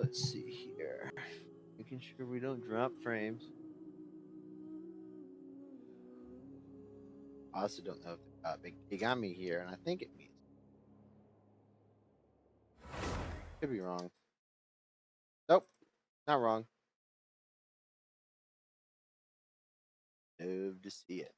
let's see here. Making sure we don't drop frames. I also don't know if it got me here, and I think it means. Could be wrong. Nope, not wrong. Love to see it.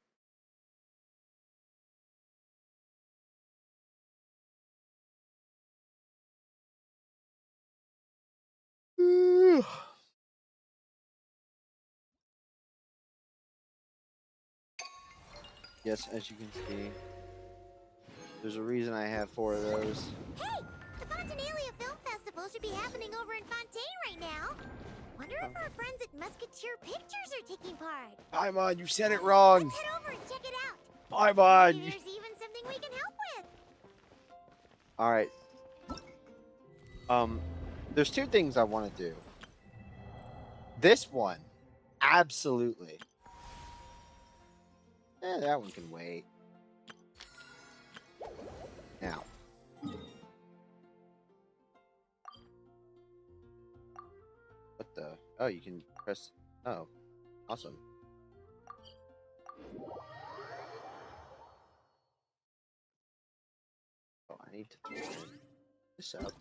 Yes, as you can see, there's a reason I have 4 of those. Hey! The Fontanalia Film Festival should be happening over in Fontaine right now. Wonder if our friends at Musketeer Pictures are taking part. Paimon, you said it wrong. Let's head over and check it out. Paimon. Maybe there's even something we can help with. All right. There's 2 things I want to do. This one, absolutely. That one can wait. Now. What the? Oh, you can press. Oh, awesome. Oh, I need to turn this up.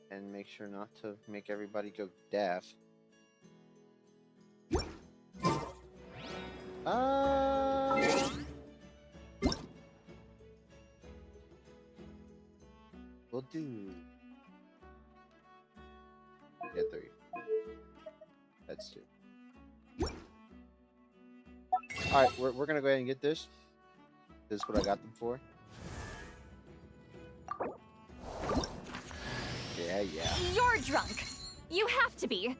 And make sure not to make everybody go deaf. We'll do. Yeah, 3. That's 2. All right, we're gonna go ahead and get this. This is what I got them for. Yeah. You're drunk. You have to be.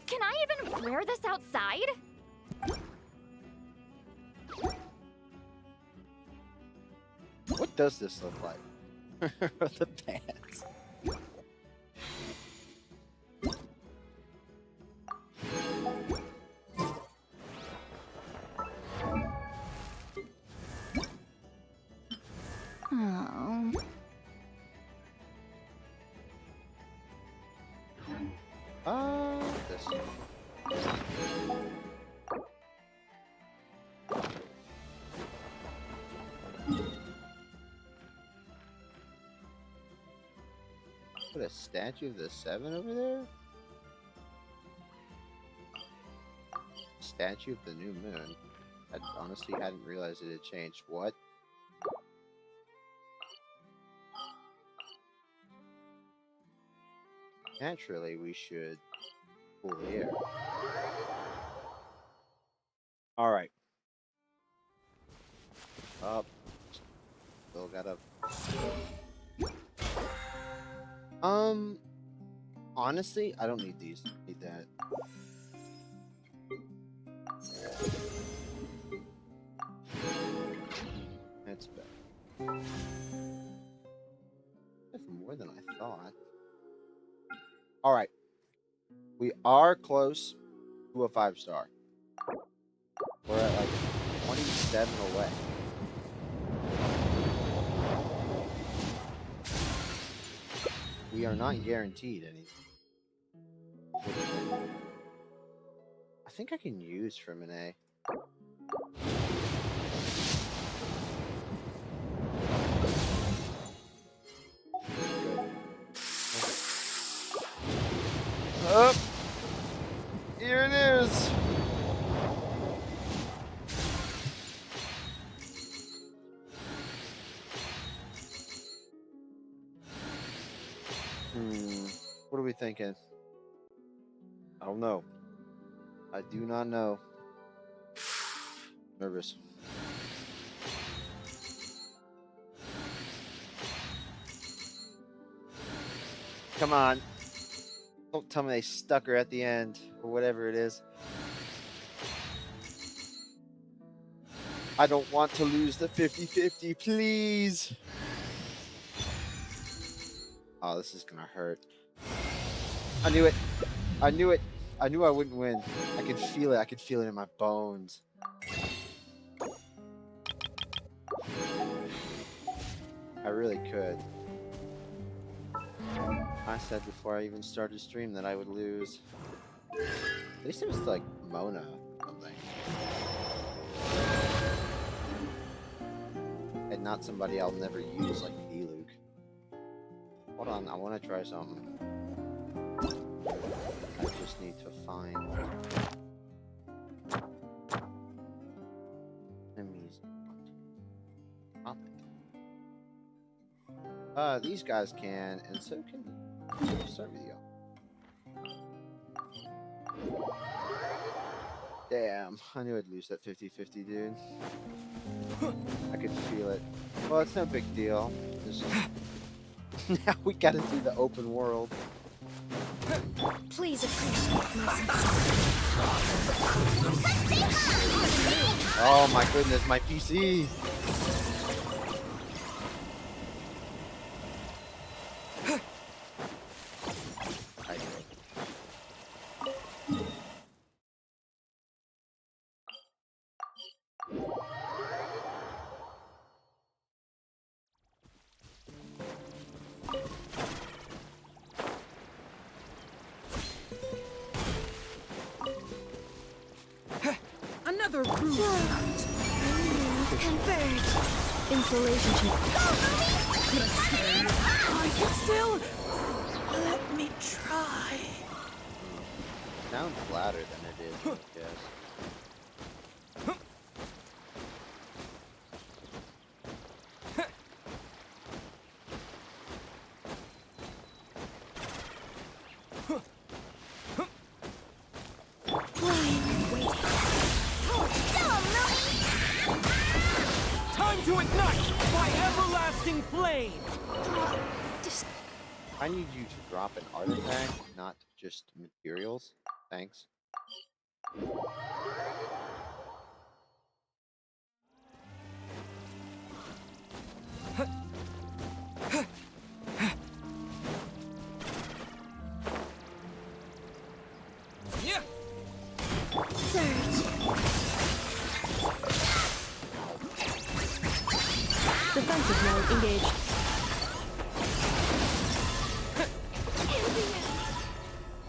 Can I even wear this outside? What does this look like? The pants. Oh. This. Put a statue of the 7 over there? Statue of the new moon. I honestly hadn't realized it had changed. What? Naturally, we should cool the air. Alright. Up. Still gotta... Honestly, I don't need these. I need that. That's better. That's more than I thought. Alright. We are close to a 5-star. We're at like 27 away. We are not guaranteed anything. I think I can use from an A. Up. Here it is. What are we thinking? I don't know. I do not know. Nervous. Come on. Don't tell me they stuck her at the end, or whatever it is. I don't want to lose the 50-50, please. Oh, this is gonna hurt. I knew it. I knew it. I knew I wouldn't win. I could feel it. I could feel it in my bones. I really could. I said before I even started stream that I would lose. At least it was like Mona or something. And not somebody I'll never use like D-Luke. Hold on, I want to try something. I just need to find enemies. These guys can, and so can you. Start with you. Damn, I knew I'd lose that 50-50, dude. I could feel it. Well, it's no big deal. It's just... now we gotta do the open world. Please appreciate my Oh my goodness, my PC! I knew it. Another rude out. convert. Insulation chip. I can still. Let me try. Sounds louder than it is, I guess. Time to ignite my everlasting flame. I need you to drop an artifact, not just materials. Thanks. Yeah. Surge. Defensive mode engaged.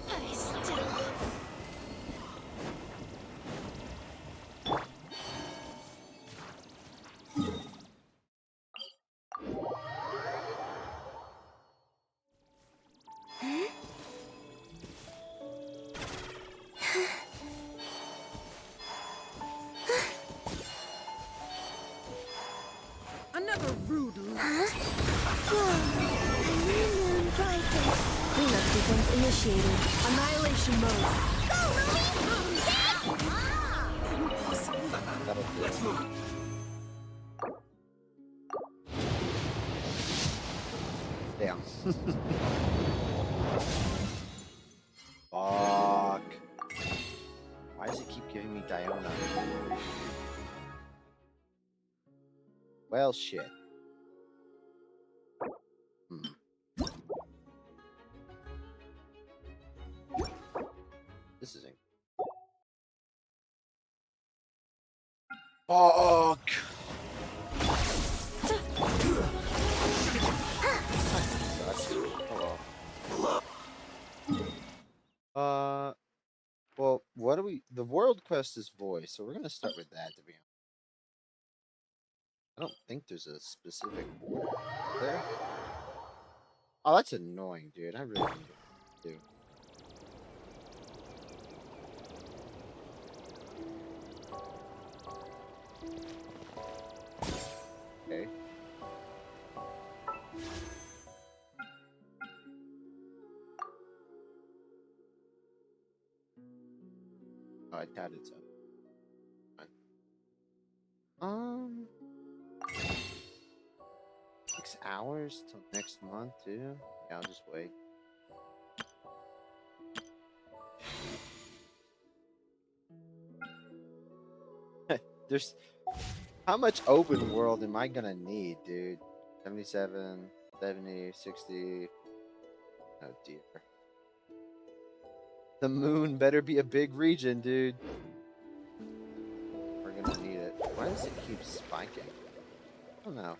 I still. Another rude lout. Cleanup sequence initiated. Annihilation mode. That'll do. Let's move. Damn. Fuck. Why does it keep giving me Diona? Well, shit. This isn't. Fuck. Well, what do we? The world quest is voice, so we're gonna start with that. To be honest, I don't think there's a specific order there. Oh, that's annoying, dude. I really need it too. Okay. Oh, I doubt it's up. Fine. 6 hours till next month too. Yeah, I'll just wait. There's how much open world am I gonna need, dude? 77, 70, 60. Oh dear. The moon better be a big region, dude. We're gonna need it. Why does it keep spiking? I don't know.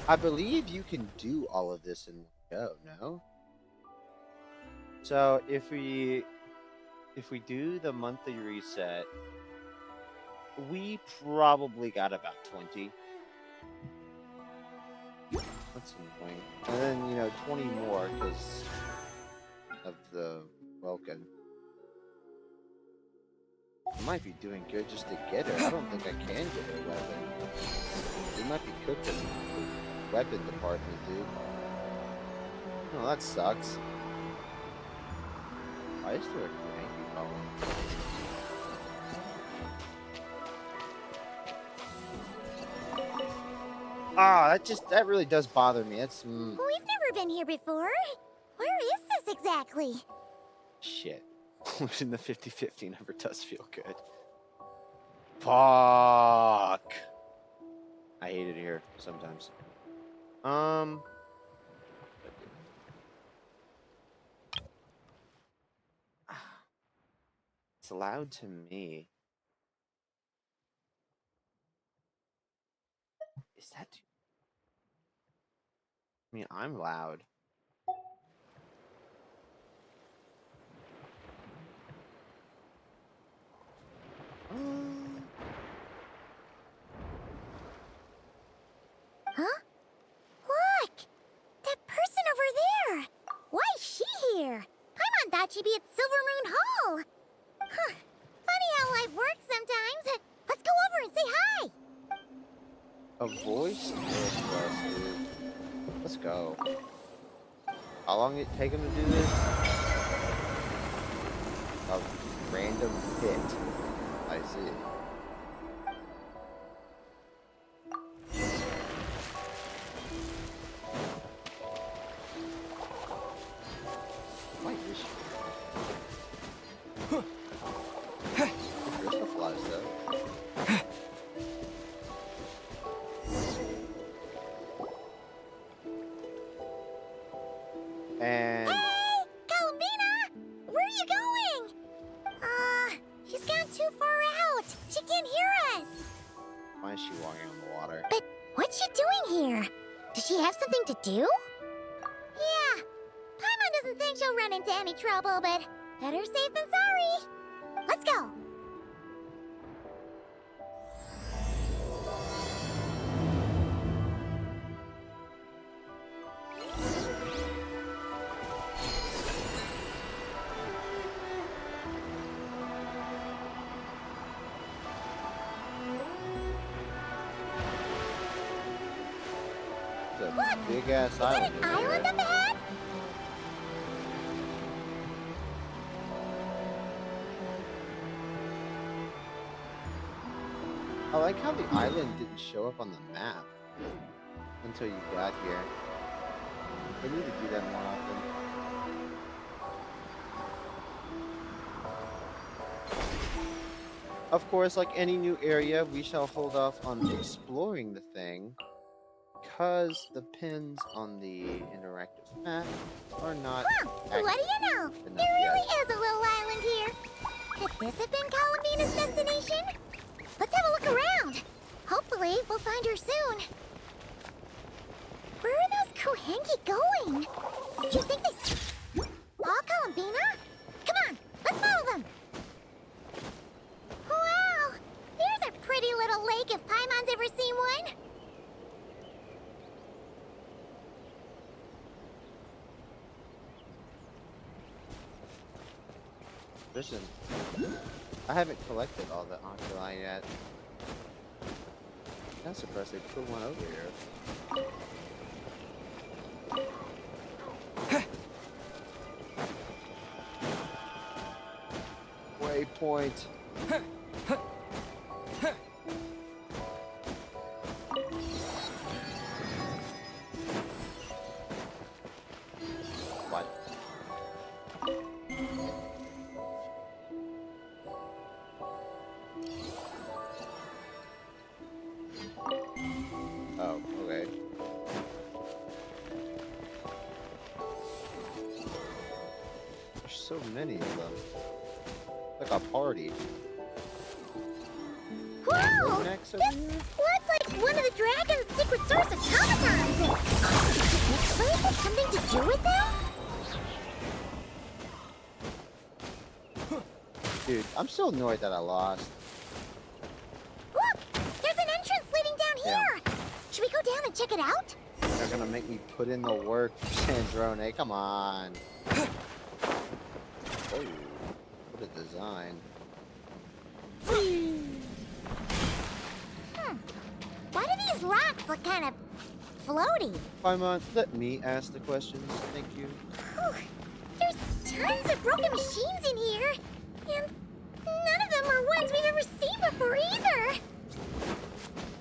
I believe you can do all of this in one go, no? So if we do the monthly reset, we probably got about 20. That's annoying. And then, 20 more because of the Welkin. I might be doing good just to get her. I don't think I can get her a weapon. We might be cooking the weapon department, dude. Oh, that sucks. Why is there a cranky column? Ah, that really does bother me. That's We've never been here before. Where is this exactly? shit. Losing the 50-50 never does feel good. Fuck. I hate it here sometimes. It's loud to me. Is that too... I mean, I'm loud. Huh? Look! That person over there! Why is she here? Paimon thought she'd be at Silvermoon Hall! Huh. Funny how life works sometimes. Let's go over and say hi! A voice quest, dude. Let's go. How long it take him to do this? A random hit. I see. Why is she? There's no flies though. And Hey! Columbina! Where are you going? She's gone too far out. She can't hear us. why is she walking on the water? But what's she doing here? Does she have something to do? Yeah. Paimon doesn't think she'll run into any trouble, but better safe than sorry. Let's go. It's a big ass Is that island. an island up ahead? I like how the island didn't show up on the map until you got here. They need to do that more often. Of course, like any new area, we shall hold off on exploring the thing because the pins on the interactive map are not Huh, what do you know? enough There really yet. is a little island here. Could this have been Columbina's destination? Let's have a look around. Hopefully, we'll find her soon. Where are those Kohenki going? Do you think they... All Columbina? Come on, let's follow them. Wow, here's a pretty little lake if Paimon's ever seen one. Listen, I haven't collected all the oculi yet. I'm surprised they put one over here. Waypoint. What? Oh, okay. There's so many of them. Like a party. Whoa! Next This over here? looks like one of the dragon's secret source automatons! But is it something to do with them? Dude, I'm still annoyed that I lost. Look! There's an entrance leading down here! Should we go down and check it out? They're gonna make me put in the work for Sandrone. Come on. Oh, what a design. Why do these rocks look kind of floaty? Paimon, let me ask the questions. Thank you. Whew. There's tons of broken machines in here, and none of them are ones we've ever seen before either.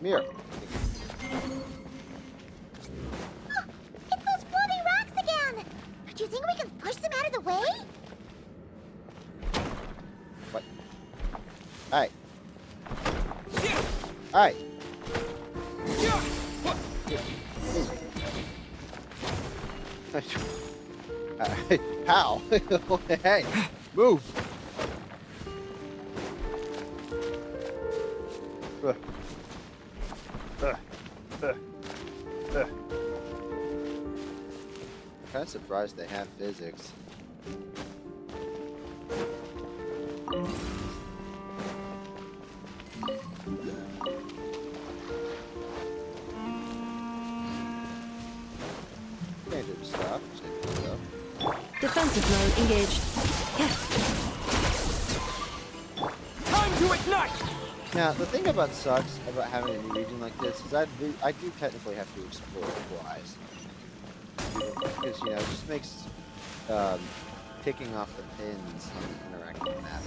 Mirror. Oh, it's those floating rocks again. Do you think we can push them out of the way? What? Alright. Alright. How? Hey, move. I'm kind of surprised they have physics. Standard stuff. Standard stuff. Defensive mode engaged. Time to ignite! Now, the thing about sucks about having a new region like this is I do technically have to explore it twice. Because, you know, it just makes ticking off the pins on the interactive map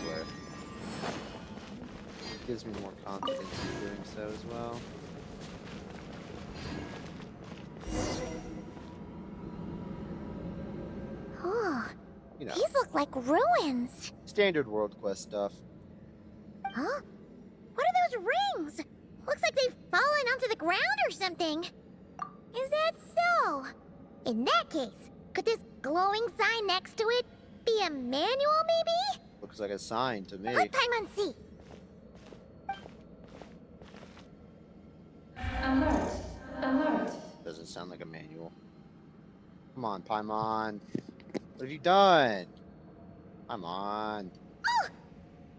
where it gives me more confidence in doing so as well. Oh, You know, these look like ruins. standard World Quest stuff. Huh? What are those rings? Looks like they've fallen onto the ground or something. Is that so? In that case, could this glowing sign next to it be a manual, maybe? Looks like a sign to me. Let Paimon see. Alert! Alert! Doesn't sound like a manual. Come on, Paimon. What have you done? Paimon. Oh!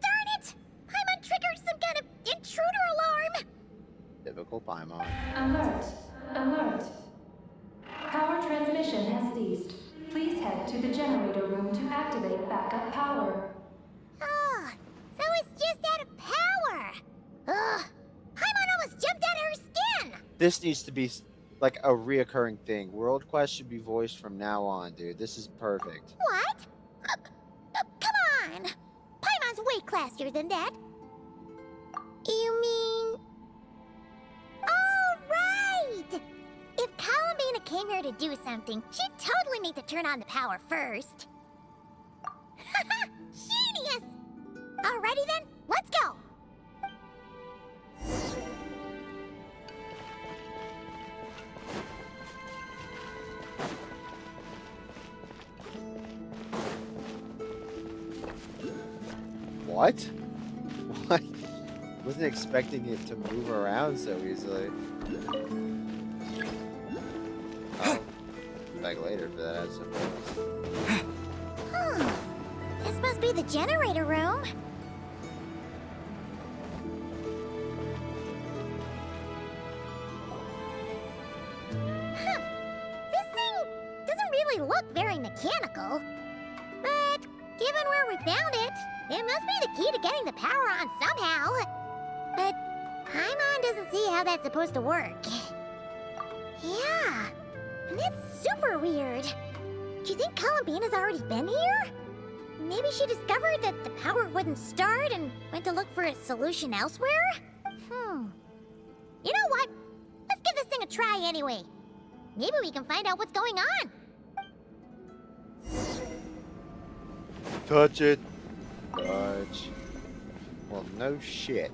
Darn it! Paimon triggered some kind of intruder alarm! Typical Paimon. Alert! Alert! Power transmission has ceased. Please head to the generator room to activate backup power. Oh, so it's just out of power! Ugh! Paimon almost jumped out of her skin! This needs to be like a reoccurring thing. World Quest should be voiced from now on, dude. This is perfect. What? Come on! Paimon's way classier than that. You mean... Oh, right! If Columbina came here to do something, she'd totally need to turn on the power first. Genius! Alrighty then, let's go! What? What? Wasn't expecting it to move around so easily. Oh, back later for that, I suppose. Huh. This must be the generator room. Huh. This thing doesn't really look very mechanical. But given where we found it, it must be the key to getting the power on somehow. But Paimon doesn't see how that's supposed to work. Yeah, and that's super weird. Do you think Columbina's already been here? Maybe she discovered that the power wouldn't start and went to look for a solution elsewhere? You know what? Let's give this thing a try anyway. Maybe we can find out what's going on. Touch it. Touch. Well, no shit.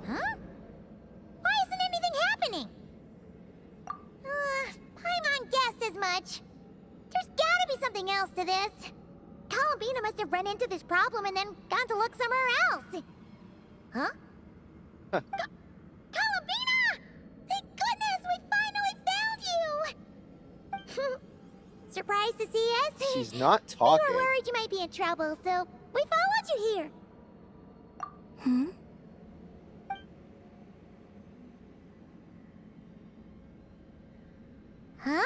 Huh? Why isn't anything happening? Paimon guessed as much. There's gotta be something else to this. Columbina must have run into this problem and then gone to look somewhere else. Huh? Columbina! He's not We talking. were worried you might be in trouble, so we followed you here. Hmm? Huh?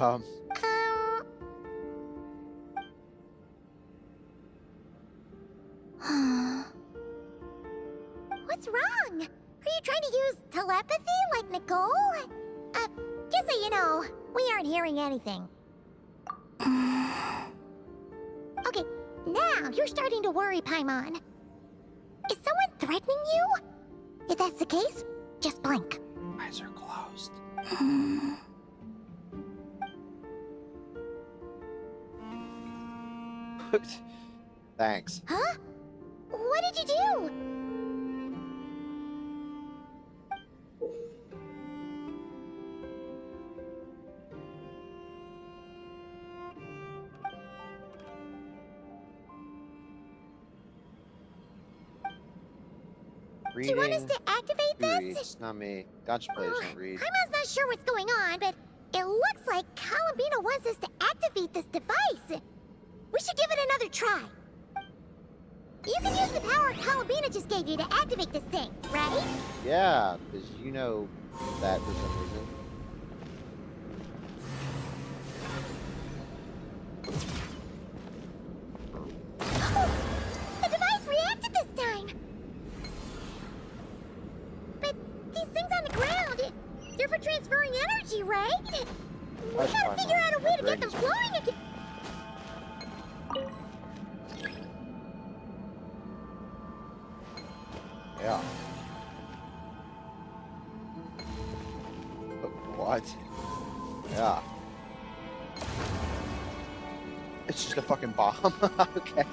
um, What's wrong? Are you trying to use telepathy like Nicole? Just so you know, we aren't hearing anything. Okay, now you're starting to worry, Paimon. Is someone threatening you? If that's the case, just blink. eyes are closed. Thanks. Huh? What did you do? Do you want us to activate Who this? reads? Not me. Gotcha players don't read. Paimon's not sure what's going on, but it looks like Columbina wants us to activate this device. We should give it another try. You can use the power Columbina just gave you to activate this thing, right? Yeah, because you know that for some reason. Oh, the device reacted this time. But these things on the ground, they're for transferring energy, right? We Hush, gotta Paimon. figure out a way to get Greg them is flowing again. Yeah. What? Yeah. It's just a fucking bomb. Okay.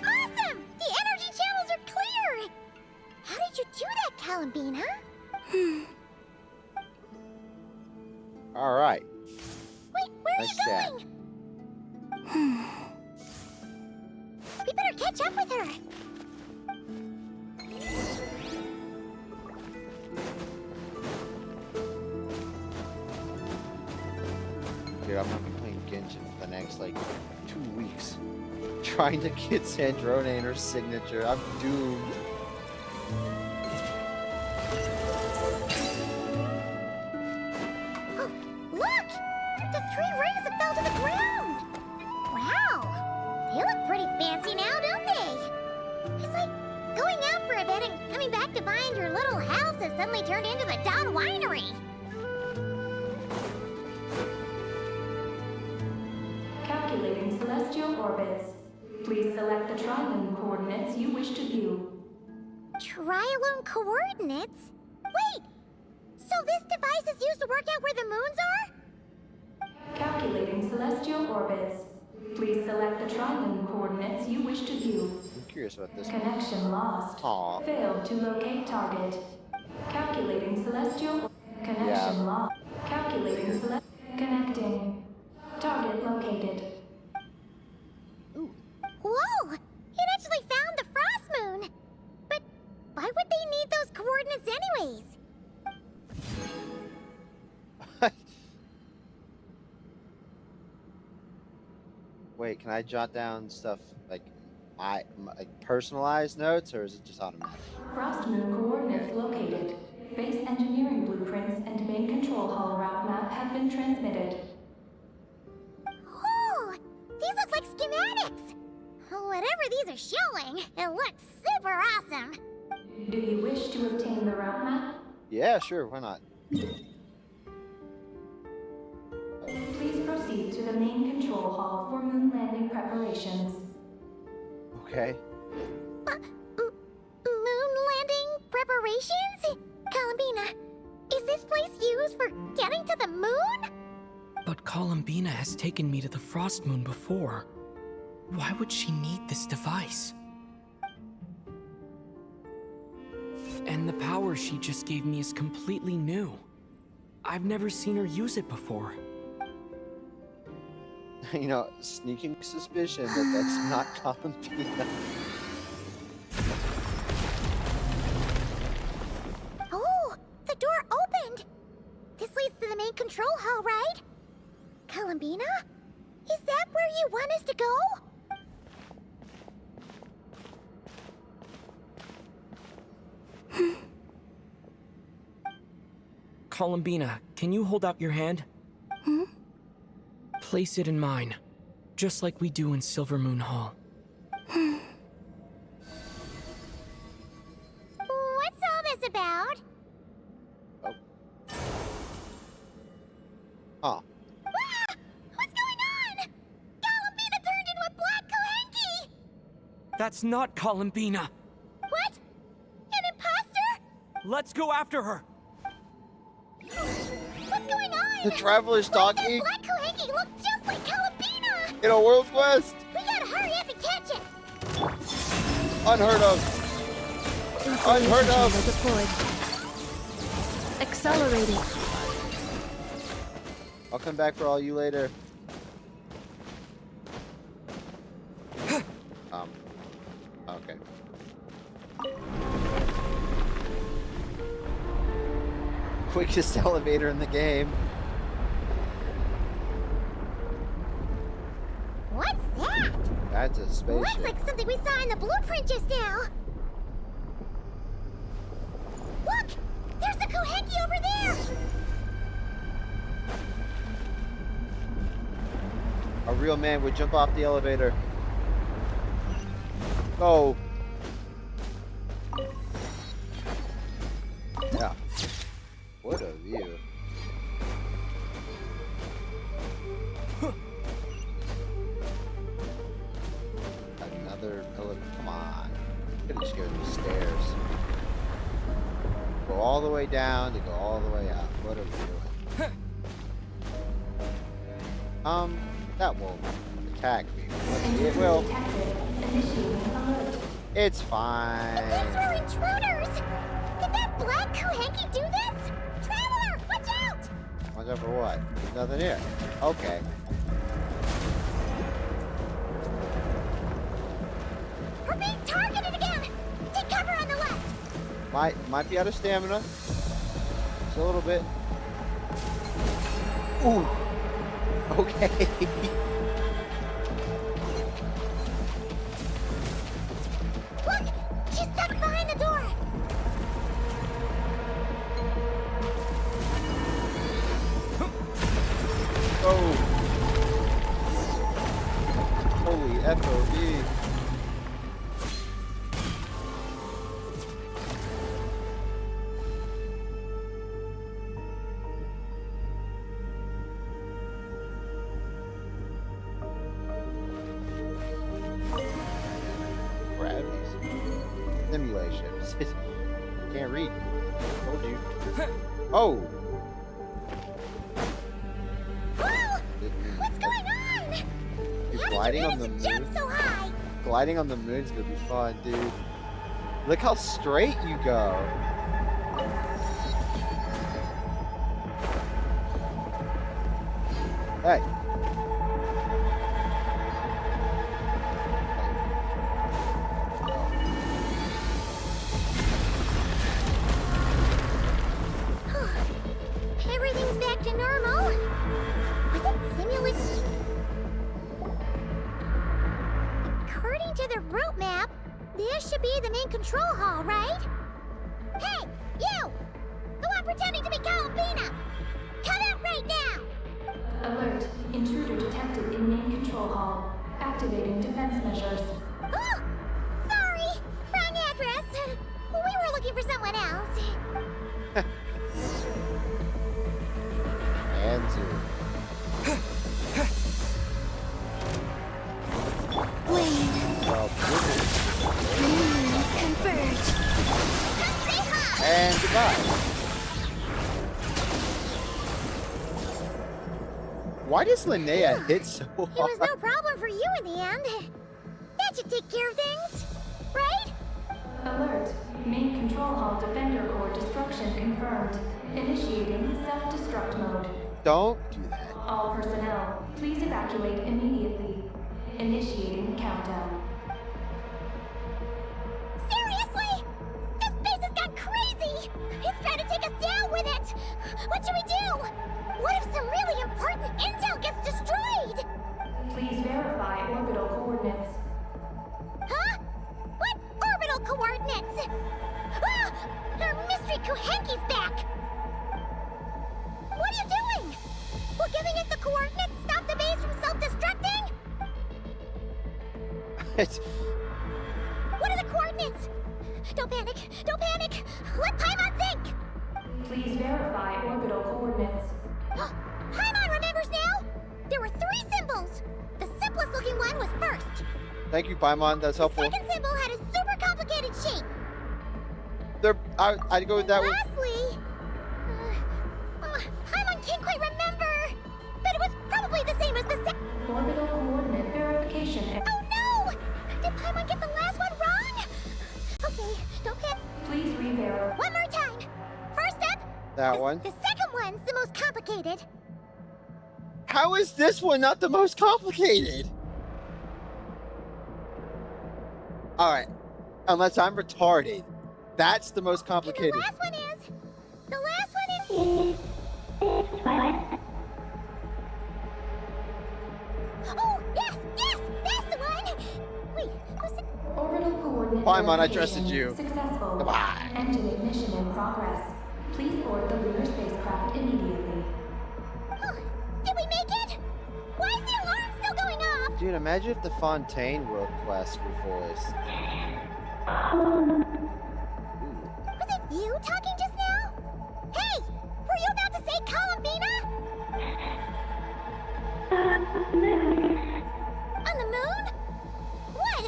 Awesome! The energy channels are clear! How did you do that, Columbina? All right. Wait, where Nice are chat. you going? We better catch up with her. Dude, I'm gonna be playing Genshin for the next like 2 weeks, trying to get Sandrone and her signature. I'm doomed. Oh, look! The 3 rings that fell to the ground! Wow! They look pretty fancy now, don't they? It's like going out for a bit and coming back to find your little house has suddenly turned into the Dawn Winery. Calculating celestial orbits. Please select the trilane coordinates you wish to view. Trilone coordinates? Wait! So this device is used to work out where the moons are? Calculating celestial orbits. Please select the trilane coordinates you wish to view. I'm curious about this. Connection lost. Aw. Failed to locate target. Calculating celestial. Connection Yeah. lost. Calculating select. Connecting. Target located. Whoa! It actually found the frost moon! But why would they need those coordinates anyways? Wait, can I jot down stuff like like personalized notes, or is it just automatic? Frost moon coordinates located. Base engineering blueprints and main control hall route map have been transmitted. Oh! These look like schematics! Whatever these are showing, it looks super awesome! Do you wish to obtain the route map? Yeah, sure. Why not? Please proceed to the main control hall for moon landing preparations. Okay. Moon landing preparations? Columbina, is this place used for getting to the moon? But Columbina has taken me to the Frost Moon before. Why would she need this device? And the power she just gave me is completely new. I've never seen her use it before. You know, sneaking suspicion that that's not Columbina. Oh, the door opened. This leads to the main control hall, right? Columbina? Is that where you want us to go? Columbina, can you hold out your hand? Place it in mine, just like we do in Silver Moon Hall. What's all this about? Huh. Ah! What's going on? Columbina turned into a black Kohenki! That's not Columbina! What? An imposter? Let's go after her! What's going on? The traveler's Why does talking black Kohenki look just like Columbina? in a world quest. We gotta hurry up and catch it! Unheard of. Unheard Chamber of. deployed. Accelerating. I'll come back for all you later. Okay. Quickest elevator in the game. What's that? That's a Looks spaceship. like something we saw in the blueprint just now. Look! There's the Kohenki over there! A real man would jump off the elevator. Oh. Yeah. What a view. Another elevator. Come on. Could have just go to the stairs. Go all the way down to go all the way up. What are we doing? That won't attack me. It will. Detected. Initiating alert. It's fine. These were intruders! Did that black Kohenki do this? Traveler, watch out! Watch out for what? There's nothing here. Okay. We're being targeted again! Take cover on the left! Might be out of stamina. Just a little bit. Ooh. Okay. Look! She's stuck behind the door! Oh. Holy FOB. Simulations. Can't read. Told you. Oh! Whoa! What's going on? Dude, How gliding did on you the manage to jump moon. so high? Gliding on the moon's gonna be fun, dude. Look how straight you go. Hey. Everything's back to normal. Was it simulation? According to the route map, this should be the main control hall, right? Hey, you! The one pretending to be Columbina! Come out right now! Alert. Intruder detected in main control hall. Activating defense measures. Oh! Sorry! Wrong address! We were looking for someone else. And zoom. Well, Converge! Say hi! and goodbye. Why does Linnea hit so It was hard? no problem for you in the end. That should take care of things, right? Alert. Main control hall defender core destruction confirmed. Initiating self-destruct mode. Don't do that. All personnel, please evacuate immediately. Initiating countdown. Seriously? This base has gone crazy! It's trying to take us down with it! What should we do? What if some really important intel gets destroyed? Please verify orbital coordinates. Huh? What orbital coordinates? Ah! Our mystery Kuhenki's back! What are you doing? Will giving it the coordinates stop the base from self-destructing? It's- What are the coordinates? Don't panic! Don't panic! Let Paimon think! Please verify orbital coordinates. Paimon remembers now! There were 3 symbols! The simplest looking one was first. Thank you, Paimon. That's The helpful. second symbol had a super complicated shape. I'd go with that one. Lastly, Paimon can't quite remember, but it was probably the same as the Orbital coordinate verification. Oh no! Did Paimon get the last one wrong? Okay, don't panic. Please re-verify. One more time. First up, That one. the second one's the most complicated. How is this one not the most complicated? Alright. Unless I'm retarded. That's the most And complicated. the last one is. The last one is. Oh, yes, yes, that's the one. Wait, who's it? Orbital coordinate Paimon, I verification trusted you. Successful. Goodbye. Engine ignition in progress. Please board the lunar spacecraft immediately. Oh, did we make it? Why is the alarm still going off? Dude, imagine if the Fontaine world quest were voiced. Was it you talking just now? Hey, were you about to say Columbina? On the moon? What?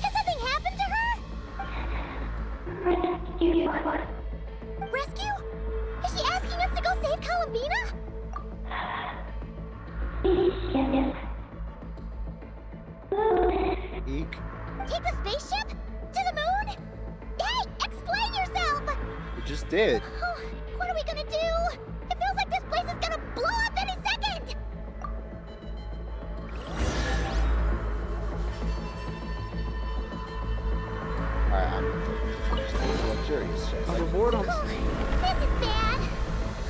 Has something happened to her? Rescue? Is she asking us to go save Columbina? Eek. Take the spaceship? To the moon? Hey, explain yourself! We just did. Oh, what are we gonna do? It feels like this place is gonna blow up any second! Alright, I'm just luxurious. shall I say. Overboard on. This is bad.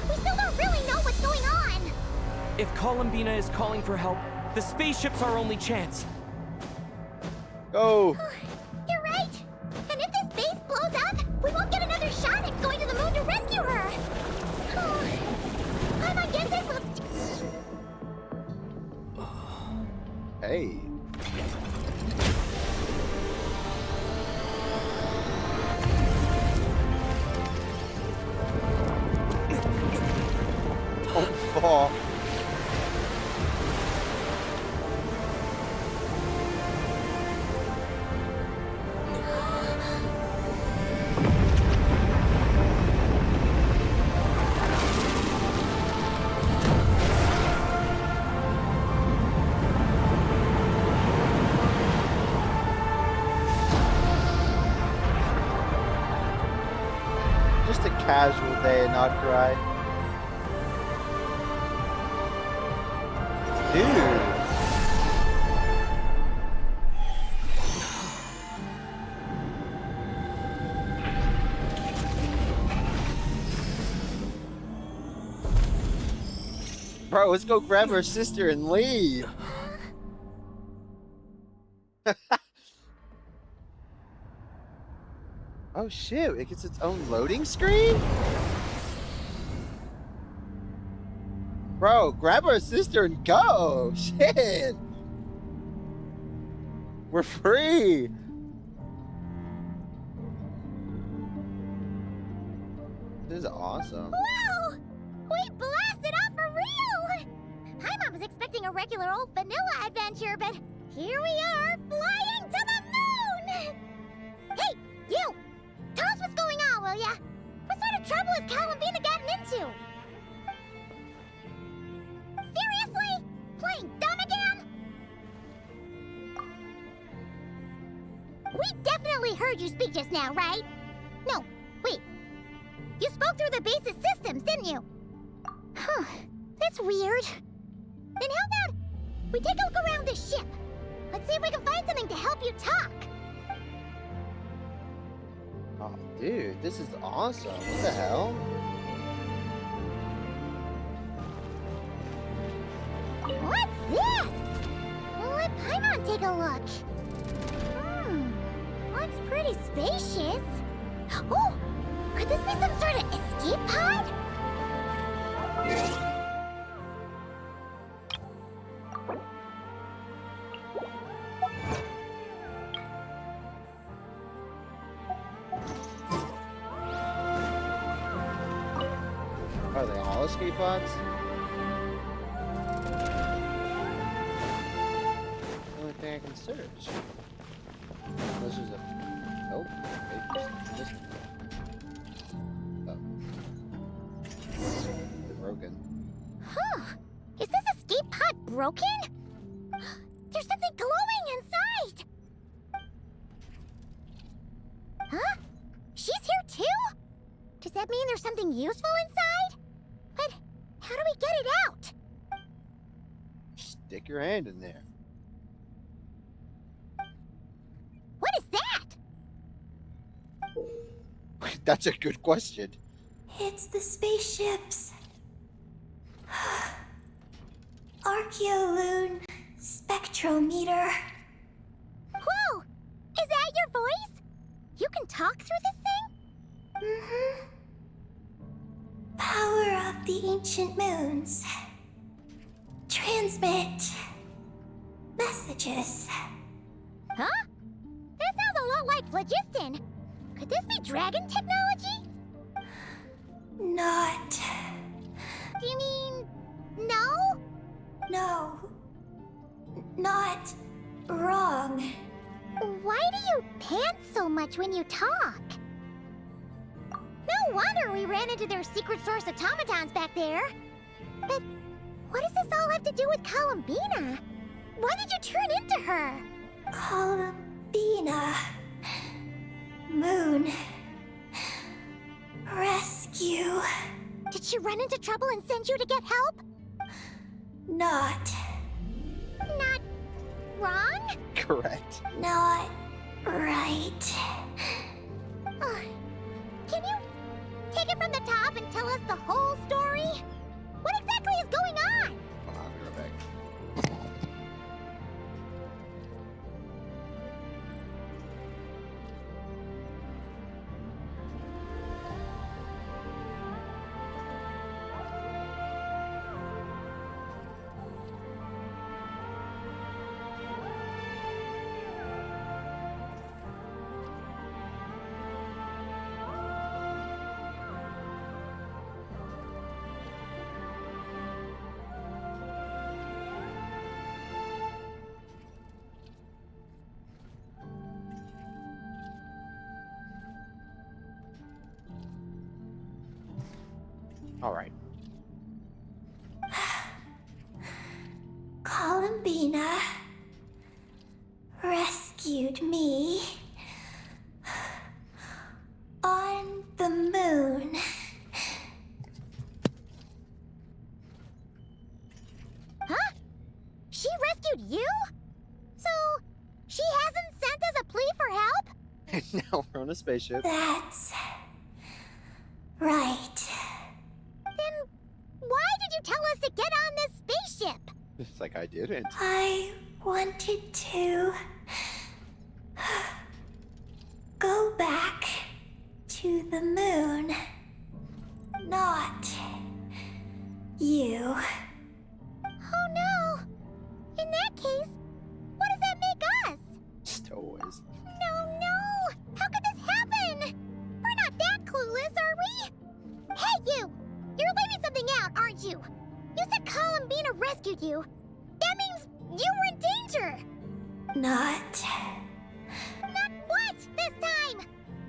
We still don't really know what's going on. If Columbina is calling for help, the spaceship's our only chance. Go! You're right. And if this base blows up, we won't get another shot at going to the moon to rescue her. I'm on Genshin will... Hey. Don't fall. Just a casual day and not cry. Dude. Bro, let's go grab her sister and leave. Oh shit, it gets its own loading screen? Bro, grab our sister and go! Shit! We're free! This is awesome. Wow! We blasted off for real! Paimon was expecting a regular old vanilla adventure, but here we are, flying to the moon! Hey, you! Tell us what's going on, will ya? What sort of trouble has Columbina gotten into? Seriously? Playing dumb again? We definitely heard you speak just now, right? No, wait. You spoke through the base's systems, didn't you? Huh, that's weird. Then how about we take a look around this ship? Let's see if we can find something to help you talk. Oh, dude, this is awesome. What the hell? What's this? Let Paimon take a look. Looks pretty spacious. Oh, could this be some sort of escape pod? Are they all escape pods? The only thing I can search. Unless there's a. Nope. Just. Oh. They're broken. Huh. Is this escape pod broken? There's something glowing inside. Huh? She's here too? Does that mean there's something useful inside? But how do we get it out? Stick your hand in there. What is that? That's a good question. It's the spaceship's Archeoloon spectrometer. Whoa! Is that your voice? You can talk through this thing? Mm-hmm. Power of the ancient moons. Transmit messages. Huh? That sounds a lot like phlogiston. Could this be dragon technology? Not. Do you mean no? No. Not wrong. Why do you pant so much when you talk? No wonder we ran into their secret source automatons back there. But what does this all have to do with Columbina? Why did you turn into her? Columbina. Moon. Rescue. Did she run into trouble and send you to get help? Not. Not wrong? Correct. Not right. Can you take it from the top and tell us the whole story? What exactly is going on? I'll be right back. All right. Columbina rescued me on the moon. Huh? She rescued you? So, she hasn't sent us a plea for help? Now we're on a spaceship. That's right. Then why did you tell us to get on this spaceship? It's like I didn't. I wanted to go back to the moon. Not you. Oh no! In that case, what does that make us? Stowaways. No, no! How could this happen? We're not that clueless, are we? Hey, you! You're leaving something out, aren't you? You said Columbina rescued you. That means you were in danger. Not. Not what this time?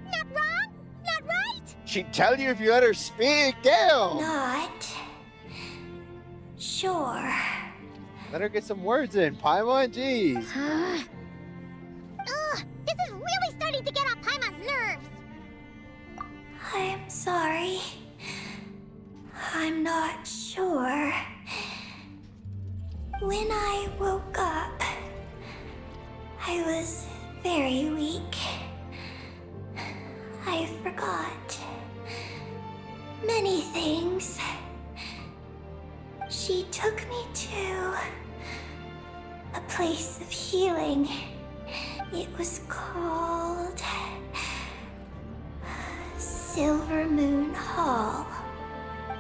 Not wrong? Not right? She'd tell you if you let her speak. Damn! Not. Sure. Let her get some words in. Paimon, jeez. Ugh, this is really starting to get on Paimon's nerves. I'm sorry. I'm not sure. When I woke up, I was very weak. I forgot many things. She took me to a place of healing. It was called Silver Moon Hall.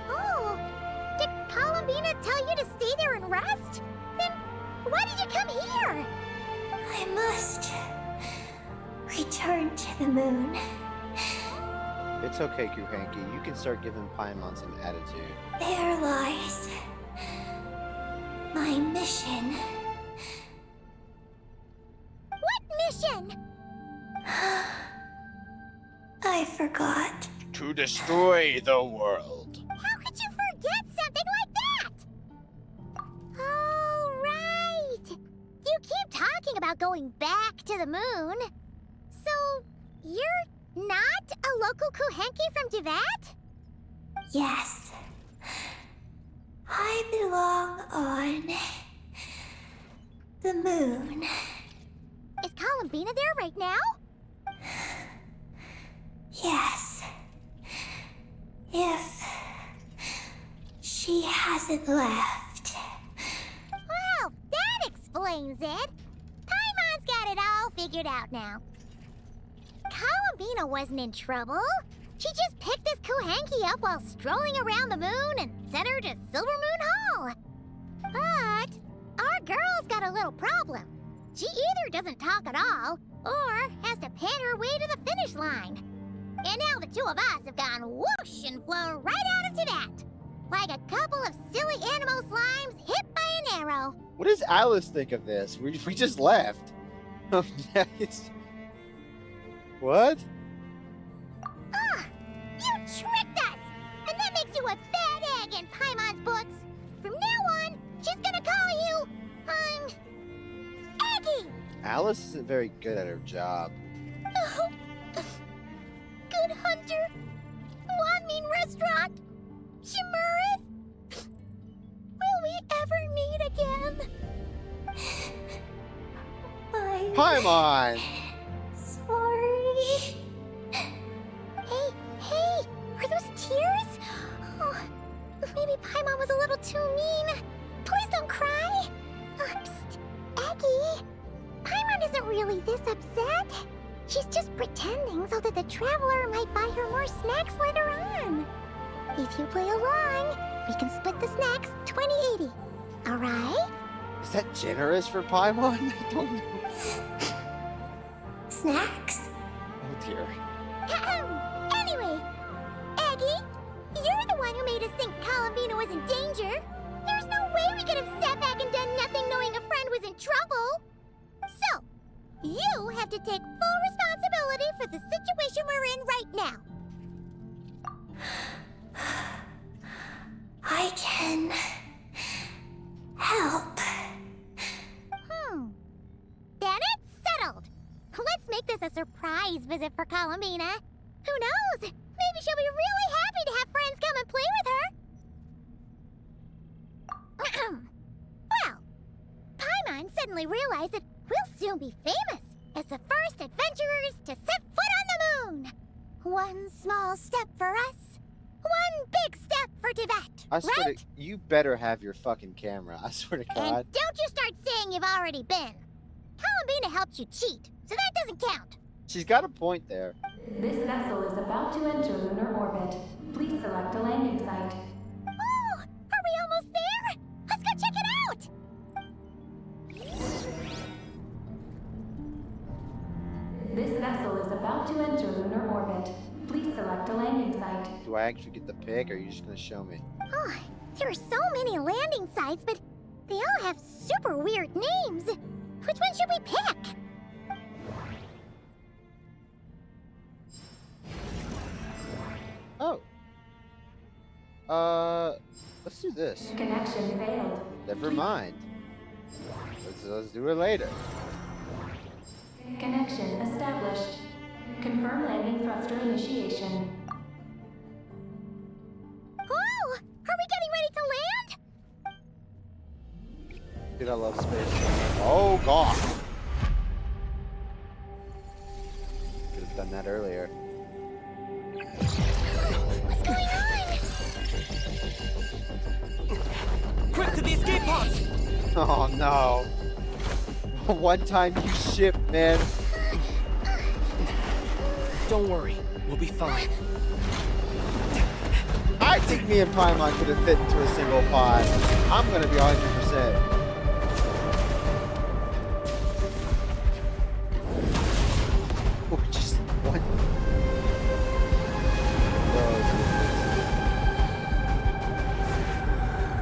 Oh, did Columbina tell you to stay there and rest? Then why did you come here? I must return to the moon. It's okay, Kuhanki. You can start giving Paimon some attitude. There lies my mission. What mission? I forgot. To destroy the world. How could you forget something like that? Oh, right. You keep talking about going back to the moon. So, you're not a local Kuhenki from Tivat? Yes. I belong on the moon. Is Columbina there right now? Yes. If she hasn't left. Well, that explains it. Paimon's got it all figured out now. Columbina wasn't in trouble. She just picked this Kuhanki up while strolling around the moon and sent her to Silver Moon Hall. But our girl's got a little problem. She either doesn't talk at all, or has to pant her way to the finish line. And now the two of us have gone whoosh and flown right out of Tivat. Like a couple of silly animal slimes hit by an arrow. What does Alice think of this? We just left. What? Ah! You tricked us! And that makes you a bad egg in Paimon's books. From now on, she's gonna call you, Aggie! Alice isn't very good at her job. Oh. Good Hunter. Wanmin Restaurant. Shimurith. Will we ever meet again? Paimon! Sorry. Hey, are those tears? Oh, maybe Paimon was a little too mean. Please don't cry. Psst, Aggie. Paimon isn't really this upset. She's just pretending so that the traveler might buy her more snacks later on. If you play along, we can split the snacks 20-80. Alright? Is that generous for Paimon? I don't know. Snacks? Oh dear. Anyway, Aggie, you're the one who made us think Columbina was in danger. There's no way we could have sat back and done nothing knowing a friend was in trouble. So, you have to take full responsibility for the situation we're in right now. I can help. Then it's settled. Let's make this a surprise visit for Columbina. Who knows? Maybe she'll be really happy to have friends come and play with her. Well, Paimon suddenly realized that we'll soon be famous as the first adventurers to set foot on the moon. One small step for us, one big step for Tivat, I swear right? to, you better have your fucking camera. I swear to God. And don't you start saying you've already been. Columbina helped you cheat, so that doesn't count. She's got a point there. This vessel is about to enter lunar orbit. Please select a landing site. Oh, are we almost there? Let's go check it out! This vessel is about to enter lunar orbit. Please select a landing site. Do I actually get the pick, or are you just gonna show me? Oh, there are so many landing sites, but they all have super weird names. Which one should we pick? Oh. Let's do this. Connection failed. Never mind. Let's do it later. Connection established. Confirm landing thruster initiation. Oh, are we getting ready to land? Dude, I love space. Oh god. Could have done that earlier. What's going on? Quick to the escape pods! Oh no. One time you ship, man. Don't worry, we'll be fine. I think me and Paimon could have fit into a single pod. I'm gonna be 100%. Oh, just one.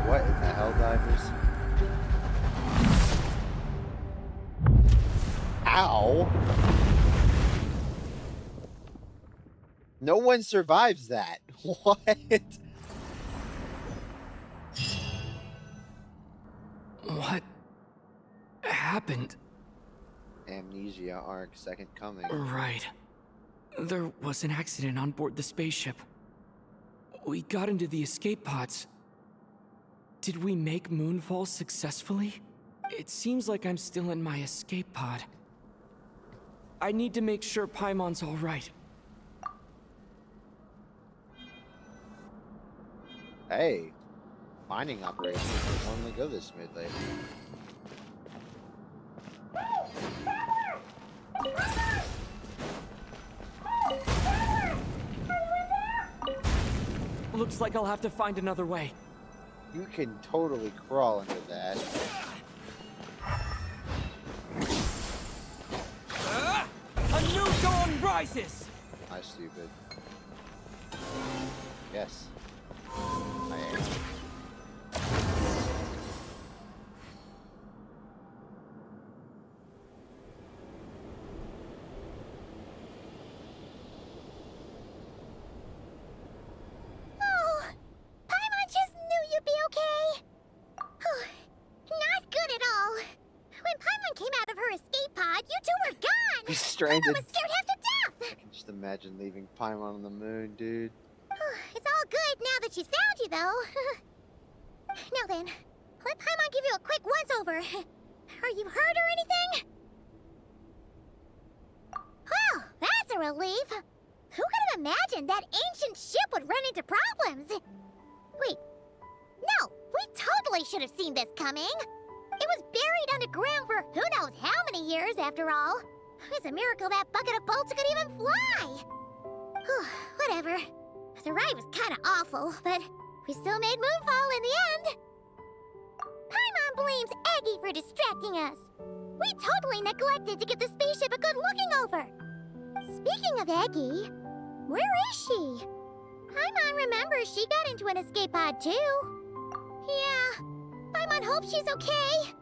What in the hell, divers? Ow! No one survives that. What? What happened? Amnesia arc, second coming. Right. There was an accident on board the spaceship. We got into the escape pods. Did we make moonfall successfully? It seems like I'm still in my escape pod. I need to make sure Paimon's all right. Hey, mining operations don't normally go this smoothly. Looks like I'll have to find another way. You can totally crawl under that. A new dawn rises! I stupid. Yes. I am. Oh, Paimon just knew you'd be okay. Not good at all. When Paimon came out of her escape pod, you two were gone. He's Paimon stranded. was scared half to death. I can just imagine leaving Paimon on the moon, dude. It's all good now that she's found you, though. Now then, let Paimon give you a quick once-over. Are you hurt or anything? Well, that's a relief. Who could have imagined that ancient ship would run into problems? Wait, no, we totally should have seen this coming. It was buried underground for who knows how many years, after all. It's a miracle that bucket of bolts could even fly. Whatever. The ride was kind of awful, but we still made moonfall in the end. Paimon blames Eggy for distracting us. We totally neglected to give the spaceship a good looking over. Speaking of Eggy, where is she? Paimon remembers she got into an escape pod too. Yeah, Paimon hopes she's okay.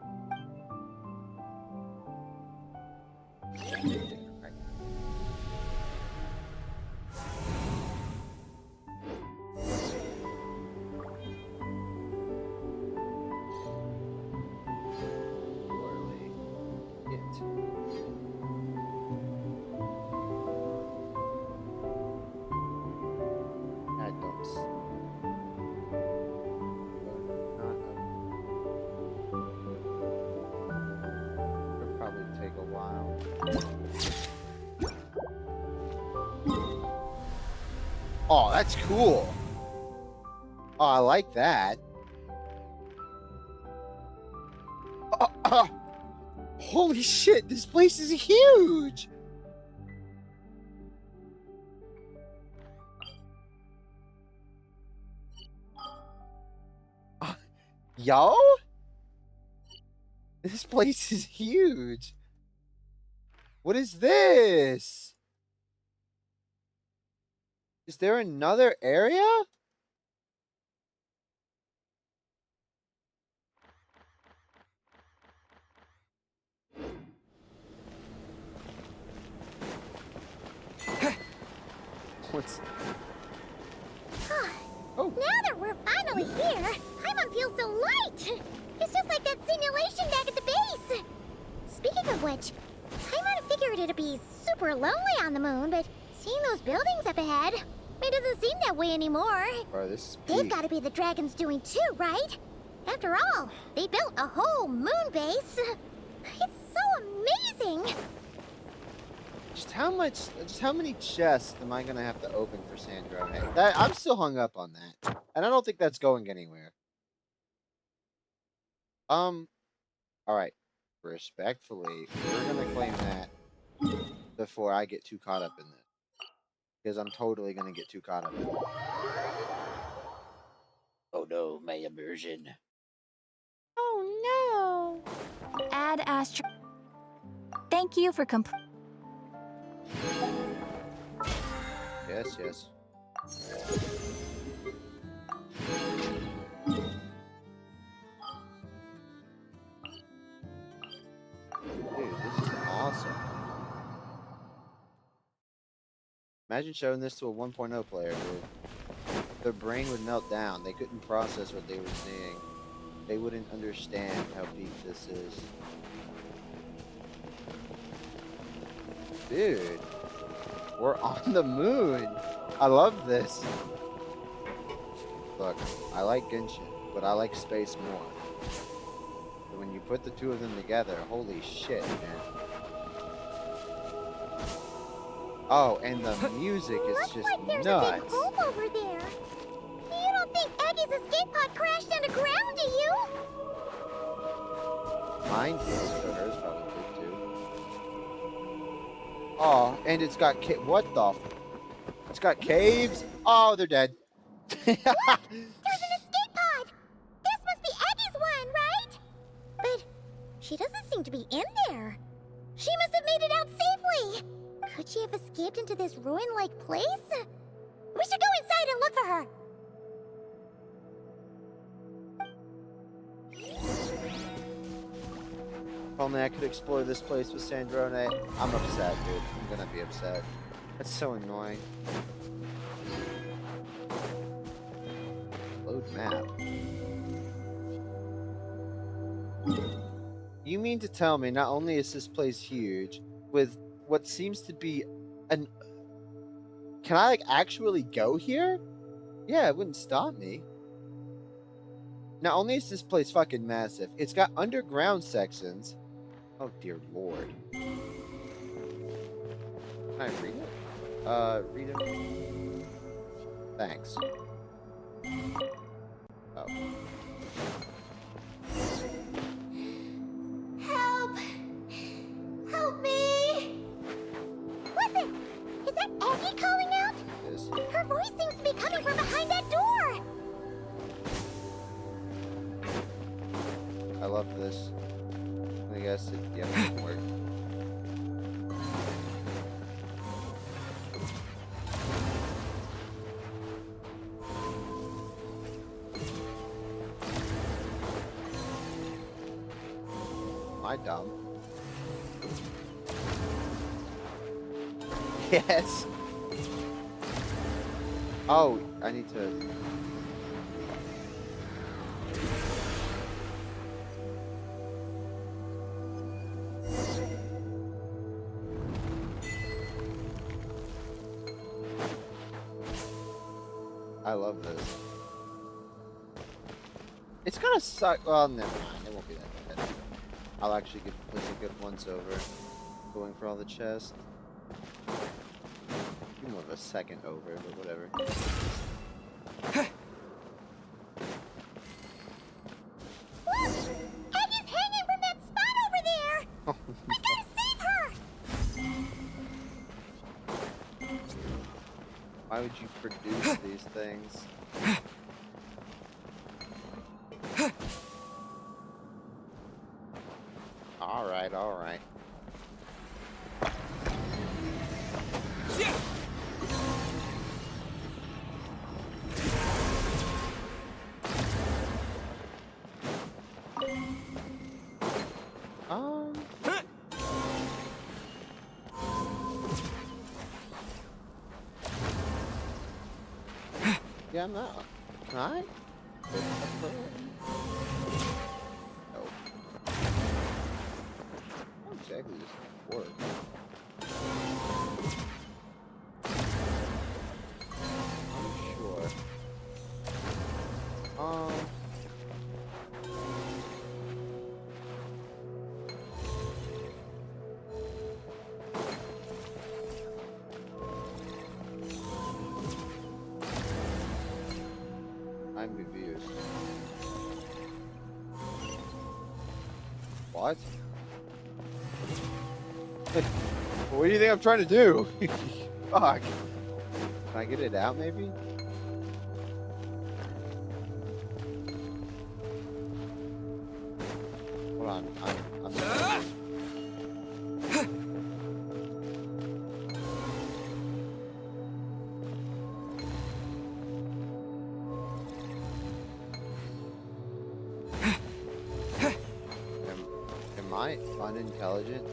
Oh, that's cool. Oh, I like that. Holy shit, this place is huge. Yo? This place is huge. What is this? Is there another area? What's... Oh. Now that we're finally here, Paimon feels so light. It's just like that simulation back at the base. Speaking of which, Paimon figured it'd be super lonely on the moon, but seeing those buildings up ahead, it doesn't seem that way anymore. Bro, this is They've peak. got to be the dragon's doing too, right? After all, they built a whole moon base. It's so amazing. Just how many chests am I gonna have to open for Sandrone? That I'm still hung up on that, and I don't think that's going anywhere. All right. Respectfully, we're gonna claim that before I get too caught up in this, because I'm totally gonna get too caught up in it. Oh no, my immersion. Oh Add Astro. Thank you for Yes, yes. Dude, this is awesome. Imagine showing this to a 1.0 player, dude. Their brain would melt down. They couldn't process what they were seeing. They wouldn't understand how big this is. Dude, we're on the moon. I love this. Look, I like Genshin, but I like space more. So when you put the two of them together, holy shit, man. Oh, and the music is Looks just like there's a nuts. big hole over there. You don't think Eggie's escape pod crashed underground, do you? Mine did, so hers probably did too. Oh, and it's got what the? It's got caves. Oh, they're dead. There's an escape pod. This must be Eggie's one, right? But she doesn't seem to be in there. She must have made it out safely. Could she have escaped into this ruin-like place? We should go inside and look for her. If only I could explore this place with Sandrone. I'm upset, dude. I'm gonna be upset. That's so annoying. Load map. You mean to tell me not only is this place huge, with what seems to be an... Can I, like, actually go here? Yeah, it wouldn't stop me. Not only is this place fucking massive, it's got underground sections. Oh, dear lord. Can I read it? Read it? Thanks. Oh. Help! Help me! Listen! Is that Eggie calling out? It is. Her voice seems to be coming from behind that door! I love this. I guess it doesn't work. Am I dumb? Yes. Oh, I need to. I love this. It's gonna suck. Well, never mind. It won't be that bad. I'll actually give the place a good once over. Going for all the chests. More of a second over, but whatever. Look! Eggie's hanging from that spot over there! We gotta save her! Why would you produce these things? Alright, alright. Yeah, I'm not. Can I? No. How exactly does this work? I'm sure. I'm confused. What? What do you think I'm trying to do? Fuck. Can I get it out, maybe? Hold on. I'm Am I unintelligent?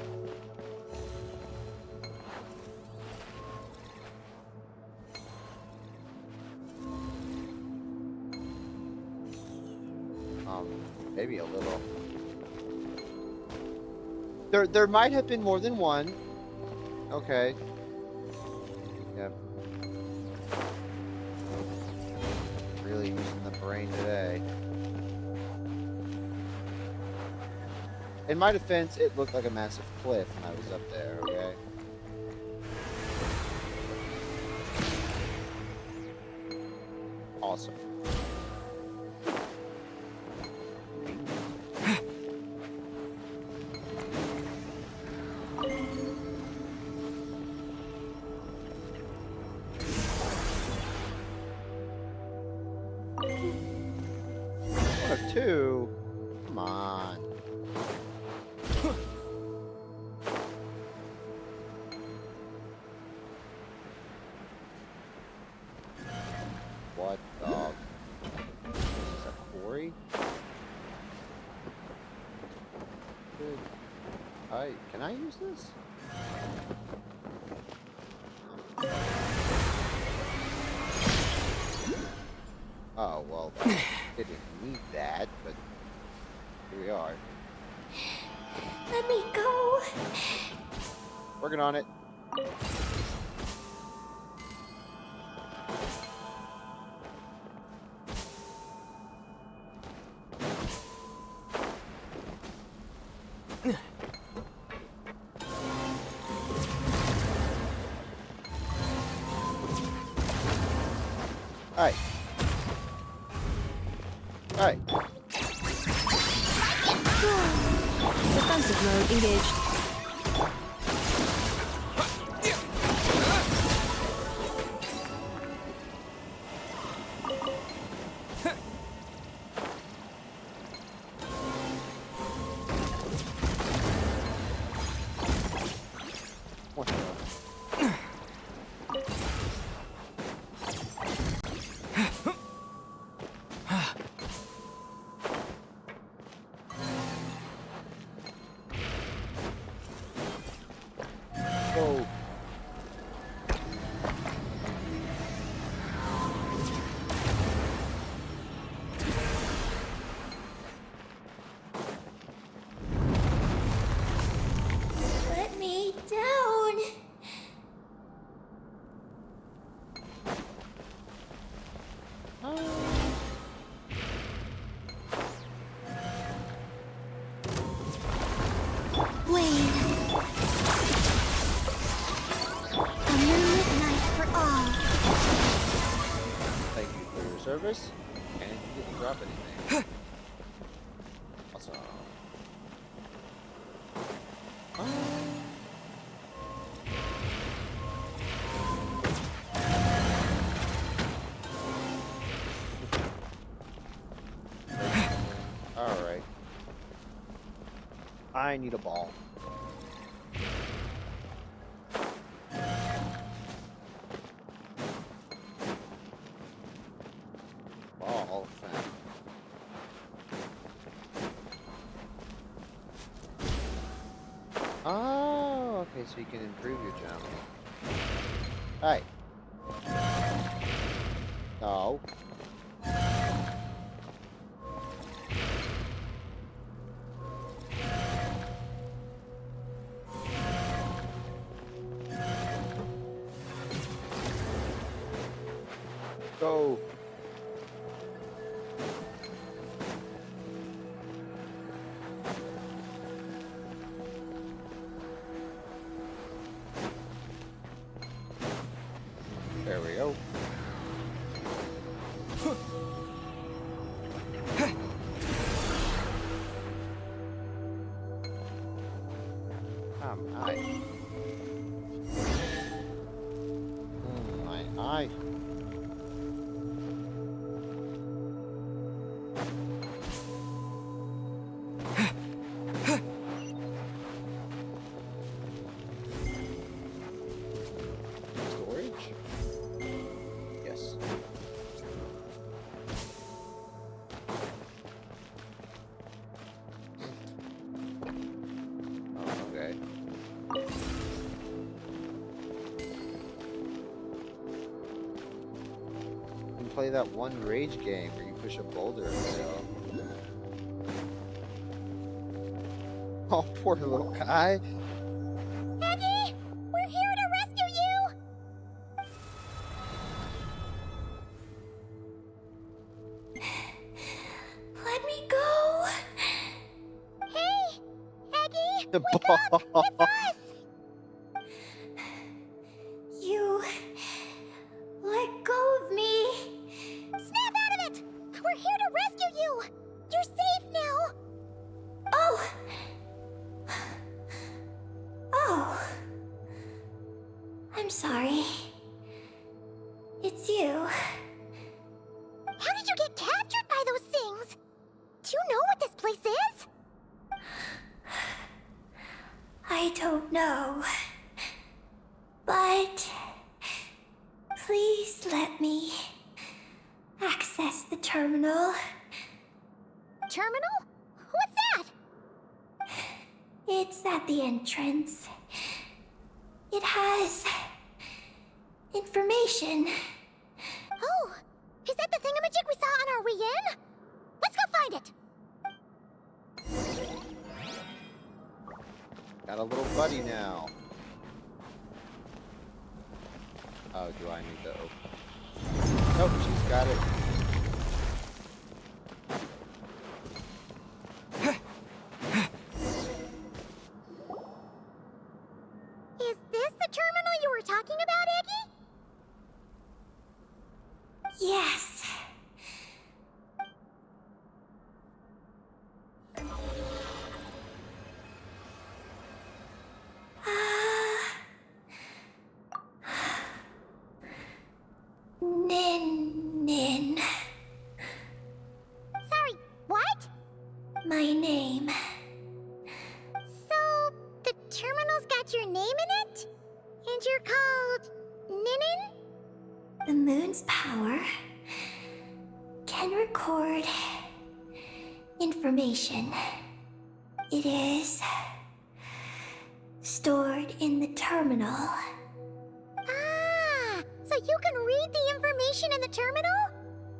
Maybe a little. There might have been more than one. Okay. Yep. Really using the brain today. In my defense, it looked like a massive cliff when I was up there, okay? Awesome. One of two? Come on. What the? Is this a quarry? Good. Can I use this? Oh, well, didn't need that, but here we are. Let me go. Working on it. Alright. Alright. Defensive mode engaged. What the? Oh. Let me down. Wayne. A moonlit night for all. Thank you for your service. And you didn't drop anything. Awesome. Alright. I need a ball. Ball found. Oh, okay, so you can improve your jump. Alright. No. Go. There we go. eye. My eye. Storage? Yes. Oh, okay. You can play that one rage game where you push a boulder uphill. Oh, poor little guy. Peggy! We're here to rescue you! Let me go. Hey! Peggy! The Wake ball. up! It's us! You let go of me. Snap out of it! We're here to rescue you! You're safe now! Oh. Oh. I'm sorry. It's you. How did you get captured by those things? Do you know what this place is? I don't know. But please let me access the terminal. Terminal? What's that? It's at the entrance. It has information. Oh, is that the thingamajig we saw on our way in? Let's go find it. Got a little buddy now. Oh, do I need to open? Nope, she's got it. Is this the terminal you were talking about, Eggie? Yes. Nin. Sorry, what? My name. So, the terminal's got your name in it? And you're called Ninin? The moon's power can record information. It is stored in the terminal. Ah, so you can read the information in the terminal?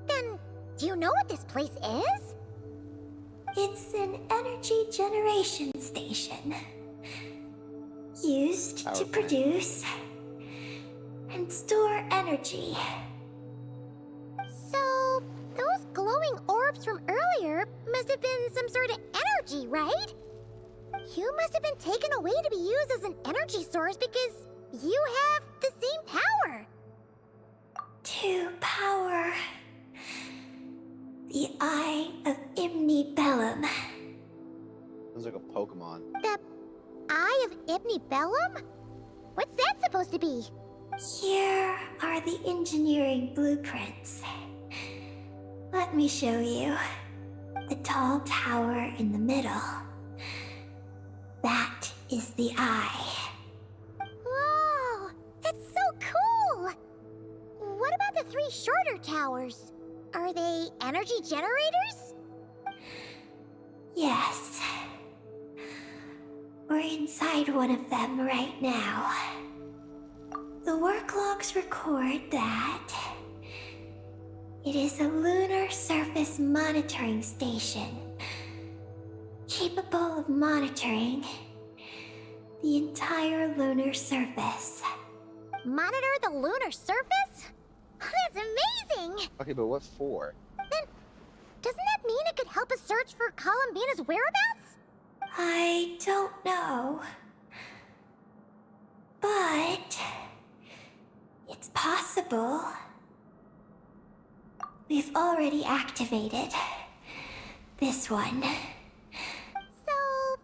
Then, do you know what this place is? It's an energy generation station used Power to plant. produce and store energy. So, those glowing orbs from earlier must have been some sort of energy, right? You must have been taken away to be used as an energy source because you have the same power. To power the Eye of Imnibellum. Sounds like a Pokemon. The Eye of Ibnibellum? What's that supposed to be? Here are the engineering blueprints. Let me show you. The tall tower in the middle. That is the eye. Whoa, that's so cool! What about the three shorter towers? Are they energy generators? Yes. We're inside one of them right now. The work logs record that it is a lunar surface monitoring station, capable of monitoring the entire lunar surface. Monitor the lunar surface? That's amazing! Okay, but what for? Then, doesn't that mean it could help us search for Columbina's whereabouts? I don't know. But it's possible. We've already activated this one. So,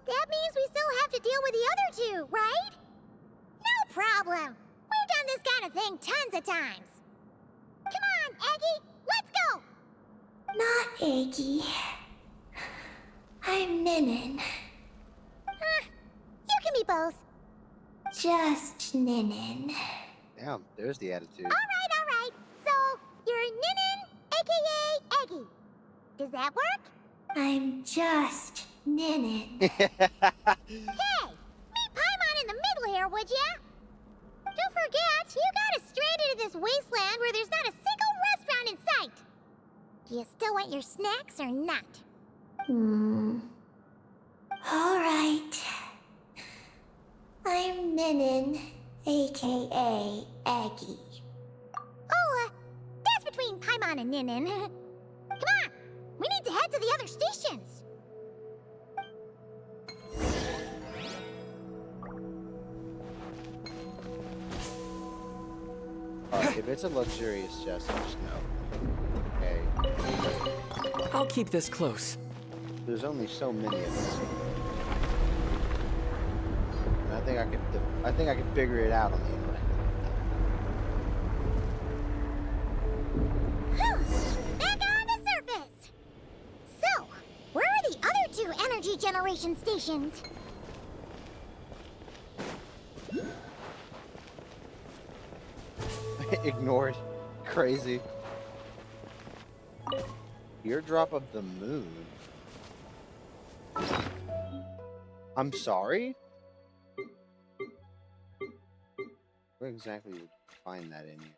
that means we still have to deal with the other route, right? No problem. We've done this kind of thing tons of times. Come on, Eggy, let's go! Not Eggy. I'm Ninin. You can be both. Just Ninin. Damn, there's the attitude. Alright. So, you're Ninin, aka Eggy. Does that work? I'm just Ninin. Hey, meet Paimon in the middle here, would ya? Don't forget, you got us stranded in this wasteland where there's not a single restaurant in sight. Do you still want your snacks or not? Alright. I'm Ninin, aka Eggy. Oh, that's between Paimon and Ninin. Come on, we need to head to the other stations. If it's a luxurious chest, I'm just gonna open it. Okay. I'll keep this close. There's only so many of us. And I think I can figure it out on the internet. Whew, back on the surface. So, where are the other two energy generation stations? Ignored. Crazy. Teardrop of the moon. I'm sorry? Where exactly would you find that in here?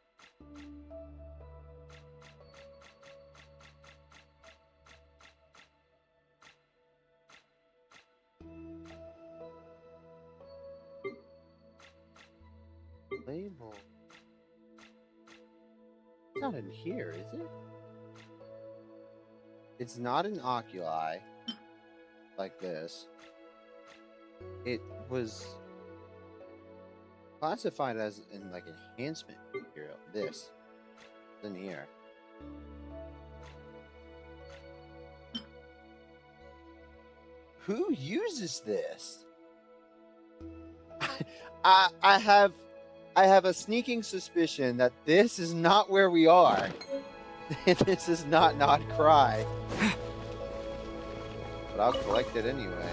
Label. It's not in here, is it? It's not an oculi like this. It was classified as in like enhancement material. This is in here. Who uses this? I have a sneaking suspicion that this is not where we are. This is not Nod Cry. But I'll collect it anyway.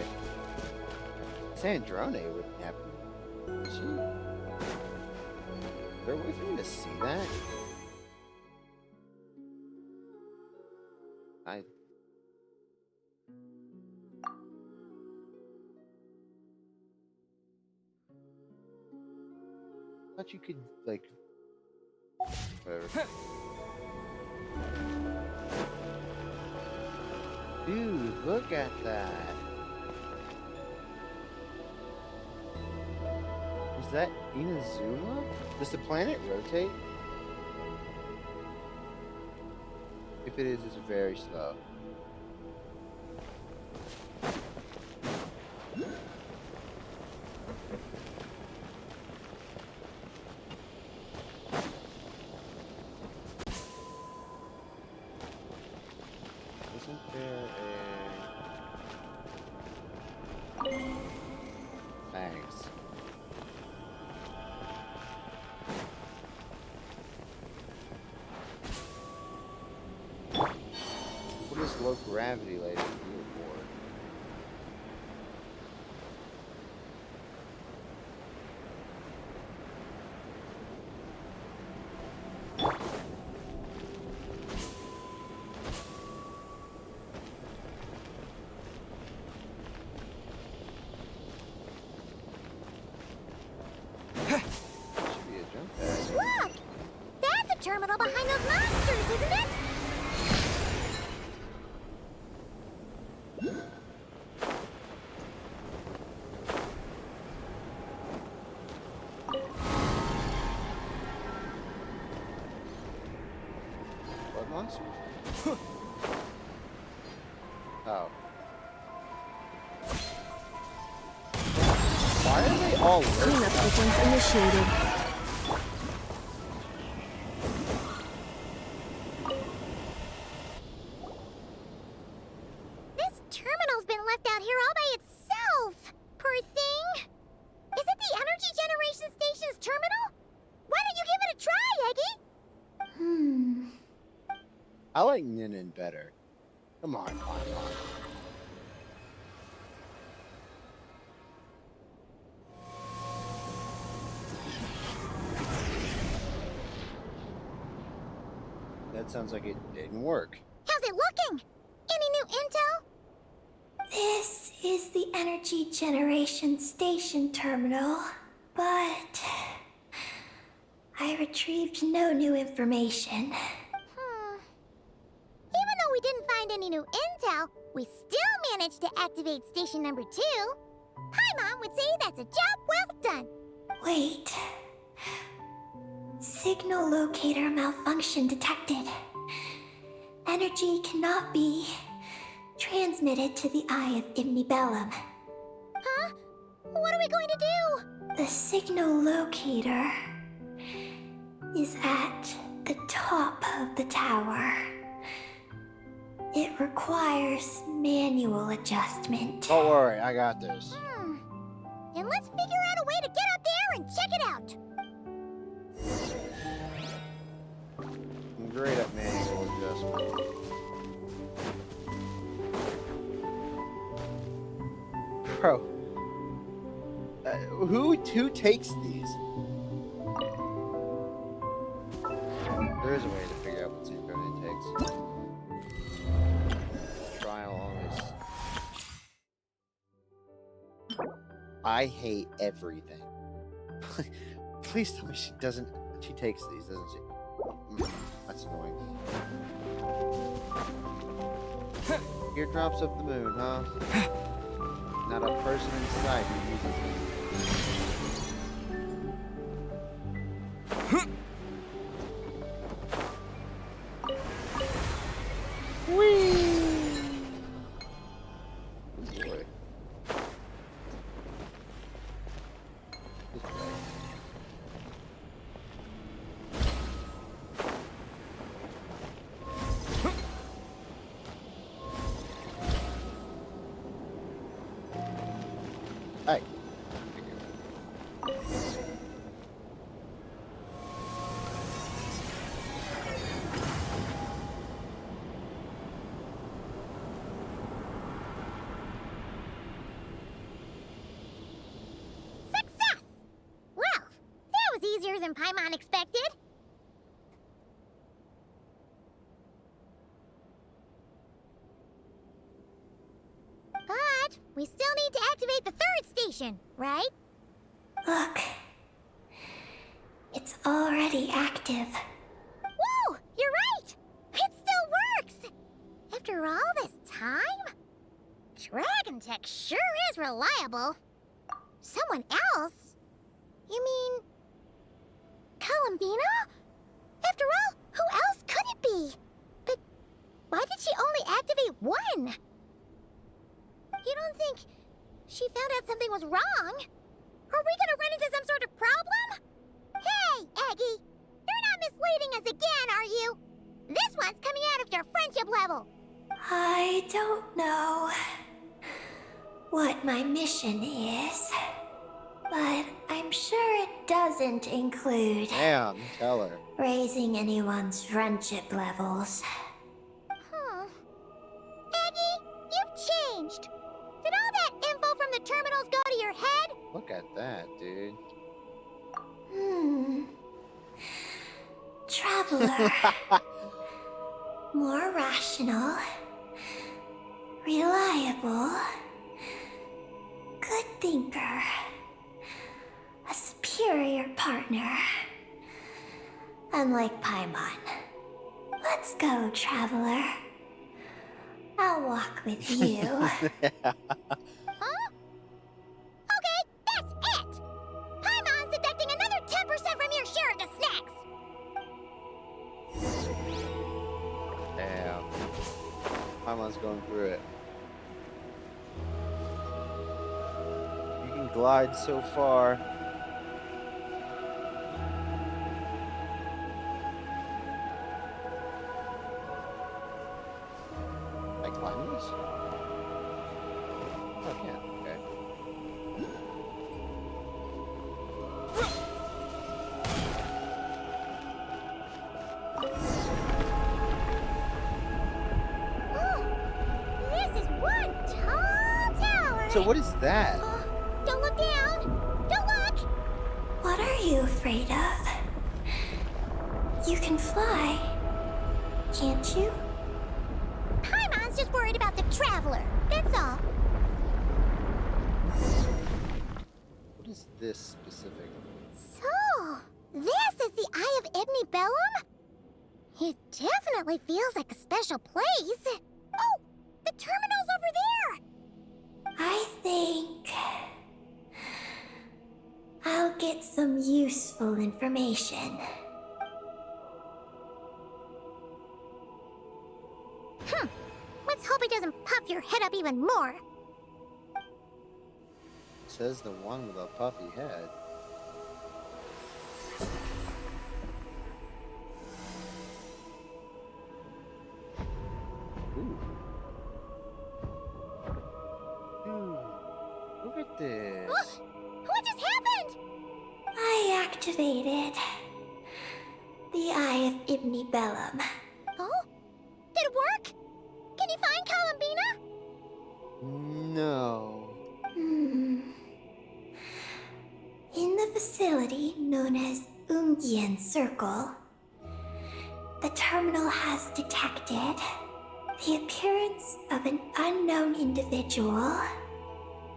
Sandrone wouldn't have me. Would she? Is there a way for me to see that? I thought you could, like... Whatever. Dude, look at that. Is that Inazuma? Does the planet rotate? If it is, it's very slow. Isn't there a... Thanks. What is low gravity later do for? Should be a jump pad. Look! That's a terminal behind those monsters, isn't it? Blood monsters? Oh. Why are they all Cleanup lurking? sequence initiated. This terminal's been left out here all by itself. Poor thing. Is the energy generation station's terminal? Why don't you give it a try, Eggy? I like Ninin better. Come on, come on, come on. That sounds like it didn't work. How's it looking? Any new intel? This is the energy generation station terminal, but I retrieved no new information. Even though we didn't find any new intel, we still managed to activate station number 2. Paimon would say that's a job well done. Wait. Signal locator malfunction detected. Energy cannot be transmitted to the Eye of Imnibellum. Huh? What are we going to do? The signal locator is at the top of the tower. It requires manual adjustment. Don't worry, I got this. Then let's figure out a way to get up there and check it out. I'm great at manual adjustment. Bro, who takes these? There is a way to figure out what synchrone it takes. Try along this. I hate everything. Please tell me she doesn't. She takes these, doesn't she? That's annoying. Eardrops of the moon, huh? Not a person inside who uses them. Boy. This way. Hey. Success! Well, that was easier than Paimon expected. But we still need to activate the 3rd station, right? Look. It's already active. Whoa! You're right! It still works! After all this time? Dragon Tech sure is reliable. Someone else? You mean... Columbina? After all, who else could it be? But why did she only activate 1? You don't think she found out something was wrong? Are we gonna run into some sort of problem? Hey, Eggy! You're not misleading us again, are you? This one's coming out of your friendship level. I don't know what my mission is, but I'm sure it doesn't include Damn, tell her. raising anyone's friendship levels. Eggy, you've changed. Did all that info from the terminals go to your head? Look at that, dude. Traveler. More rational. Reliable. Good thinker. A superior partner. Unlike Paimon. Let's go, Traveler. I'll walk with you. Huh? Okay, that's it! Paimon's deducting another 10% from your share of the snacks! Damn. Paimon's going through it. You can glide so far. I climb this? Oh, I can't. Okay. So what is that? Don't look down! Don't look! What are you afraid of? You can fly, can't you? Paimon's just worried about the traveler. That's all. What is this specific? So, this is the Eye of Ibni Bellum? It definitely feels like a special place. Oh, the terminal's over there! I think I'll get some useful information. Let's hope it doesn't puff your head up even more. Says the one with a puffy head. Ooh. Ooh. Look at this. What just happened? I activated the Eye of Ibni Bellum. Oh? Did it work? Can you find Columbina? No. In the facility known as Ungian Circle, the terminal has detected the appearance of an unknown individual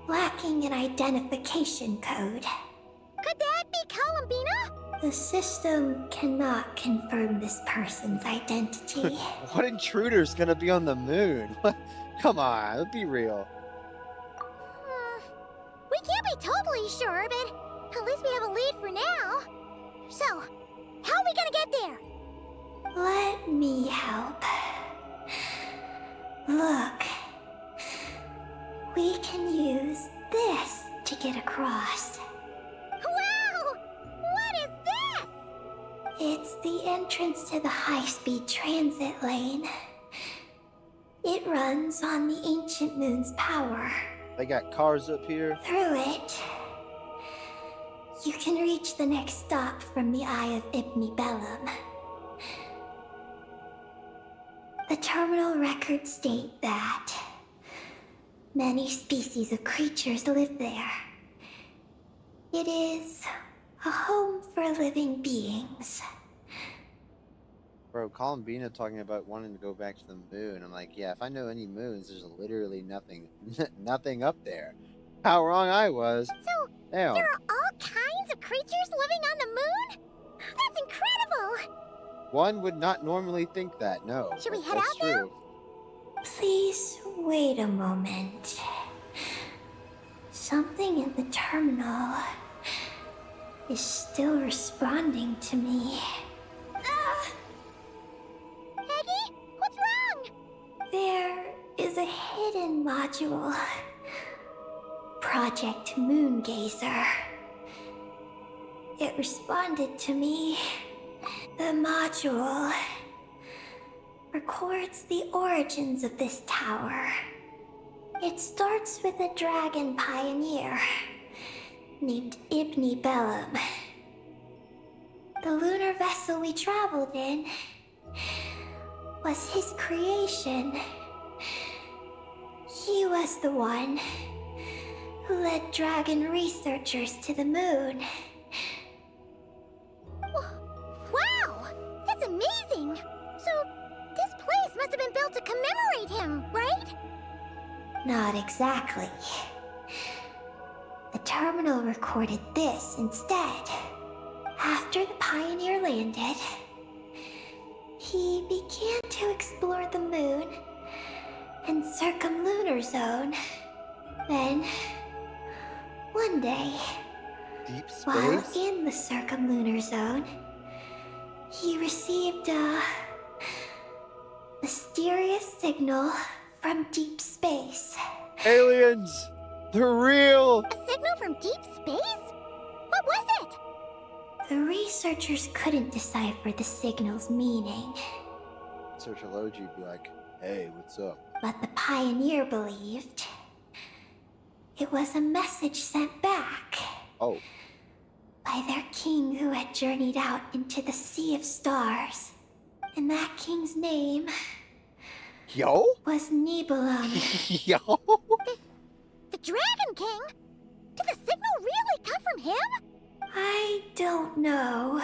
lacking an identification code. Could that be Columbina? The system cannot confirm this person's identity. What intruder's gonna be on the moon? Come on, let's be real. We can't be totally sure, but at least we have a lead for now. So, how are we gonna get there? Let me help. Look. We can use this to get across. Wow! What is this? It's the entrance to the high-speed transit lane. It runs on the ancient moon's power. They got cars up here. Through it, you can reach the next stop from the Eye of Ibni Bellum. The terminal records state that many species of creatures live there. It is a home for living beings. Bro, Columbina talking about wanting to go back to the moon. I'm like, yeah, if I know any moons, there's literally nothing, nothing up there. How wrong I was. So, Damn. there are all kinds of creatures living on the moon? That's incredible! One would not normally think that, no. Should we but head that's out now? true. Please wait a moment. Something in the terminal is still responding to me. Peggy, what's wrong? There is a hidden module. Project Moongazer. It responded to me. The module records the origins of this tower. It starts with a dragon pioneer named Ibni Bellum. The lunar vessel we traveled in was his creation. He was the one who led dragon researchers to the moon. Wow! That's amazing! So, this place must have been built to commemorate him, right? Not exactly. The terminal recorded this instead. After the pioneer landed, he began to explore the moon and circumlunar zone. Then, one day, Deep while space? in the circumlunar zone, he received a mysterious signal from deep space. Aliens! They're real! A signal from deep space? What was it? The researchers couldn't decipher the signal's meaning, Searchology would be like, hey, what's up? but the pioneer believed it was a message sent back Oh, by their king who had journeyed out into the sea of stars. And that king's name yo? was Nibelung. Yo? The Dragon King? Did the signal really come from him? I don't know.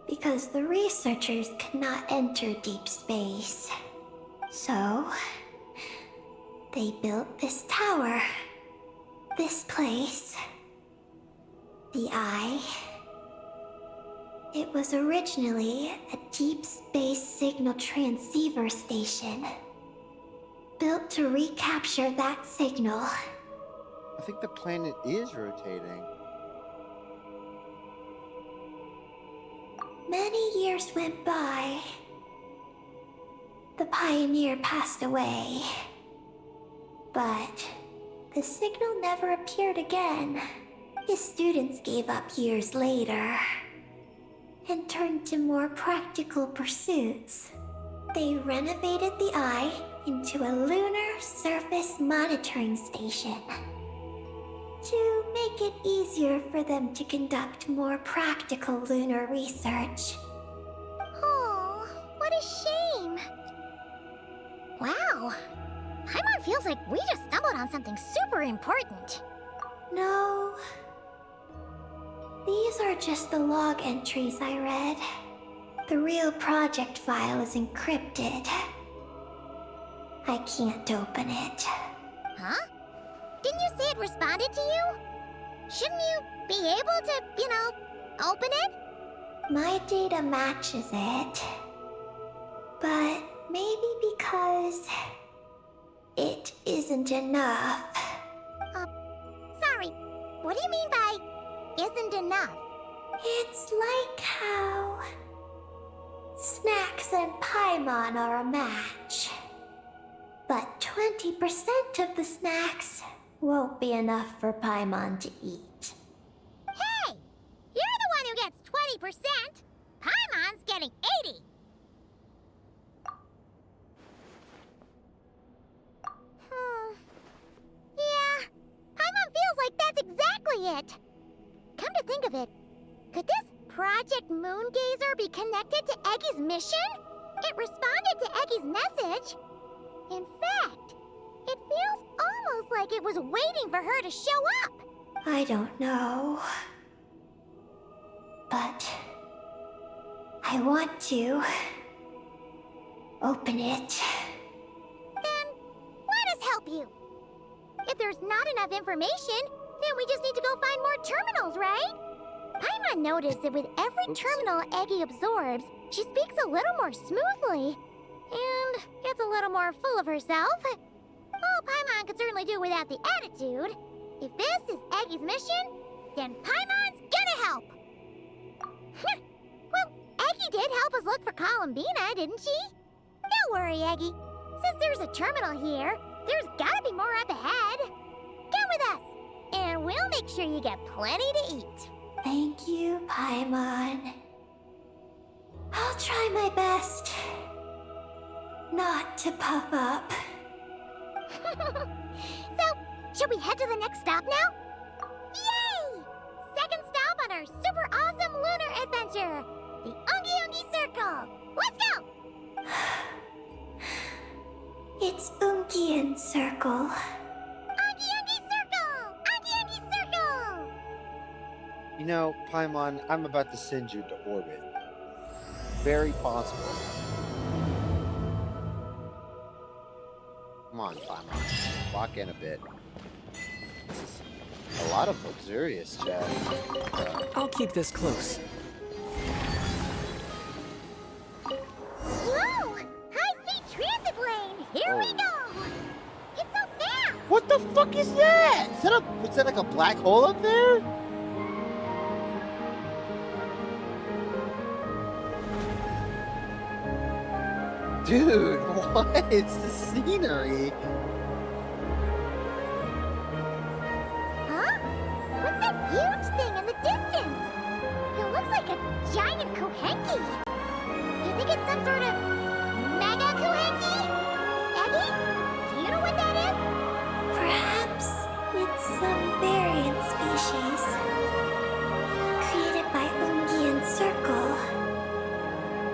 Because the researchers cannot enter deep space. So, they built this tower. This place. The Eye. It was originally a deep space signal transceiver station. Built to recapture that signal. I think the planet is rotating. Many years went by. The pioneer passed away. But the signal never appeared again. His students gave up years later and turned to more practical pursuits. They renovated the Eye into a lunar surface monitoring station to make it easier for them to conduct more practical lunar research. Oh, what a shame. Wow. Paimon feels like we just stumbled on something super important. No. These are just the log entries I read. The real project file is encrypted. I can't open it. Huh? Didn't you say it responded to you? Shouldn't you be able to, open it? My data matches it. But maybe because it isn't enough. Sorry. What do you mean by isn't enough? It's like how Snacks and Paimon are a match. But 20% of the snacks won't be enough for Paimon to eat. Hey! You're the one who gets 20%! Paimon's getting 80! Yeah, Paimon feels like that's exactly it! Come to think of it, could this Project Moongazer be connected to Eggy's mission? It responded to Eggy's message. In fact, it feels almost like it was waiting for her to show up. I don't know. But I want to open it. Then let us help you. If there's not enough information, then we just need to go find more terminals, right? Paimon noticed that with every terminal Eggy absorbs, she speaks a little more smoothly. And gets a little more full of herself. Well, Paimon could certainly do without the attitude. If this is Eggy's mission, then Paimon's gonna help. Well, Eggy did help us look for Columbina, didn't she? Don't worry, Eggy. Since there's a terminal here, there's gotta be more up ahead. Come with us, and we'll make sure you get plenty to eat. Thank you, Paimon. I'll try my best not to puff up. So, should we head to the next stop now? Yay! Second stop on our super awesome lunar adventure, the Ungi Circle. Let's go! It's Ungian Circle. Ungi Circle! Ungi Circle! You know, Paimon, I'm about to send you to orbit. Very possible. Come on, Paimon. Walk in a bit. This is a lot of luxurious jazz. I'll keep this close. Whoa! High-speed transit lane! Here we go! It's so fast! What the fuck is that? Is that like a black hole up there? Dude, what is the scenery? Huh? What's that huge thing in the distance? It looks like a giant Kuhenki. Do you think it's some sort of mega Kuhenki? Eggy? Do you know what that is? Perhaps it's some variant species created by Ungian Circle.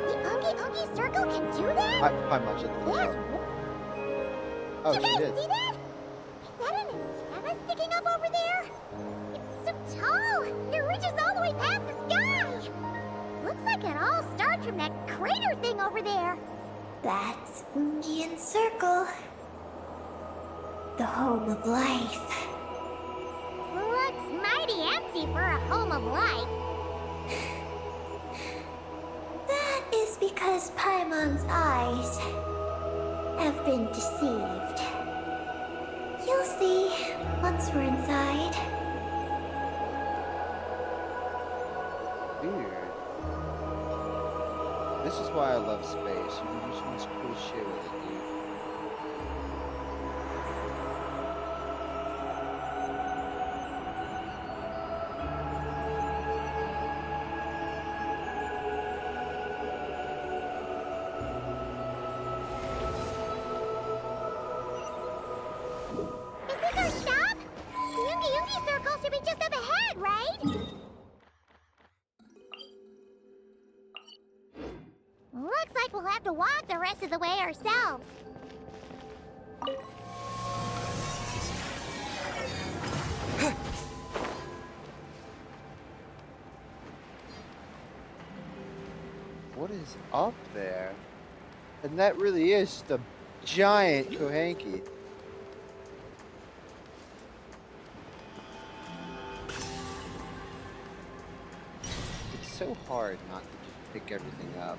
The Ungi Circle can do that? Paimon, shut the fuck Yes. up. Oh, Do she you guys did. see that? that an antenna sticking up over there? It's so tall! It reaches all the way past the sky! Looks like it all starts from that crater thing over there. That's Ungian Circle. The home of life. Looks mighty empty for a home of life. That is because Paimon's eyes have been deceived. You'll see once we're inside. Weird. This is why I love space. You can do so much cool shit with it, dude. Is this our stop? The Yoongi Circle should be just up ahead, right? Looks like we'll have to walk the rest of the way ourselves. What is up there? And that really is just a giant Kohanki. It's so hard not to just pick everything up.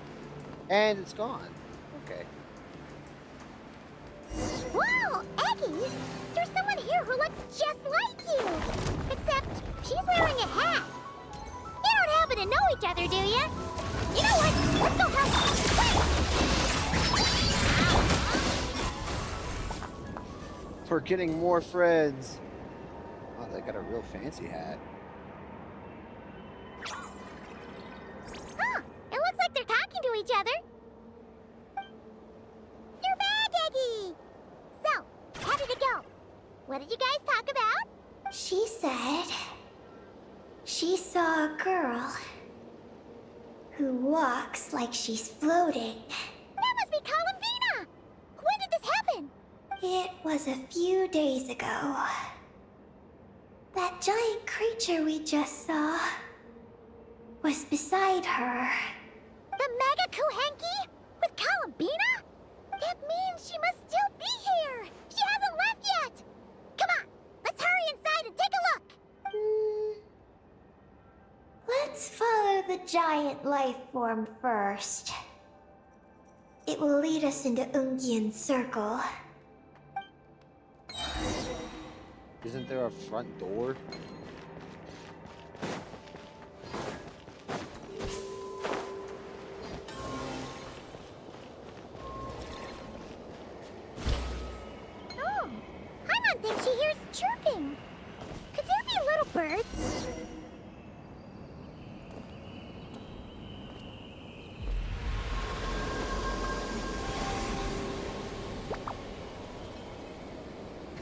And it's gone. Okay. Whoa, Eggie! There's someone here who looks just like you! Except she's wearing a hat. You don't happen to know each other, do you? You know what? Let's go help her. We're getting more friends. Oh, they got a real fancy hat. Huh, it looks like they're talking to each other. You're back, Eggie! So, how did it go? What did you guys talk about? She said she saw a girl who walks like she's floating. That must be Columbina! When did this happen? It was a few days ago. That giant creature we just saw was beside her. The Mega Kohanki? With Columbina? That means she must still be here! She hasn't left yet! Come on, let's hurry inside and take a look! Let's follow the giant life form first. It will lead us into Ungian Circle. Isn't there a front door? Oh, Paimon thinks she hears chirping. Could there be little birds?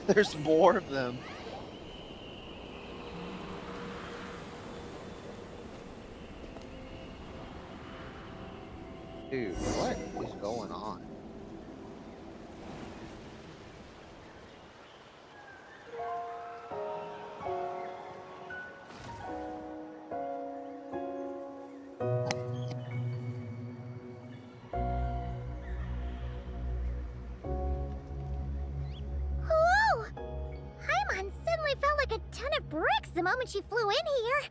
There's more of them. Dude, what is going on? Whoa! Paimon suddenly felt like a ton of bricks the moment she flew in here.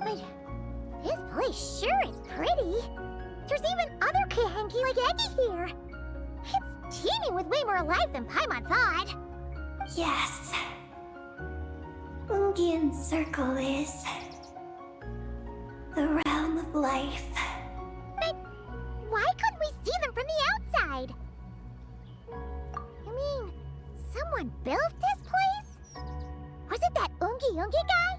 But this place sure is pretty. There's even other Kohanki like Eggie here. It's teeming with way more life than Paimon thought. Yes. Ungian Circle is the realm of life. But why couldn't we see them from the outside? I mean, someone built this place? Was it that Ungi Ungi guy?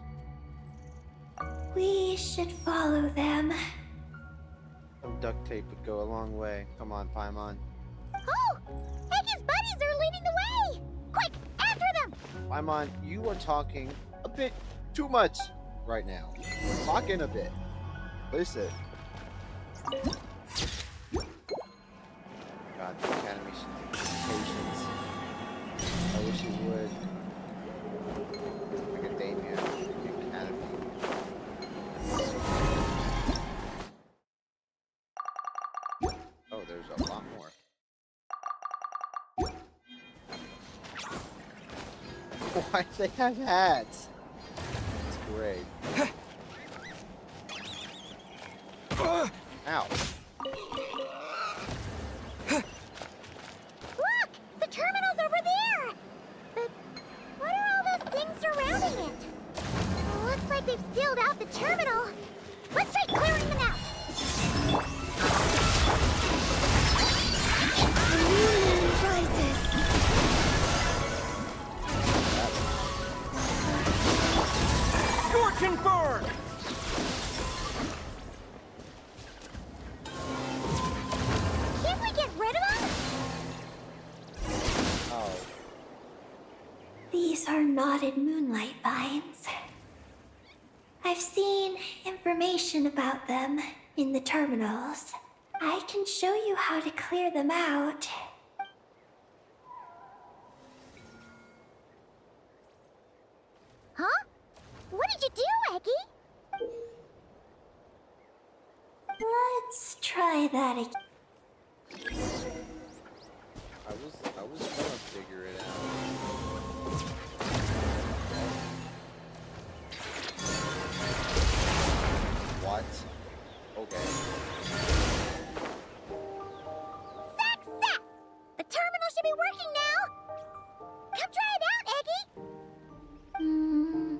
We should follow them. Some duct tape would go a long way. Come on, Paimon. Oh! Eggy's buddies are leading the way! Quick, after them! Paimon, you are talking a bit too much right now. Talk in a bit. Listen. God, the Academy should take patience. I wish you would. Academia, the Academy. Oh, there's a lot more. Why do they have hats? That's great. Ow. Look! The terminal's over there! But what are all those things surrounding it? Looks like they've sealed out the terminal. Let's try clearing them out! The moon rises. Scorch and burn! Can't we get rid of them? Oh. These are knotted moonlight vines. I've seen information about them in the terminals. I can show you how to clear them out. Huh? What did you do, Eggy? Let's try that again. I was gonna figure it out. What? Okay. Success! The terminal should be working now! Come try it out, Eggy! Hmm.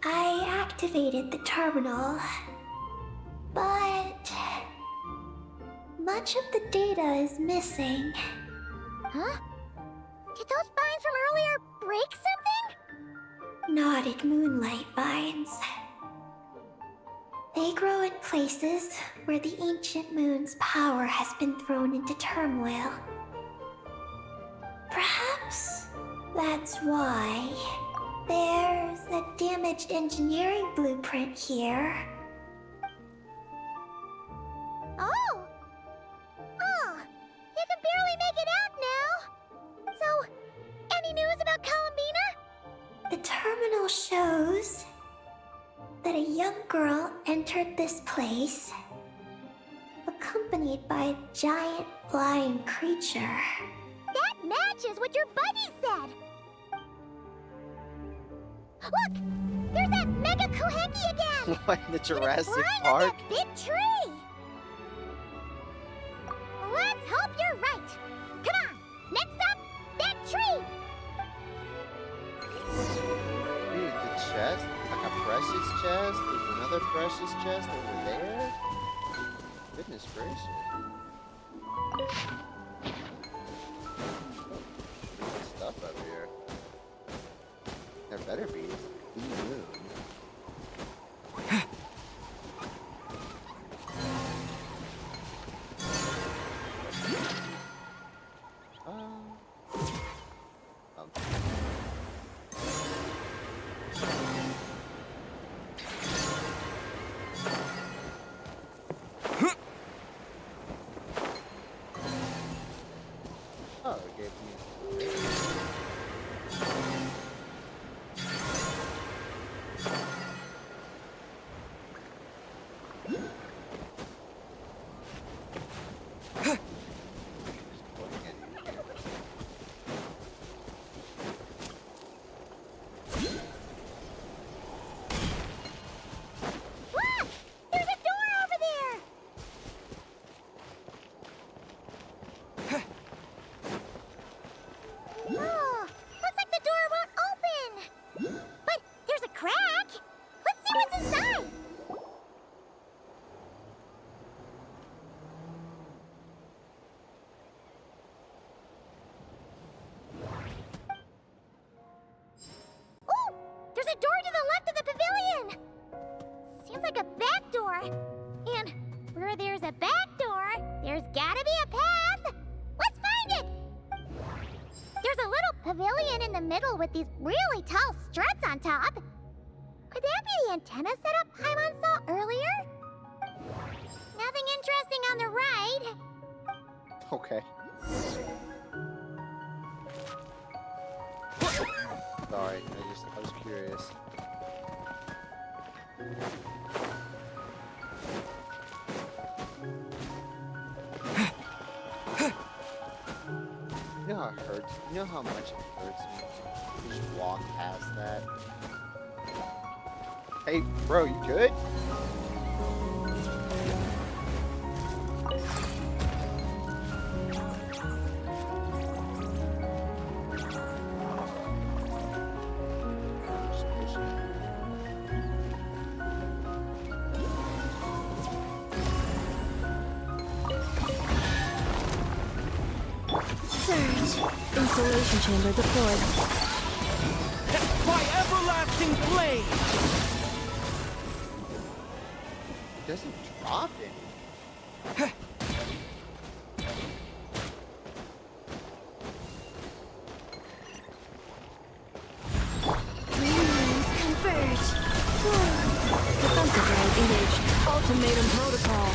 I activated the terminal, but much of the data is missing. Huh? Did those vines from earlier break something? Knotted moonlight vines. They grow in places where the ancient moon's power has been thrown into turmoil. Perhaps that's why there's a damaged engineering blueprint here. Oh! Oh! You can barely make it out now! So, any news about Columbina? The terminal shows that a young girl entered this place, accompanied by a giant flying creature. That matches what your buddy said! Look! There's that Mega Kuhenki again! What, in the Jurassic Flying Park? on that big tree! Let's hope you're right! Come on! Next up, that tree! Dude, the chest? Like a precious chest? There's another precious chest over there? Goodness gracious. Good stuff up here. There better be. Blue moon. Um. Oh, it gave me. door. And where there's a back door, there's gotta be a path. Let's find it! There's a little pavilion in the middle with these really tall struts on top. Could that be the antenna setup Paimon saw earlier? Nothing interesting on the right. Okay. Sorry, I was curious. You know how it hurts? You know how much it hurts me to just walk past that? Hey, bro, you good? Just pushing it. Surge. Installation chamber deployed. By everlasting flame! It doesn't drop any. Converge. Defensive mode engaged. Ultimatum protocol.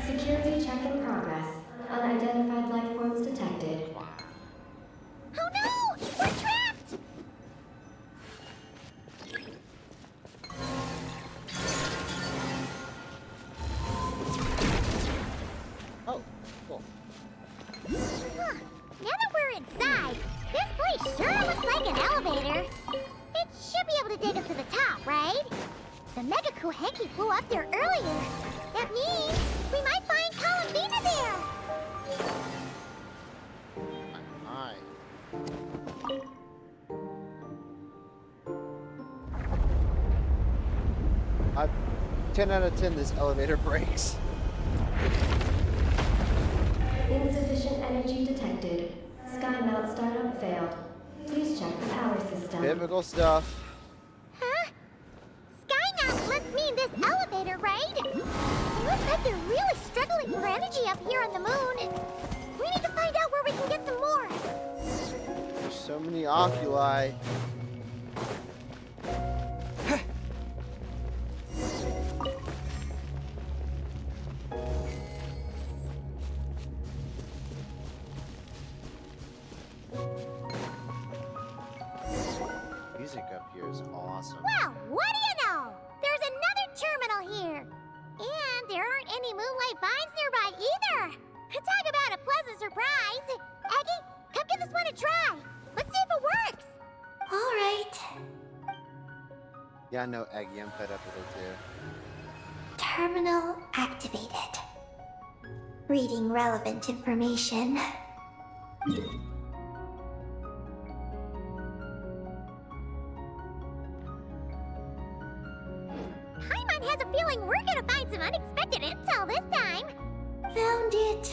Security check in progress. Unidentified life forms detected. Oh no! We're trapped! Oh, cool. Huh. Now that we're inside, this place sure looks like an elevator. It should be able to take us to the top, right? The Mega Kuhenki flew up there earlier. That means we might find Columbina there. Hi. 10 out of 10, this elevator breaks. Insufficient energy detected. Sky mount startup failed. Please check the power system. Typical stuff. Huh? Skynav must mean this elevator, right? Looks like they're really struggling for energy up here on the moon. We need to find out where we can get some more. There's so many oculi. Music up here is awesome. Well, what do you know? There's another terminal here. And there aren't any moonlight vines nearby either. Talk about a pleasant surprise. Aggie, come give this one a try. Let's see if it works. All right. Yeah, I know, Aggie. I'm fed up with it too. Terminal activated. Reading relevant information. Paimon has a feeling we're gonna find some unexpected intel this time. Found it.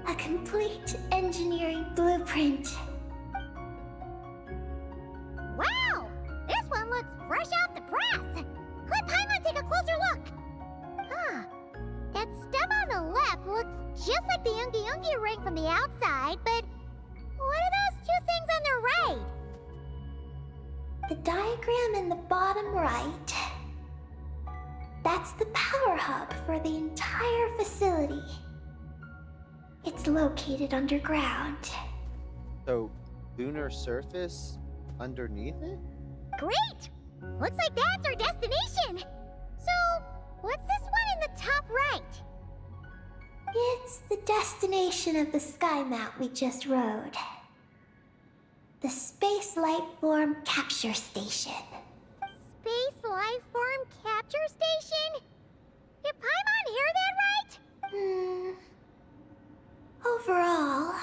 A complete engineering blueprint. Wow! This one looks fresh off the press. Let Paimon take a closer look. Huh. That stem on the left looks just like the Ungi Ungi ring from the outside, but what are those two things on the right? The diagram in the bottom right. That's the power hub for the entire facility. It's located underground. So, lunar surface underneath it? Great! Looks like that's our destination. So, what's this one in the top right? It's the destination of the sky mount we just rode. The Space Life Form Capture Station. Space Life Form Capture Station? Did Paimon hear that right? Overall,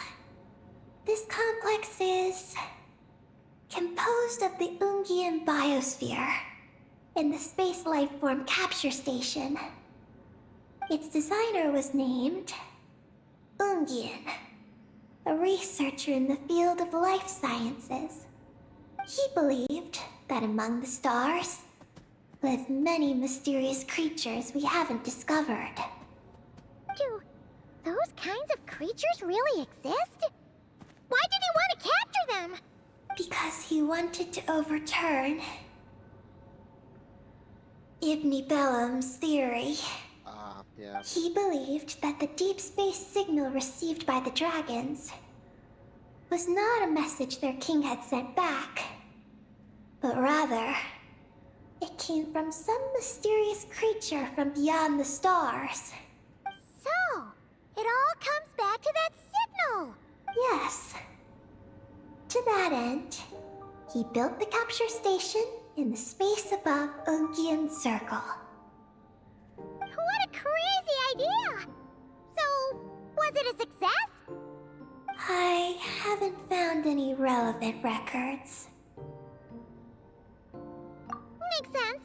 complex is composed of the Ungian biosphere and the space life form capture station. Its designer was named Ungian, a researcher in the field of life sciences. He believed that among the stars live many mysterious creatures we haven't discovered. Do those kinds of creatures really exist? Why did he want to capture them? Because he wanted to overturn Ibn Bellum's theory. Yeah. He believed that the deep space signal received by the dragons was not a message their king had sent back, but rather, it came from some mysterious creature from beyond the stars. So, it all comes back to that signal. Yes. To that end, he built the capture station in the space above Ungian Circle. What a crazy idea! So, was it a success? I haven't found any relevant records. Makes sense.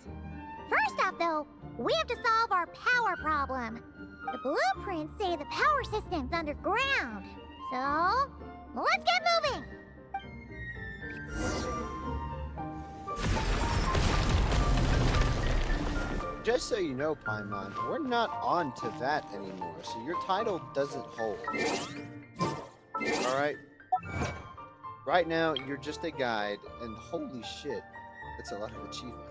First off, though, we have to solve our power problem. The blueprints say the power system's underground. So, let's get moving! Just so you know, Paimon, we're not on to that anymore, so your title doesn't hold. Alright? Right now, you're just a guide, and holy shit, that's a lot of achievement.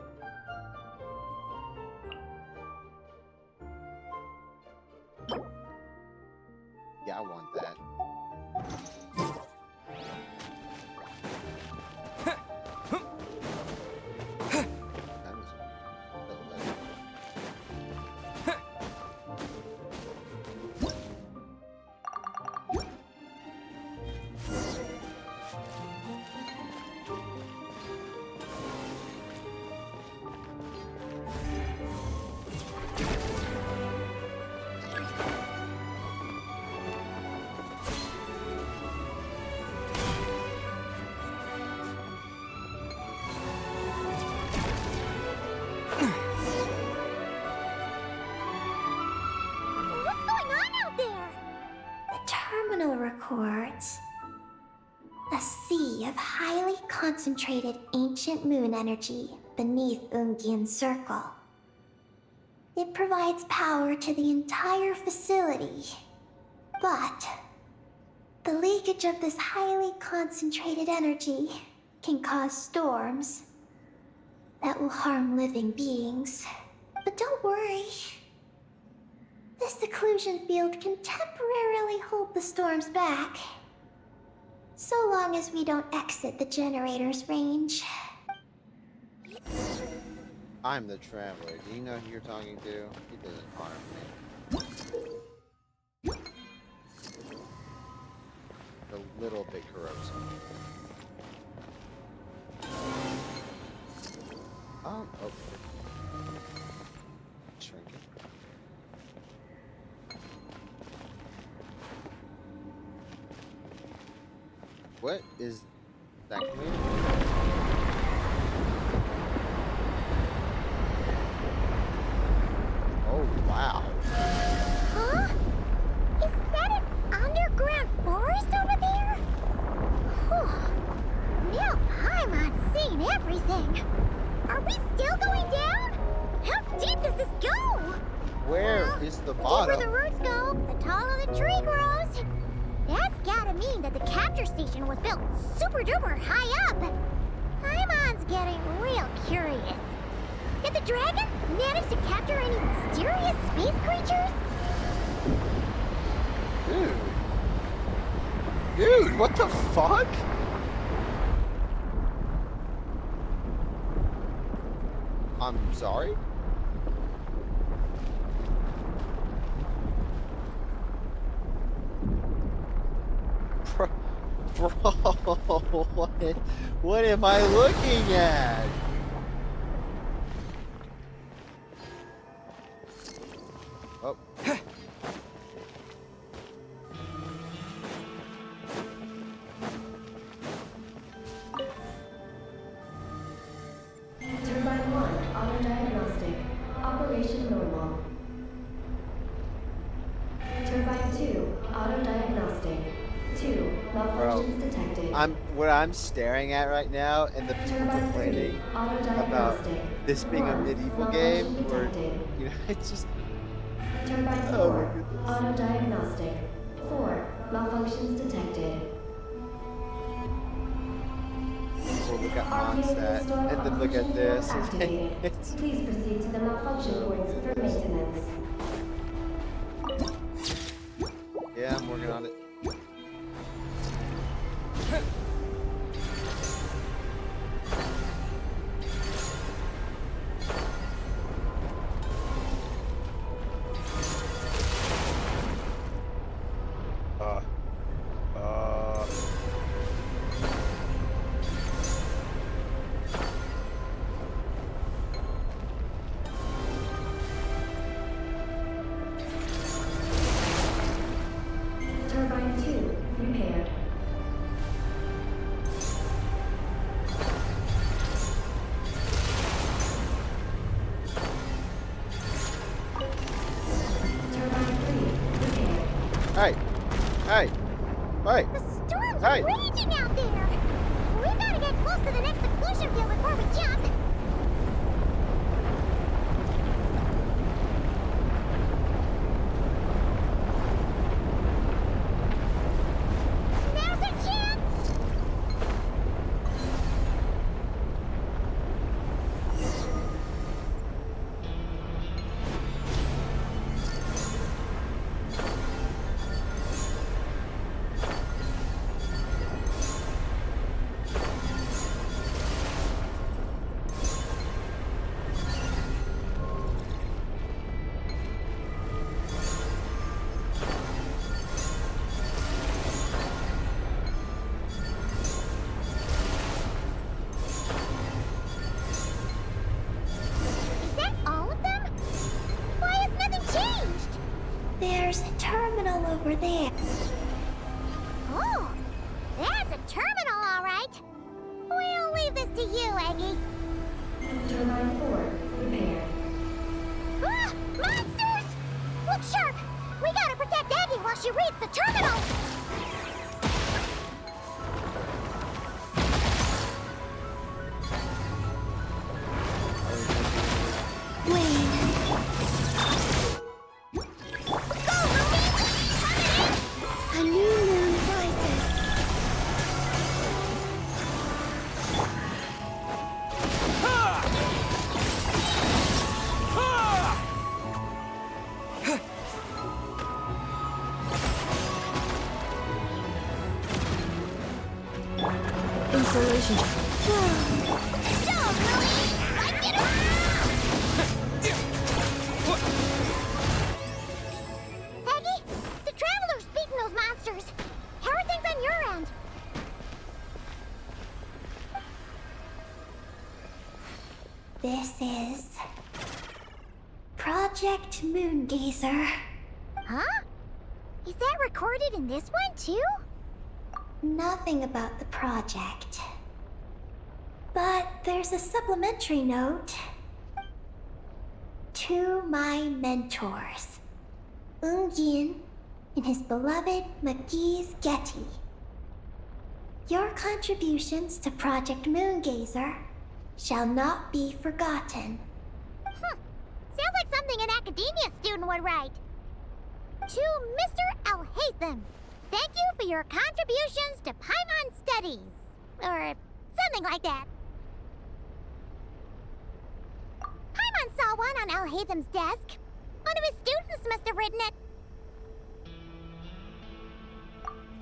Yeah, I want that. Records a sea of highly concentrated ancient moon energy beneath Ungian Circle. It provides power to the entire facility, but the leakage of this highly concentrated energy can cause storms that will harm living beings. But don't worry. This seclusion field can temporarily hold the storms back, so long as we don't exit the generator's range. I'm the Traveler. Do you know who you're talking to? He doesn't harm me. A little bit corrosive. Okay. Shrink it. What is that command? Oh, wow. Huh? Is that an underground forest over there? Whew. Now Paimon's seen everything. Are we still going down? How deep does this go? Where is the bottom? The deeper the roots go, the taller the tree grows. That's gotta mean that the capture station was built super duper high up. Paimon's getting real curious. Did the dragon manage to capture any mysterious space creatures? Dude, what the fuck? I'm sorry? Bro, what am I looking at? Oh. Bro, Malfunctions detected. what I'm staring at right now, and the people Turbine 3, complaining about auto-diagnostic. this being a 1, medieval game, malfunction or detected. it's just, Turbine oh my 4, goodness. auto-diagnostic. 4, malfunctions detected. Well, look at Arcade Mondstadt, restore and then look at oxygen this. port activated. It's Please proceed to the malfunction oh my ports for goodness. maintenance. Yeah, I'm working on it. Uh, uh. Turbine 2, repaired. Turbine 3, repaired. Hey, hey, hey, The storm's Hey. raging out there! We gotta get close to the next exclusion field before we jump! Now's our chance! Is that all of them? Why has nothing changed? There's a terminal over there. Oh, that's a terminal, all right. We'll leave this to you, Eggy. Turbine 4, repaired. Ah! Monsters! Look sharp! We gotta protect Eggy while she reads the terminal! Wait, Go, Ruby! Coming a new moon rises. Installation. in! Go, Ruby! Like it Eggy, the Traveler's beating those monsters. How are things on your end? This is Project Moongazer. Huh? Is that recorded in this one, too? Nothing about the project. But there's a supplementary note. To my mentors, Yin and his beloved McGee's Getty. Your contributions to Project Moongazer shall not be forgotten. Sounds like something an academia student would write. To Mr. Alhaitham, thank you for your contributions to Paimon Studies. Or something like that. Paimon saw one on Alhaitham's desk. One of his students must have written it.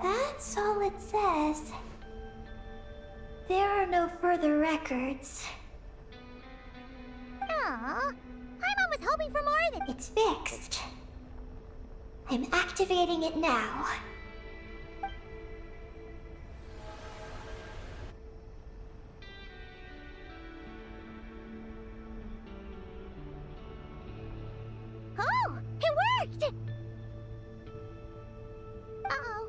That's all it says. There are no further records. Aww. Paimon was hoping for more than... It's fixed. I'm activating it now. Oh, it worked! Uh-oh.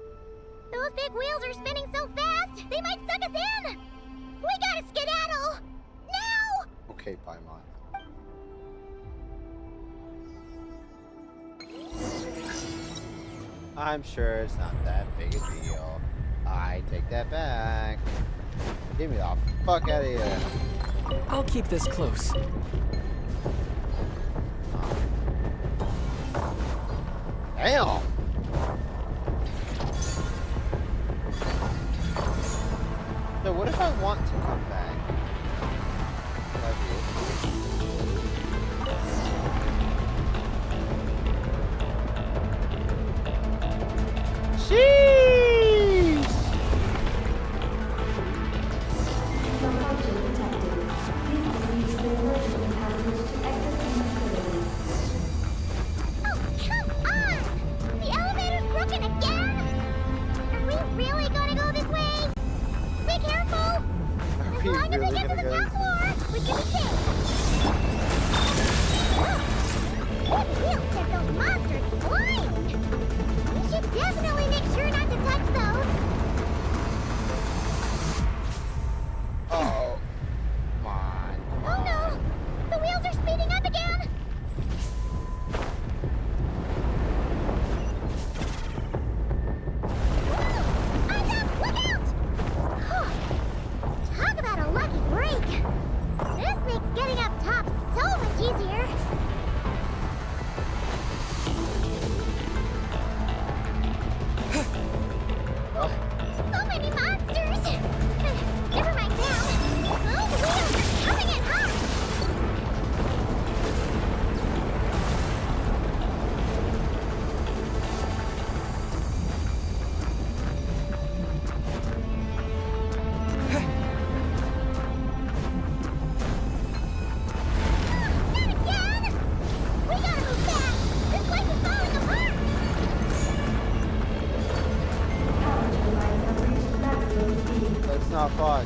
Those big wheels are spinning so fast, they might suck us in! We gotta skedaddle! Now! Okay, Paimon. I'm sure it's not that big a deal. Take that back. Get me the fuck out of here. I'll keep this close. Damn! So what if I want to come back? Sheesh! Malfunction detected. Please proceed to the emergency passage to exit the facility. Oh, come on! The elevator's broken again? Are we really gonna go this way? Be careful! As we long as we really get to gonna the go top this floor, we can be safe. These wheels set those monsters flying! We should definitely make sure not to touch those. Oh. Come on. Oh no! The wheels are speeding up again! Eyes up! Look out! Talk about a lucky break! This makes getting up top so much easier! So many monsters! Never mind now! Those wheels are coming in hot! Not again! We gotta move fast! This place is falling apart! Power turbines have reached maximum speed. That's not fun.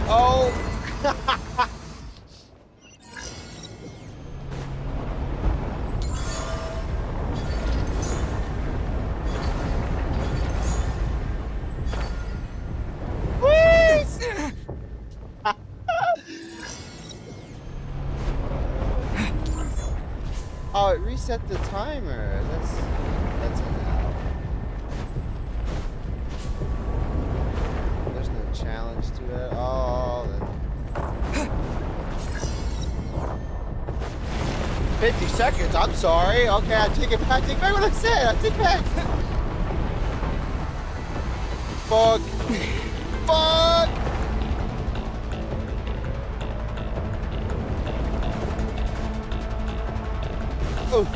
Oh! Please! Oh, it reset the timer. That's enough. There's no challenge to it. Oh, then. 50 seconds. I'm sorry. Okay, I take it back. Take back what I said. I take back. Fuck. Fuck. Oh.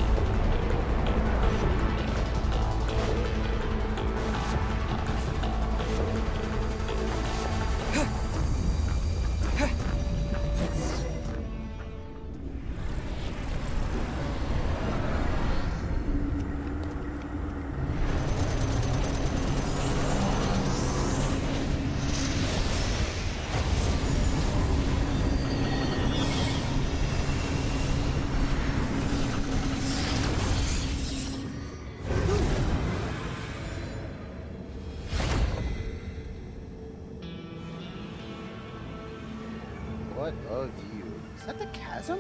What of you? Is that the chasm?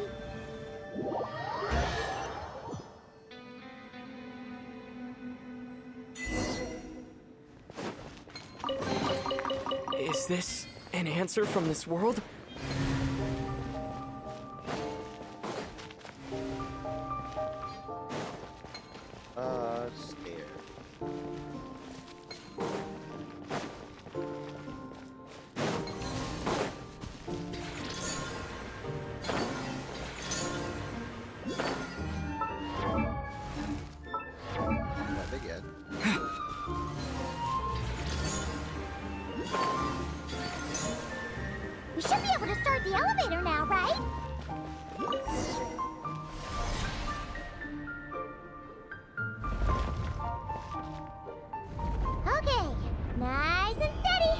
Is this an answer from this world? Scared. Not big yet. We should be able to start the elevator now, right? Okay, nice and steady.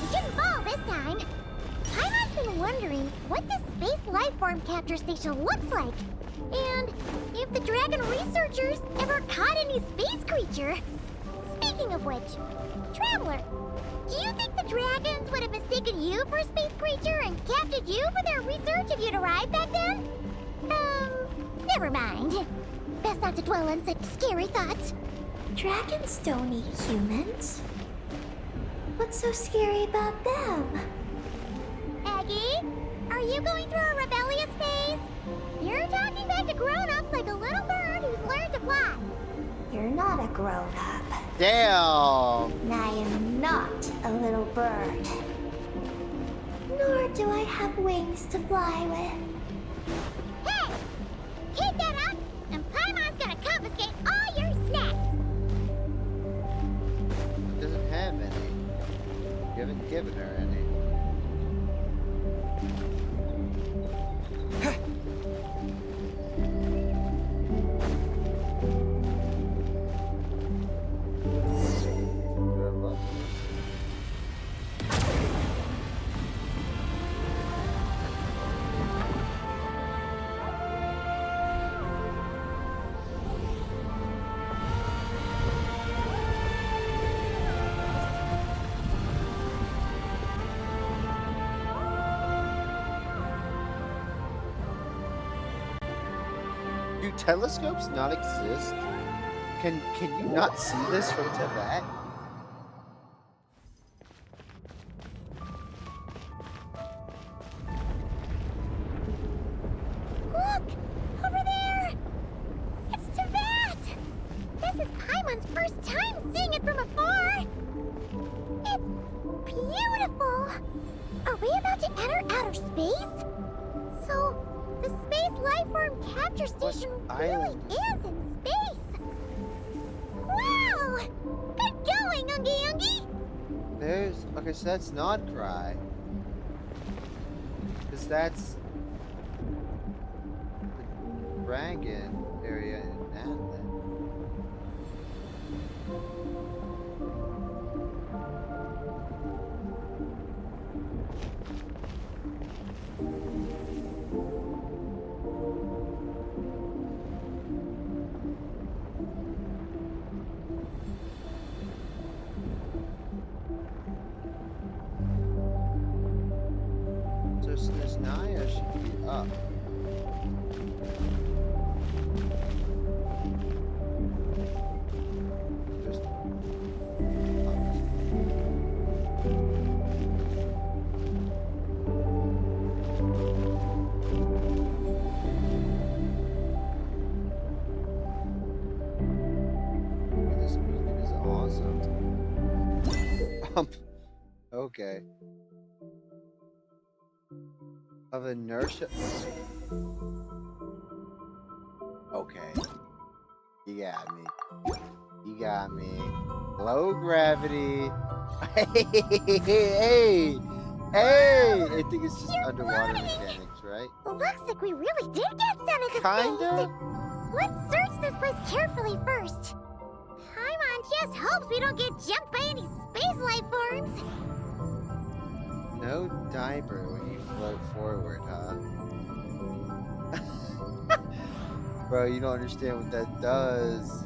We shouldn't fall this time. Paimon's been wondering what this space life form capture station looks like. And if the dragon researchers ever caught any space creature. Speaking of which, Traveler, do you think the dragons would have mistaken you for a space creature and captured you for their research if you'd arrived back then? Never mind. Best not to dwell on such scary thoughts. Dragons don't eat humans. What's so scary about them? Aggie, are you going through a rebellious phase? You're talking back to grown-ups like a little bird who's learned to fly. You're not a grown-up. Damn! And I am not a little bird. Nor do I have wings to fly with. Hey! Keep that up, and Paimon's gonna confiscate all your snacks! Doesn't have any. You haven't given her any. Do telescopes not exist? Can you not see this from Tibet? Look! Over there! It's Tibet! This is Paimon's first time seeing it from afar! It's beautiful! Are we about to enter outer space? So, the space lifeform capture station really island? is in space! Wow! Good going, Ungie Ungie! There's okay, so that's not Cry. Because that's the dragon area in Atlas. So this Naya should be up. Just this music is awesome. Okay. Of inertia. Okay. You got me. You got me. Low gravity. Hey! Hey! I think it's just underwater mechanics, right? Looks like we really did get sent into Kinda. space! Let's search this place carefully first. Paimon just hopes we don't get jumped by any space life forms. No diaper when you float forward, huh? Bro, you don't understand what that does.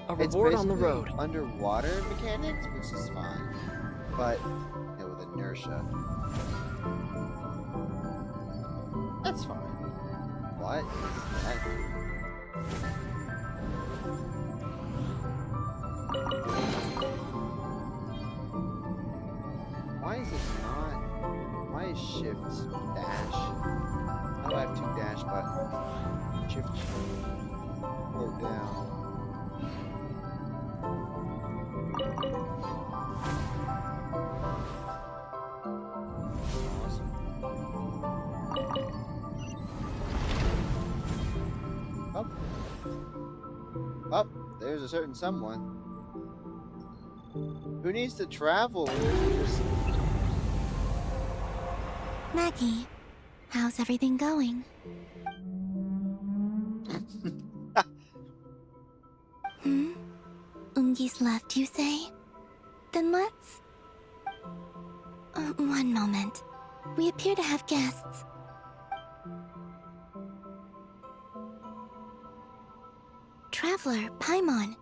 A It's reward on the basically road. underwater mechanics, which is fine. But, you know, with inertia. That's fine. What is that? Why is it not? Why is shift dash? How do I have two dash buttons? Shift, go down. Awesome. Up. Up. There's a certain someone. Who needs to travel when you can just... Maggie, how's everything going? Ungi's left, you say? Then let's... one moment. We appear to have guests. Traveler, Paimon.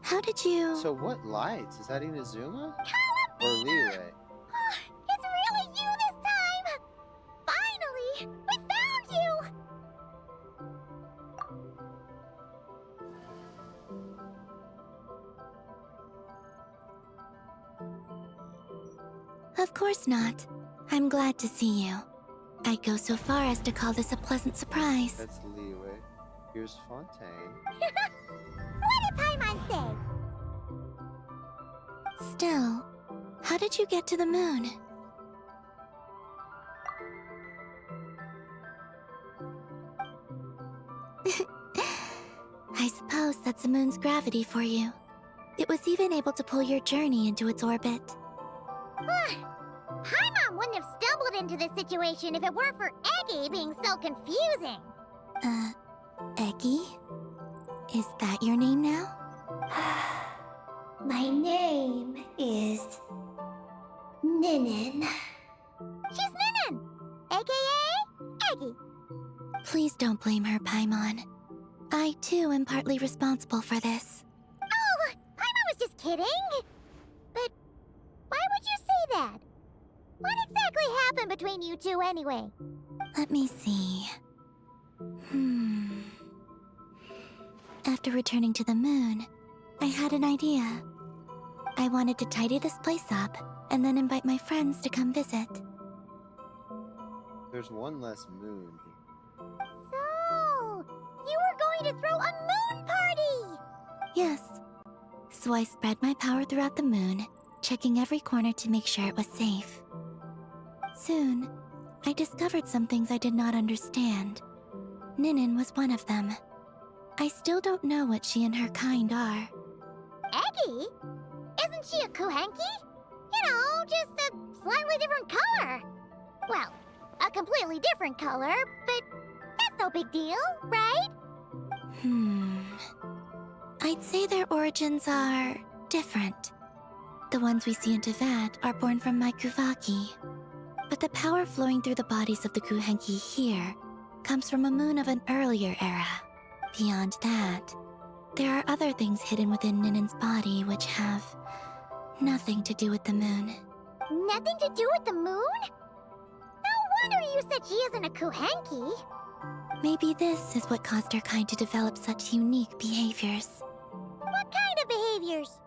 How did you... So what lights? Is that Inazuma? Or Leeway? It's really you this time! Finally! We found you! Of course not. I'm glad to see you. I'd go so far as to call this a pleasant surprise. That's leeway. Here's Fontaine. What did Paimon say? Still, how did you get to the moon? I suppose that's the moon's gravity for you. It was even able to pull your journey into its orbit. Paimon wouldn't have stumbled into this situation if it weren't for Eggy being so confusing. Eggy? Is that your name now? My name is Ninin. She's Ninin, aka Eggy. Please don't blame her, Paimon. I, too, am partly responsible for this. Oh, Paimon was just kidding. But why would you say that? What exactly happened between you two, anyway? Let me see. After returning to the moon, I had an idea. I wanted to tidy this place up, and then invite my friends to come visit. There's one less moon here. So, you were going to throw a moon party! Yes. So I spread my power throughout the moon, checking every corner to make sure it was safe. Soon, I discovered some things I did not understand. Ninin was one of them. I still don't know what she and her kind are. Eggy? Isn't she a Kuhenki? You know, just a slightly different color. Well, a completely different color, but that's no big deal, right? I'd say their origins are different. The ones we see in Tevat are born from my Kuvaki. But the power flowing through the bodies of the Kuhenki here comes from a moon of an earlier era. Beyond that, there are other things hidden within Ninin's body which have nothing to do with the moon. Nothing to do with the moon? No wonder you said she isn't a Kuhenki. Maybe this is what caused her kind to develop such unique behaviors. What kind of behaviors?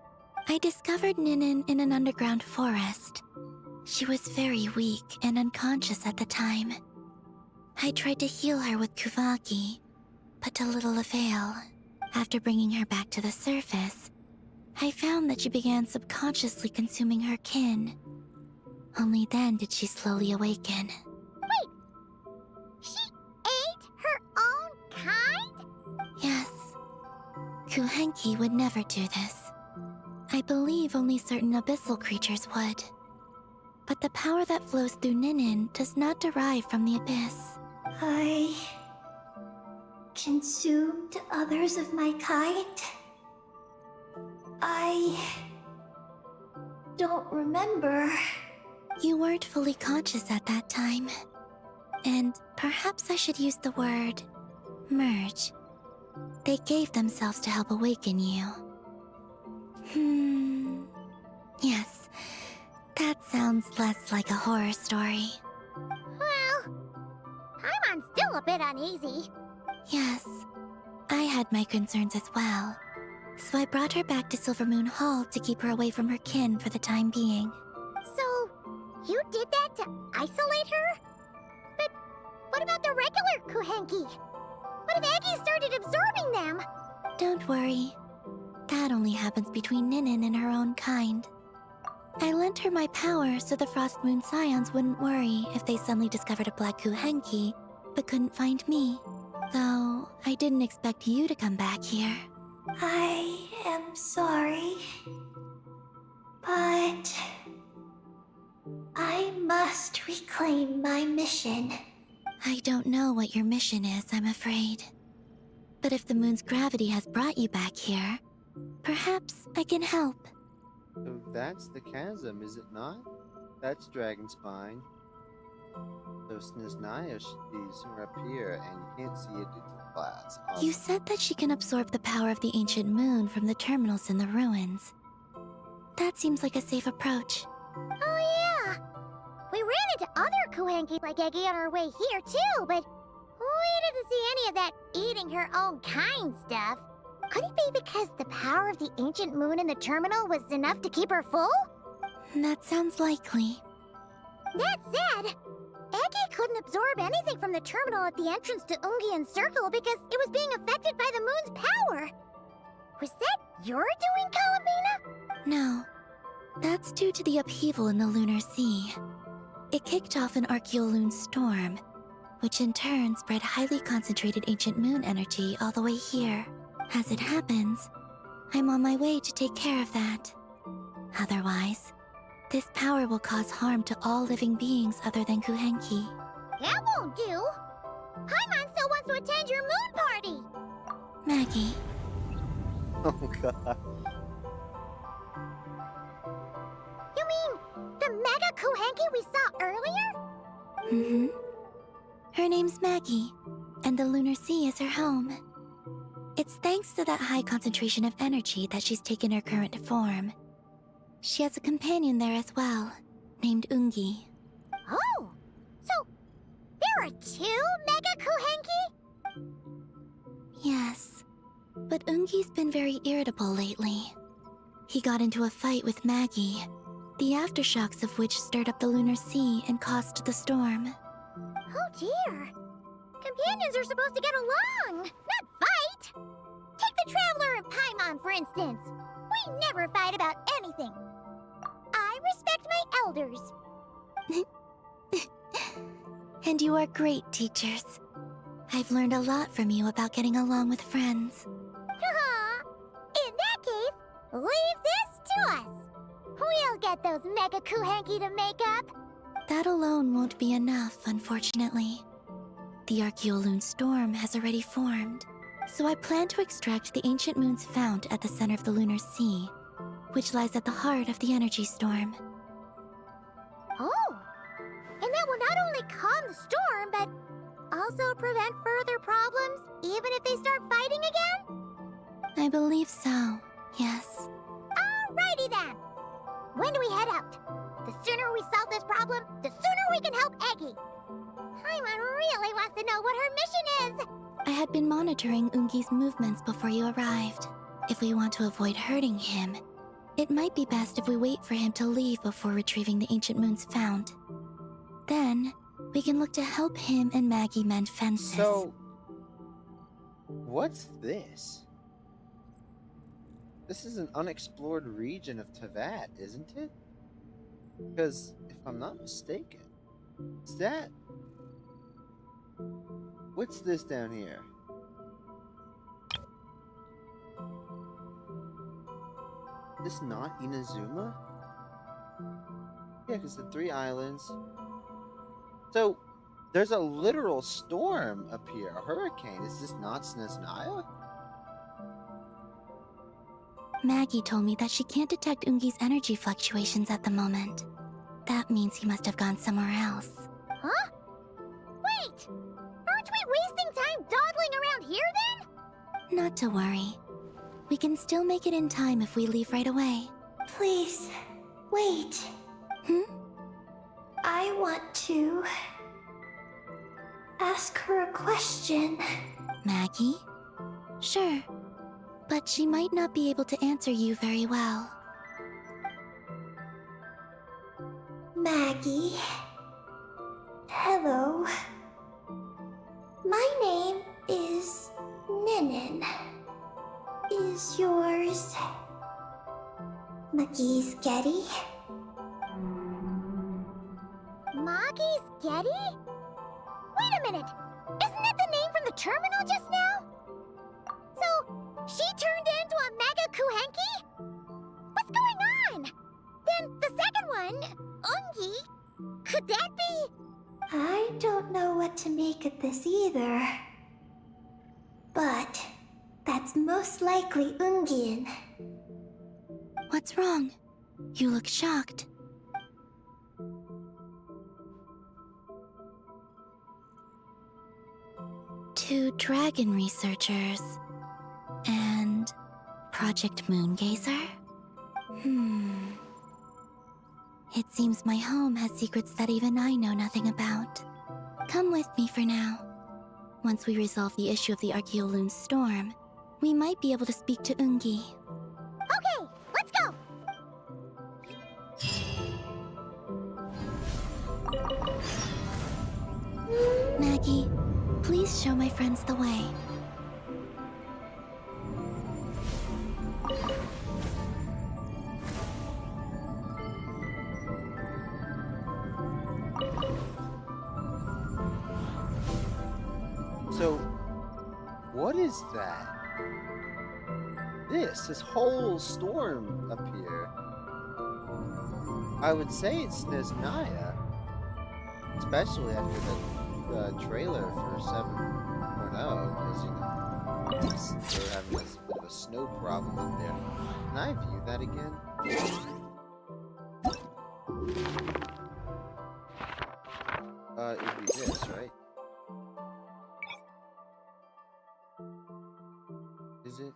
I discovered Ninin in an underground forest. She was very weak and unconscious at the time. I tried to heal her with Kuvaki, but to little avail. After bringing her back to the surface, I found that she began subconsciously consuming her kin. Only then did she slowly awaken. Wait! She ate her own kind? Yes. Kuhenki would never do this. I believe only certain abyssal creatures would. But the power that flows through Ninin does not derive from the abyss. I consumed others of my kind? I don't remember. You weren't fully conscious at that time. And perhaps I should use the word merge. They gave themselves to help awaken you. Yes. That sounds less like a horror story. Well, Paimon's still a bit uneasy. Yes, I had my concerns as well. So I brought her back to Silvermoon Hall to keep her away from her kin for the time being. So, you did that to isolate her? But what about the regular Kuhenki? What if Eggy started absorbing them? Don't worry. That only happens between Ninin and her own kind. I lent her my power so the Frost Moon Scions wouldn't worry if they suddenly discovered a black Kuhenki, but couldn't find me. Though, I didn't expect you to come back here. I am sorry, but I must reclaim my mission. I don't know what your mission is, I'm afraid. But if the moon's gravity has brought you back here, perhaps I can help. So that's the chasm, is it not? That's Dragonspine. So Sniznaya should be somewhere up here, and you can't see it due to the clouds. You said that she can absorb the power of the ancient moon from the terminals in the ruins. That seems like a safe approach. Oh yeah! We ran into other Kuhenki like Eggy on our way here too, but we didn't see any of that eating her own kind stuff. Could it be because the power of the ancient moon in the terminal was enough to keep her full? That sounds likely. That said, Eggy couldn't absorb anything from the terminal at the entrance to Ungian Circle because it was being affected by the moon's power. Was that your doing, Columbina? No. That's due to the upheaval in the lunar sea. It kicked off an Archeoloon storm, which in turn spread highly concentrated ancient moon energy all the way here. As it happens, I'm on my way to take care of that. Otherwise, this power will cause harm to all living beings other than Kuhenki. That won't do. Paimon still wants to attend your moon party. Maggie, Oh god. You mean the Mega Kuhenki we saw earlier? mm-hmm. Her name's Maggie, and the lunar sea is her home. It's thanks to that high concentration of energy that she's taken her current form. She has a companion there as well, named Ungi. Oh, so there are 2 Mega Kuhenki? Yes, but Ungi's been very irritable lately. He got into a fight with Maggie, the aftershocks of which stirred up the lunar sea and caused the storm. Oh dear. Companions are supposed to get along, not fight. Take the Traveler and Paimon, for instance. We never fight about anything. I respect my elders. And you are great teachers. I've learned a lot from you about getting along with friends. In that case, leave this to us. We'll get those Mega Kuhenki to make up. That alone won't be enough, unfortunately. The Archeoloon storm has already formed, so I plan to extract the ancient moon's fount at the center of the lunar sea, which lies at the heart of the energy storm. Oh, and that will not only calm the storm, but also prevent further problems, even if they start fighting again? I believe so, yes. Alrighty then. When do we head out? The sooner we solve this problem, the sooner we can help Eggy. Paimon really wants to know what her mission is. I had been monitoring Ungi's movements before you arrived. If we want to avoid hurting him, it might be best if we wait for him to leave before retrieving the ancient moon's fount. Then, we can look to help him and Maggie mend fences. So, what's this? This is an unexplored region of Teyvat, isn't it? Because, if I'm not mistaken, is that... What's this down here? This not Inazuma? Yeah, because the 3 islands. So, there's a literal storm up here, a hurricane. Is this not Snezhnaya? Maggie told me that she can't detect Ungi's energy fluctuations at the moment. That means he must have gone somewhere else. Huh? Wait! Aren't we wasting time dawdling around here then? Not to worry. We can still make it in time if we leave right away. Please, wait. I want to ask her a question. Maggie? Sure. But she might not be able to answer you very well. Maggie. Hello. My name is Ninin. Is yours Maggie's Getty? Maggie's Getty? Wait a minute! Isn't that the name from the terminal just now? So, she turned into a Mega Kuhenki? What's going on? Then the second one, Ungi, could that be? I don't know what to make of this either. But that's most likely Ungian. What's wrong? You look shocked. Two dragon researchers and Project Moongazer? It seems my home has secrets that even I know nothing about. Come with me for now. Once we resolve the issue of the Archeoloon storm, we might be able to speak to Ungi. Okay, let's go! show my friends the way. So, what is that? This whole storm up here. I would say it's Nesnaya, especially after the trailer for 7.0, because, you know, they're having this bit of a snow problem up there. Can I view that again? It'd be this, right? Is it?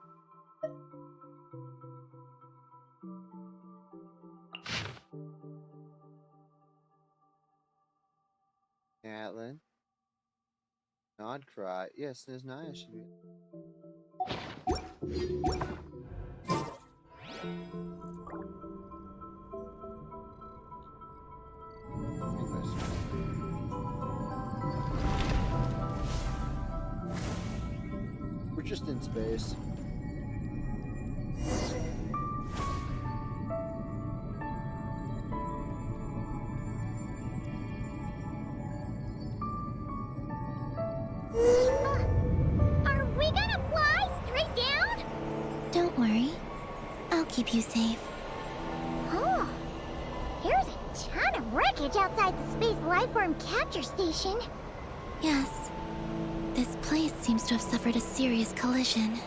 Atlin. Nod cry. Yes, Nesnaya should be. English. We're just in space. Are we gonna fly straight down? Don't worry. I'll keep you safe. Oh, here's a ton of wreckage outside the Space Lifeform Capture Station. Yes. This place seems to have suffered a serious collision.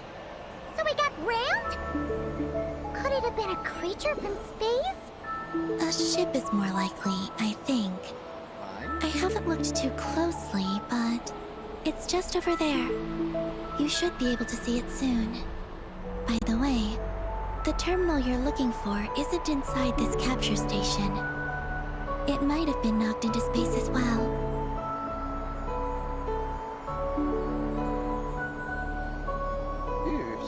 So we got rammed? Could it have been a creature from space? A ship is more likely, I think. Fine. I haven't looked too closely, but it's just over there. You should be able to see it soon. By the way, the terminal you're looking for isn't inside this capture station. It might have been knocked into space as well. Weird.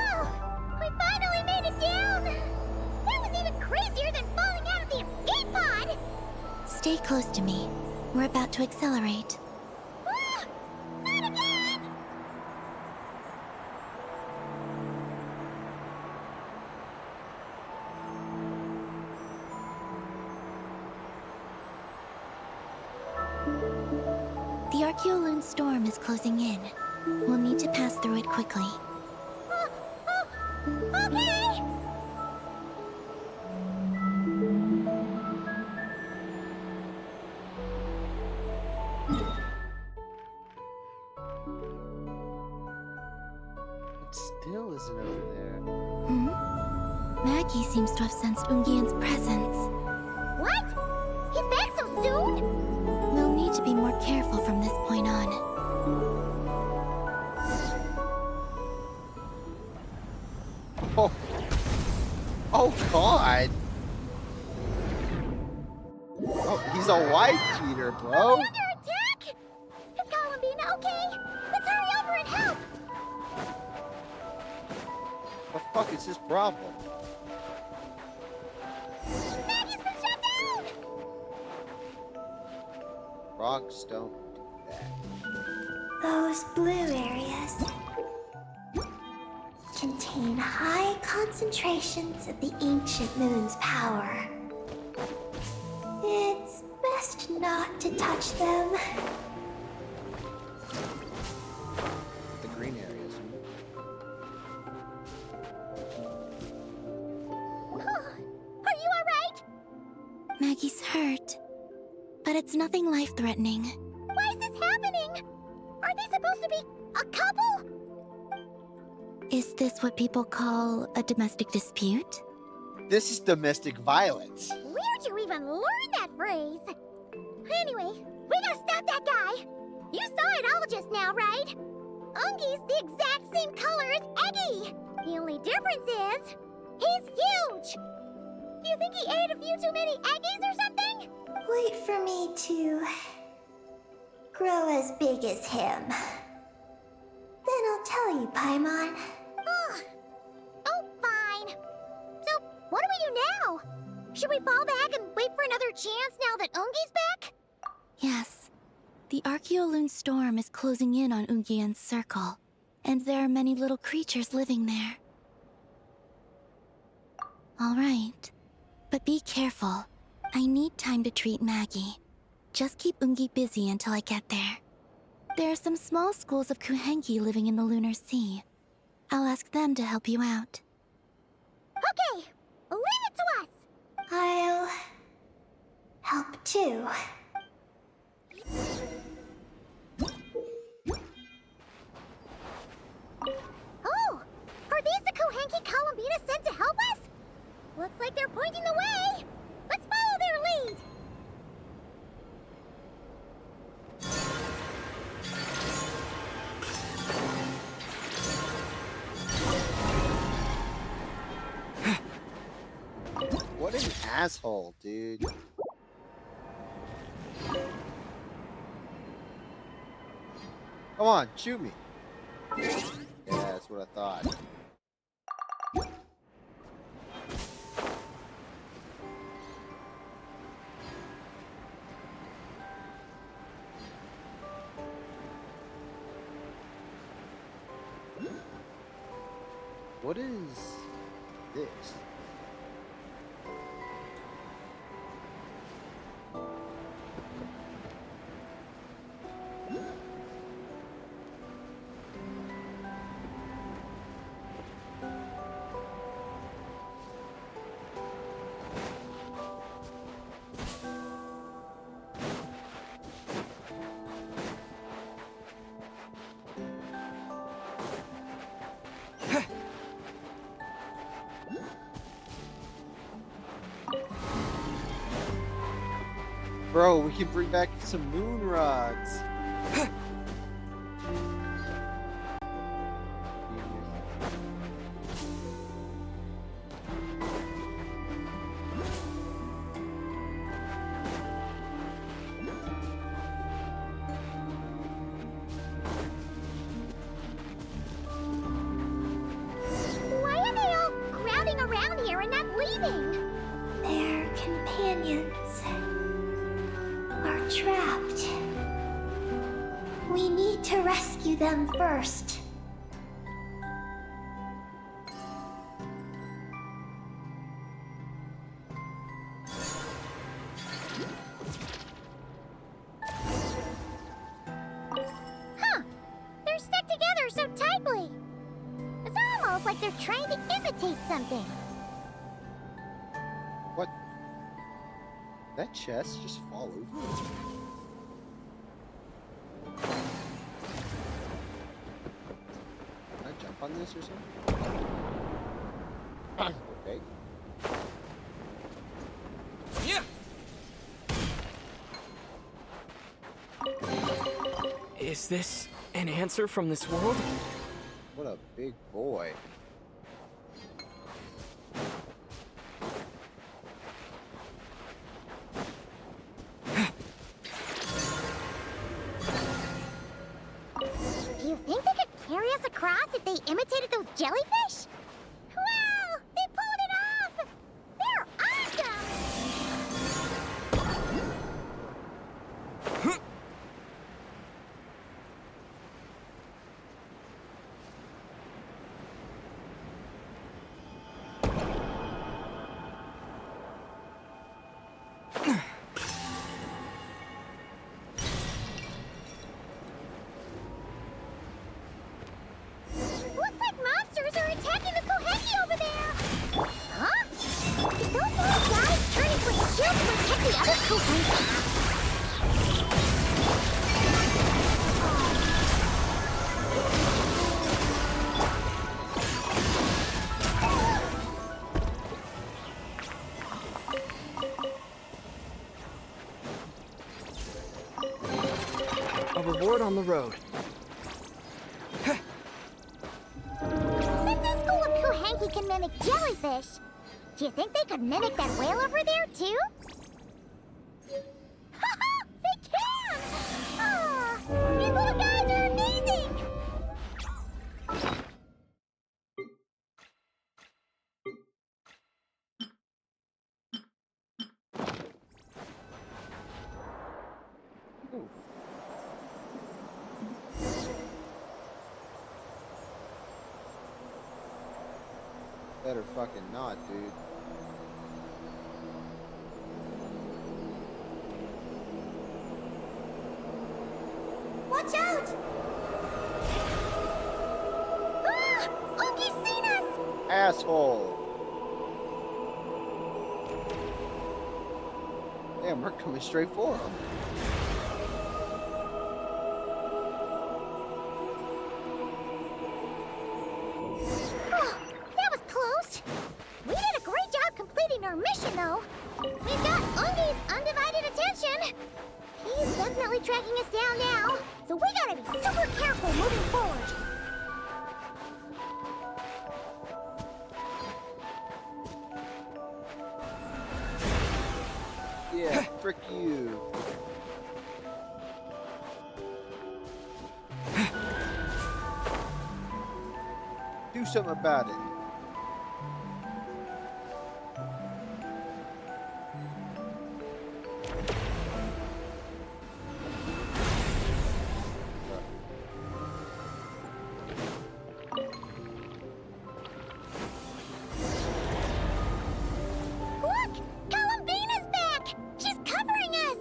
Oh, we finally made it down! That was even crazier than falling out of the escape pod! Stay close to me. We're about to accelerate. Ah, not again! The Archeoloon storm is closing in. We'll need to pass through it quickly. Okay! It still isn't over there. Maggie seems to have sensed Ungian's presence. What? He's back so soon? We'll need to be more careful from this point on. Oh. Oh God. Oh, he's a wife cheater, bro. Are we under attack? Is Columbine okay? Let's hurry over and help! What the fuck is his problem? Maggie's been shut down! Rocks don't do that. Those blue areas contain high concentrations of the ancient moon's power. It's best not to touch them. The green areas. Are you alright? Maggie's hurt, but it's nothing life-threatening. Why is this happening? Are they supposed to be a couple? Is this what people call a domestic dispute? This is domestic violence. Where'd you even learn that phrase? Anyway, we gotta stop that guy. You saw it all just now, right? Ungi's the exact same color as Eggy! The only difference is, he's huge! Do you think he ate a few too many Eggies or something? Wait for me to grow as big as him. Then I'll tell you, Paimon. Ugh. Oh, fine. So, what do we do now? Should we fall back and wait for another chance now that Ungi's back? Yes. The Archeoloon storm is closing in on Ungian's circle, and there are many little creatures living there. All right. But be careful. I need time to treat Maggie. Just keep Ungi busy until I get there. There are some small schools of Kuhengi living in the Lunar Sea. I'll ask them to help you out. Okay, leave it to us! I'll help too. Oh! Are these the Kuhenki Columbina sent to help us? Looks like they're pointing the way! Let's follow their lead! What an asshole, dude. Come on, shoot me. Yeah, that's what I thought. What is this? Bro, we can bring back some moon rods. Why are they all crowding around here and not leaving? Their companions are trapped. We need to rescue them first. Huh! They're stuck together so tightly. It's almost like they're trying to imitate something. What? That chest just fall over? Can I jump on this or something? Okay. Yeah. Is this an answer from this world? What a big boy. Do you think they could carry us across if they imitated those jellyfish? Wow! They pulled it off! They're awesome! Looks like monsters are attacking the Koheki over there! Huh? Did those little guys turn into a shield to protect the other Koheki? A reward on the road. think he can mimic jellyfish. Do you think they could mimic that whale over there, too? Haha! They can! Ah, these little guys are amazing! Ooh. Better fucking not, dude. Watch out! Ah! Oki's seen us! Asshole! Damn, we're coming straight for him. Oh, that was close. We did a great job completing our mission, though. We've got Ungi's undivided attention. He's definitely tracking us down now, so we gotta be super careful moving forward. Yeah, frick you. Do something about it. Look! Columbina's back! She's covering us!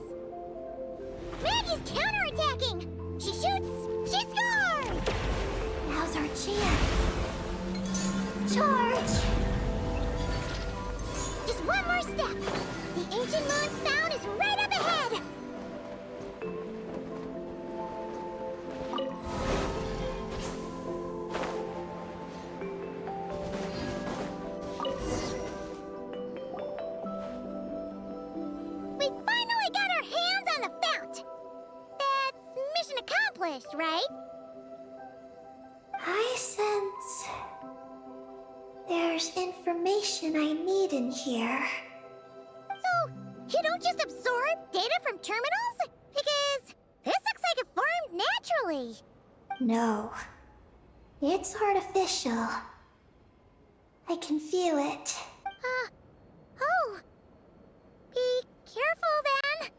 Maggie's counterattacking! She shoots! She scores! Now's our chance. Charge! Just one more step. The ancient moon's found is right up ahead! We finally got our hands on the fount! That's mission accomplished, right? I sense there's information I need in here. So, you don't just absorb data from terminals? Because this looks like it formed naturally. No, it's artificial. I can feel it. Oh. Be careful then.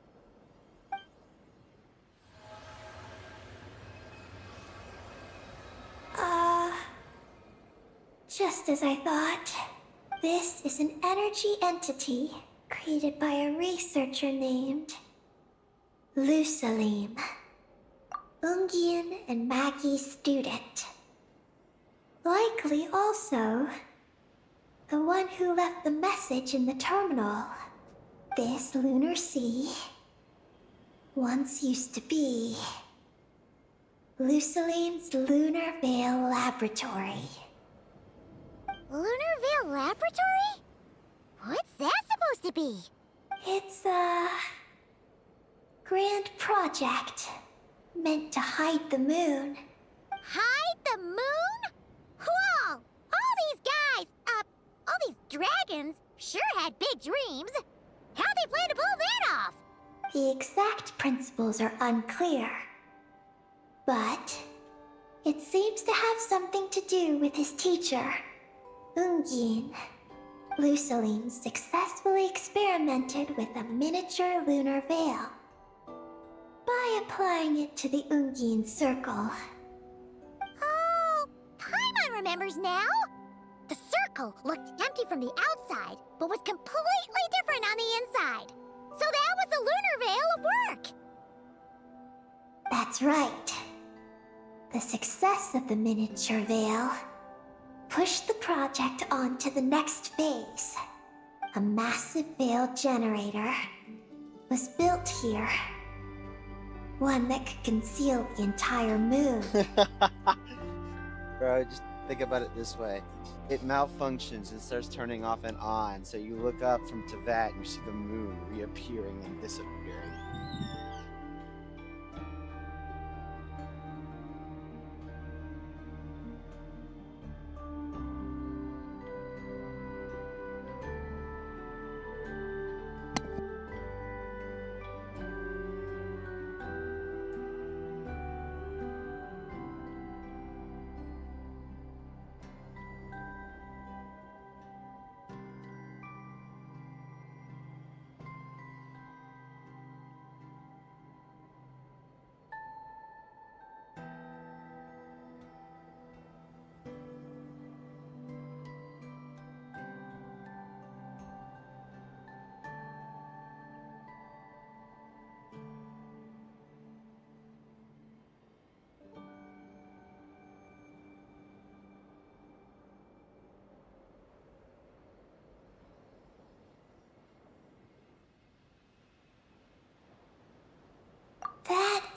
Just as I thought. This is an energy entity created by a researcher named Lusalim. Ungian and Maggie's student. Likely also the one who left the message in the terminal. This lunar sea once used to be Lusalim's Lunar Veil Laboratory. Lunar Veil Laboratory? What's that supposed to be? It's a grand project meant to hide the moon. Hide the moon? Whoa! All these guys, all these dragons sure had big dreams. How'd they plan to pull that off? The exact principles are unclear, but it seems to have something to do with his teacher, Ungin. Lusaline successfully experimented with a miniature lunar veil by applying it to the Ungin circle. Oh, Paimon remembers now. The circle looked empty from the outside, but was completely different on the inside. So that was the lunar veil at work. That's right. The success of the miniature veil pushed the project on to the next phase. A massive veil generator was built here. One that could conceal the entire moon. Bro, just think about it this way. It malfunctions and starts turning off and on, so you look up from Tevat and you see the moon reappearing and disappearing.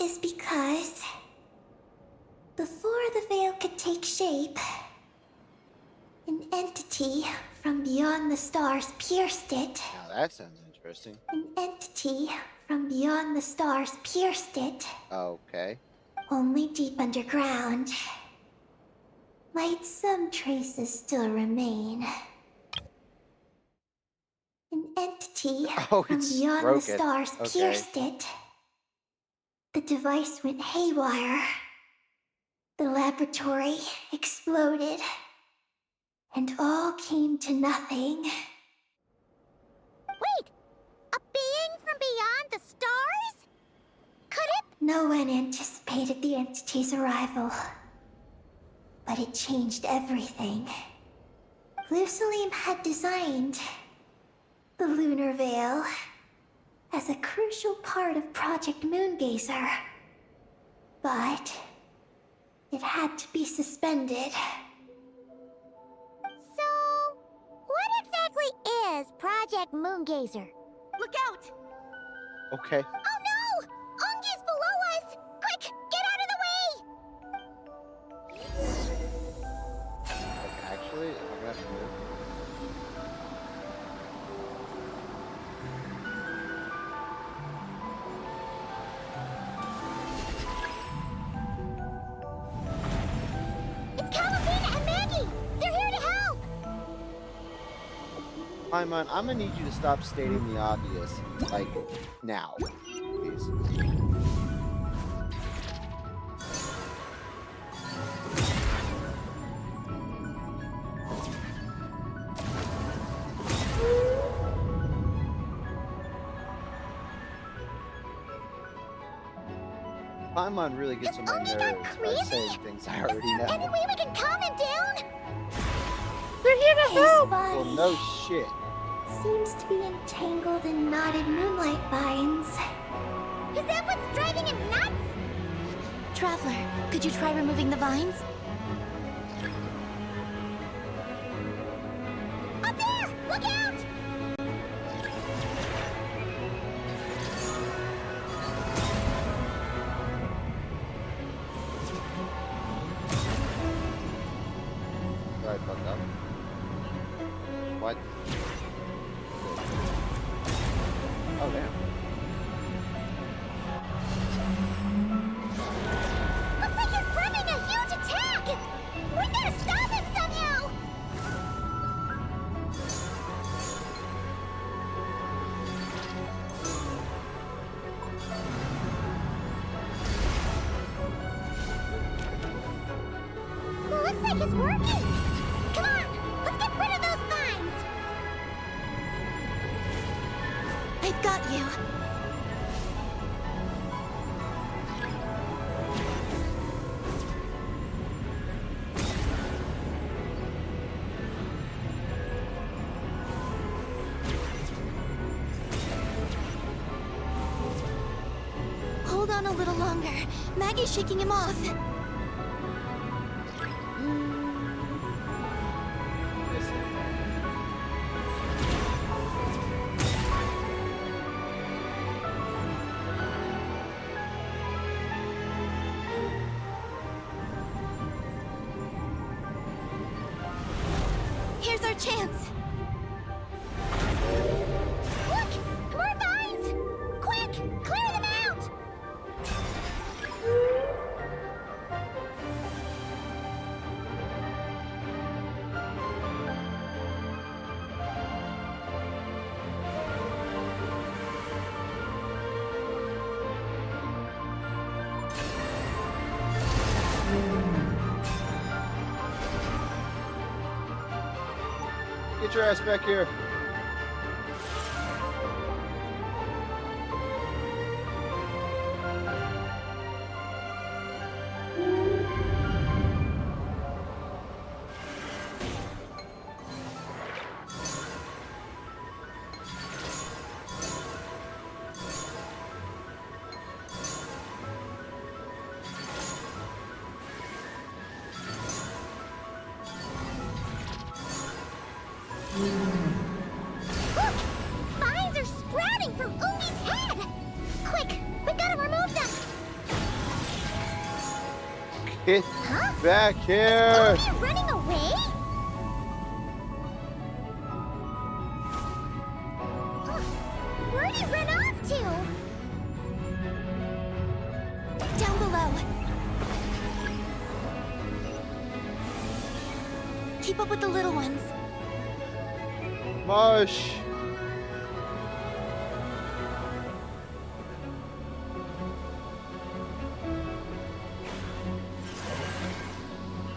is because before the veil could take shape, an entity from beyond the stars pierced it. Now that sounds interesting. An entity from beyond the stars pierced it. Okay. Only deep underground. Might some traces still remain? An entity Oh, from it's beyond broken. the stars Okay. pierced it. The device went haywire. The laboratory exploded. And all came to nothing. Wait! A being from beyond the stars? Could it? No one anticipated the entity's arrival. But it changed everything. Lucilim had designed the Lunar Veil as a crucial part of Project Moongazer. But it had to be suspended. So, what exactly is Project Moongazer? Look out! Okay. Oh no! Ungi's below us! Quick, get out of the way! Like, actually, am I gonna have to move? It's Calabina and Maggie! They're here to help! Paimon, I'm gonna need you to stop stating the obvious. Like, now. Please. Paimon really gets on my Ungi nerves gone by crazy? saying things I Is already there any know. way we can calm him down? His body Well, no shit. seems to be entangled in knotted moonlight vines. Is that what's driving him nuts? Traveler, could you try removing the vines? Up there! Look out! Right, fuck up. What? Oh, damn. Looks like he's planning a huge attack! We gotta stop him somehow! Looks like it's working! Come on, let's get rid of those vines! I've got you. Hold on a little longer. Maggie's shaking him off. Here's our chance. Look! More vines! Quick! Clear them out! Get your ass back here. Get Huh? back here! Are you running away? Where'd he run off to? Down below. Keep up with the little ones. Mush!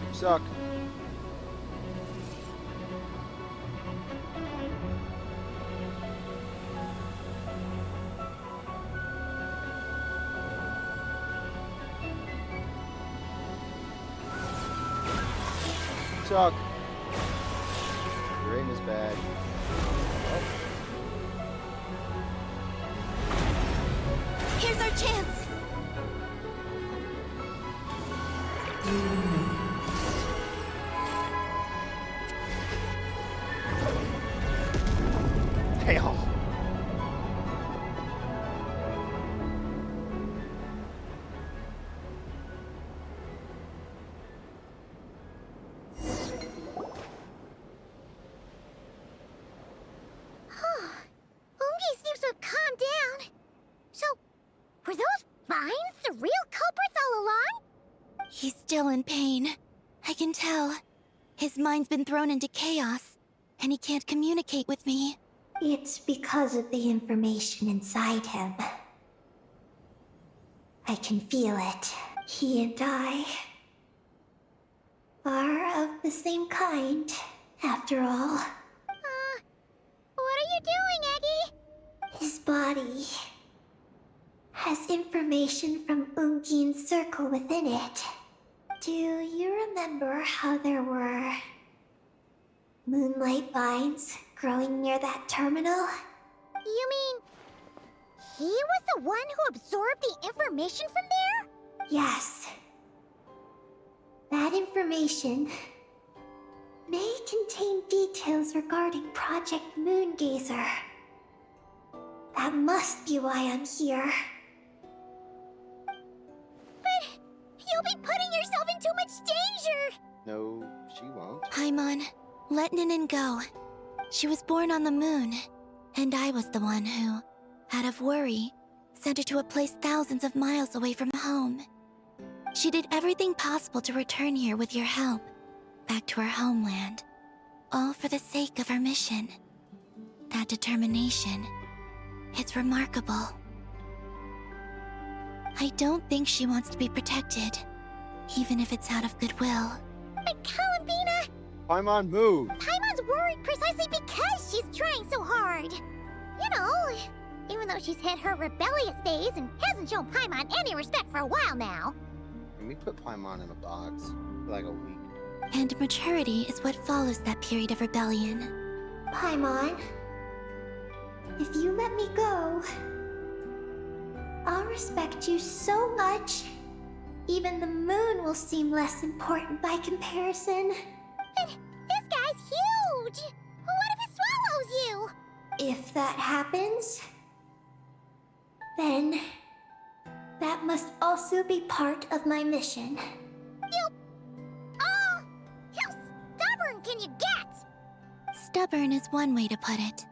You suck. Suck. Your aim is bad. Here's our chance. Damn. Ungi seems to have calmed down. So, were those vines the real culprits all along? He's still in pain. I can tell. His mind's been thrown into chaos, and he can't communicate with me. It's because of the information inside him. I can feel it. He and I are of the same kind, after all. What are you doing, Eggy? His body has information from Ungin's circle within it. Do you remember how there were moonlight vines growing near that terminal? You mean he was the one who absorbed the information from there? Yes. That information may contain details regarding Project Moongazer. That must be why I'm here. But you'll be putting yourself in too much danger! No, she won't. Paimon, let Ninin go. She was born on the moon, and I was the one who, out of worry, sent her to a place thousands of miles away from home. She did everything possible to return here with your help, back to her homeland, all for the sake of our mission. That determination, it's remarkable. I don't think she wants to be protected, even if it's out of goodwill. But Columbina, Paimon, move! Paimon's worried precisely because she's trying so hard. You know, even though she's had her rebellious days and hasn't shown Paimon any respect for a while now. Let me put Paimon in a box for like a week. And maturity is what follows that period of rebellion. Paimon, if you let me go, I'll respect you so much, even the moon will seem less important by comparison. But this guy's huge! What if it swallows you? If that happens, then that must also be part of my mission. How stubborn can you get? Stubborn is one way to put it,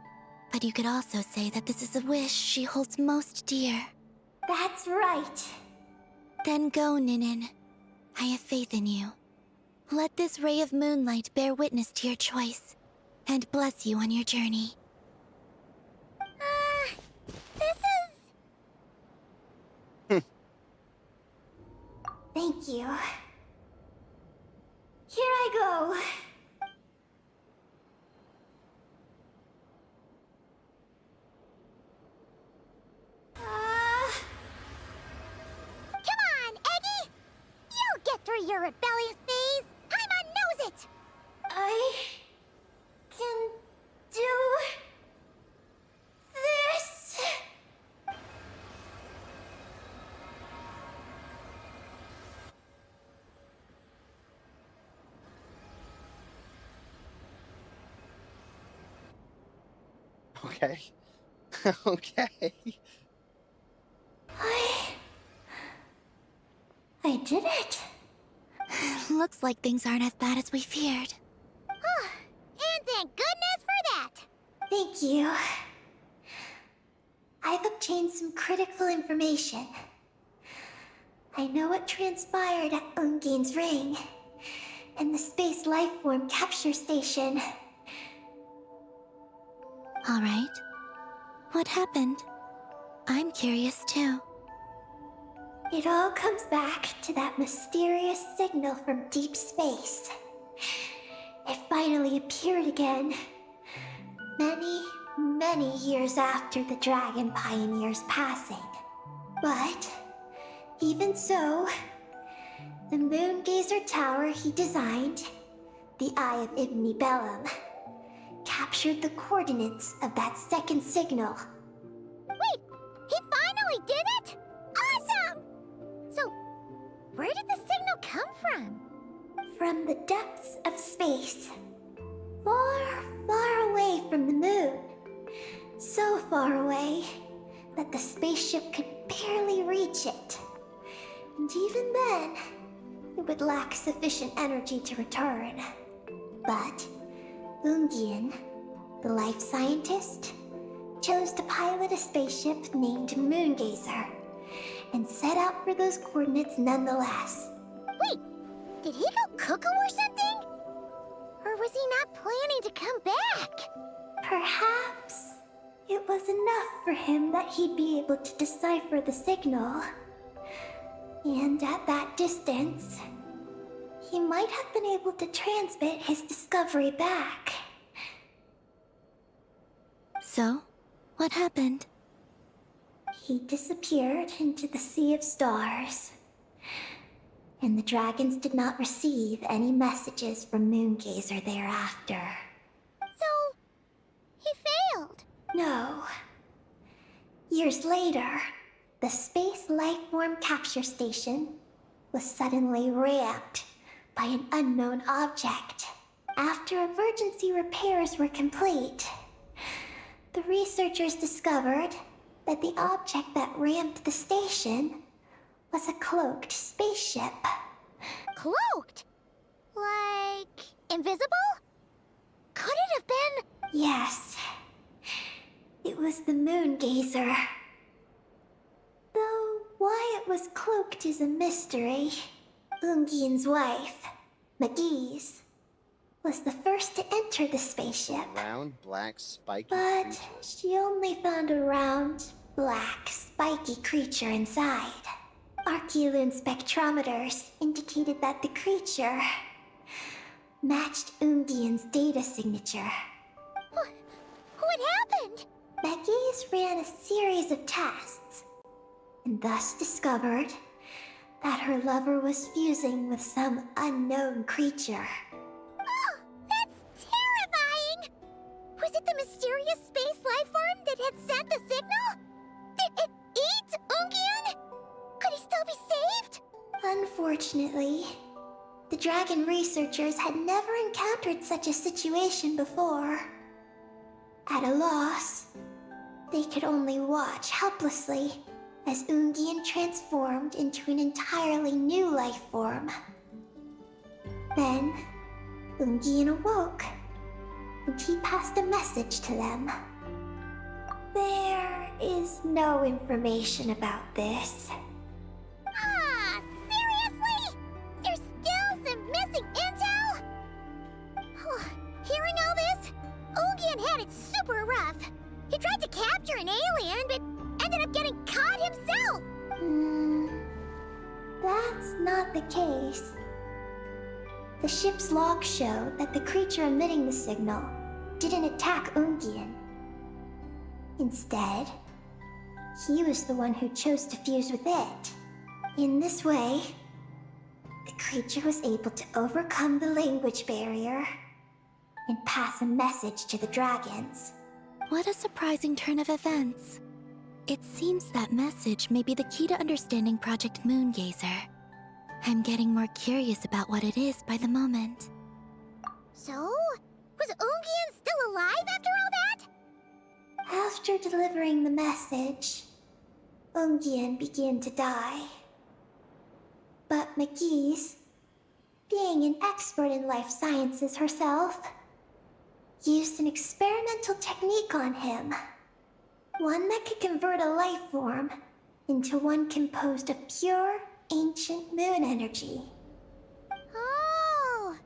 but you could also say that this is a wish she holds most dear. That's right. Then go, Ninin. I have faith in you. Let this ray of moonlight bear witness to your choice, and bless you on your journey. This is... Thank you. Here I go. Come on, Eggy! You'll get through your rebellious phase! Paimon knows it! I can do this. Okay. Okay. I did it. Looks like things aren't as bad as we feared. And thank goodness for that! Thank you. I've obtained some critical information. I know what transpired at Ungain's ring and the space lifeform capture station. Alright. What happened? I'm curious too. It all comes back to that mysterious signal from deep space. It finally appeared again. Many years after the Dragon Pioneer's passing. But, even so, the Moon Gazer Tower he designed, the Eye of Ibn Bellum, captured the coordinates of that second signal. Wait, he finally did it? Awesome! So, where did the signal come from? From the depths of space. Far away from the moon. So far away that the spaceship could barely reach it. And even then, it would lack sufficient energy to return. But Ungian, the life scientist, chose to pilot a spaceship named Moongazer and set out for those coordinates nonetheless. Wait, did he go cuckoo or something? Or was he not planning to come back? Perhaps it was enough for him that he'd be able to decipher the signal. And at that distance, he might have been able to transmit his discovery back. So, what happened? He disappeared into the sea of stars. And the dragons did not receive any messages from Moongazer thereafter. So, he failed. No. Years later, the Space Lifeform Capture Station was suddenly ramped by an unknown object. After emergency repairs were complete, the researchers discovered that the object that ramped the station was a cloaked spaceship. Cloaked? Like, invisible? Could it have been? Yes. It was the Moongazer. Though why it was cloaked is a mystery. Ungian's wife, McGee's, was the first to enter the spaceship. Round, black, spiky But creature. she only found a round, black, spiky creature inside. Archeoloon spectrometers indicated that the creature matched Ungian's data signature. What happened? McGee's ran a series of tests, and thus discovered that her lover was fusing with some unknown creature. Oh, that's terrifying! Was it the mysterious space lifeform that had sent the signal? Did it eat Ungian? Could he still be saved? Unfortunately, the dragon researchers had never encountered such a situation before. At a loss, they could only watch helplessly as Ungian transformed into an entirely new life form. Then, Ungian awoke, and he passed a message to them. There is no information about this. Ah, seriously? There's still some missing intel? Hearing all this, Ungian had it super rough. He tried to capture an alien, but ended up getting caught himself. That's not the case. The ship's logs show that the creature emitting the signal didn't attack Ungian. Instead, he was the one who chose to fuse with it. In this way, the creature was able to overcome the language barrier and pass a message to the dragons. What a surprising turn of events. It seems that message may be the key to understanding Project Moongazer. I'm getting more curious about what it is by the moment. So, was Ungian still alive after all that? After delivering the message, Ungian began to die. But McGee's, being an expert in life sciences herself, used an experimental technique on him. One that could convert a life form into one composed of pure, ancient moon energy. Oh,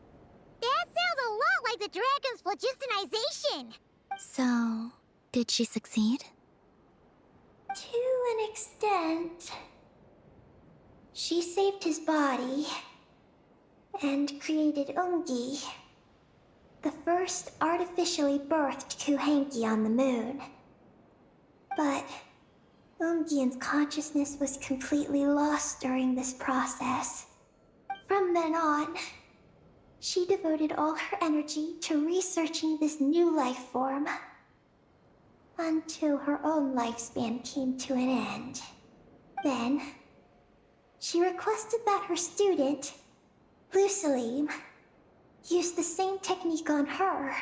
that sounds a lot like the dragon's phlogistonization. So, did she succeed? To an extent. She saved his body and created Ungi, the first artificially birthed Kuhanki on the moon. But Ungian's consciousness was completely lost during this process. From then on, she devoted all her energy to researching this new life form, until her own lifespan came to an end. Then, she requested that her student, Lusalim, use the same technique on her,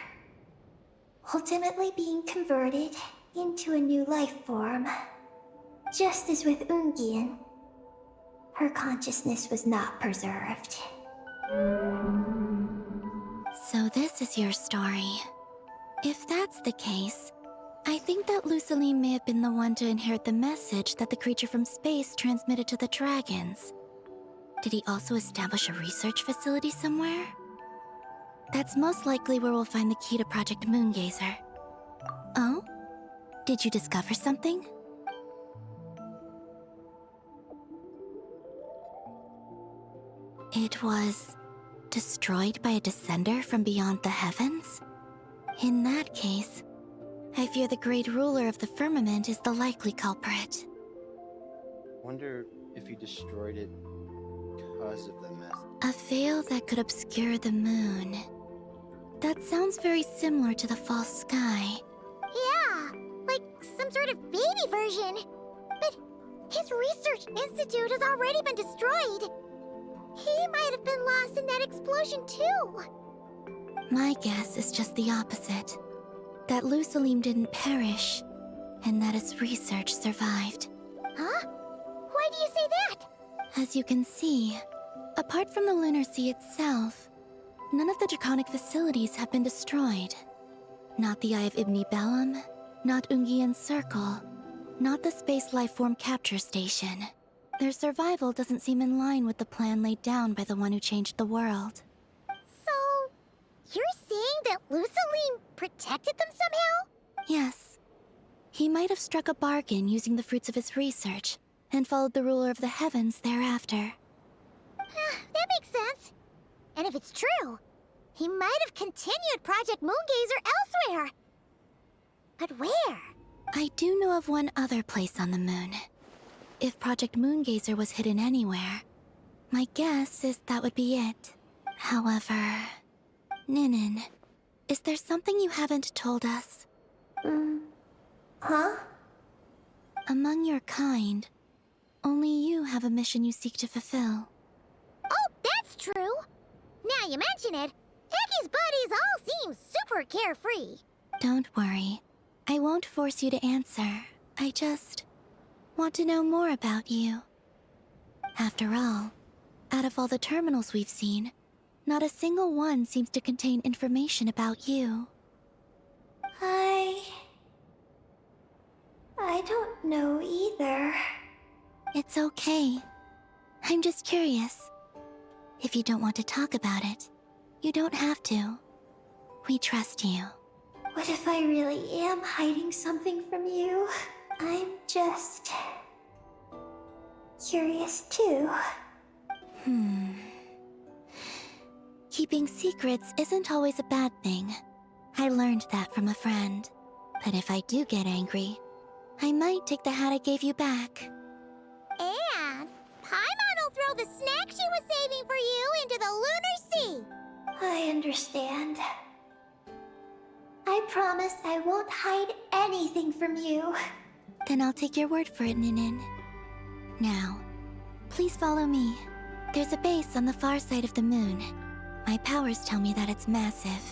ultimately being converted into a new life form. Just as with Ungian, her consciousness was not preserved. So this is your story. If that's the case, I think that Lusaline may have been the one to inherit the message that the creature from space transmitted to the dragons. Did he also establish a research facility somewhere? That's most likely where we'll find the key to Project Moongazer. Oh? Did you discover something? It was destroyed by a descender from beyond the heavens? In that case, I fear the great ruler of the firmament is the likely culprit. Wonder if he destroyed it because of the mess. A veil that could obscure the moon. That sounds very similar to the false sky. Yeah, like some sort of baby version. But his research institute has already been destroyed. He might have been lost in that explosion too. My guess is just the opposite. That Lusalim didn't perish, and that his research survived. Huh? Why do you say that? As you can see, apart from the Lunar Sea itself, none of the draconic facilities have been destroyed. Not the Eye of Ibn Bellum, not Ungian's Circle, not the Space Lifeform Capture Station. Their survival doesn't seem in line with the plan laid down by the one who changed the world. So, you're saying that Lusaline protected them somehow? Yes. He might have struck a bargain using the fruits of his research, and followed the ruler of the heavens thereafter. That makes sense. And if it's true, he might have continued Project Moongazer elsewhere. But where? I do know of one other place on the moon. If Project Moongazer was hidden anywhere, my guess is that would be it. However, Ninin, is there something you haven't told us? Huh? Among your kind, only you have a mission you seek to fulfill. Oh, that's true. Now you mention it, Ecky's buddies all seem super carefree. Don't worry. I won't force you to answer. I just want to know more about you. After all, out of all the terminals we've seen, not a single one seems to contain information about you. I don't know either. It's okay. I'm just curious. If you don't want to talk about it, you don't have to. We trust you. What if I really am hiding something from you? I'm just curious too. Keeping secrets isn't always a bad thing. I learned that from a friend. But if I do get angry, I might take the hat I gave you back. And Paimon will throw the snack she was saving for you into the Lunar Sea. I understand. I promise I won't hide anything from you. Then I'll take your word for it, Ninin. Now, please follow me. There's a base on the far side of the moon. My powers tell me that it's massive.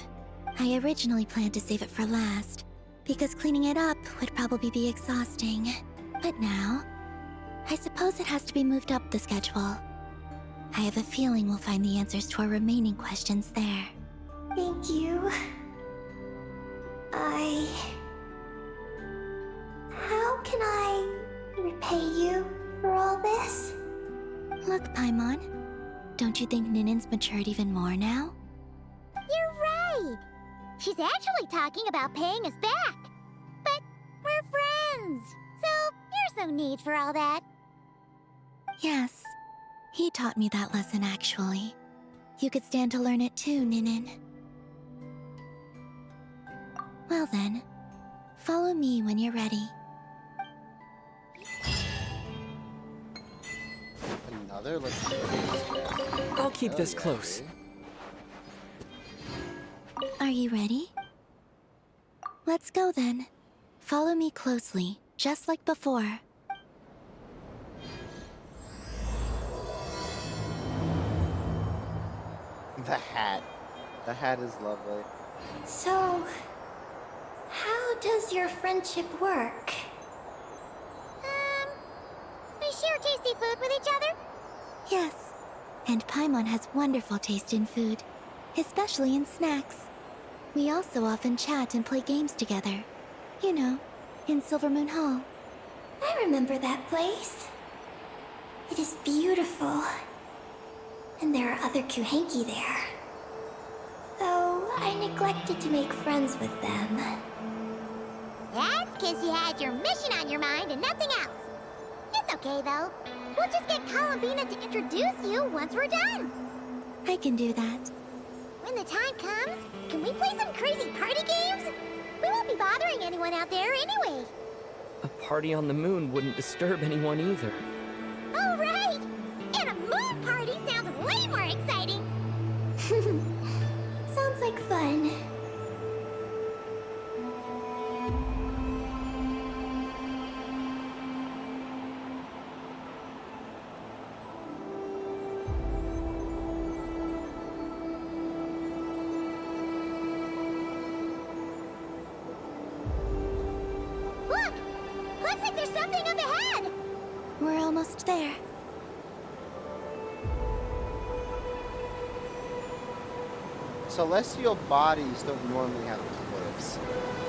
I originally planned to save it for last, because cleaning it up would probably be exhausting. But now, I suppose it has to be moved up the schedule. I have a feeling we'll find the answers to our remaining questions there. Thank you. How can I repay you for all this? Look, Paimon, don't you think Ninen's matured even more now? You're right. She's actually talking about paying us back. But we're friends, so there's no need for all that. Yes, he taught me that lesson actually. You could stand to learn it too, Ninen. Well then, follow me when you're ready. Another like. I'll keep Oh, this yeah, close. dude. Are you ready? Let's go then. Follow me closely, just like before. The hat. The hat is lovely. So, how does your friendship work? We share tasty food with each other. Yes, and Paimon has wonderful taste in food, especially in snacks. We also often chat and play games together. You know, in Silvermoon Hall. I remember that place. It is beautiful. And there are other Kuhenki there. Though I neglected to make friends with them. That's because you had your mission on your mind and nothing else. It's okay, though. We'll just get Columbina to introduce you once we're done. I can do that. When the time comes, can we play some crazy party games? We won't be bothering anyone out there anyway. A party on the moon wouldn't disturb anyone either. Oh, right! And a moon party sounds way more exciting. Sounds like fun. Look! Looks like there's something up ahead! We're almost there. Celestial bodies don't normally have cliffs.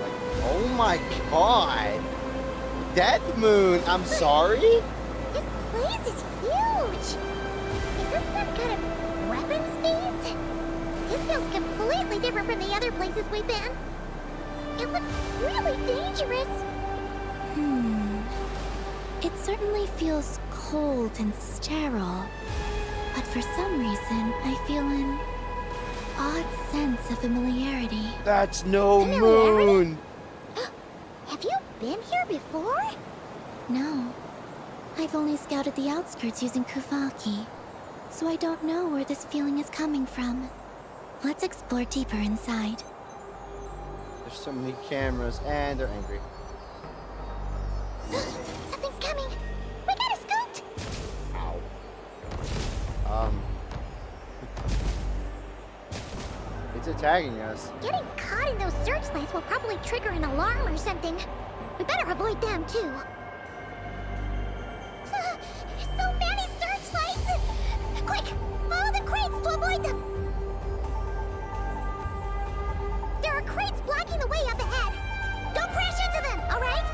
Like, oh my god! Death Moon! I'm sorry? This place is huge! Is this some kind of weapons base? This feels completely different from the other places we've been. It looks really dangerous. It certainly feels cold and sterile. But for some reason, I feel an odd sense of familiarity. That's no Familiarity? moon! Have you been here before? No. I've only scouted the outskirts using Kufaki, so I don't know where this feeling is coming from. Let's explore deeper inside. There's so many cameras and they're angry. Something's coming. We gotta scoot. Ow. It's attacking us. Getting caught in those searchlights will probably trigger an alarm or something. We better avoid them too. So many searchlights! Quick, follow the crates to avoid them. There are crates blocking the way up ahead. Don't crash into them, all right?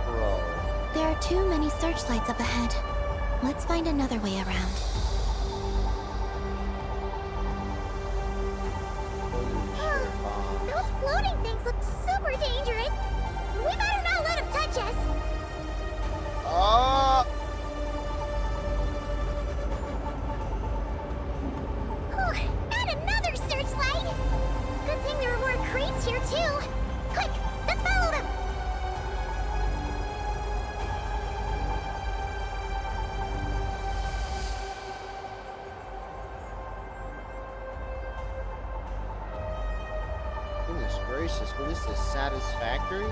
Bro. There are too many searchlights up ahead. Let's find another way around. Those floating things look super dangerous. We better not let them touch us. Oh! Whew, and another searchlight. Good thing there are more crates here too. Quick, let's follow them. Goodness gracious, what is this? Satisfactory?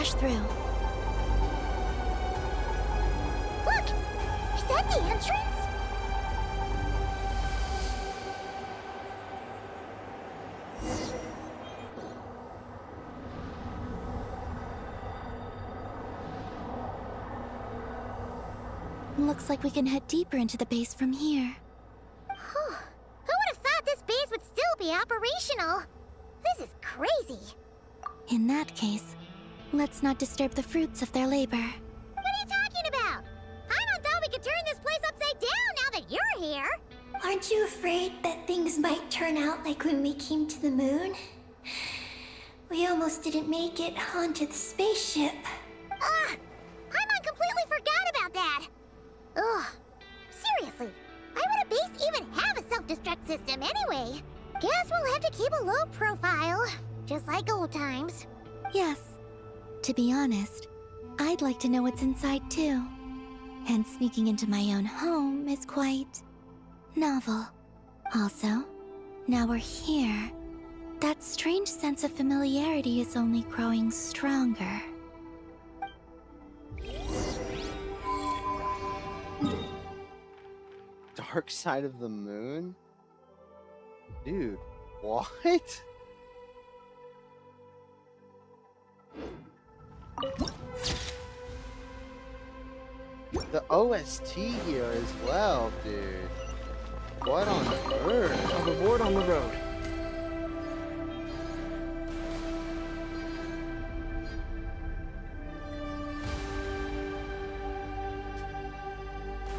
push through. Look! Is that the entrance? Looks like we can head deeper into the base from here. Whew. Who would have thought this base would still be operational? This is crazy. In that case, let's not disturb the fruits of their labor. What are you talking about? Paimon thought we could turn this place upside down now that you're here. Aren't you afraid that things might turn out like when we came to the moon? We almost didn't make it onto the spaceship. Paimon completely forgot about that. Ugh. Seriously, why would a base even have a self-destruct system anyway? Guess we'll have to keep a low profile, just like old times. Yes. To be honest, I'd like to know what's inside too. And sneaking into my own home is quite novel. Also, now we're here. That strange sense of familiarity is only growing stronger. Dark side of the moon? Dude, what? The OST here as well, dude. What on earth? A reward on the road.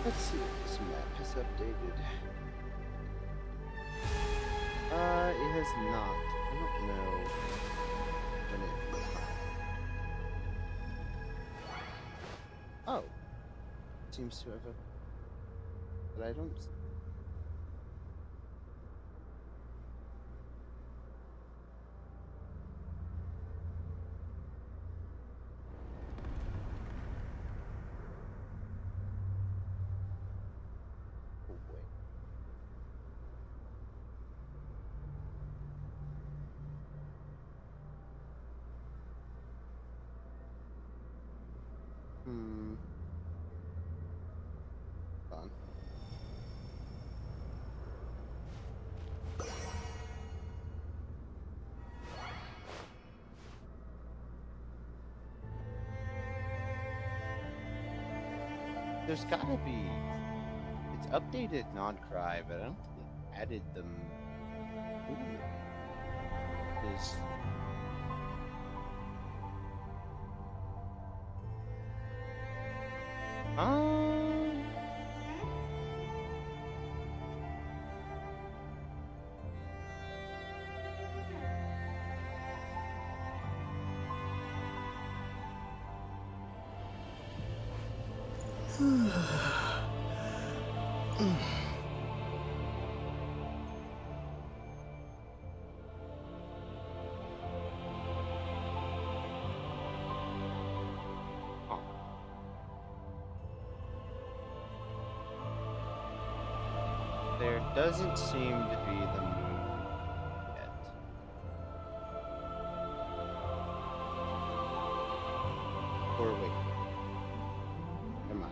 Let's see if this map is updated. It has not. I don't know when it. Oh, seems to have a. But I don't. Oh, wait. Fun. There's gotta be. It's updated non-cry, but I don't think it added them. Is there doesn't seem to be the moon yet. Or wait. Come on.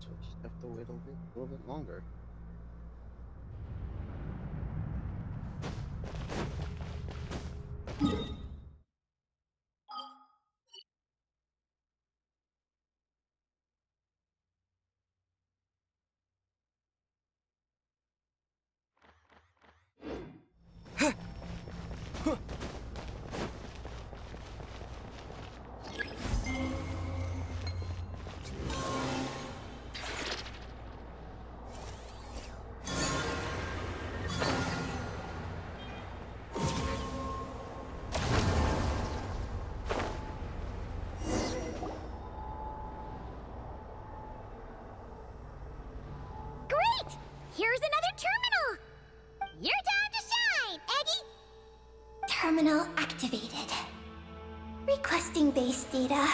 So we just have to wait a little bit longer. Here's another terminal! Your time to shine, Eggy! Terminal activated. Requesting base data.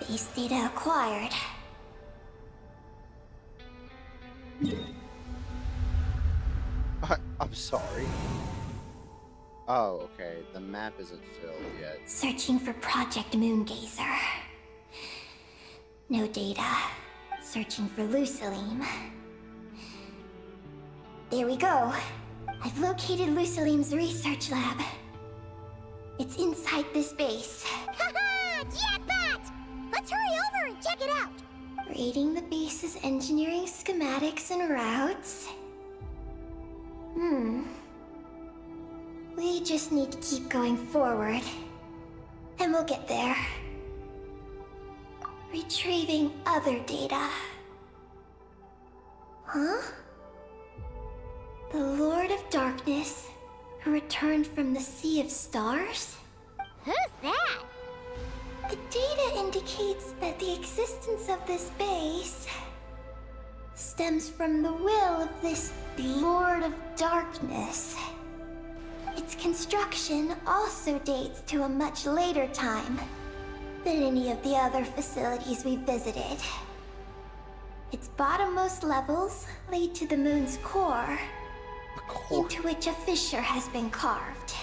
Base data acquired. I'm sorry. Oh, okay. The map isn't filled yet. Searching for Project Moongazer. No data. Searching for Lucilim. There we go. I've located Lucilim's research lab. It's inside this base. Haha! Jackpot! Let's hurry over and check it out! Reading the base's engineering schematics and routes. We just need to keep going forward. And we'll get there. Retrieving other data. Huh? The Lord of Darkness, who returned from the Sea of Stars? Who's that? The data indicates that the existence of this base stems from the will of this Lord of Darkness. Its construction also dates to a much later time than any of the other facilities we visited. Its bottommost levels lead to the moon's core, into which a fissure has been carved.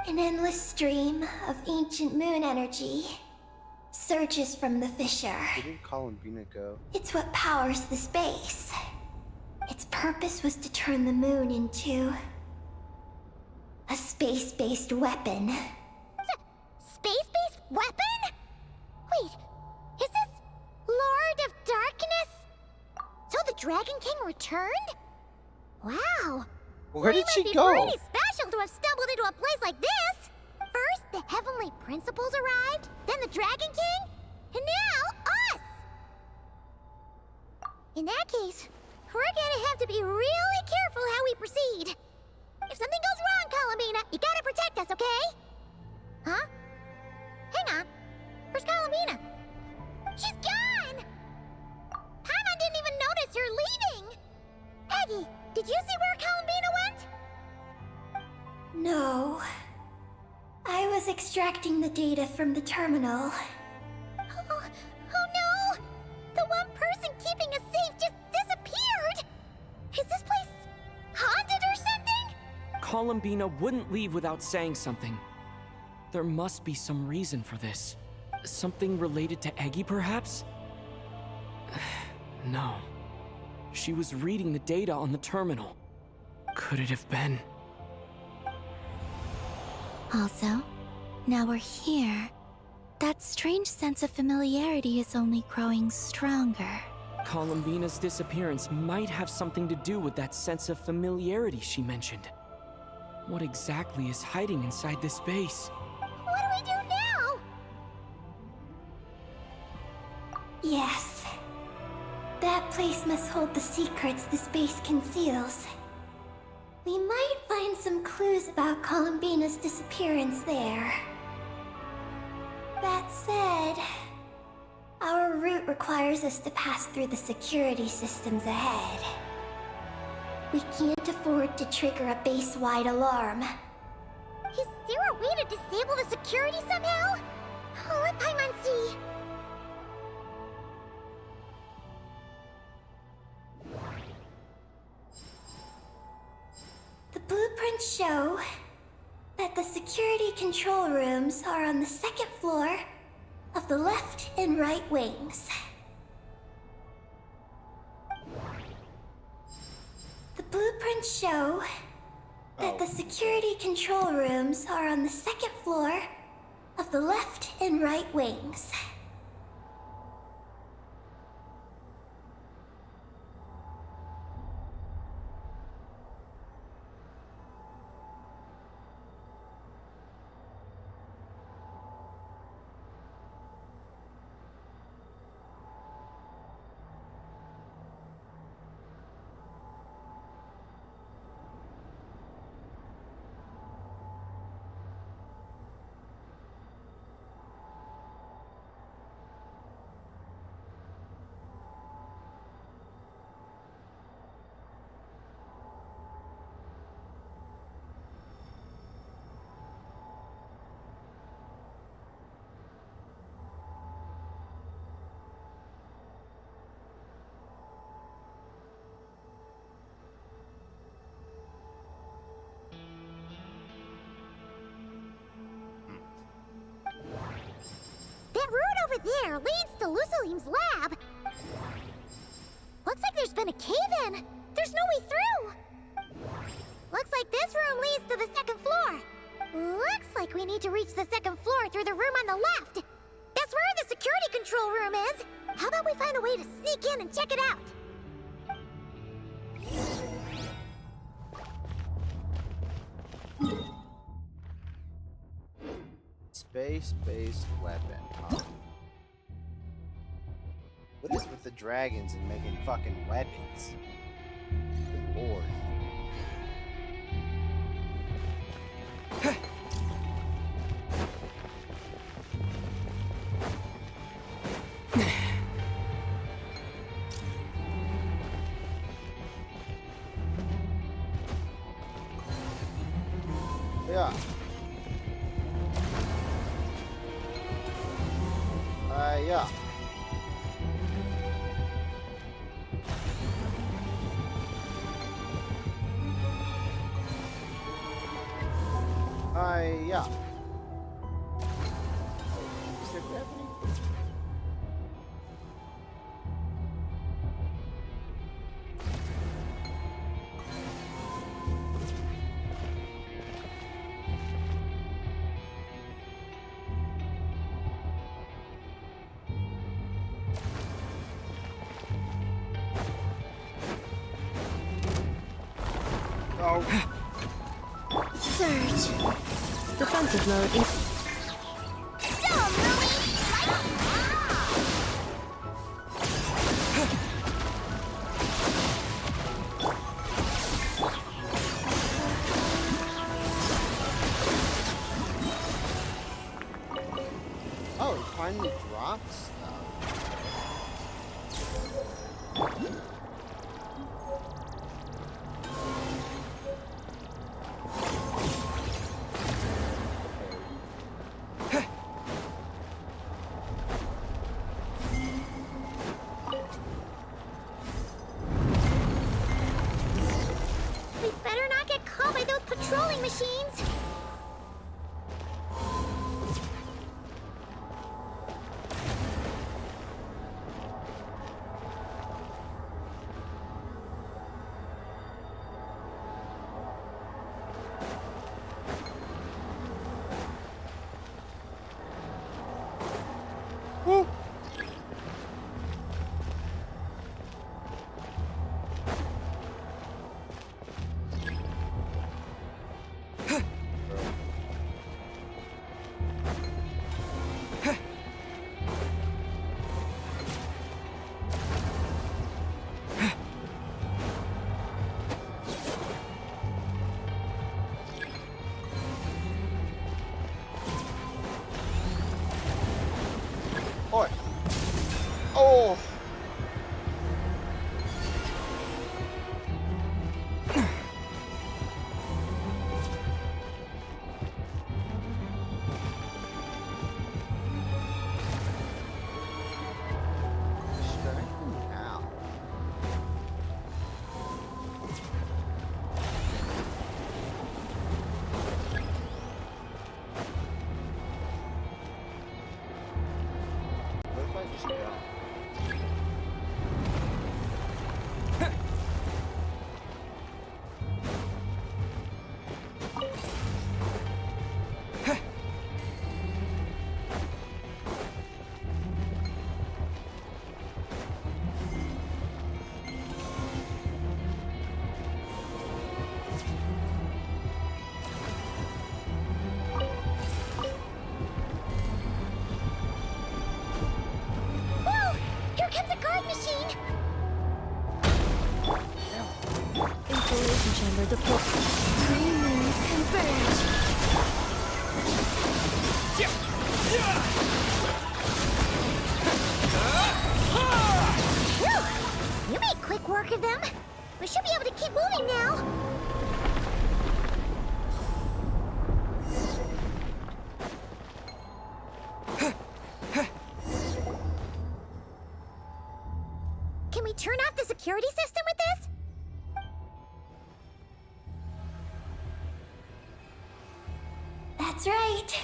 An endless stream of ancient moon energy surges from the fissure. Where did Columbina go? It's what powers the space. Its purpose was to turn the moon into a space-based weapon. Space-based weapon? Wait, is this Lord of Darkness? So the Dragon King returned? Wow. Where did she He go? must be pretty special to have stumbled into a place like this. First, the Heavenly Principles arrived, then the Dragon King, and now us! In that case, we're gonna have to be really careful how we proceed. If something goes wrong, Columbina, you gotta protect us, okay? Huh? Hang on. Where's Columbina? She's gone! Paimon didn't even notice her leaving! Aggie, did you see where Columbina went? No. I was extracting the data from the terminal. Oh no! The one person keeping us safe just disappeared! Is this place haunted or something? Columbina wouldn't leave without saying something. There must be some reason for this. Something related to Eggy, perhaps? No. She was reading the data on the terminal. Could it have been? Also, now we're here. That strange sense of familiarity is only growing stronger. Columbina's disappearance might have something to do with that sense of familiarity she mentioned. What exactly is hiding inside this base? What do we do now? Yes. That place must hold the secrets the space conceals. We might find some clues about Columbina's disappearance there. That said, our route requires us to pass through the security systems ahead. We can't afford to trigger a base-wide alarm. Is there a way to disable the security somehow? Let Paimon see. The blueprints show that the security control rooms are on the second floor of the left and right wings. The blueprints show that the security control rooms are on the second floor of the left and right wings. there leads to Lusalim's lab. Looks like there's been a cave-in. There's no way through. Looks like this room leads to the second floor. Looks like we need to reach the second floor through the room on the left. That's where the security control room is. How about we find a way to sneak in and check it out? Space-based weapon. What is with the dragons and making fucking weapons? Good lord. Yeah. Yeah. Yeah. Is there gravity? Oh. Surge. Defensive mode in. Oh, it finally dropped stuff. We better not get caught by those patrolling machines. Oi. Oh. Distracting how? What if I just go? Whoa! Here comes a guard machine! Installation chamber deployed. Three moons converge. Phew! You made quick work of them. We should be able to keep moving now. Can we turn off the security system with this? That's right.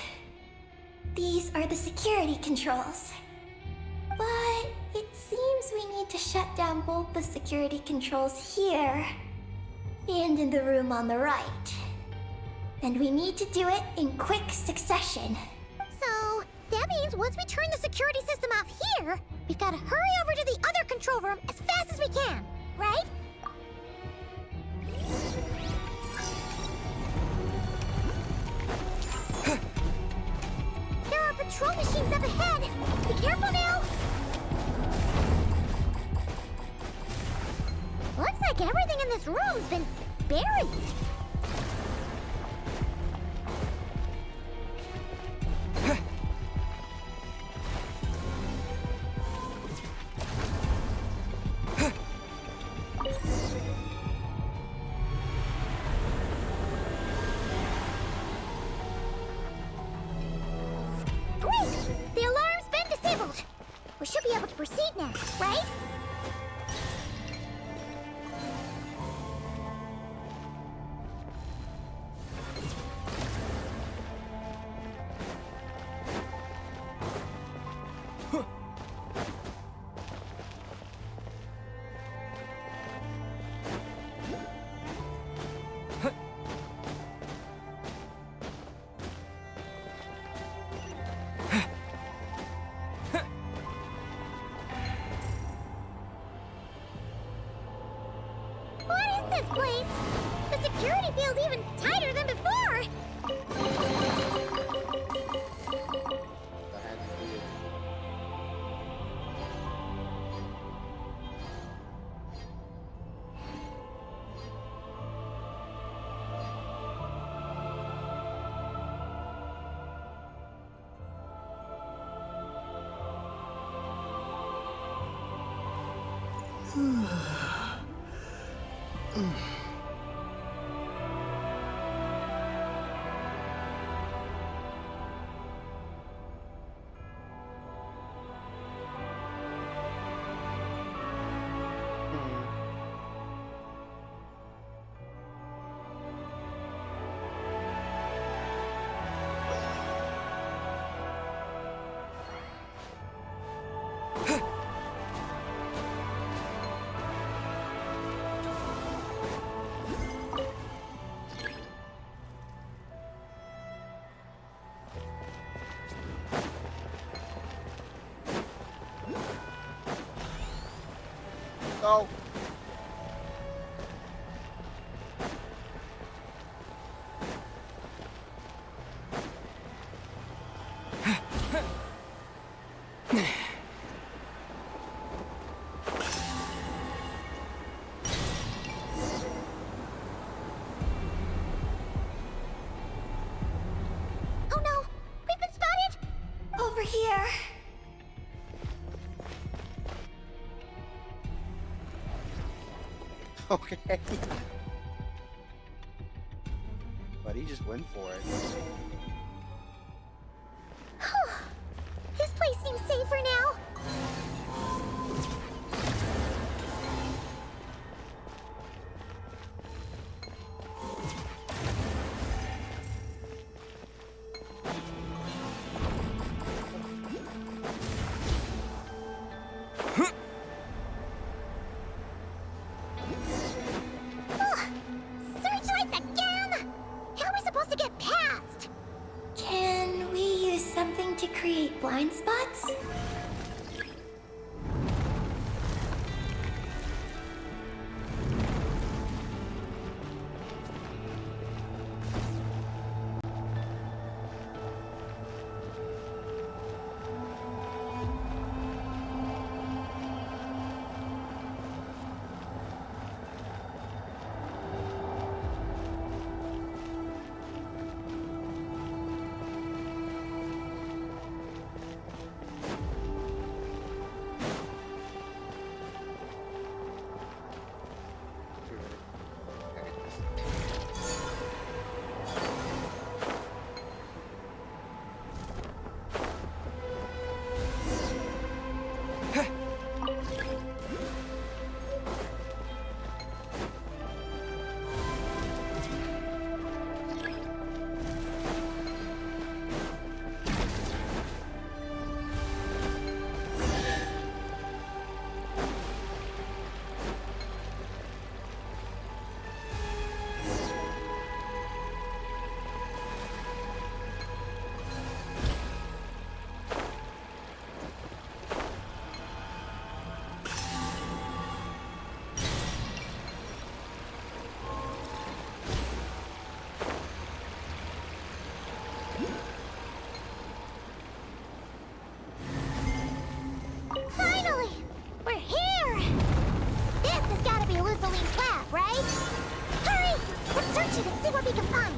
These are the security controls. But it seems we need to shut down both the security controls here and in the room on the right. And we need to do it in quick succession. So, that means once we turn the security system off here, we've got to hurry over to the other control room as fast as we can, right? There are patrol machines up ahead. Be careful now. Looks like everything in this room's been buried. Great! The alarm's been disabled. We should be able to proceed now, right? What is this place? The security feels even tighter than before. That had to be it. Go. Oh no! We've been spotted! Over here. Okay. But he just went for it. This place seems safer now. Searchlights again! How are we supposed to get past? Can we use something to create blind spots? up, right? Hurry! Let's search it and see what we can find.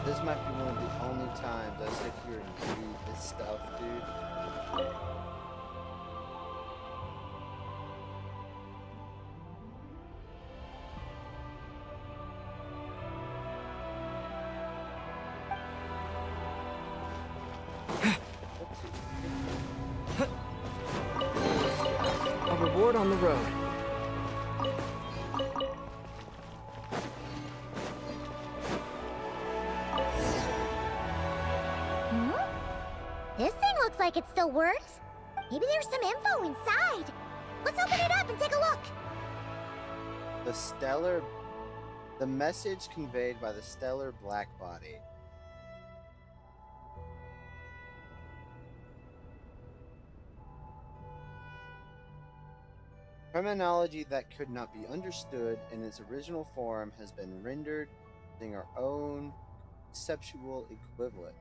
This might be one of the only times I sit here and read this stuff, dude. A reward on the road. This thing looks like it still works. Maybe there's some info inside. Let's open it up and take a look. The message conveyed by the stellar black body. Terminology that could not be understood in its original form has been rendered using our own conceptual equivalent.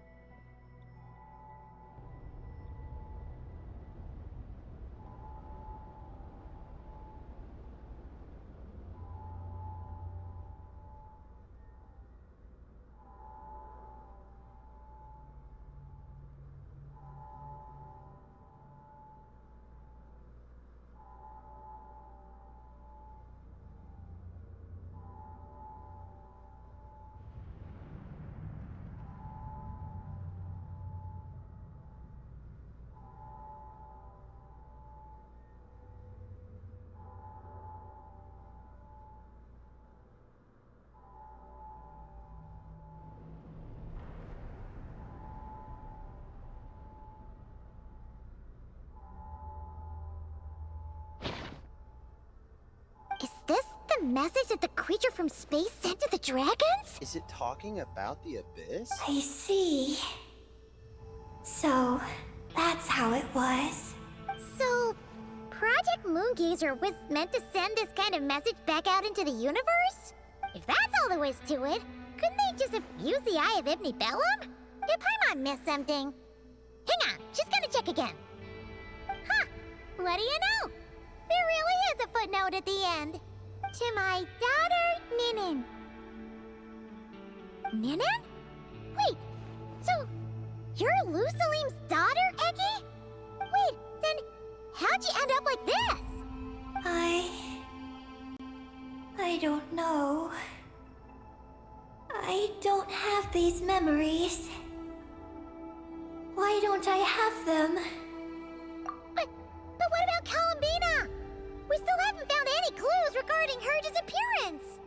Is this the message that the creature from space sent to the dragons? Is it talking about the abyss? I see. So, that's how it was. So, Project Moongazer was meant to send this kind of message back out into the universe? If that's all there was to it, couldn't they just have used the Eye of Ibni Bellum? Did Paimon miss something? Hang on, just gonna check again. Huh, what do you know? There really is a footnote at the end. To my daughter, Ninin. Ninin? Wait, so you're Lusalim's daughter, Eggy? Wait, then how'd you end up like this? I don't know. I don't have these memories. Why don't I have them? But what about Columbina? We still haven't found any clues regarding her disappearance.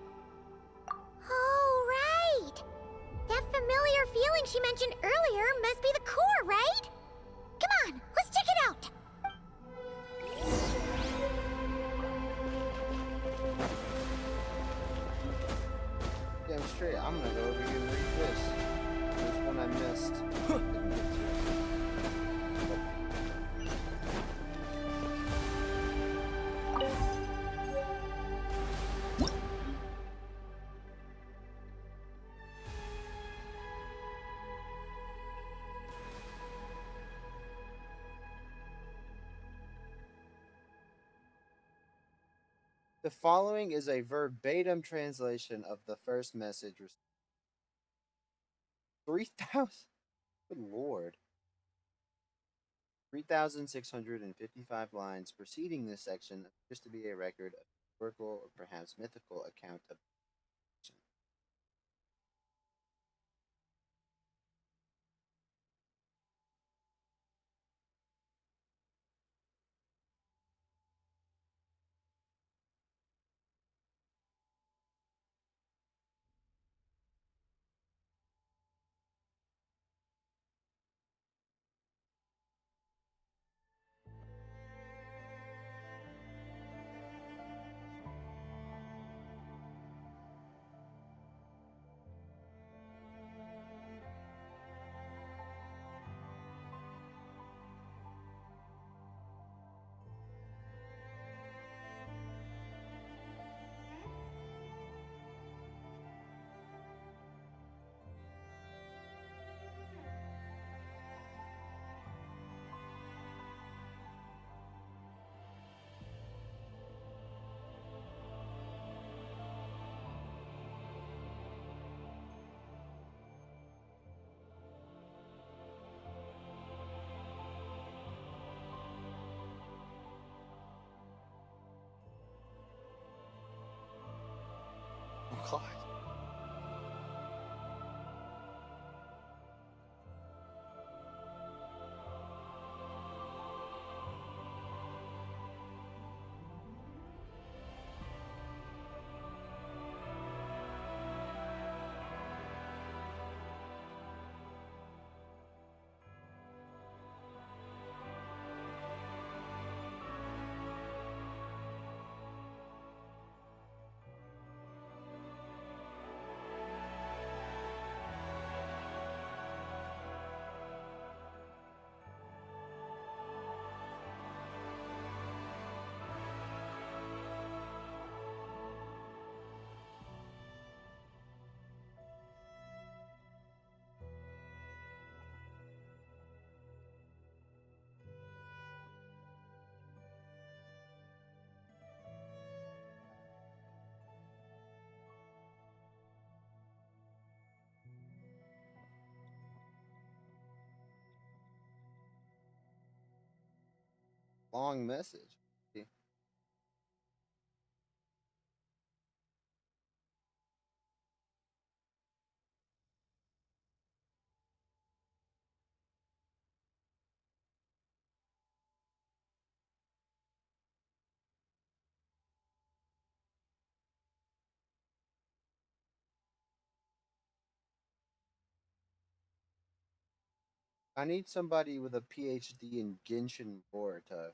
Oh, right. That familiar feeling she mentioned earlier must be the core, right? Come on, let's check it out. Damn straight, I'm gonna go over here and read this. There's one I missed. Didn't get to. The following is a verbatim translation of the first message received. 3,000. Good lord. 3,655 lines preceding this section appears to be a record of historical or perhaps mythical account of action. Oh god. Long message. I need somebody with a PhD in Genshin lore to.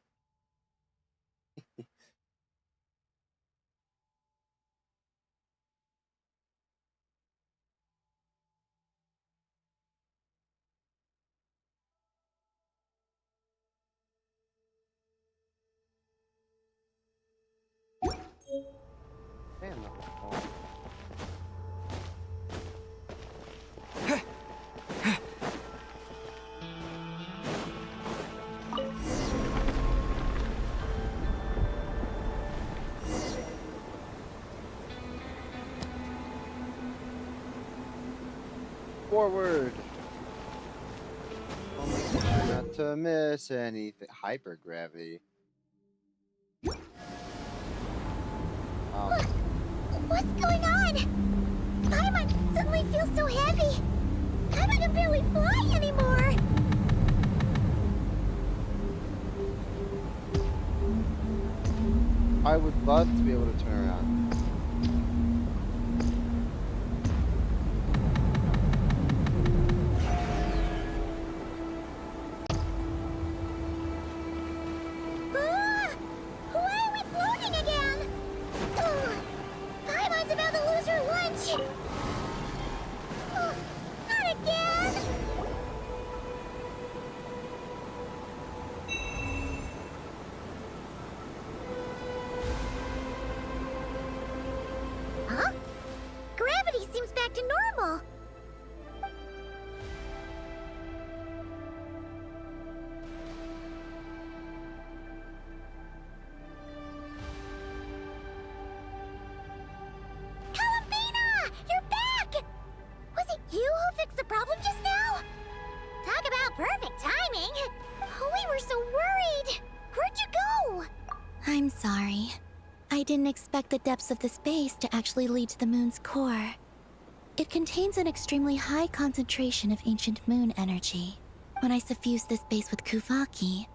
Damn, that was long. Forward. Only try not to miss anything. Hypergravity. What's going on? Paimon suddenly feels so heavy. Paimon can barely fly anymore. I would love to be able to turn around. Ah! Why are we floating again? Oh, Paimon's about to lose her lunch. Oh, not again. Huh? Gravity seems back to normal. Columbina! You're back! Was it you who fixed the problem just sorry. I didn't expect the depths of the space to actually lead to the moon's core. It contains an extremely high concentration of ancient moon energy. When I suffused this base with Kuvaki,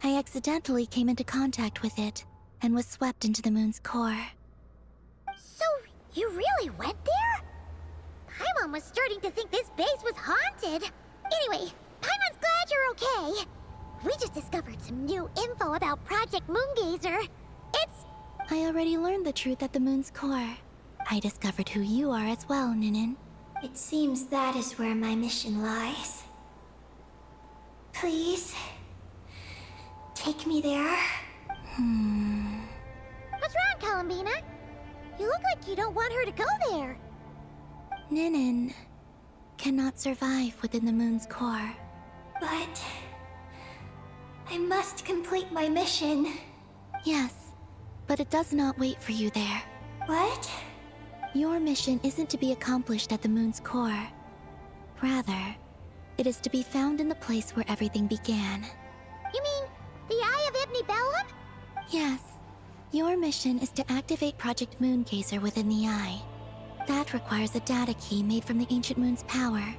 I accidentally came into contact with it and was swept into the moon's core. So, you really went there? Paimon was starting to think this base was haunted. Anyway, Paimon's glad you're okay. We just discovered some new info about Project Moongazer. It's... I already learned the truth at the moon's core. I discovered who you are as well, Ninin. It seems that is where my mission lies. Please, take me there. What's wrong, Columbina? You look like you don't want her to go there. Ninin cannot survive within the moon's core. But I must complete my mission. Yes, but it does not wait for you there. What? Your mission isn't to be accomplished at the moon's core. Rather, it is to be found in the place where everything began. You mean the Eye of Ibni Bellum? Yes. Your mission is to activate Project Moongazer within the Eye. That requires a data key made from the ancient moon's power.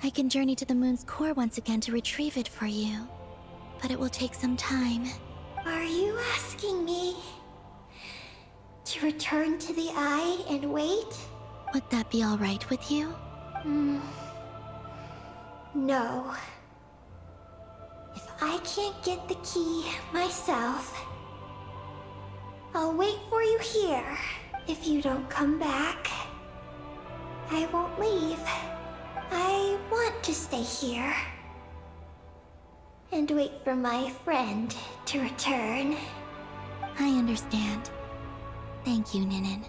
I can journey to the moon's core once again to retrieve it for you, but it will take some time. Are you asking me to return to the Eye and wait? Would that be all right with you? No. If I can't get the key myself, I'll wait for you here. If you don't come back, I won't leave. I want to stay here and wait for my friend to return. I understand. Thank you, Ninin.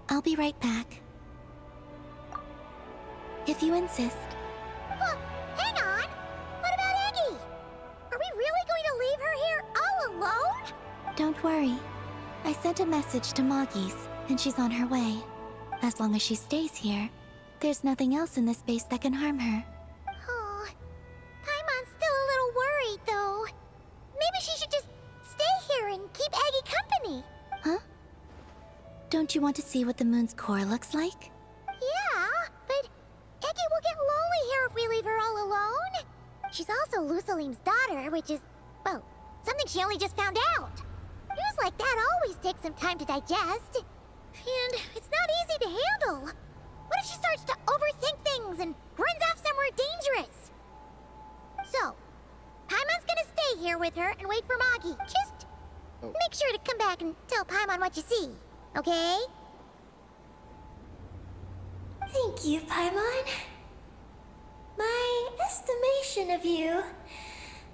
I'll be right back. If you insist. Well, hang on! What about Eggy? Are we really going to leave her here all alone? Don't worry. I sent a message to Moggy's, and she's on her way. As long as she stays here, there's nothing else in this space that can harm her. Oh, Paimon's still a little worried, though. Maybe she should just stay here and keep Eggy company. Huh? Don't you want to see what the moon's core looks like? Yeah, but Eggy will get lonely here if we leave her all alone. She's also Lusalim's daughter, which is, well, something she only just found out. News like that always takes some time to digest. And it's not easy to handle. What if she starts to overthink things and runs off somewhere dangerous? So, Paimon's gonna stay here with her and wait for Moggy. Just make sure to come back and tell Paimon what you see, okay? Thank you, Paimon. My estimation of you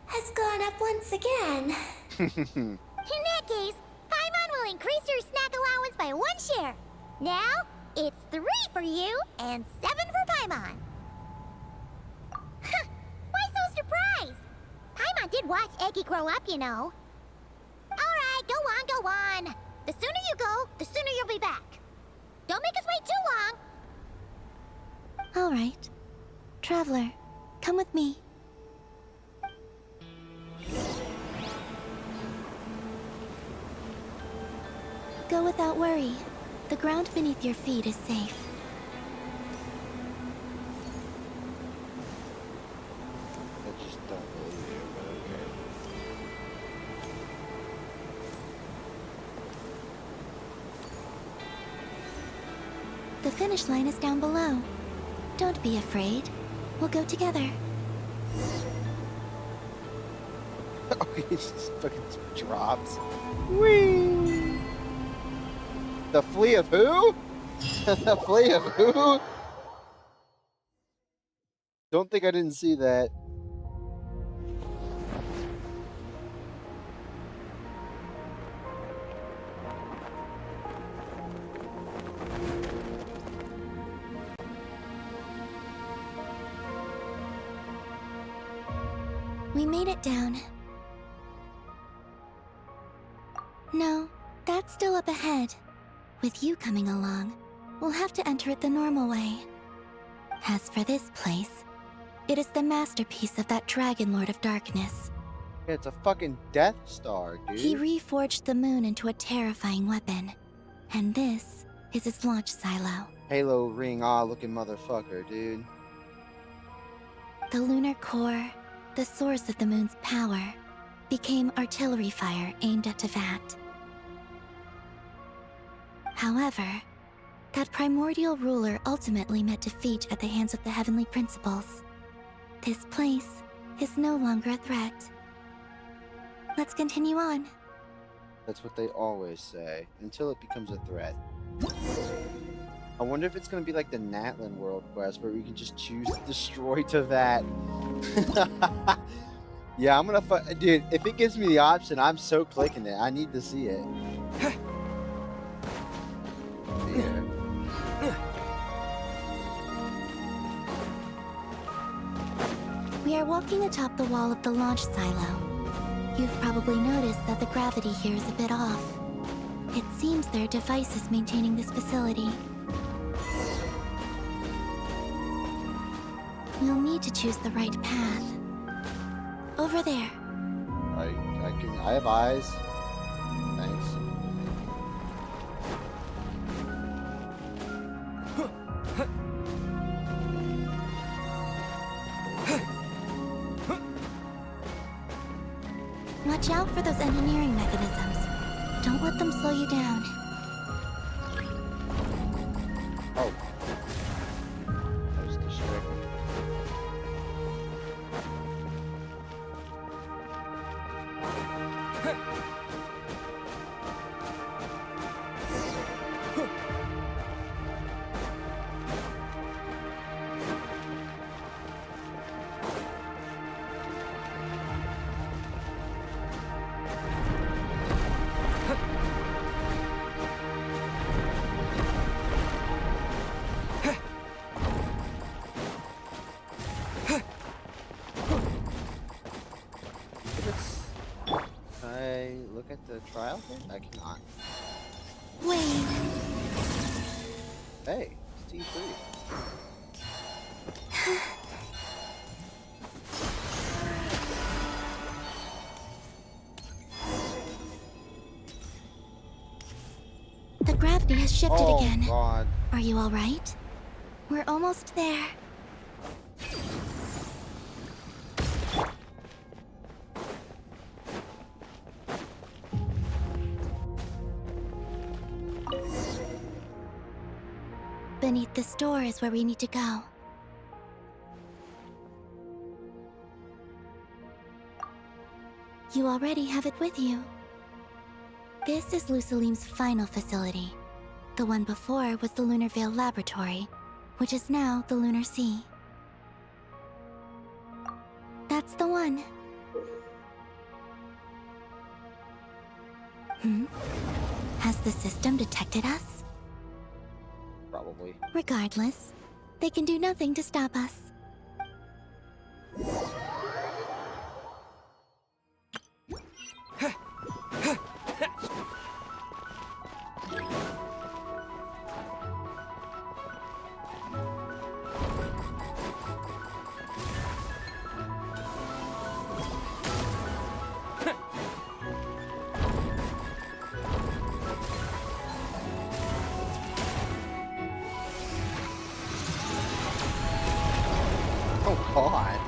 has gone up once again. In that case, Paimon will increase your snack allowance by 1 share. Now, it's 3 for you and 7 for Paimon. Why so surprised? Paimon did watch Eggy grow up, you know. Alright, go on. The sooner you go, the sooner you'll be back. Don't make us wait too long. All right. Traveler, come with me. Go without worry. The ground beneath your feet is safe. I just don't believe you, but okay. The finish line is down below. Don't be afraid. We'll go together. Oh, he just fucking drops. Whee! The flea of who? The flea of who? Don't think I didn't see that. We made it down. No, that's still up ahead. With you coming along, we'll have to enter it the normal way. As for this place, it is the masterpiece of that Dragon Lord of Darkness. Yeah, it's a fucking Death Star, dude. He reforged the moon into a terrifying weapon. And this is his launch silo. Halo ring looking motherfucker, dude. The lunar core, the source of the moon's power, became artillery fire aimed at Teyvat. However, that primordial ruler ultimately met defeat at the hands of the heavenly principles. This place is no longer a threat. Let's continue on. That's what they always say, until it becomes a threat. I wonder if it's gonna be like the Natlin World Quest, where we can just choose to destroy Teyvat. Yeah, I'm gonna dude, if it gives me the option, I'm so clicking it. I need to see it. Yeah. We are walking atop the wall of the launch silo. You've probably noticed that the gravity here is a bit off. It seems there are devices maintaining this facility. We'll need to choose the right path. Over there. I have eyes. Thanks. Watch out for those engineering mechanisms. Don't let them slow you down. Oh. That was distracting. Look at the trial thing? I cannot. Wait. Hey, it's T3. The gravity has shifted again. Oh, God. Are you all right? We're almost there. Beneath this door is where we need to go. You already have it with you. This is Lucilim's final facility. The one before was the Lunar Veil Laboratory, which is now the Lunar Sea. That's the one. Has the system detected us? Probably. Regardless, they can do nothing to stop us. Oh, God.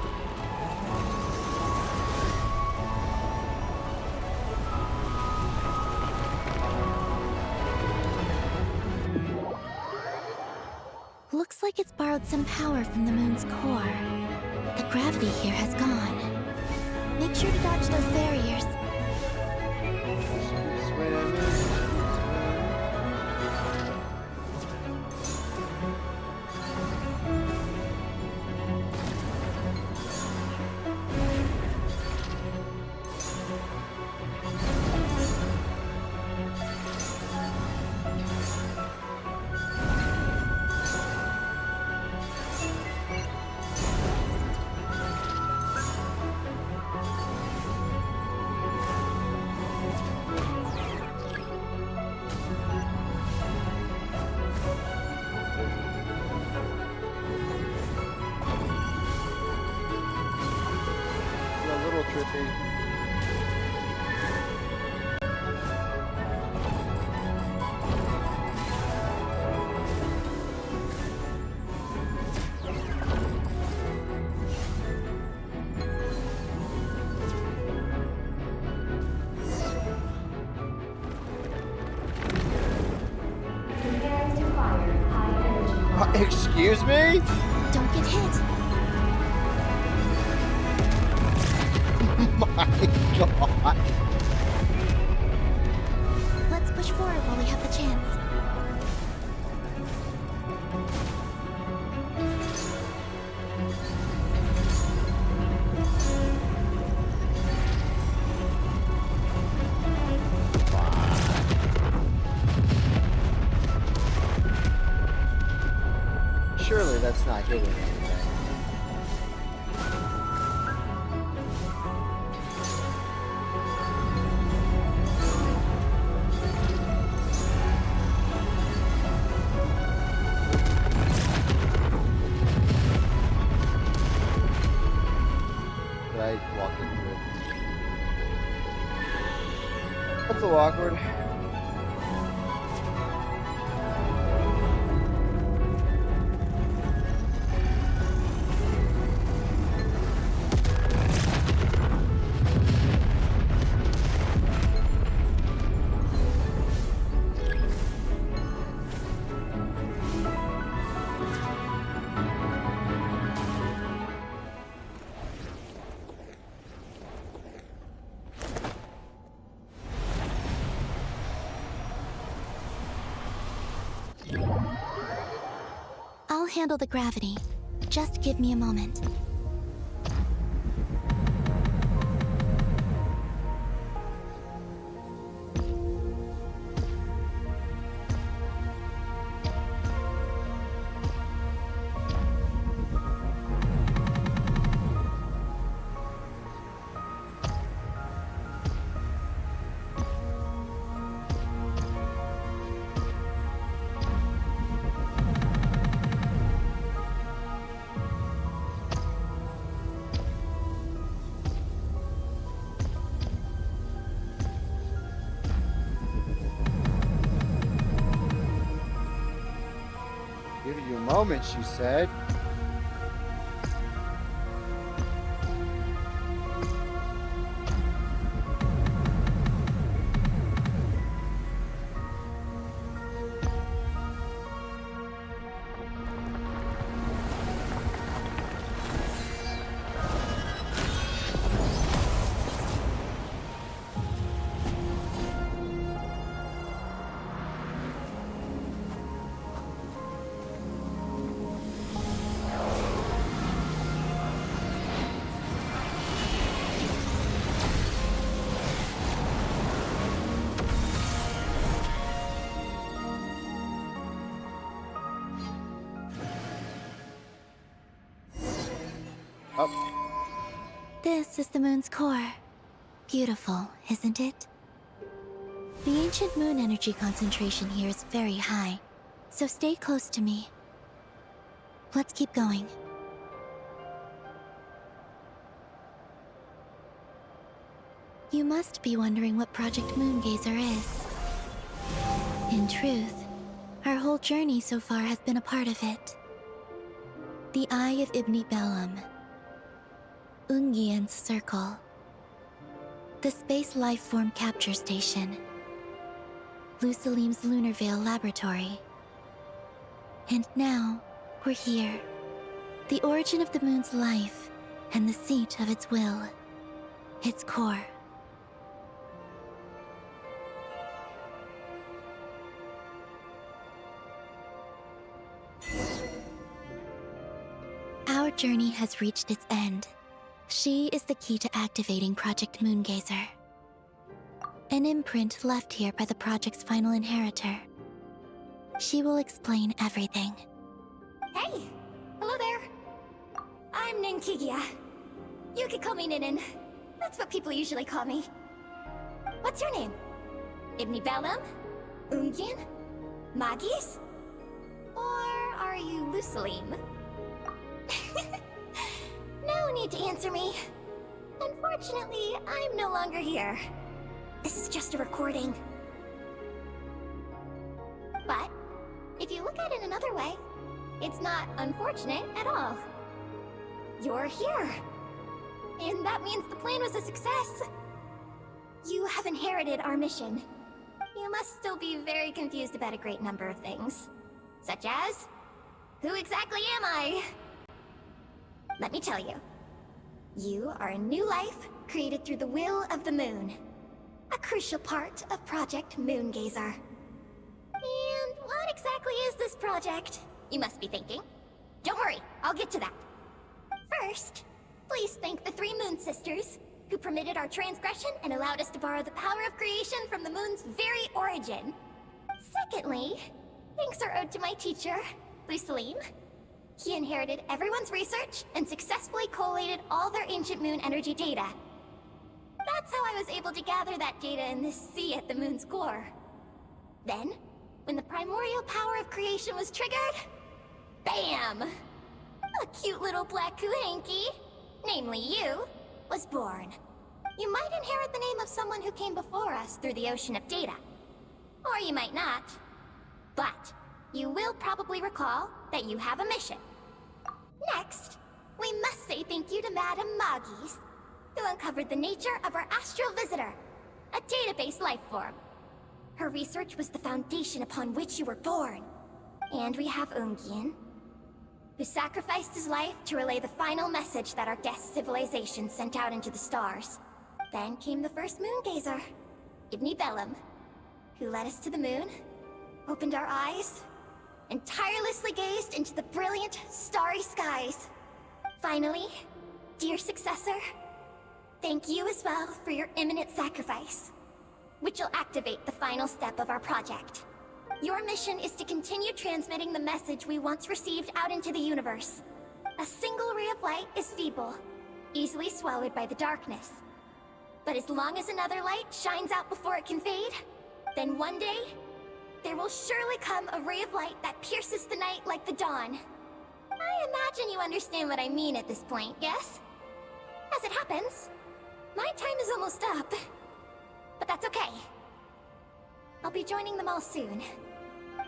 Looks like it's borrowed some power from the moon's core. The gravity here has gone. Make sure to dodge those barriers. A little trippy. Excuse me? Don't get hit. My god. Let's push forward while we have the chance. Surely that's not hitting anything. Did I walk into it? That's a little awkward. I'll handle the gravity. Just give me a moment. Give you a moment, she said. This is the moon's core. Beautiful, isn't it? The ancient moon energy concentration here is very high, so stay close to me. Let's keep going. You must be wondering what Project Moongazer is. In truth, our whole journey so far has been a part of it. The Eye of Ibni Bellum, Ungian's Circle, the Space Lifeform Capture Station, Lusalim's Lunar Veil Laboratory. And now, we're here. The origin of the moon's life, and the seat of its will. Its core. Our journey has reached its end. She is the key to activating Project Moongazer. An imprint left here by the project's final inheritor. She will explain everything. Hey! Hello there. I'm Ninkigia. You could call me Ninin. That's what people usually call me. What's your name? Ibni Bellum? Ungian? Magis? Or are you Lusalim? No need to answer me. Unfortunately, I'm no longer here. This is just a recording. But, if you look at it another way, it's not unfortunate at all. You're here. And that means the plan was a success. You have inherited our mission. You must still be very confused about a great number of things. Such as... Who exactly am I? Let me tell you. You are a new life created through the will of the moon. A crucial part of Project Moongazer. And what exactly is this project? You must be thinking. Don't worry, I'll get to that. First, please thank the 3 Moon Sisters, who permitted our transgression and allowed us to borrow the power of creation from the moon's very origin. Secondly, thanks are owed to my teacher, Luceline. He inherited everyone's research and successfully collated all their ancient moon energy data. That's how I was able to gather that data in this sea at the moon's core. Then, when the primordial power of creation was triggered, BAM! A cute little black Kuhanky, namely you, was born. You might inherit the name of someone who came before us through the ocean of data. Or you might not. But, you will probably recall that you have a mission. Next, we must say thank you to Madame Magis, who uncovered the nature of our astral visitor, a database life form. Her research was the foundation upon which you were born. And we have Ungien, who sacrificed his life to relay the final message that our guest civilization sent out into the stars. Then came the first Moongazer, Ibni Bellum, who led us to the moon, opened our eyes, and tirelessly gazed into the brilliant, starry skies. Finally, dear successor, thank you as well for your imminent sacrifice, which will activate the final step of our project. Your mission is to continue transmitting the message we once received out into the universe. A single ray of light is feeble, easily swallowed by the darkness. But as long as another light shines out before it can fade, then one day, there will surely come a ray of light that pierces the night like the dawn. I imagine you understand what I mean at this point, yes? As it happens, my time is almost up. But that's okay. I'll be joining them all soon.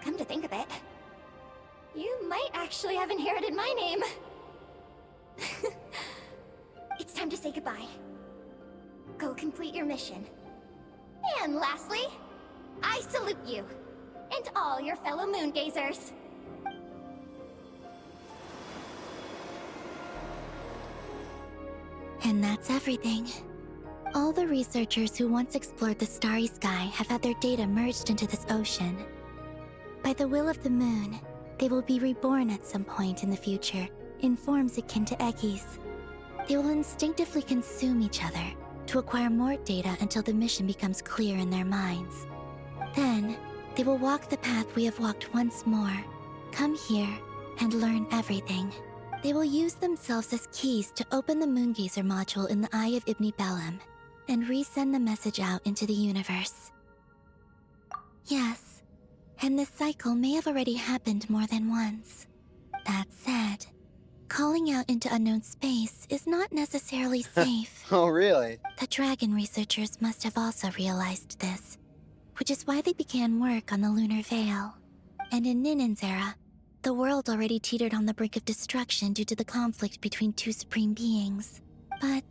Come to think of it, you might actually have inherited my name. It's time to say goodbye. Go complete your mission. And lastly, I salute you, and all your fellow Moongazers. And that's everything. All the researchers who once explored the starry sky have had their data merged into this ocean. By the will of the moon, they will be reborn at some point in the future, in forms akin to Eggies. They will instinctively consume each other to acquire more data until the mission becomes clear in their minds. Then, they will walk the path we have walked once more, come here, and learn everything. They will use themselves as keys to open the Moongazer module in the Eye of Ibni Bellum, and resend the message out into the universe. Yes, and this cycle may have already happened more than once. That said, calling out into unknown space is not necessarily safe. Oh, really? The dragon researchers must have also realized this, which is why they began work on the Lunar Veil. And in Ninen's era, the world already teetered on the brink of destruction due to the conflict between 2 supreme beings. But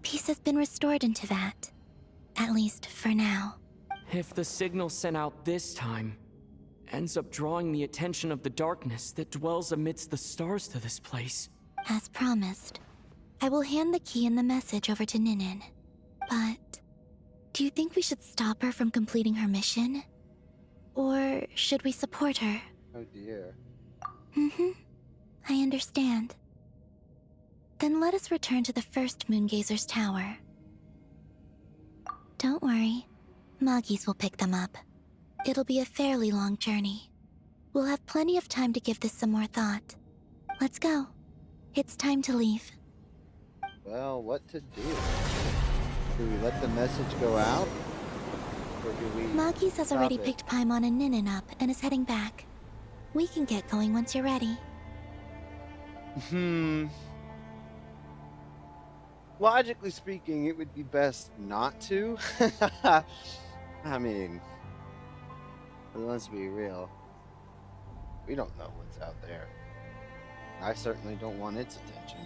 peace has been restored in Teyvat, at least for now. If the signal sent out this time ends up drawing the attention of the darkness that dwells amidst the stars to this place. As promised, I will hand the key and the message over to Ninen. But do you think we should stop her from completing her mission? Or should we support her? Oh dear. I understand. Then let us return to the first Moongazer's tower. Don't worry, Magis will pick them up. It'll be a fairly long journey. We'll have plenty of time to give this some more thought. Let's go. It's time to leave. Well, what to do? Do we let the message go out? Or do we... Magis has stop already it? picked Paimon and Ninen up and is heading back. We can get going once you're ready. Logically speaking, it would be best not to. I mean, let's be real. We don't know what's out there. I certainly don't want its attention.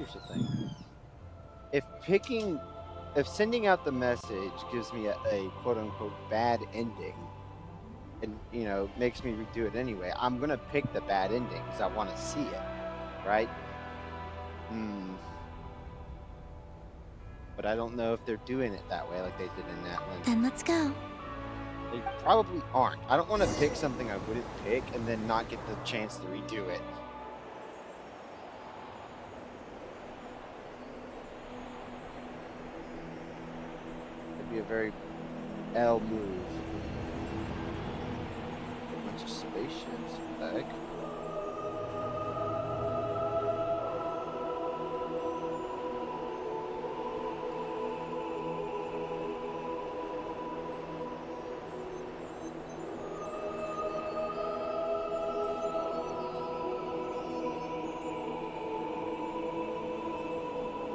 here's the thing. If sending out the message gives me a quote unquote bad ending, and makes me redo it anyway, I'm gonna pick the bad ending because I want to see it, right? But I don't know if they're doing it that way like they did in that one. Then let's go. They probably aren't. I don't want to pick something I wouldn't pick and then not get the chance to redo it. It'd be a very L move. A bunch of spaceships. What the heck?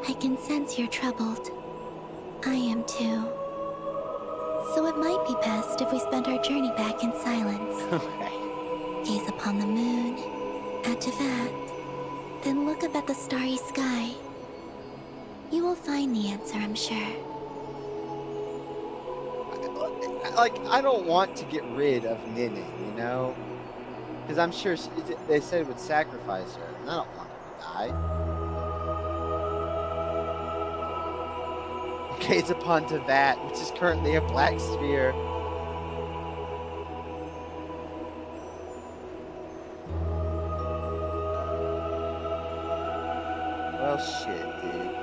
I can sense you're troubled. I am too. So it might be best if we spend our journey back in silence. Okay. Gaze upon the moon, add to that, then look up at the starry sky. You will find the answer, I'm sure. I don't want to get rid of Ninin, Because I'm sure they said it would sacrifice her, and I don't want her to die. Gaze upon Tavat, which is currently a black sphere. Well, shit, dude.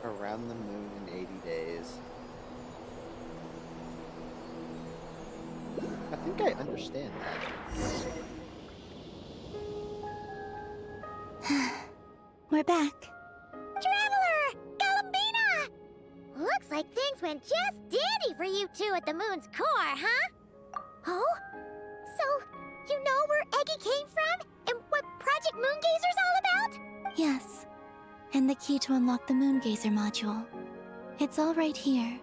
Around the moon in 80 days. I think I understand that. We're back. Traveler! Galambina! Looks like things went just dandy for you two at the moon's core, huh? Oh? So, you know where Eggy came from? And what Project Moongazer's all about? Yes. And the key to unlock the Moongazer module. It's all right here.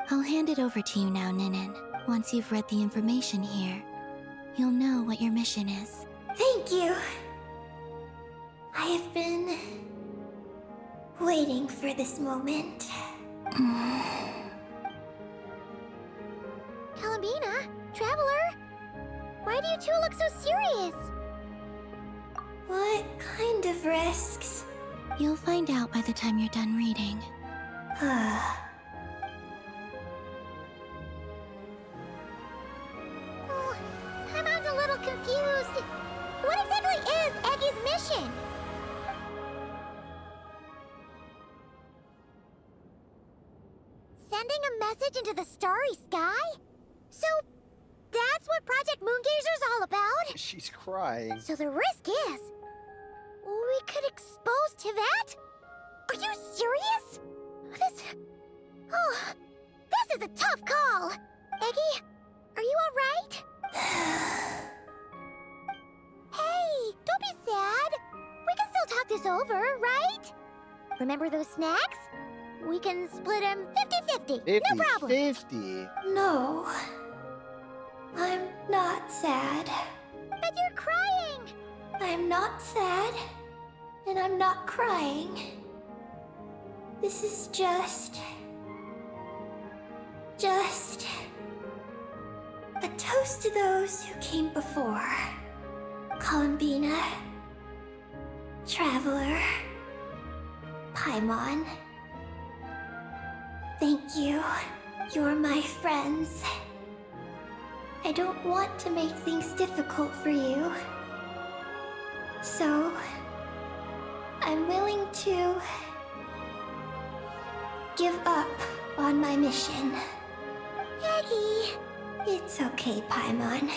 I'll hand it over to you now, Ninin. Once you've read the information here, you'll know what your mission is. Thank you. I have been waiting for this moment. Galambina, Traveler, why do you two look so serious? What kind of risks? You'll find out by the time you're done reading. Oh, Paimon's a little confused. What exactly is Eggy's mission? Sending a message into the starry sky? So, that's what Project Moongazer's all about? She's crying. So the risk is... we could expose Tavat? Are you serious? This is a tough call. Eggy, are you alright? Hey, don't be sad. We can still talk this over, right? Remember those snacks? We can split them 50-50. No problem. 50-50. No. I'm not sad. But you're crying. I'm not sad. And I'm not crying. This is just a toast to those who came before. Galambina, Traveler, Paimon. Thank you. You're my friends. I don't want to make things difficult for you. So, I'm willing to give up on my mission. Maggie! It's okay, Paimon.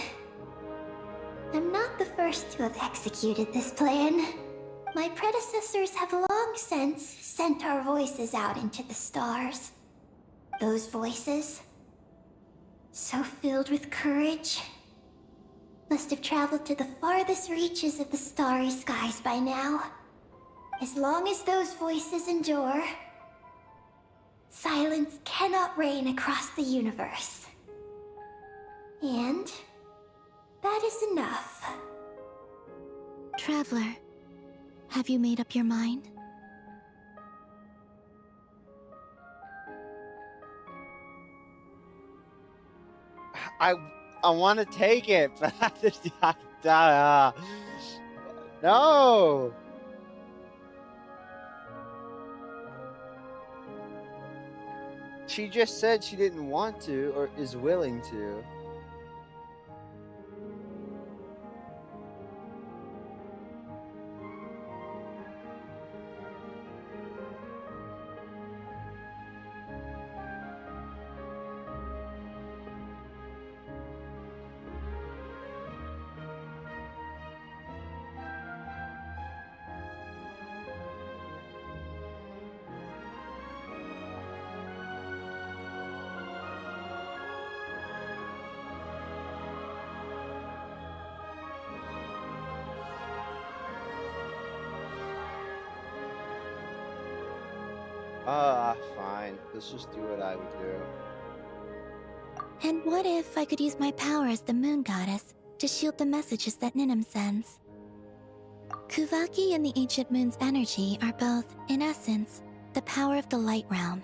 I'm not the first to have executed this plan. My predecessors have long since sent our voices out into the stars. Those voices, so filled with courage, must have traveled to the farthest reaches of the starry skies by now. As long as those voices endure, silence cannot reign across the universe. And that is enough. Traveler, have you made up your mind? I want to take it, but I just no. She just said she didn't want to or is willing to. Fine. Let's just do what I would do. And what if I could use my power as the moon goddess to shield the messages that Ninum sends? Kuvaki and the ancient moon's energy are both, in essence, the power of the light realm.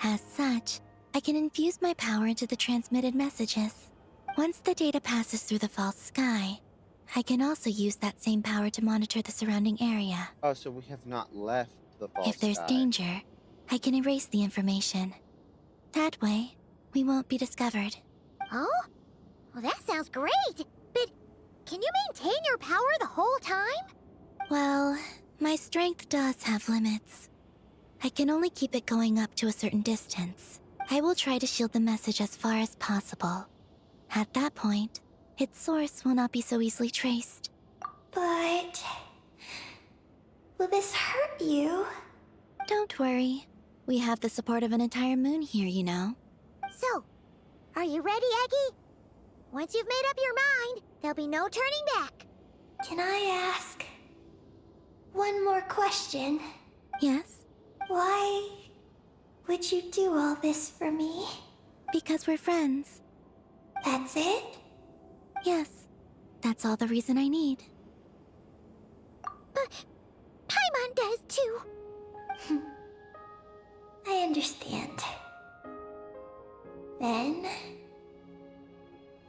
As such, I can infuse my power into the transmitted messages. Once the data passes through the false sky, I can also use that same power to monitor the surrounding area. Oh, so we have not left the false If there's sky. danger, I can erase the information. That way, we won't be discovered. Oh? Well, that sounds great! But can you maintain your power the whole time? Well, my strength does have limits. I can only keep it going up to a certain distance. I will try to shield the message as far as possible. At that point, its source will not be so easily traced. But... will this hurt you? Don't worry. We have the support of an entire moon here, you know. So, are you ready, Eggie? Once you've made up your mind, there'll be no turning back. Can I ask one more question? Yes? Why would you do all this for me? Because we're friends. That's it? Yes. That's all the reason I need. But Paimon does too. I understand. Then...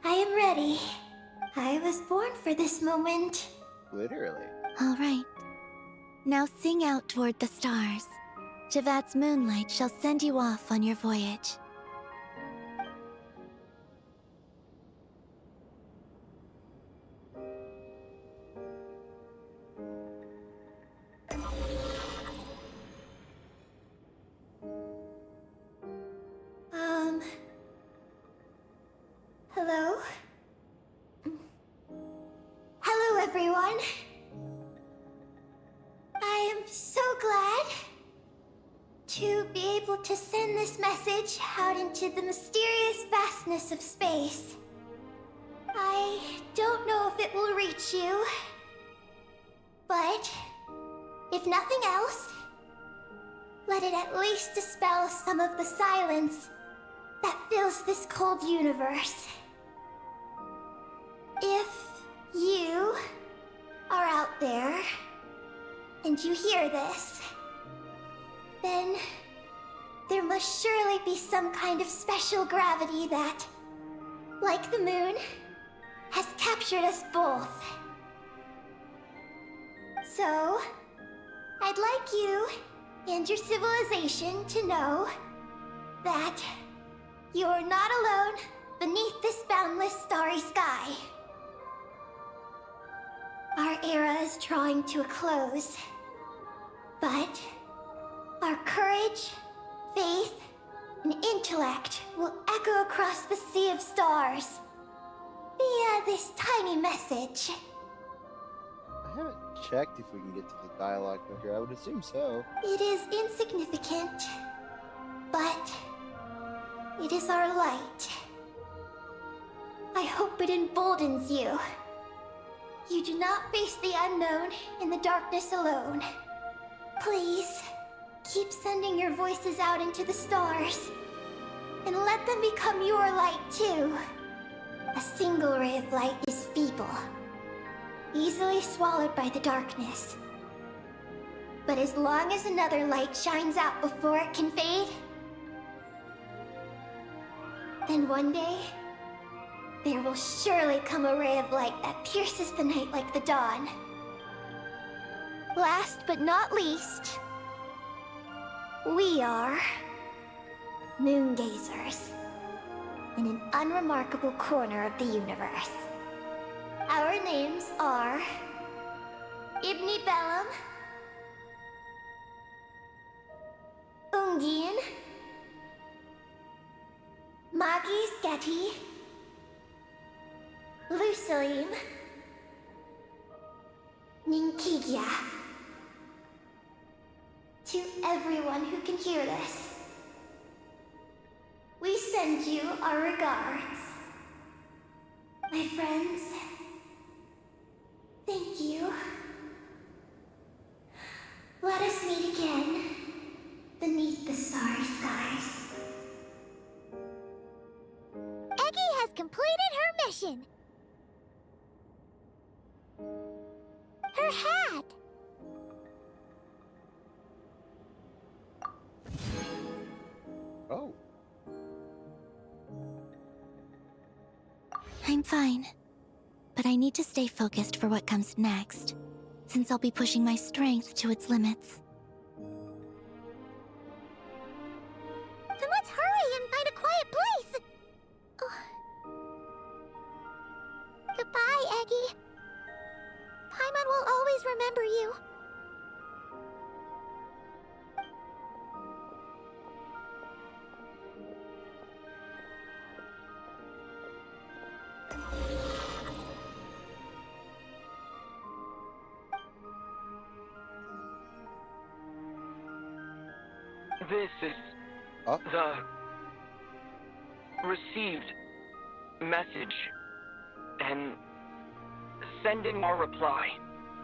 I am ready. I was born for this moment. Literally. All right. Now sing out toward the stars. Javat's moonlight shall send you off on your voyage. Hello? Hello, everyone. I am so glad to be able to send this message out into the mysterious vastness of space. I don't know if it will reach you, but if nothing else, let it at least dispel some of the silence that fills this cold universe. If you are out there and you hear this, then there must surely be some kind of special gravity that, like the moon, has captured us both. So, I'd like you, and your civilization to know that you are not alone beneath this boundless starry sky. Our era is drawing to a close, but our courage, faith, and intellect will echo across the sea of stars via this tiny message. I haven't checked if we can get to the dialogue from here. I would assume so. It is insignificant, but it is our light. I hope it emboldens you. You do not face the unknown in the darkness alone. Please, keep sending your voices out into the stars, and let them become your light too. A single ray of light is feeble, easily swallowed by the darkness. But as long as another light shines out before it can fade, then one day, there will surely come a ray of light that pierces the night like the dawn. Last but not least, we are moon gazers in an unremarkable corner of the universe. Our names are Ibni Bellum, Ungin, Magis Getty, Lucilim, Ninkigia. To everyone who can hear this, we send you our regards. My friends, thank you. Let us meet again beneath the starry skies. Eggy has completed her mission. Her hat. Oh. I'm fine. But I need to stay focused for what comes next, since I'll be pushing my strength to its limits. Then let's hurry and find a quiet place. Goodbye, Eggy. Paimon will always remember you. This is Huh? the received message and sending our reply.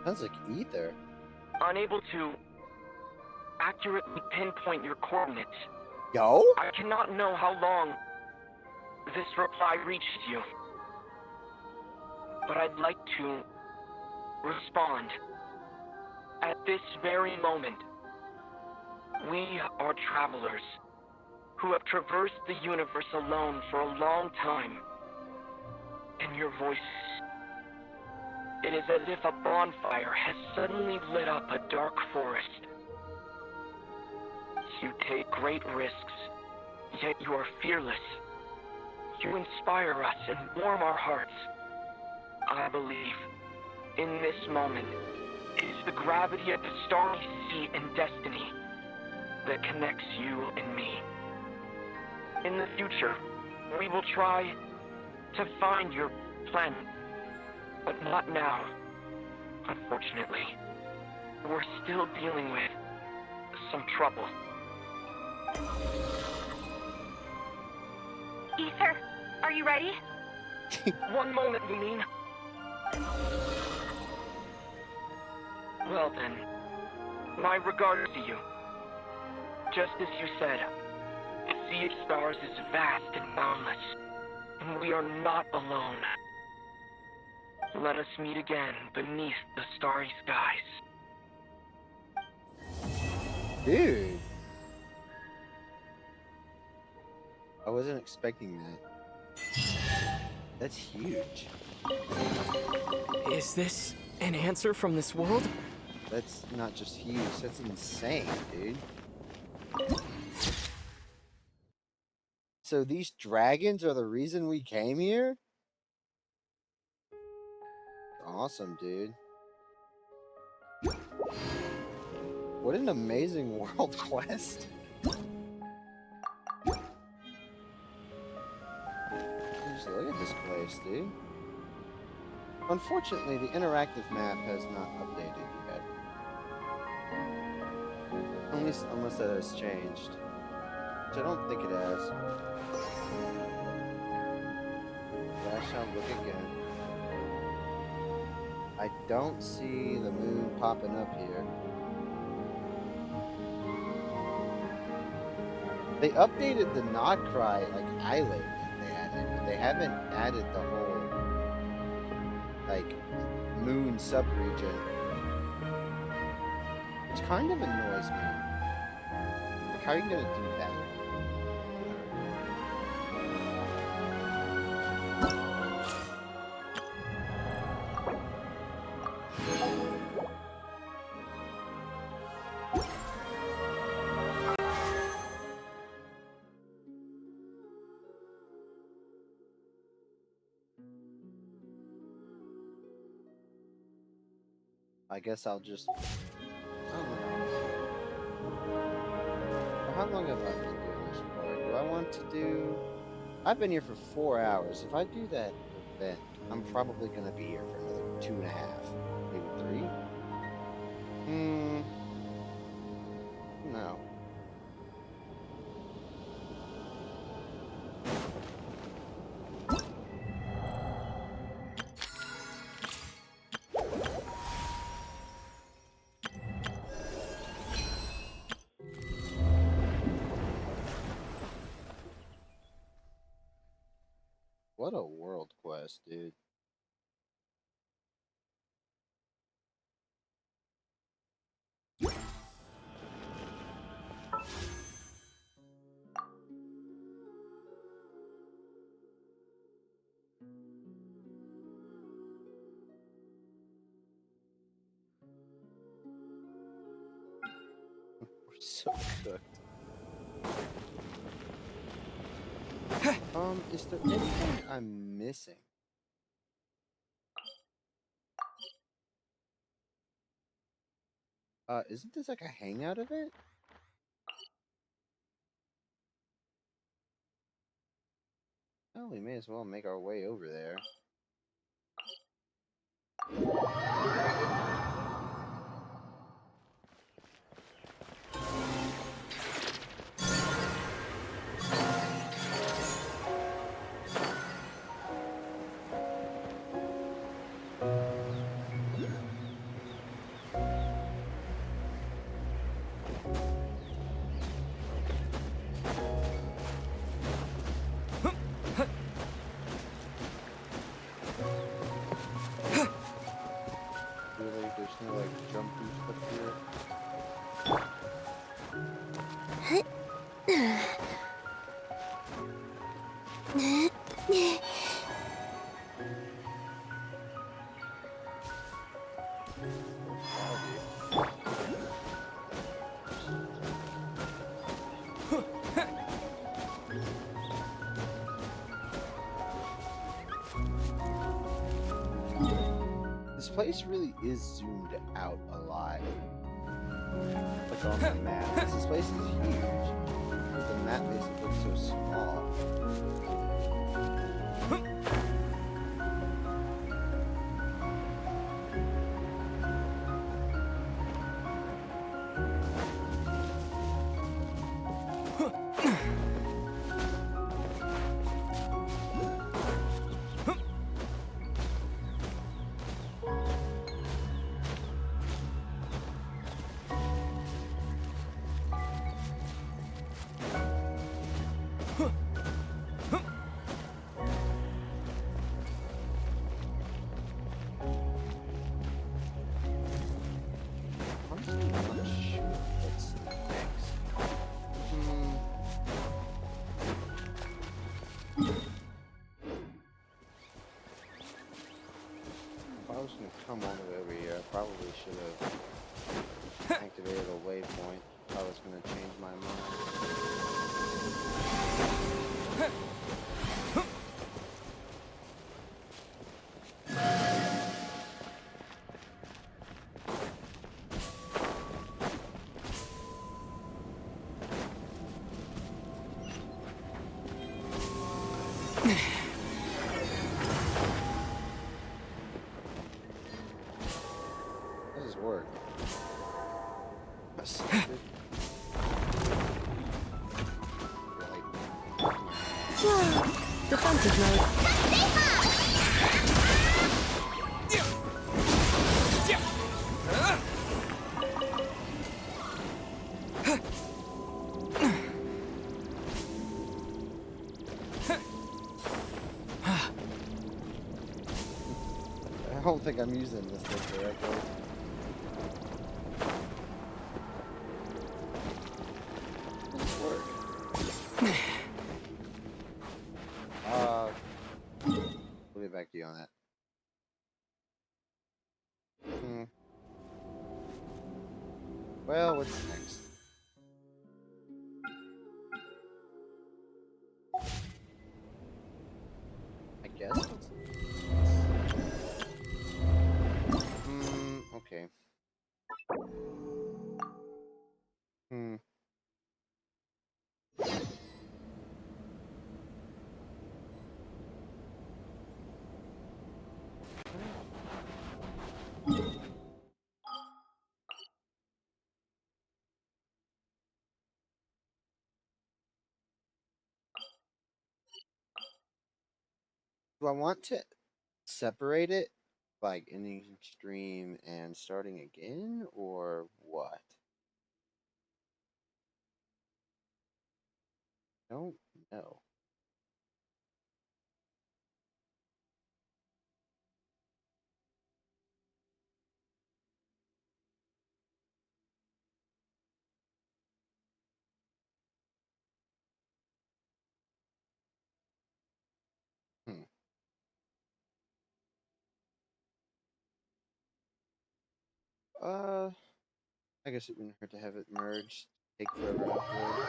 Sounds like ether. Unable to accurately pinpoint your coordinates. Yo? I cannot know how long this reply reaches you. But I'd like to respond. At this very moment, we are travelers who have traversed the universe alone for a long time. And your voice, it is as if a bonfire has suddenly lit up a dark forest. You take great risks, yet you are fearless. You inspire us and warm our hearts. I believe, in this moment, it is the gravity of the starry sea and destiny that connects you and me. In the future, we will try to find your planet, but not now. Unfortunately, we're still dealing with some trouble. Ether, are you ready? One moment, Lumine. Well then, my regards to you. Just as you said, the sea of stars is vast and boundless, and we are not alone. Let us meet again beneath the starry skies. Dude. I wasn't expecting that. That's huge. Is this an answer from this world? That's not just huge. That's insane, dude. So these dragons are the reason we came here? Awesome, dude. What an amazing world quest. Just look at this place, dude. Unfortunately, the interactive map has not updated yet. At least, unless that has changed. Which I don't think it has. But I shall look again. I don't see the moon popping up here. They updated the Nodcry, like, island that they added, but they haven't added the whole, like, moon subregion. Which kind of annoys me. Like, how are you gonna do that? I guess I'll just... I don't know. How long have I been doing this for? Do I want to do... I've been here for 4 hours. If I do that event, I'm probably going to be here for another 2.5. Maybe 3? No. What a world quest, dude. We're so cooked. Is there anything I'm missing? Isn't this like a hangout event? Oh, we may as well make our way over there. Really? There's no like jump boost up here? This place really is zoomed out a lot. Like on the map. This place is huge. But the map makes it look so small. Honestly, I'm not sure what's next. If I was gonna come all the way over here, I probably should have Activated a waypoint. I was gonna change my mind. How does this work? Defensive mode. I don't think I'm using this thing correctly. How does this work? We'll get back to you on that. Well, what's next? I guess. Okay. Do I want to separate it, like ending stream and starting again, or what? Don't know. Hmm. I guess it wouldn't hurt to have it merged. Take forever to upload.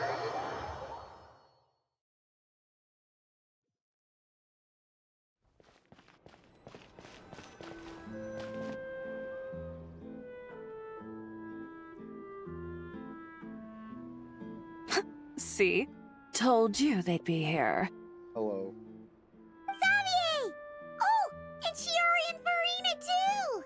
See? Told you they'd be here. Hello. Xavier! Oh, and Shiori and Farina too!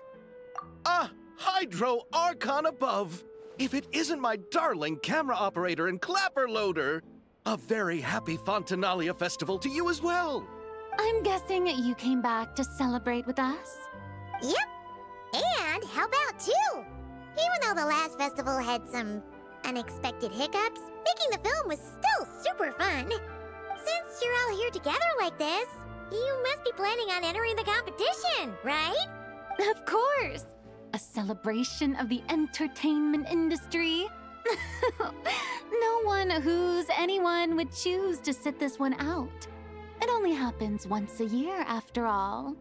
Ah, Hydro Archon above! If it isn't my darling camera operator and clapper loader! A very happy Fontanalia festival to you as well! I'm guessing you came back to celebrate with us? Yep. And how about two? Even though the last festival had some unexpected hiccups, making the film was still super fun. Since you're all here together like this, you must be planning on entering the competition, right? Of course! A celebration of the entertainment industry. No one who's anyone would choose to sit this one out. It only happens once a year, after all.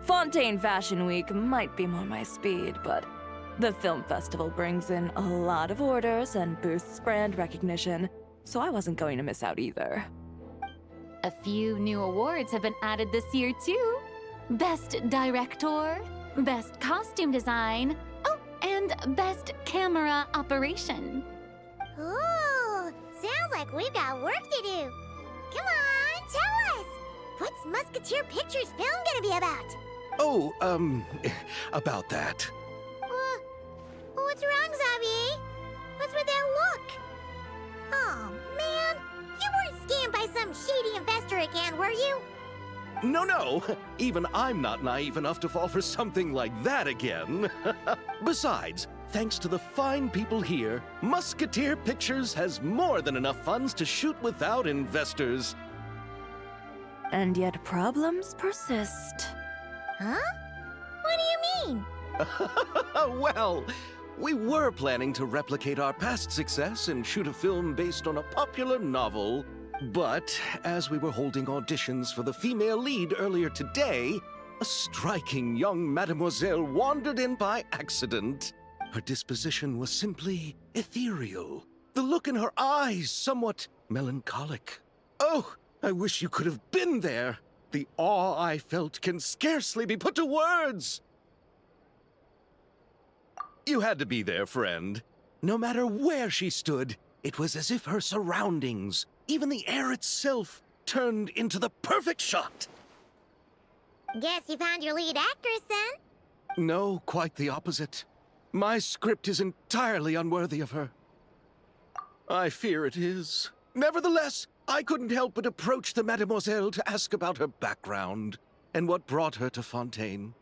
Fontaine Fashion Week might be more my speed, but the film festival brings in a lot of orders and boosts brand recognition, so I wasn't going to miss out either. A few new awards have been added this year, too. Best Director, Best Costume Design, oh, and Best Camera Operation. Ooh, sounds like we've got work to do. Come on, tell us! What's Musketeer Pictures film gonna be about? Oh, about that. What's wrong, Xavier? What's with that look? Oh, man. You weren't scammed by some shady investor again, were you? No, even I'm not naive enough to fall for something like that again. Besides, thanks to the fine people here, Musketeer Pictures has more than enough funds to shoot without investors. And yet problems persist. Huh? What do you mean? Well, we were planning to replicate our past success and shoot a film based on a popular novel. But as we were holding auditions for the female lead earlier today, a striking young mademoiselle wandered in by accident. Her disposition was simply ethereal. The look in her eyes somewhat melancholic. Oh, I wish you could have been there. The awe I felt can scarcely be put to words. You had to be there, friend. No matter where she stood, it was as if her surroundings, even the air itself, turned into the perfect shot. Guess you found your lead actress then? No, quite the opposite. My script is entirely unworthy of her. I fear it is. Nevertheless, I couldn't help but approach the mademoiselle to ask about her background and what brought her to Fontaine.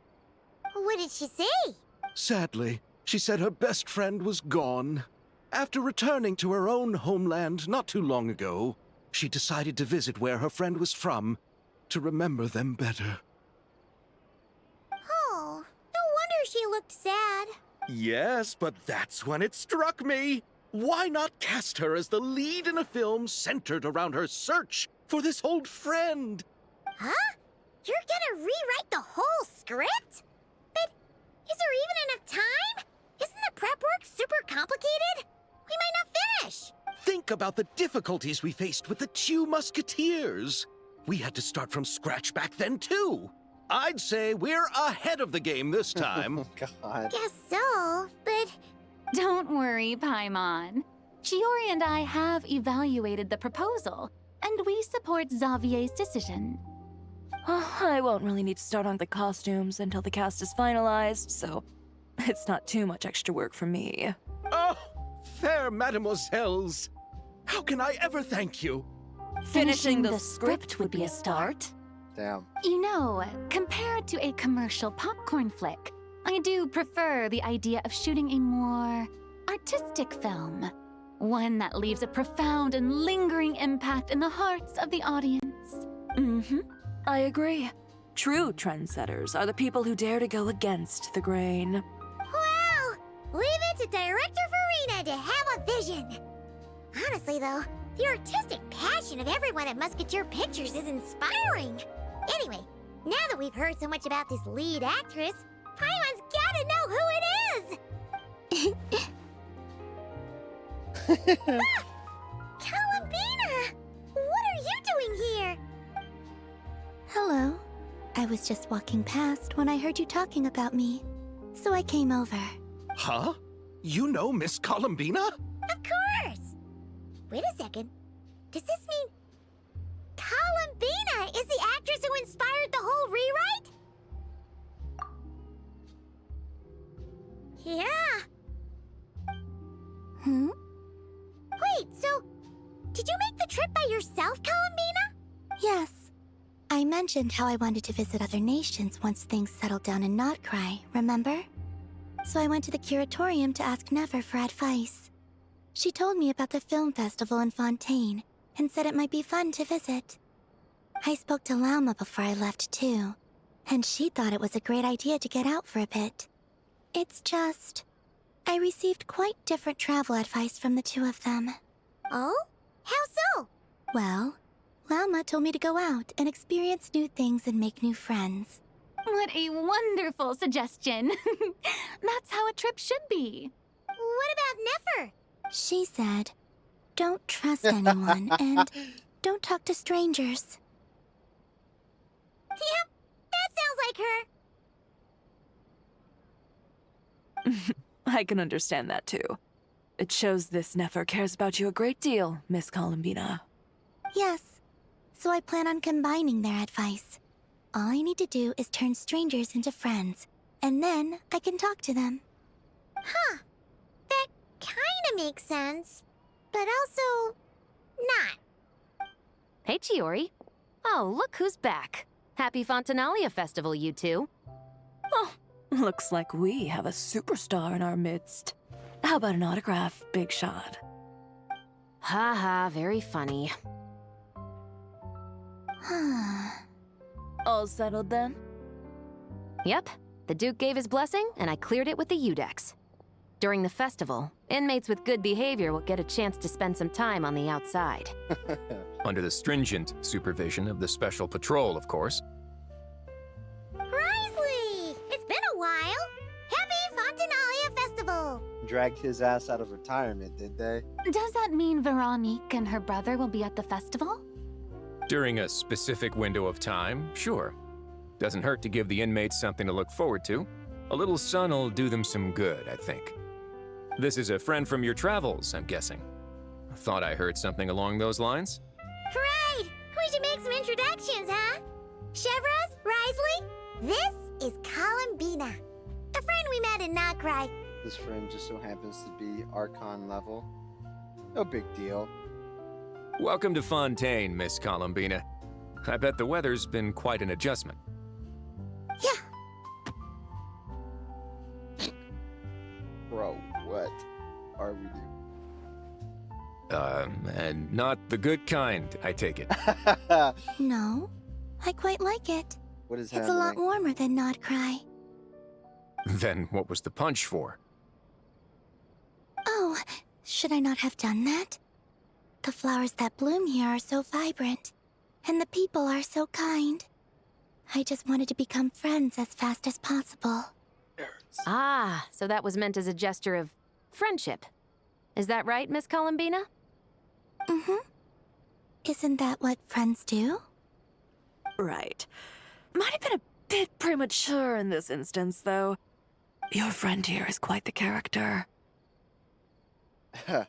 What did she say? Sadly, she said her best friend was gone. After returning to her own homeland not too long ago, she decided to visit where her friend was from to remember them better. Oh, no wonder she looked sad. Yes, but that's when it struck me. Why not cast her as the lead in a film centered around her search for this old friend? Huh? You're gonna rewrite the whole script? But is there even enough time? Isn't the prep work super complicated? We might not finish. Think about the difficulties we faced with the 2 Musketeers. We had to start from scratch back then, too. I'd say we're ahead of the game this time. Oh, God. Guess so, but... Don't worry, Paimon. Shiori and I have evaluated the proposal, and we support Xavier's decision. I won't really need to start on the costumes until the cast is finalized, so it's not too much extra work for me. Oh, fair mademoiselles. How can I ever thank you? Finishing the script would be a start. Damn. You know, compared to a commercial popcorn flick, I do prefer the idea of shooting a more artistic film. One that leaves a profound and lingering impact in the hearts of the audience. I agree. True trendsetters are the people who dare to go against the grain. Well, leave it to Director Farina to have a vision. Honestly, though, the artistic passion of everyone at Musketeer Pictures is inspiring. Anyway, now that we've heard so much about this lead actress, Paimon's gotta know who it is! Ah! Columbina! What are you doing here? Hello. I was just walking past when I heard you talking about me, so I came over. Huh? You know Miss Columbina? Of course! Wait a second. Does this mean Columbina is the actress who inspired the whole rewrite? Yeah. Wait, so did you make the trip by yourself, Columbina? Yes. I mentioned how I wanted to visit other nations once things settled down in Notcry, remember? So I went to the curatorium to ask Never for advice. She told me about the film festival in Fontaine and said it might be fun to visit. I spoke to Lauma before I left too, and she thought it was a great idea to get out for a bit. It's just, I received quite different travel advice from the 2 of them. Oh? How so? Well, Lauma told me to go out and experience new things and make new friends. What a wonderful suggestion. That's how a trip should be. What about Nefer? She said, don't trust anyone and don't talk to strangers. Yep, that sounds like her. I can understand that too. It shows this Nefer cares about you a great deal, Miss Columbina. Yes, so I plan on combining their advice. All I need to do is turn strangers into friends, and then I can talk to them. Huh. That kinda makes sense, but also not. Hey, Chiori. Oh, look who's back. Happy Fontanalia Festival, you two. Oh, looks like we have a superstar in our midst. How about an autograph, Big Shot? Ha ha, very funny. All settled then? Yep, the Duke gave his blessing, and I cleared it with the Udex. During the festival, inmates with good behavior will get a chance to spend some time on the outside. Under the stringent supervision of the Special Patrol, of course. Risley! It's been a while! Happy Fontanalia Festival! dragged his ass out of retirement, did they? Does that mean Veronique and her brother will be at the festival? During a specific window of time, sure. Doesn't hurt to give the inmates something to look forward to. A little sun'll do them some good, I think. This is a friend from your travels, I'm guessing. Thought I heard something along those lines? Right! We should make some introductions, huh? Chevros, Risley, this is Columbina, a friend we met in Nocry. This friend just so happens to be Archon level. No big deal. Welcome to Fontaine, Miss Columbina. I bet the weather's been quite an adjustment. Yeah. Bro, what are we doing? And not the good kind, I take it. No, I quite like it. What is It's happening? a lot warmer than Not Cry. Then what was the punch for? Oh, should I not have done that? The flowers that bloom here are so vibrant, and the people are so kind. I just wanted to become friends as fast as possible. Ah, so that was meant as a gesture of friendship. Is that right, Miss Columbina? Mm-hmm. Isn't that what friends do? Right. Might have been a bit premature in this instance, though. Your friend here is quite the character. Good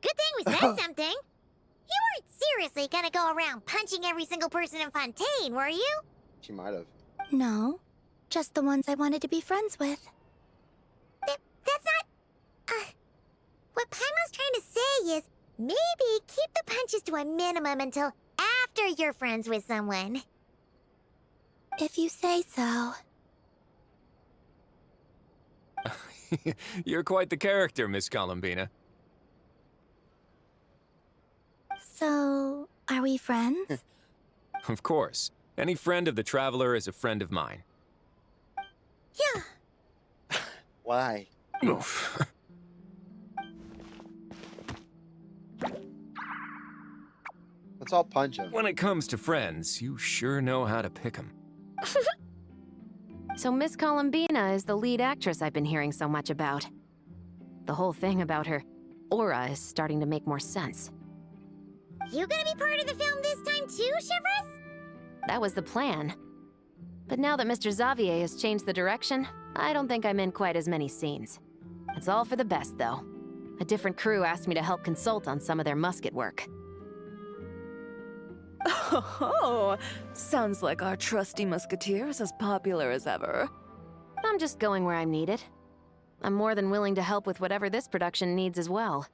thing we said something. You weren't seriously gonna go around punching every single person in Fontaine, were you? She might have. No, just the ones I wanted to be friends with. That's not... what Paimon's trying to say is, maybe keep the punches to a minimum until after you're friends with someone. If you say so. You're quite the character, Miss Columbina. So, are we friends? Of course. Any friend of the Traveler is a friend of mine. Yeah. Why? Oof. Let's all punch him. When it comes to friends, you sure know how to pick 'em. So Miss Columbina is the lead actress I've been hearing so much about. The whole thing about her aura is starting to make more sense. You gonna be part of the film this time too, Shivers? That was the plan. But now that Mr. Xavier has changed the direction, I don't think I'm in quite as many scenes. It's all for the best, though. A different crew asked me to help consult on some of their musket work. Oh, sounds like our trusty musketeer is as popular as ever. I'm just going where I'm needed. I'm more than willing to help with whatever this production needs as well.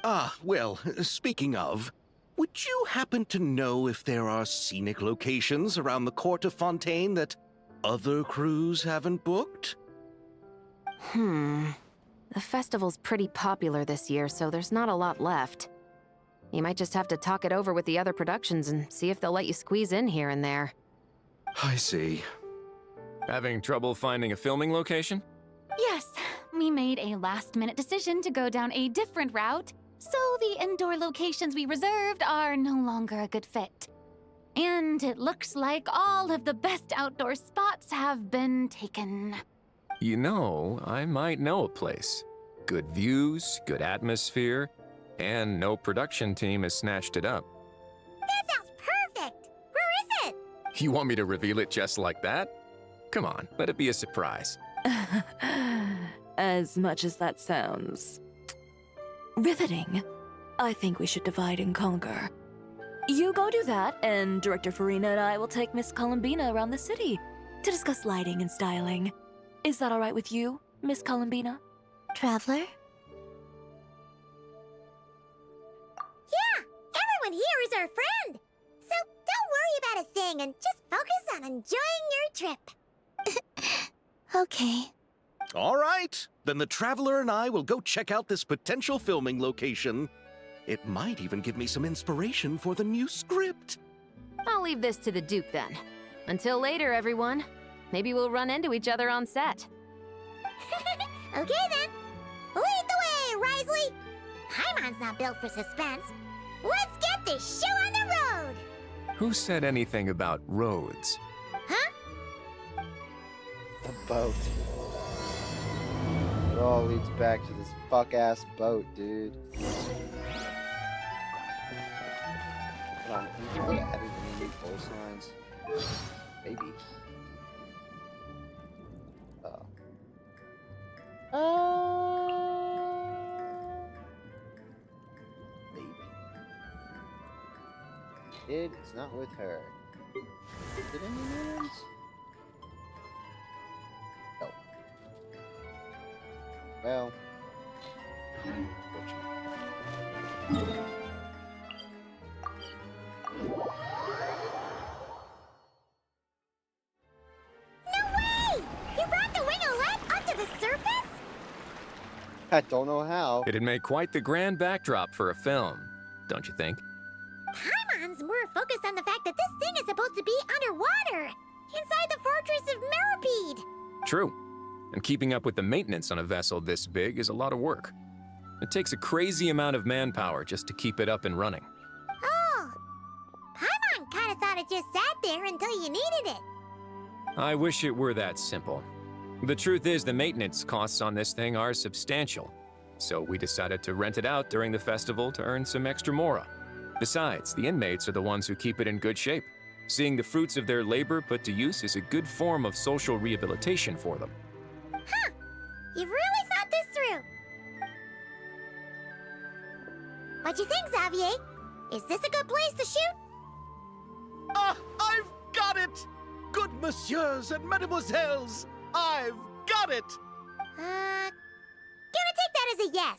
Ah, well, speaking of, would you happen to know if there are scenic locations around the court of Fontaine that other crews haven't booked? The festival's pretty popular this year, so there's not a lot left. You might just have to talk it over with the other productions and see if they'll let you squeeze in here and there. I see. Having trouble finding a filming location? Yes, we made a last-minute decision to go down a different route, so the indoor locations we reserved are no longer a good fit. And it looks like all of the best outdoor spots have been taken. You know, I might know a place. Good views, good atmosphere, and no production team has snatched it up. That sounds perfect! Where is it? You want me to reveal it just like that? Come on, let it be a surprise. As much as that sounds riveting, I think we should divide and conquer. You go do that, and Director Farina and I will take Miss Columbina around the city to discuss lighting and styling. Is that all right with you, Miss Columbina? Traveler? Yeah, everyone here is our friend. So don't worry about a thing and just focus on enjoying your trip. Okay. All right, then the Traveler and I will go check out this potential filming location. It might even give me some inspiration for the new script. I'll leave this to the Duke then. Until later, everyone. Maybe we'll run into each other on set. Okay then. Lead the way, Risley. Paimon's not built for suspense. Let's get this show on the road. Who said anything about roads? Huh? A boat. It all leads back to this fuck-ass boat, dude. Hold on, think they added any new pole signs? Maybe. Maybe. It's not with her. Did any new ones? No. Well. I don't know how. It'd make quite the grand backdrop for a film, don't you think? Paimon's more focused on the fact that this thing is supposed to be underwater, inside the fortress of Meropide. True. And keeping up with the maintenance on a vessel this big is a lot of work. It takes a crazy amount of manpower just to keep it up and running. Oh, Paimon kind of thought it just sat there until you needed it. I wish it were that simple. The truth is, the maintenance costs on this thing are substantial, so we decided to rent it out during the festival to earn some extra mora. Besides, the inmates are the ones who keep it in good shape. Seeing the fruits of their labor put to use is a good form of social rehabilitation for them. Huh. You've really thought this through. What you think, Xavier? Is this a good place to shoot? Ah, I've got it! Good messieurs and mademoiselles! I've got it! Gonna take that as a yes.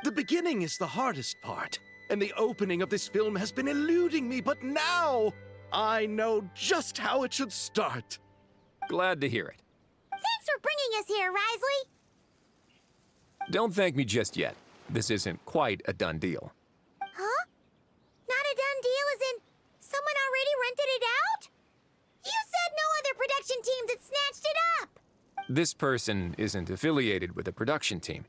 The beginning is the hardest part, and the opening of this film has been eluding me, but now I know just how it should start. Glad to hear it. Thanks for bringing us here, Risley. Don't thank me just yet. This isn't quite a done deal. Huh? Not a done deal as in someone already rented it out? You said no other production teams had snatched it up! This person isn't affiliated with a production team.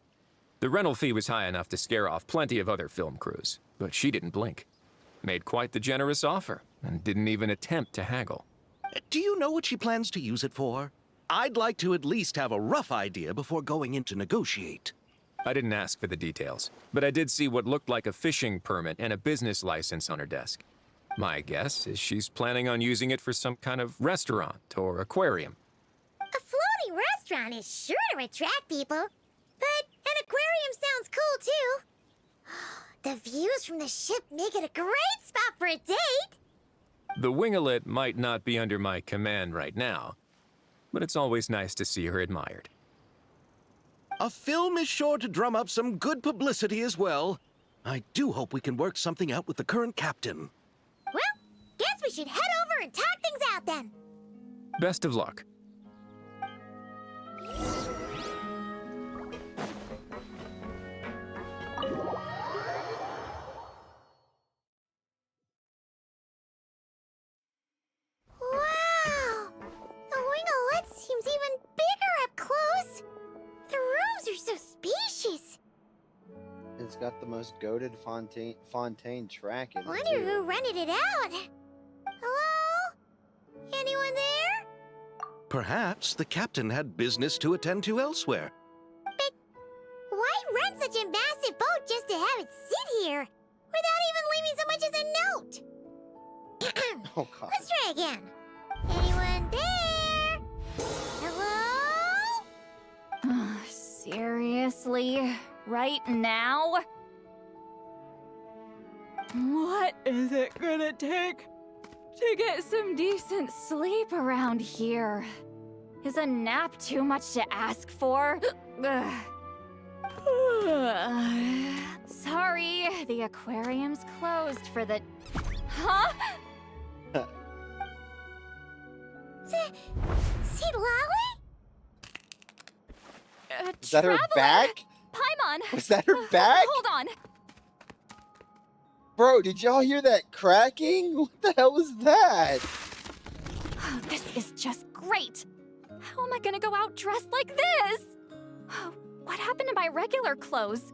The rental fee was high enough to scare off plenty of other film crews, but she didn't blink. Made quite the generous offer, and didn't even attempt to haggle. Do you know what she plans to use it for? I'd like to at least have a rough idea before going in to negotiate. I didn't ask for the details, but I did see what looked like a fishing permit and a business license on her desk. My guess is she's planning on using it for some kind of restaurant or aquarium. A floating restaurant is sure to attract people, but an aquarium sounds cool too. The views from the ship make it a great spot for a date. The winglet might not be under my command right now, but it's always nice to see her admired. A film is sure to drum up some good publicity as well. I do hope we can work something out with the current captain. Well, guess we should head over and talk things out then. Best of luck. Wow! The winglet seems even bigger up close. The rooms are so spacious. It's got the most goated fontaine track in it. Wonder too. who rented it out. Hello? Anyone there? Perhaps the captain had business to attend to elsewhere. But why rent such a massive boat just to have it sit here, without even leaving so much as a note? Oh, God. Let's try again. Anyone there? Hello? Seriously? Right now? What is it gonna take to get some decent sleep around here? Is a nap too much to ask for? Sorry, the aquarium's closed for the... Huh? See Lolly? Is that her Traveler! back? Paimon! Was that her back? Hold on! Bro, did y'all hear that cracking? What the hell was that? This is just great! How am I gonna go out dressed like this? What happened to my regular clothes?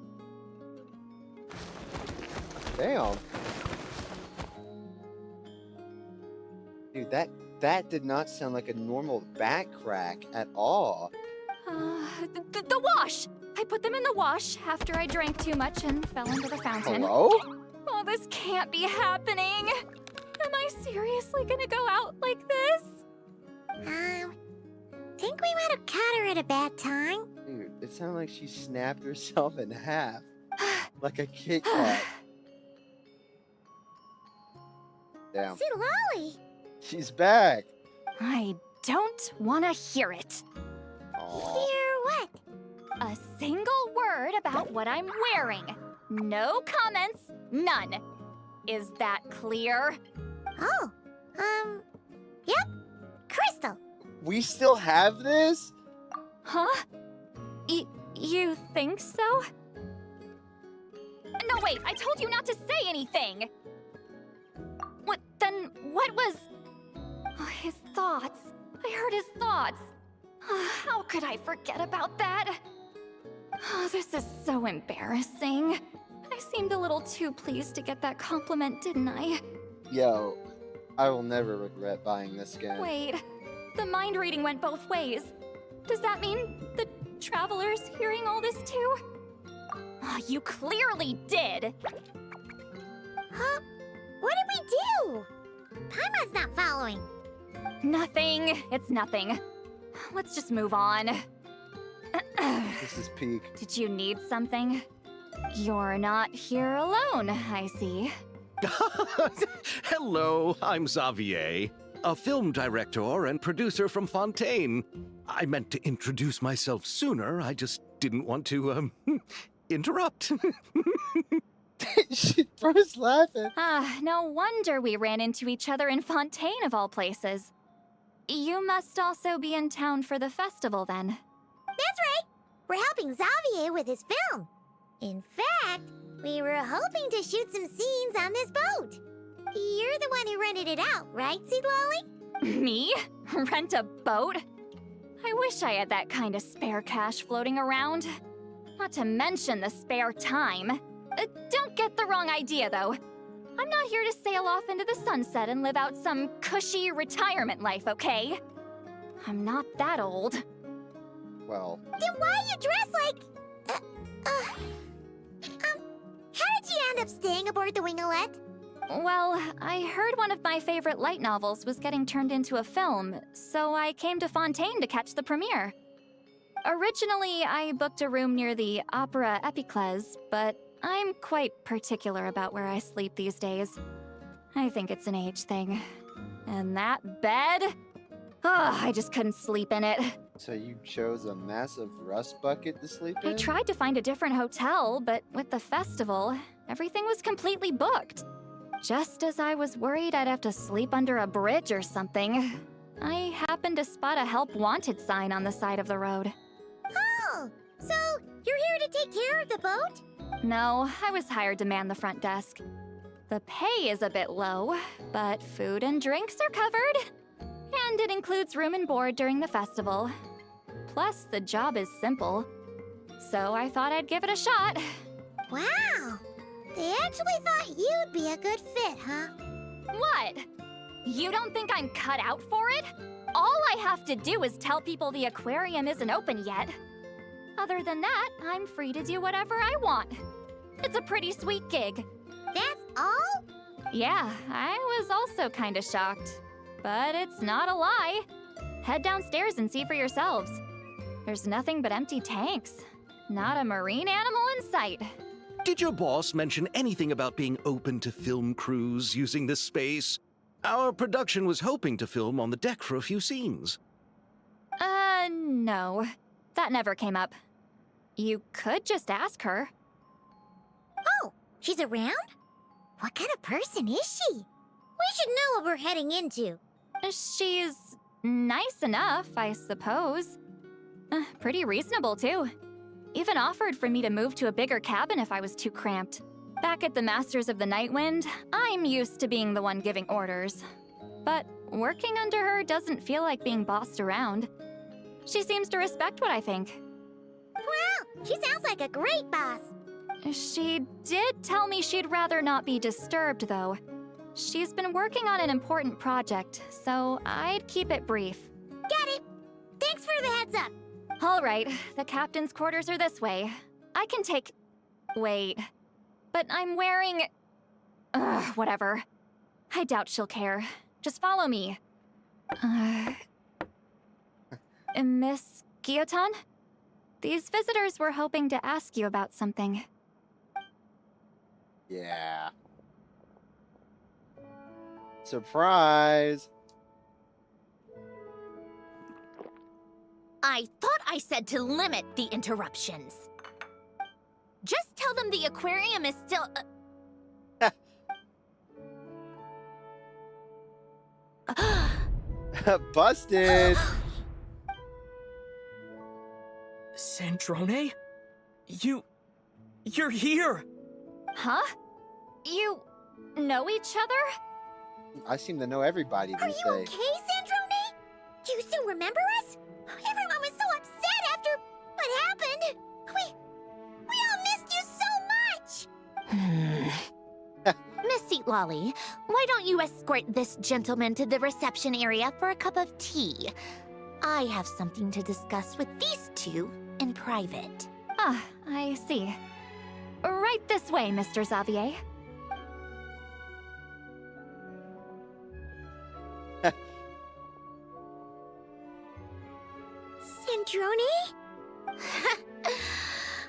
Damn. Dude, that did not sound like a normal back crack at all. The wash! I put them in the wash after I drank too much and fell into the fountain. Hello? Oh, this can't be happening. Am I seriously gonna go out like this? Think we might have caught her at a bad time? Dude, it sounded like she snapped herself in half. Like a Kit Kat. Damn. See Lolly. She's back. I don't wanna hear it. Hear what? A single word about what I'm wearing. No comments, none. Is that clear? Oh, yep. Crystal. We still have this? Huh? You think so? No, wait, I told you not to say anything! What was... Oh, his thoughts. I heard his thoughts. How could I forget about that? Oh, this is so embarrassing. I seemed a little too pleased to get that compliment, didn't I? Yo, I will never regret buying this again. Wait, the mind reading went both ways. Does that mean the Traveler's hearing all this too? Oh, you clearly did! Huh? What did we do? Paimon's not following. Nothing. It's nothing. Let's just move on. This is peak. Did you need something? You're not here alone, I see. Hello, I'm Xavier, a film director and producer from Fontaine. I meant to introduce myself sooner, I just didn't want to, interrupt. She burst laughing. No wonder we ran into each other in Fontaine of all places. You must also be in town for the festival then. That's right. We're helping Xavier with his film. In fact, we were hoping to shoot some scenes on this boat. You're the one who rented it out, right, Seed Lolly? Me? Rent a boat? I wish I had that kind of spare cash floating around. Not to mention the spare time. Don't get the wrong idea, though. I'm not here to sail off into the sunset and live out some cushy retirement life, okay? I'm not that old. Well... Then why you dress like... how did you end up staying aboard the Winglet? Well, I heard one of my favorite light novels was getting turned into a film, so I came to Fontaine to catch the premiere. Originally, I booked a room near the Opera Epiclese, but I'm quite particular about where I sleep these days. I think it's an age thing. And that bed? Oh, I just couldn't sleep in it. So you chose a massive rust bucket to sleep in? I tried to find a different hotel, but with the festival, everything was completely booked. Just as I was worried I'd have to sleep under a bridge or something, I happened to spot a help wanted sign on the side of the road. Oh, so you're here to take care of the boat? No, I was hired to man the front desk. The pay is a bit low, but food and drinks are covered. And it includes room and board during the festival. Plus, the job is simple. So I thought I'd give it a shot. Wow! They actually thought you'd be a good fit, huh? What? You don't think I'm cut out for it? All I have to do is tell people the aquarium isn't open yet. Other than that, I'm free to do whatever I want. It's a pretty sweet gig. That's all? Yeah, I was also kinda shocked. But it's not a lie. Head downstairs and see for yourselves. There's nothing but empty tanks. Not a marine animal in sight. Did your boss mention anything about being open to film crews using this space? Our production was hoping to film on the deck for a few scenes. No. That never came up. You could just ask her. Oh, she's around? What kind of person is she? We should know what we're heading into. She's nice enough, I suppose. Pretty reasonable, too. Even offered for me to move to a bigger cabin if I was too cramped. Back at the Masters of the Night Wind, I'm used to being the one giving orders. But working under her doesn't feel like being bossed around. She seems to respect what I think. Well, she sounds like a great boss. She did tell me she'd rather not be disturbed, though. She's been working on an important project, so I'd keep it brief. Got it. Thanks for the heads up. All right, the captain's quarters are this way. I can take... Wait. But I'm wearing... Ugh, whatever. I doubt she'll care. Just follow me. Miss Guillotin? These visitors were hoping to ask you about something. Yeah. Surprise! I thought I said to limit the interruptions. Just tell them the aquarium is still... Busted! Sandrone? You're here! Huh? You know each other? I seem to know everybody Are these you days. okay, Sandrone? Do you still remember us? Everyone was so upset after what happened. We all missed you so much. Miss Seat Lolly, why don't you escort this gentleman to the reception area for a cup of tea? I have something to discuss with these two in private. Ah, I see. Right this way, Mr. Xavier. Sandrone?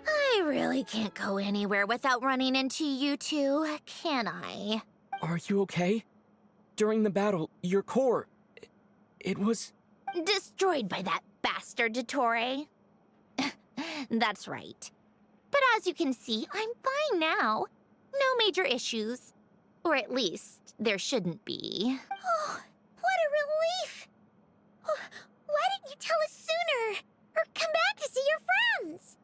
I really can't go anywhere without running into you two, can I? Are you okay? During the battle, your core... It was... Destroyed by that bastard Dottore. That's right. But as you can see, I'm fine now. No major issues. Or at least, there shouldn't be. Oh, what a relief! Why didn't you tell us sooner? Or come back to see your friends?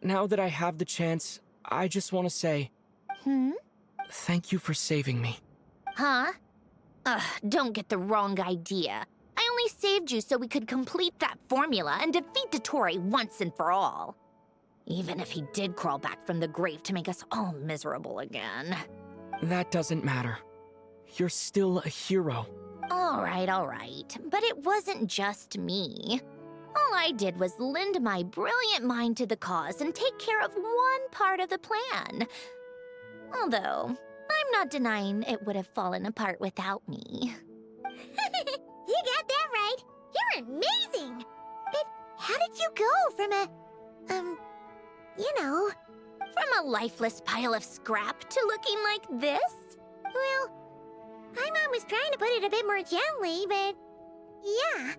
Now that I have the chance, I just want to say... Thank you for saving me. Huh? Don't get the wrong idea. I only saved you so we could complete that formula and defeat Dottore once and for all. Even if he did crawl back from the grave to make us all miserable again. That doesn't matter. You're still a hero. All right. But it wasn't just me. All I did was lend my brilliant mind to the cause and take care of one part of the plan. Although, I'm not denying it would have fallen apart without me. You got that right. You're amazing. But how did you go from from a lifeless pile of scrap to looking like this? Well, my mom was trying to put it a bit more gently, but yeah.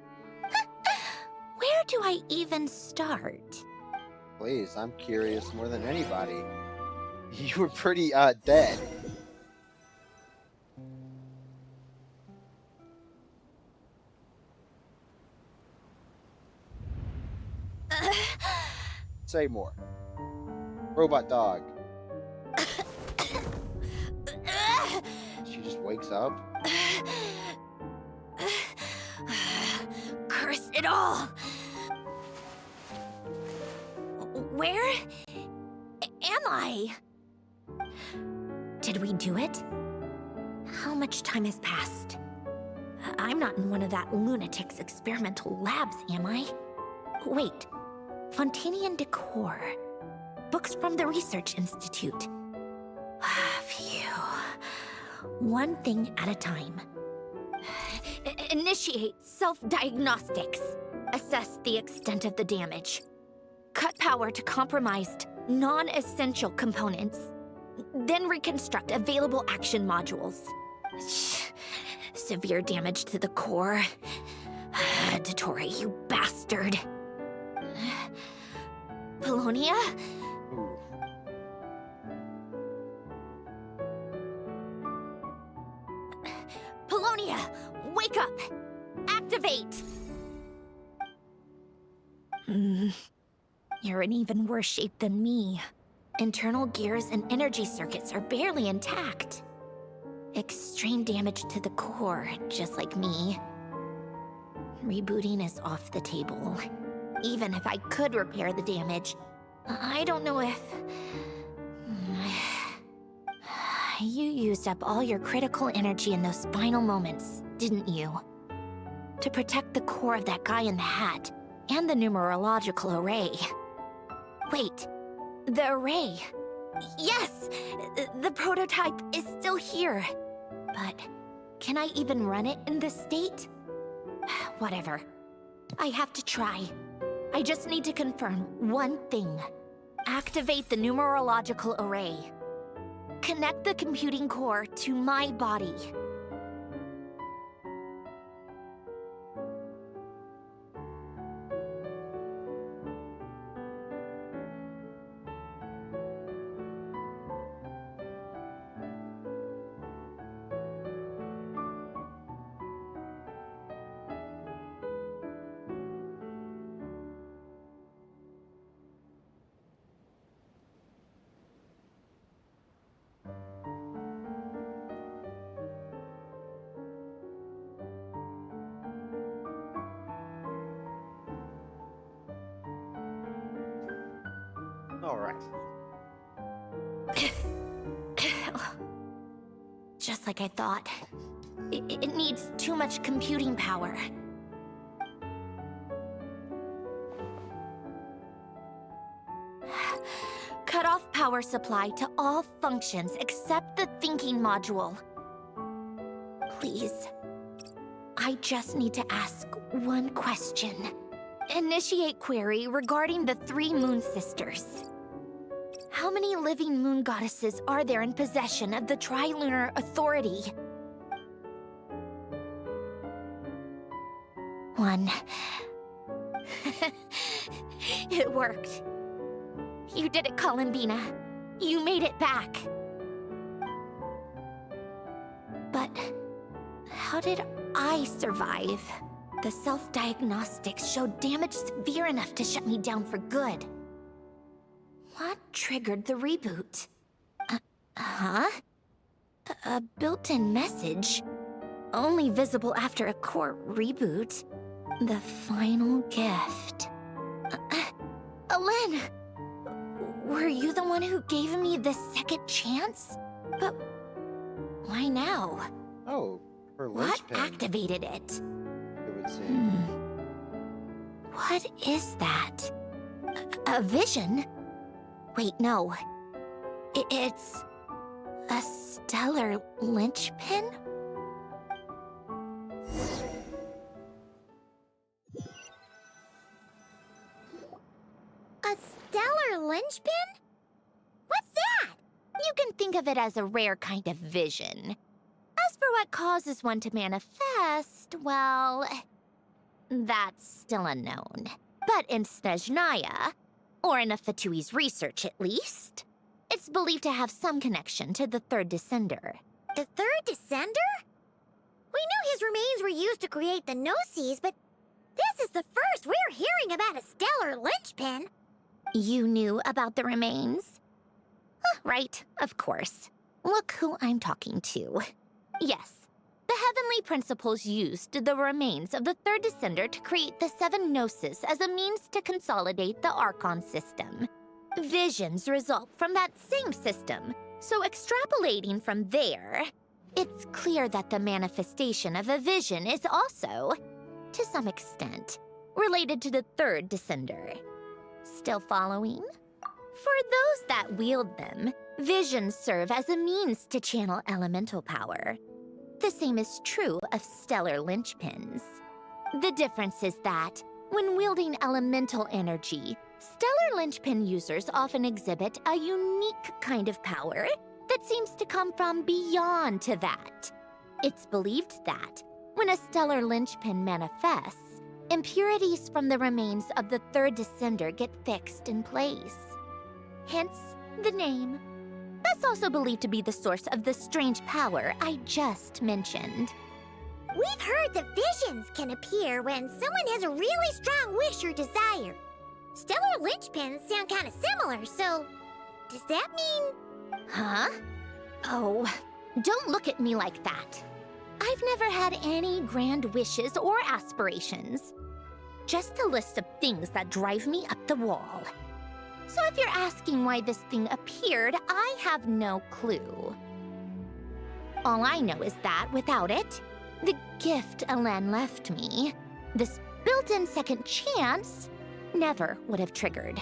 Where do I even start? Please, I'm curious more than anybody. You were pretty, dead. Say more. Robot dog. She just wakes up. Curse it all! Where am I? Did we do it? How much time has passed? I'm not in one of that lunatic's experimental labs, am I? Wait, Fontanian decor. Books from the Research Institute. Phew. One thing at a time. Initiate self-diagnostics. Assess the extent of the damage. Cut power to compromised, non-essential components. Then reconstruct available action modules. Severe damage to the core. Dottore, you bastard. Polonia? Polonia, wake up! Activate! You're in even worse shape than me. Internal gears and energy circuits are barely intact. Extreme damage to the core, just like me. Rebooting is off the table. Even if I could repair the damage, I don't know if... You used up all your critical energy in those final moments, didn't you? To protect the core of that guy in the hat, and the numerological array. Wait, the array. Yes! The prototype is still here. But can I even run it in this state? Whatever. I have to try. I just need to confirm one thing. Activate the numerological array. Connect the computing core to my body. All right. Just like I thought. It needs too much computing power. Cut off power supply to all functions except the thinking module. Please. I just need to ask one question. Initiate query regarding the 3 moon sisters. How many living moon goddesses are there in possession of the Trilunar Authority? 1. It worked. You did it, Columbina. You made it back. But how did I survive? The self-diagnostics showed damage severe enough to shut me down for good. What triggered the reboot? A built-in message? Only visible after a core reboot. The final gift. Alen! Were you the one who gave me the second chance? But why now? Oh, her What linchpin, activated it? it would seem. What is that? A vision? Wait, no. It's a stellar linchpin? A stellar linchpin? What's that? You can think of it as a rare kind of vision. As for what causes one to manifest, well, that's still unknown. But in Snezhnaya, or in Afatui's research at least, it's believed to have some connection to the third descender. The third descender? We knew his remains were used to create the Gnosis, but this is the first we're hearing about a stellar linchpin. You knew about the remains? Right, of course. Look who I'm talking to. Yes, the Heavenly Principles used the remains of the third descender to create the 7 Gnosis as a means to consolidate the Archon system. Visions result from that same system, so extrapolating from there, it's clear that the manifestation of a vision is also, to some extent, related to the third descender. Still following? For those that wield them, visions serve as a means to channel elemental power. The same is true of stellar linchpins. The difference is that, when wielding elemental energy, stellar linchpin users often exhibit a unique kind of power that seems to come from beyond to that. It's believed that, when a stellar linchpin manifests, impurities from the remains of the third descender get fixed in place. Hence, the name. That's also believed to be the source of the strange power I just mentioned. We've heard that visions can appear when someone has a really strong wish or desire. Stellar linchpins sound kind of similar, so does that mean... Huh? Oh, don't look at me like that. I've never had any grand wishes or aspirations. Just a list of things that drive me up the wall. So if you're asking why this thing appeared, I have no clue. All I know is that without it, the gift Alen left me, this built-in second chance never would have triggered.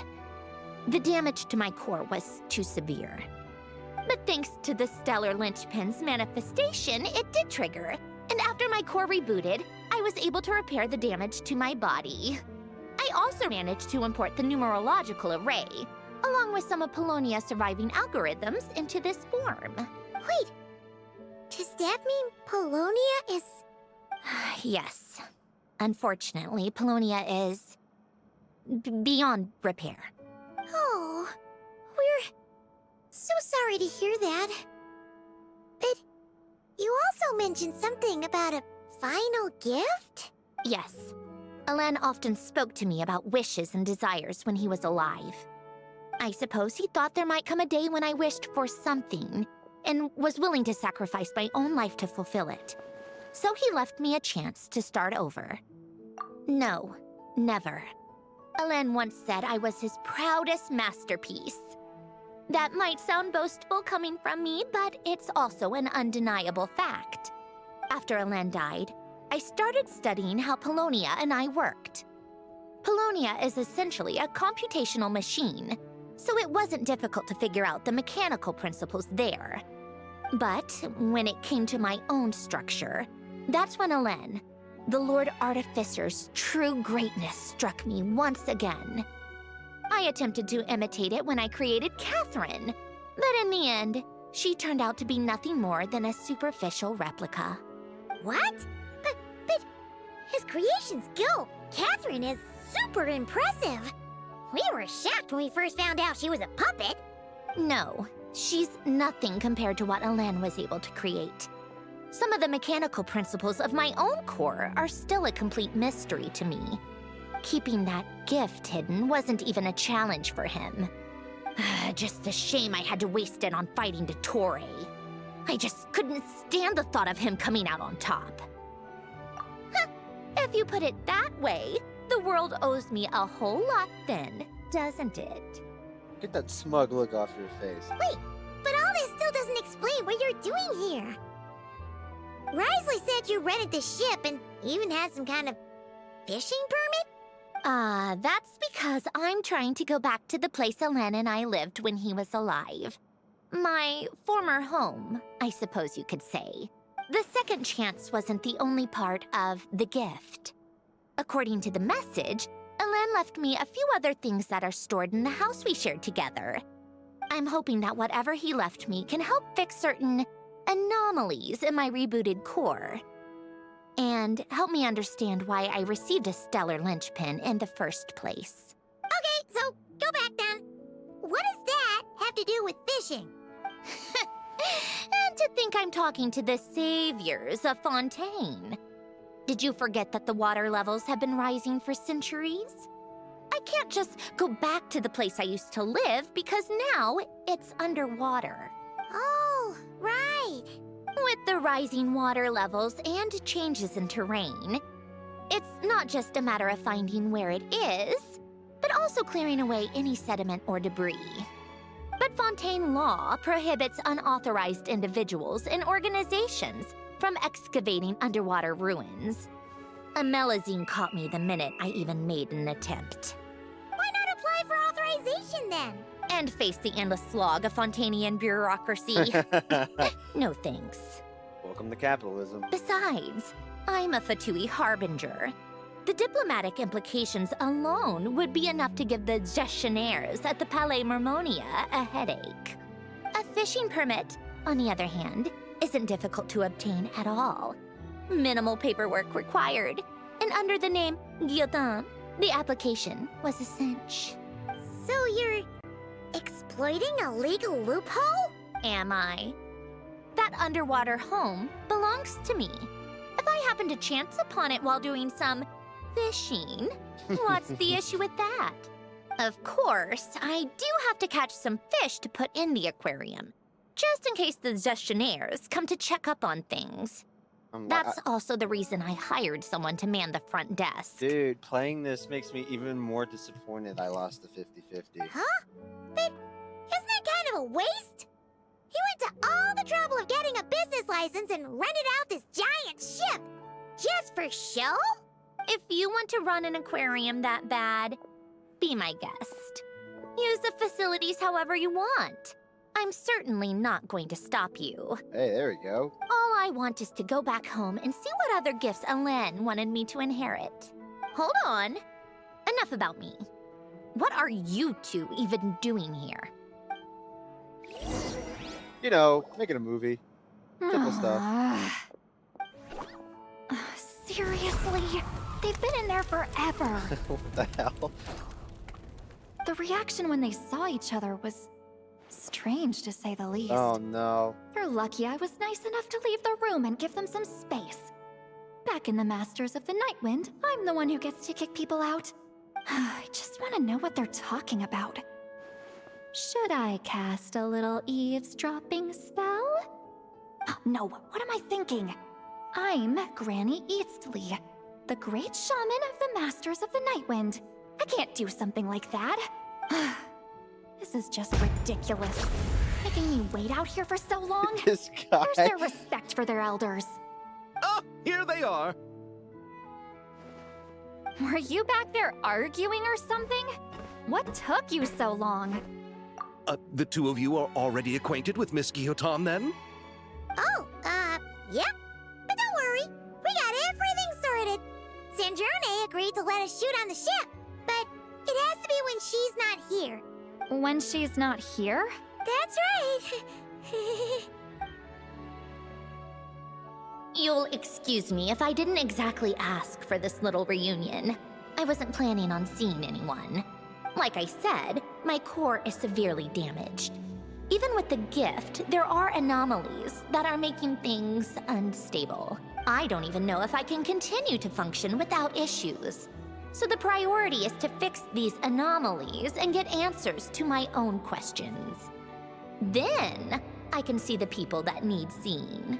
The damage to my core was too severe. But thanks to the stellar linchpin's manifestation, it did trigger. And after my core rebooted, I was able to repair the damage to my body. I also managed to import the numerological array, along with some of Polonia's surviving algorithms, into this form. Wait, does that mean Polonia is... Yes. Unfortunately, Polonia is... beyond repair. Oh, we're so sorry to hear that. But you also mentioned something about a final gift? Yes. Alen often spoke to me about wishes and desires when he was alive. I suppose he thought there might come a day when I wished for something, and was willing to sacrifice my own life to fulfill it. So he left me a chance to start over. No, never. Alen once said I was his proudest masterpiece. That might sound boastful coming from me, but it's also an undeniable fact. After Alen died, I started studying how Polonia and I worked. Polonia is essentially a computational machine, so it wasn't difficult to figure out the mechanical principles there. But when it came to my own structure, that's when Alen, the Lord Artificer's true greatness, struck me once again. I attempted to imitate it when I created Catherine, but in the end, she turned out to be nothing more than a superficial replica. What? But his creation skill, Catherine, is super impressive. We were shocked when we first found out she was a puppet. No, she's nothing compared to what Alen was able to create. Some of the mechanical principles of my own core are still a complete mystery to me. Keeping that gift hidden wasn't even a challenge for him. Just a shame I had to waste it on fighting Dottore. I just couldn't stand the thought of him coming out on top. If you put it that way, the world owes me a whole lot then, doesn't it? Get that smug look off your face. Wait, but all this still doesn't explain what you're doing here. Risley said you rented the ship and even had some kind of fishing permit? That's because I'm trying to go back to the place Alen and I lived when he was alive. My former home, I suppose you could say. The second chance wasn't the only part of the gift. According to the message, Alen left me a few other things that are stored in the house we shared together. I'm hoping that whatever he left me can help fix certain anomalies in my rebooted core. And help me understand why I received a stellar linchpin in the first place. Okay, so go back then. What does that have to do with fishing? And to think I'm talking to the saviors of Fontaine. Did you forget that the water levels have been rising for centuries? I can't just go back to the place I used to live because now it's underwater. Oh, right. With the rising water levels and changes in terrain, it's not just a matter of finding where it is, but also clearing away any sediment or debris. But Fontaine law prohibits unauthorized individuals and organizations from excavating underwater ruins. A Melazine caught me the minute I even made an attempt. Why not apply for authorization then? And face the endless slog of Fontainian bureaucracy. No thanks. Welcome to capitalism. Besides, I'm a Fatui harbinger. The diplomatic implications alone would be enough to give the gestionnaires at the Palais Mermonia a headache. A fishing permit, on the other hand, isn't difficult to obtain at all. Minimal paperwork required, and under the name Guillotin, the application was a cinch. So you're exploiting a legal loophole? Am I? That underwater home belongs to me. If I happen to chance upon it while doing some fishing, what's the issue with that? Of course, I do have to catch some fish to put in the aquarium, just in case the gestionnaires come to check up on things. That's also the reason I hired someone to man the front desk. Dude, playing this makes me even more disappointed I lost the 50-50. Huh? But isn't that kind of a waste? He went to all the trouble of getting a business license and rented out this giant ship. Just for show? If you want to run an aquarium that bad, be my guest. Use the facilities however you want. I'm certainly not going to stop you. Hey, there we go. All I want is to go back home and see what other gifts Alen wanted me to inherit. Hold on. Enough about me. What are you two even doing here? You know, making a movie. Simple stuff. Seriously? They've been in there forever. What the hell? The reaction when they saw each other was strange, to say the least. Oh, no. You're lucky I was nice enough to leave the room and give them some space. Back in the Masters of the Nightwind, I'm the one who gets to kick people out. I just want to know what they're talking about. Should I cast a little eavesdropping spell? No, what am I thinking? I'm Granny Eastley, the great shaman of the Masters of the Nightwind. I can't do something like that. This is just ridiculous. Making me wait out here for so long? This guy. Where's their respect for their elders? Oh, here they are. Were you back there arguing or something? What took you so long? The two of you are already acquainted with Miss Guillotin, then? Oh, yep. But don't worry, we got everything sorted. Sandrone agreed to let us shoot on the ship, but it has to be when she's not here. When she's not here? That's right. You'll excuse me if I didn't exactly ask for this little reunion. I wasn't planning on seeing anyone. Like I said, my core is severely damaged. Even with the gift, there are anomalies that are making things unstable. I don't even know if I can continue to function without issues. So the priority is to fix these anomalies and get answers to my own questions. Then, I can see the people that need seeing.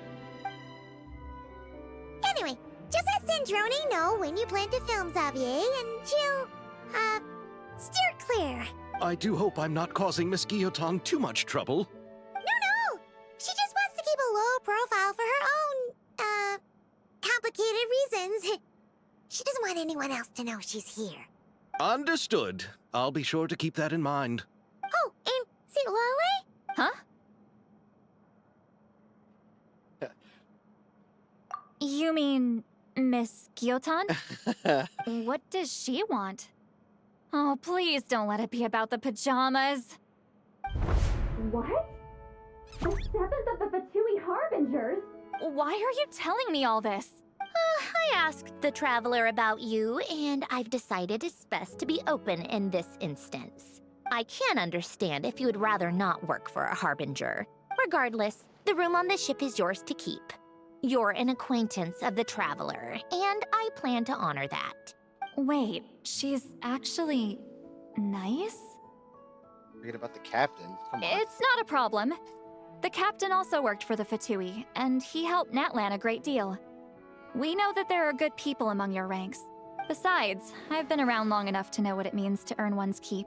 Anyway, just let Sandrone know when you plan to film Xavier, and she'll, steer clear. I do hope I'm not causing Miss Guillotin too much trouble. No! She just wants to keep a low profile for her own, complicated reasons. She doesn't want anyone else to know she's here. Understood. I'll be sure to keep that in mind. Oh, and see Lale? Huh? You mean Miss Guillotin? What does she want? Oh, please don't let it be about the pajamas. What? The 7th of the Fatui Harbingers? Why are you telling me all this? I asked the Traveler about you, and I've decided it's best to be open in this instance. I can understand if you would rather not work for a Harbinger. Regardless, the room on the ship is yours to keep. You're an acquaintance of the Traveler, and I plan to honor that. Wait, she's actually nice? Forget about the captain. Come on. It's not a problem. The captain also worked for the Fatui, and he helped Natlan a great deal. We know that there are good people among your ranks. Besides, I've been around long enough to know what it means to earn one's keep.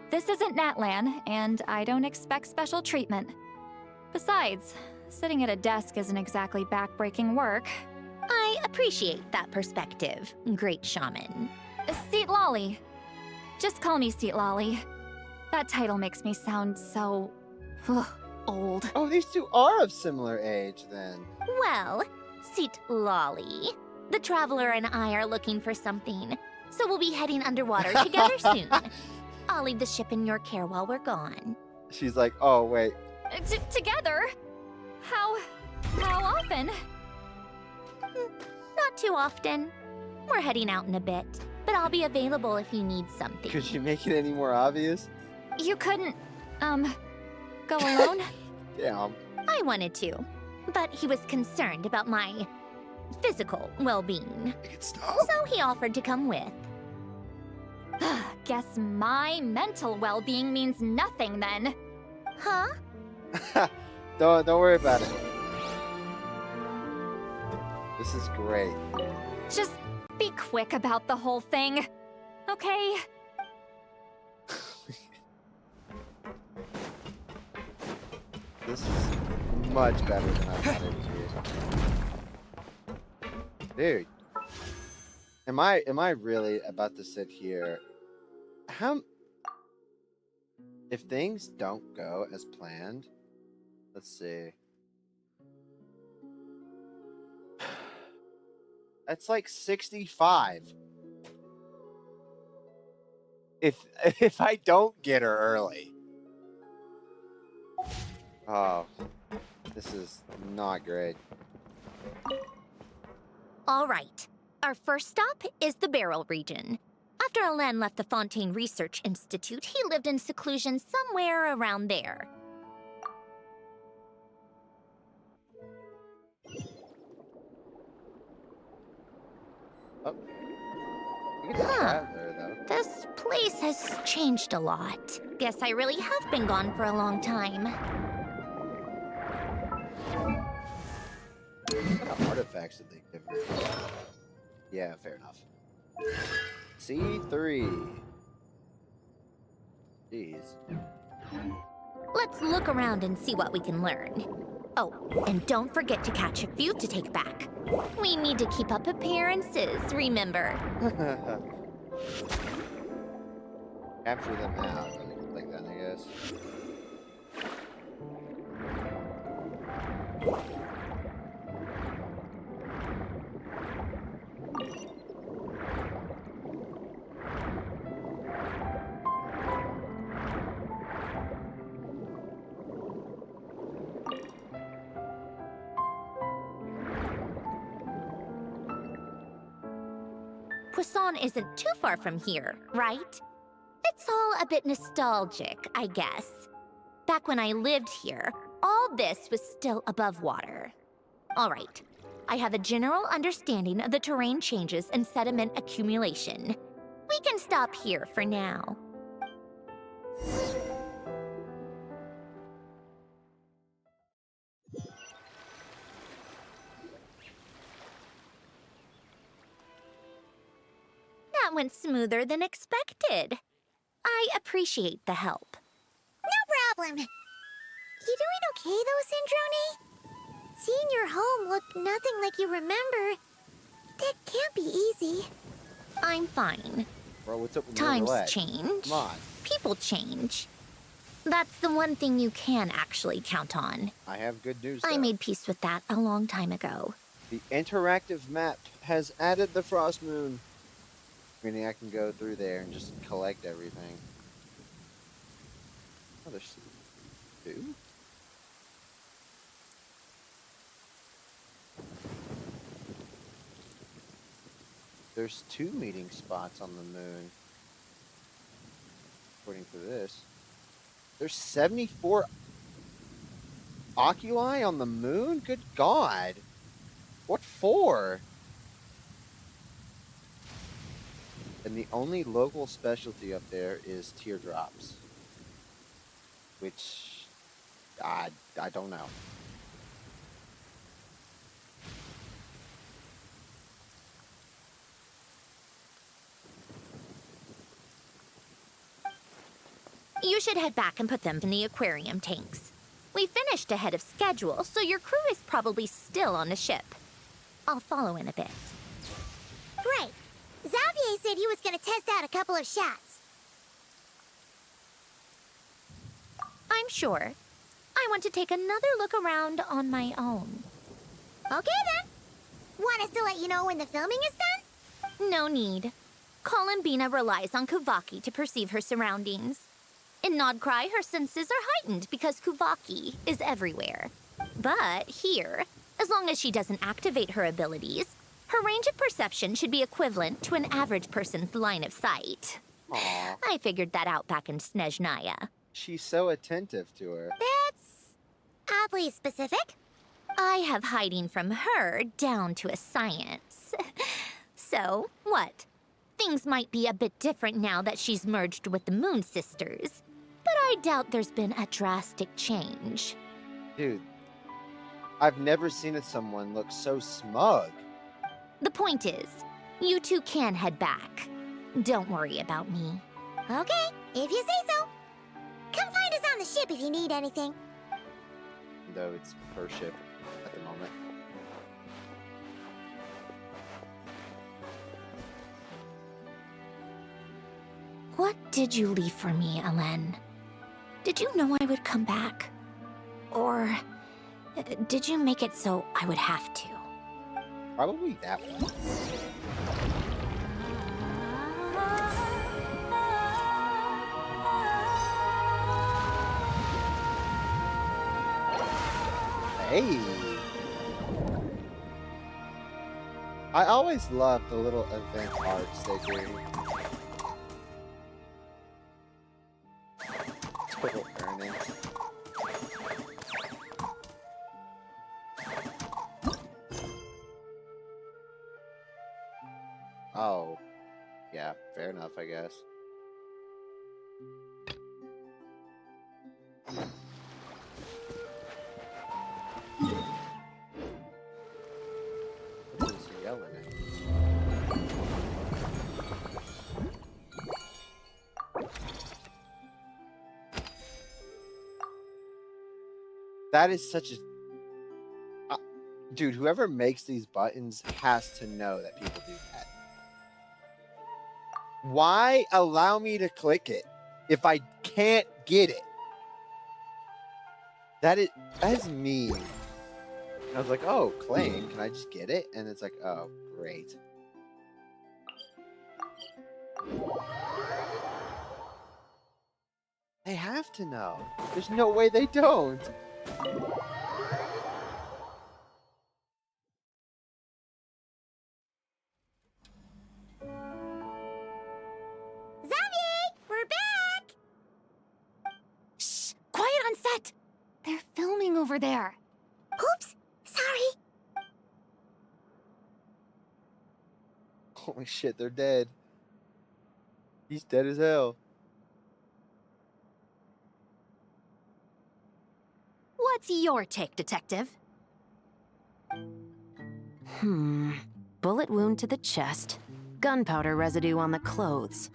This isn't Natlan, and I don't expect special treatment. Besides, sitting at a desk isn't exactly backbreaking work. I appreciate that perspective, great shaman. Seat Lolly. Just call me Seat Lolly. That title makes me sound so... old. Oh, these two are of similar age, then. Well, Seat Lolly, the Traveler and I are looking for something, so we'll be heading underwater together soon. I'll leave the ship in your care while we're gone. She's like, oh, wait. Together? How often? Not too often. We're heading out in a bit, but I'll be available if you need something. Could you make it any more obvious? You couldn't, go alone? Yeah. I wanted to, but he was concerned about my physical well-being. So he offered to come with. Guess my mental well-being means nothing then. Huh? Don't worry about it. This is great. Just be quick about the whole thing, okay? This is much better than I thought it would be. Dude. Am I really about to sit here? How if things don't go as planned? Let's see. That's like 65. If if I don't get her early. Oh, this is not great. All right. Our first stop is the Barrel region. After Alain left the Fontaine Research Institute, he lived in seclusion somewhere around there. Oh. You get the traveler, though. This place has changed a lot. Guess I really have been gone for a long time. What kind of artifacts did they give her? Yeah, fair enough. C3. Jeez. Let's look around and see what we can learn. Oh, and don't forget to catch a few to take back. We need to keep up appearances, remember? Capture them now. Like that, I guess. Poisson isn't too far from here, right? It's all a bit nostalgic, I guess. Back when I lived here, all this was still above water. All right, I have a general understanding of the terrain changes and sediment accumulation. We can stop here for now. That went smoother than expected. I appreciate the help. No problem. You doing okay though, Sandrone? Seeing your home look nothing like you remember, that can't be easy. I'm fine. Bro, what's up with Times Leg? change. Come on. People change. That's the one thing you can actually count on. I have good news, I though. made peace with that a long time ago. The interactive map has added the Frost Moon. Meaning I can go through there and just collect everything. Oh, there's two? There's 2 meeting spots on the moon. According to this. There's 74 oculi on the moon? Good God. What for? And the only local specialty up there is teardrops. Which, I don't know. You should head back and put them in the aquarium tanks. We finished ahead of schedule, so your crew is probably still on the ship. I'll follow in a bit. Right. Xavier said he was gonna test out a couple of shots. I'm sure. I want to take another look around on my own. Okay then. Want us to let you know when the filming is done? No need. Columbina relies on Kuvaki to perceive her surroundings. In Nodcry, her senses are heightened because Kuvaki is everywhere. But here, as long as she doesn't activate her abilities, her range of perception should be equivalent to an average person's line of sight. Aww. I figured that out back in Snezhnaya. She's so attentive to her. That's oddly specific. I have hiding from her down to a science. So, what? Things might be a bit different now that she's merged with the Moon Sisters. But I doubt there's been a drastic change. Dude, I've never seen someone look so smug. The point is, you two can head back. Don't worry about me. Okay, if you say so. Come find us on the ship if you need anything. Though it's per ship at the moment. did you leave for me, Alen? Did you know I would come back? Or did you make it so I would have to? Probably that one. Hey! I always love the little event arts they do. Total earnings. Oh. Yeah, fair enough, I guess. What is he yelling at? That is such a... dude, whoever makes these buttons has to know that people do that. Why allow me to click it if I can't get it? That is mean. I was like, oh, claim, can I just get it? And it's like, oh, great. They have to know. There's no way they don't. Xavier, we're back! Shh! Quiet on set! They're filming over there. Oops, sorry. Holy shit, they're dead. He's dead as hell. What's your take, Detective? Bullet wound to the chest. Gunpowder residue on the clothes.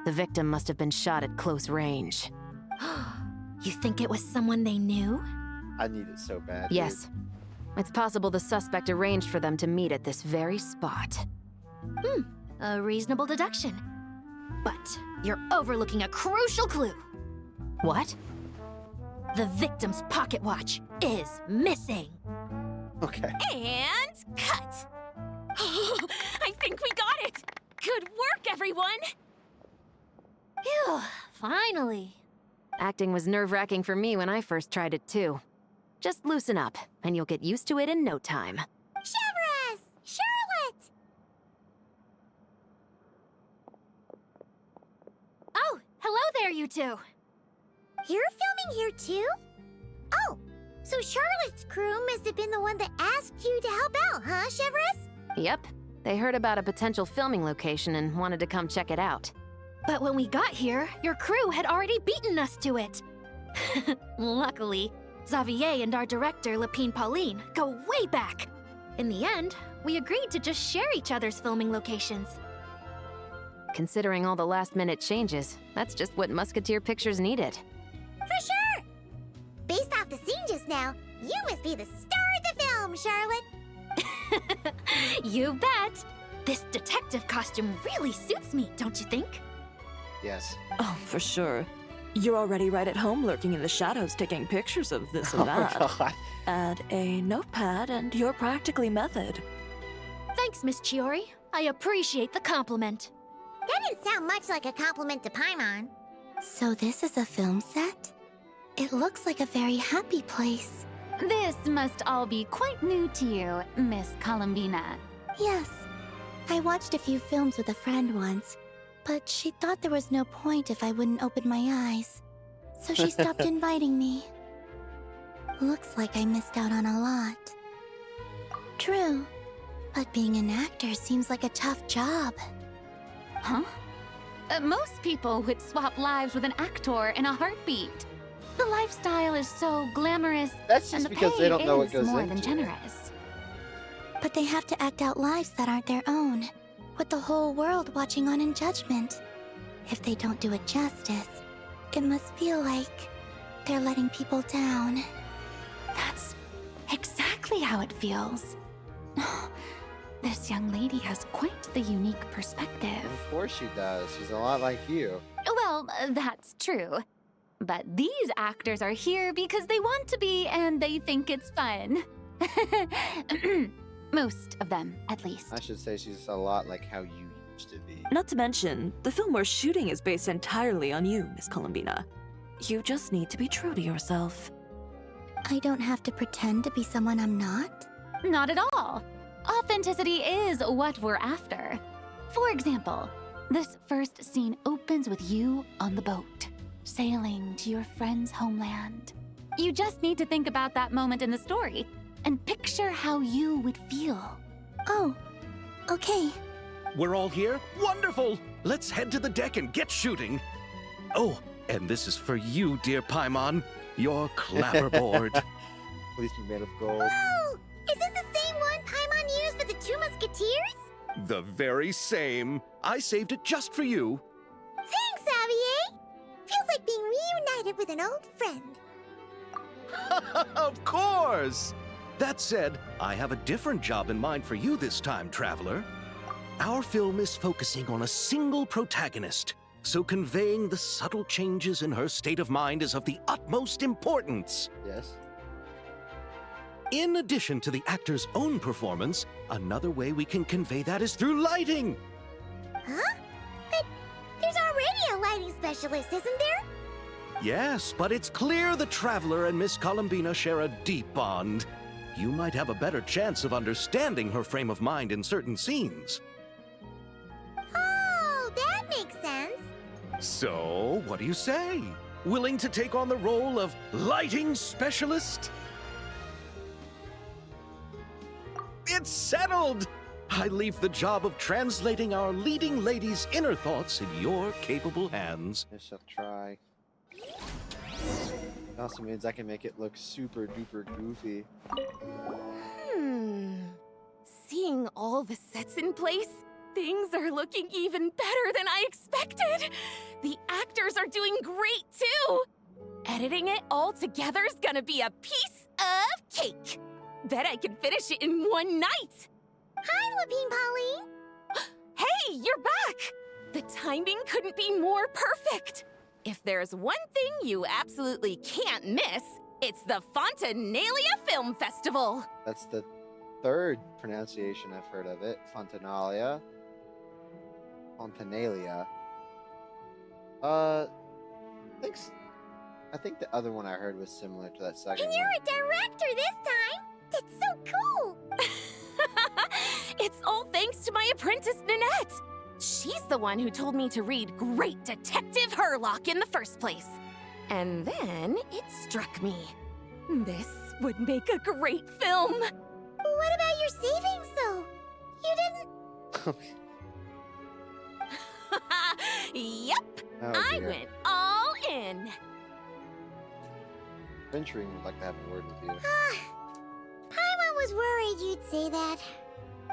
The victim must have been shot at close range. You think it was someone they knew? I need it so bad. Yes. It's possible the suspect arranged for them to meet at this very spot. A reasonable deduction. But you're overlooking a crucial clue. What? The victim's pocket watch is missing. Okay. And cut. I think we got it. Good work, everyone. Phew, finally. Acting was nerve-wracking for me when I first tried it too. Just loosen up, and you'll get used to it in no time. Chevres! Charlotte! Oh, hello there, you two. You're filming here too? Oh, so Charlotte's crew must have been the one that asked you to help out, huh, Chevres? Yep. They heard about a potential filming location and wanted to come check it out. But when we got here, your crew had already beaten us to it. Luckily, Xavier and our director, Lapine Pauline, go way back. In the end, we agreed to just share each other's filming locations. Considering all the last-minute changes, that's just what Musketeer Pictures needed. For sure! Based off the scene just now, you must be the star of the film, Charlotte! You bet! This detective costume really suits me, don't you think? Yes. Oh, for sure. You're already right at home lurking in the shadows taking pictures of this and that. Oh, God. Add a notepad and you're practically method. Thanks, Miss Chiori. I appreciate the compliment. That didn't sound much like a compliment to Paimon. So this is a film set? It looks like a very happy place. This must all be quite new to you, Miss Columbina. Yes. I watched a few films with a friend once, but she thought there was no point if I wouldn't open my eyes. So she stopped inviting me. Looks like I missed out on a lot. True, but being an actor seems like a tough job. Huh? Most people would swap lives with an actor in a heartbeat. The lifestyle is so glamorous, That's and just the because pay they don't know what is goes more into than it. generous. But they have to act out lives that aren't their own, with the whole world watching on in judgment. If they don't do it justice, it must feel like they're letting people down. That's exactly how it feels. This young lady has quite the unique perspective. Of course she does. She's a lot like you. Well, that's true. But these actors are here because they want to be and they think it's fun. Most of them, at least. I should say she's a lot like how you used to be. Not to mention, the film we're shooting is based entirely on you, Miss Columbina. You just need to be true to yourself. I don't have to pretend to be someone I'm not? Not at all. Authenticity is what we're after. For example, this first scene opens with you on the boat, sailing to your friend's homeland. You just need to think about that moment in the story and picture how you would feel. Oh, okay. We're all here? Wonderful! Let's head to the deck and get shooting. Oh, and this is for you, dear Paimon. Your clapperboard. Please be made of gold. Whoa! Is this the same one Paimon used for the Two Musketeers? The very same. I saved it just for you. Thanks, Xavier! Feels like being reunited with an old friend. Of course! That said, I have a different job in mind for you this time, Traveler. Our film is focusing on a single protagonist, so conveying the subtle changes in her state of mind is of the utmost importance. Yes. In addition to the actor's own performance, another way we can convey that is through lighting. Huh? But there's already a lighting specialist, isn't there? Yes, but it's clear the Traveler and Miss Columbina share a deep bond. You might have a better chance of understanding her frame of mind in certain scenes. Oh, that makes sense. So, what do you say? Willing to take on the role of lighting specialist? It's settled! I leave the job of translating our leading lady's inner thoughts in your capable hands. I shall try. It also means I can make it look super duper goofy. Seeing all the sets in place, things are looking even better than I expected. The actors are doing great too. Editing it all together is gonna be a piece of cake. Bet I can finish it in one night. Hi, Lapine Pauline. Hey, you're back. The timing couldn't be more perfect. If there's one thing you absolutely can't miss, it's the Fontanalia Film Festival. That's the third pronunciation I've heard of it. Fontanalia. Fontanalia. I think the other one I heard was similar to that second And you're a director this time. That's so cool. It's all thanks to my apprentice, Nanette. She's the one who told me to read Great Detective Herlock in the first place. And then it struck me. This would make a great film. What about your savings, though? You didn't... Yep, Oh, I dear. went all in. Venturing would like to have a word with you. Paimon was worried you'd say that.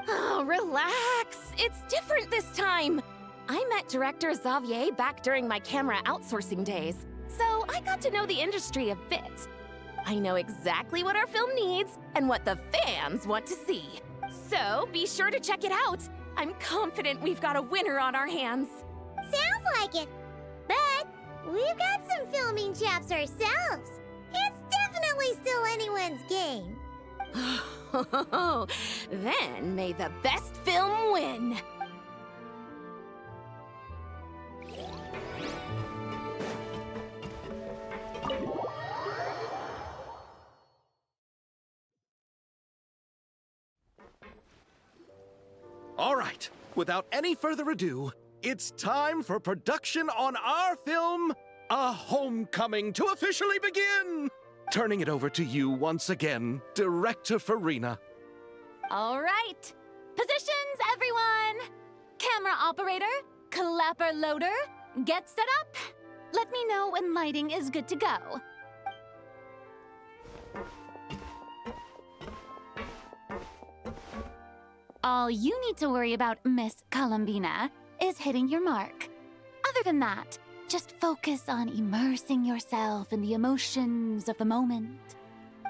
Oh, relax. It's different this time. I met director Xavier back during my camera outsourcing days, so I got to know the industry a bit. I know exactly what our film needs and what the fans want to see. So be sure to check it out. I'm confident we've got a winner on our hands. Sounds like it. But we've got some filming chops ourselves. It's definitely still anyone's game. Then may the best film win. All right, without any further ado, it's time for production on our film, A Homecoming, to officially begin! Turning it over to you once again, Director Farina. All right. Positions, everyone. Camera operator, clapper loader, get set up. Let me know when lighting is good to go. All you need to worry about, Miss Columbina, is hitting your mark. Other than that, just focus on immersing yourself in the emotions of the moment.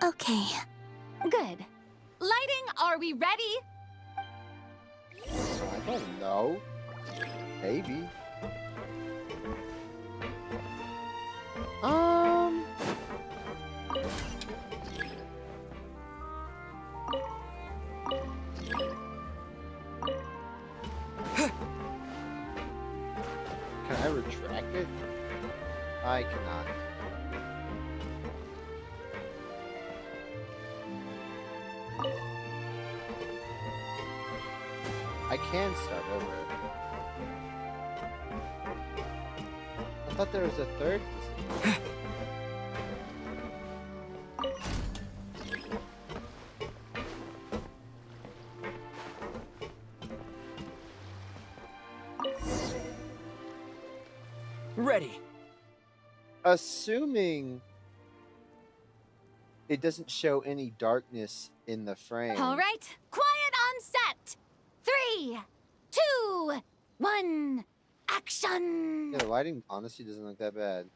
Okay. Good. Lighting, are we ready? I don't know. Maybe. I cannot. I can start over. I thought there was a third position. Ready. Assuming it doesn't show any darkness in the frame. All right, quiet on set. 3, 2, 1, action. Yeah, the lighting honestly doesn't look that bad.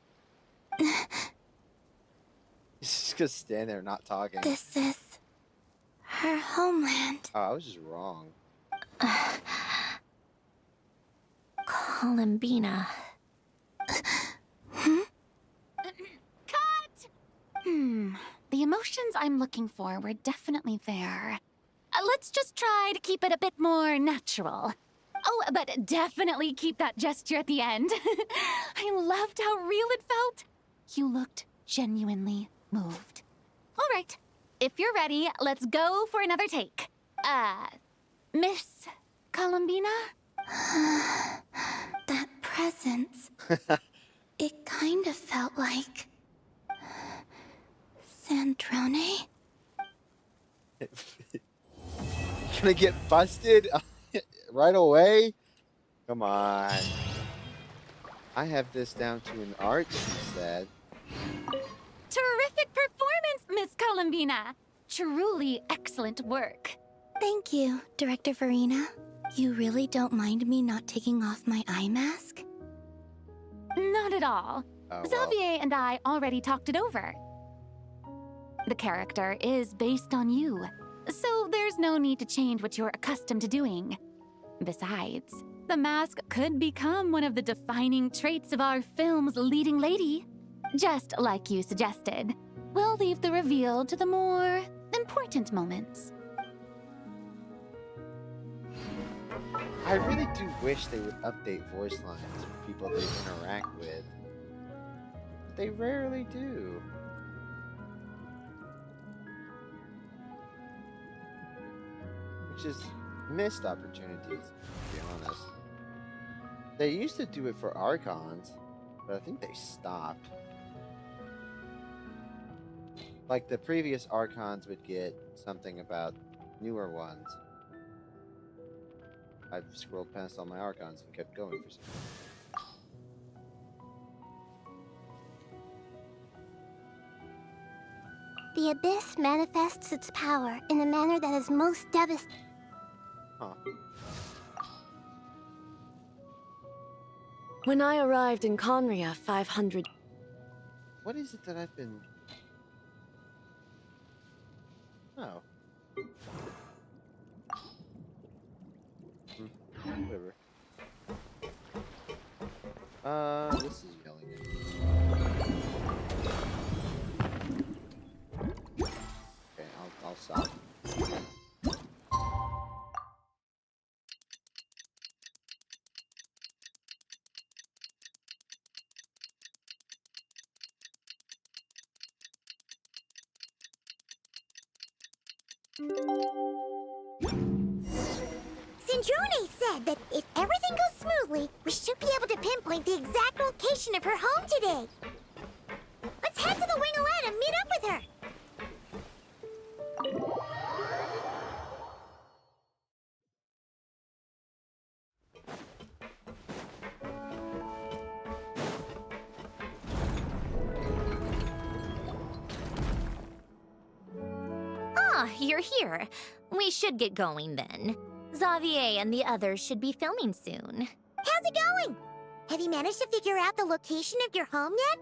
He's just gonna stand there not talking. This is her homeland. Oh, I was just wrong. Columbina. Cut! The emotions I'm looking for were definitely there. Let's just try to keep it a bit more natural. Oh, but definitely keep that gesture at the end. I loved how real it felt. You looked genuinely moved. All right, if you're ready, let's go for another take. Miss Columbina? That presence. It kind of felt like Sandrone. Gonna get busted right away? Come on. I have this down to an art, she said. Terrific performance, Miss Columbina. Truly excellent work. Thank you, Director Farina. You really don't mind me not taking off my eye mask? Not at all. Oh, well. Xavier and I already talked it over. The character is based on you, so there's no need to change what you're accustomed to doing. Besides, the mask could become one of the defining traits of our film's leading lady. Just like you suggested, we'll leave the reveal to the more important moments. I really do wish they would update voice lines for people they interact with. They rarely do. Which is missed opportunities, to be honest. They used to do it for Archons, but I think they stopped. Like the previous Archons would get something about newer ones. I've scrolled past all my Archons and kept going for some reason. The Abyss manifests its power in a manner that is most devastating. Huh. When I arrived in Conria 500... What is it that I've been... Oh. Whatever. This is yelling at me. Okay, I'll stop. Sandrone said that if everything goes smoothly, we should be able to pinpoint the exact location of her home today. Let's head to the Wing-O-Lette and meet up with her. Ah, you're here. We should get going then. Xavier and the others should be filming soon. How's it going? Have you managed to figure out the location of your home yet?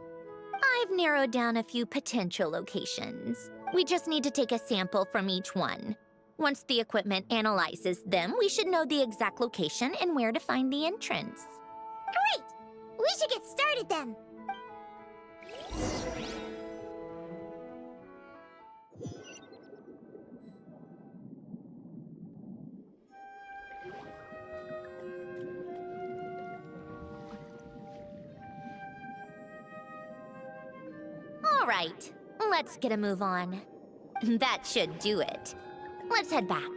I've narrowed down a few potential locations. We just need to take a sample from each one. Once the equipment analyzes them, we should know the exact location and where to find the entrance. Great! We should get started then. All right, let's get a move on. That should do it. Let's head back.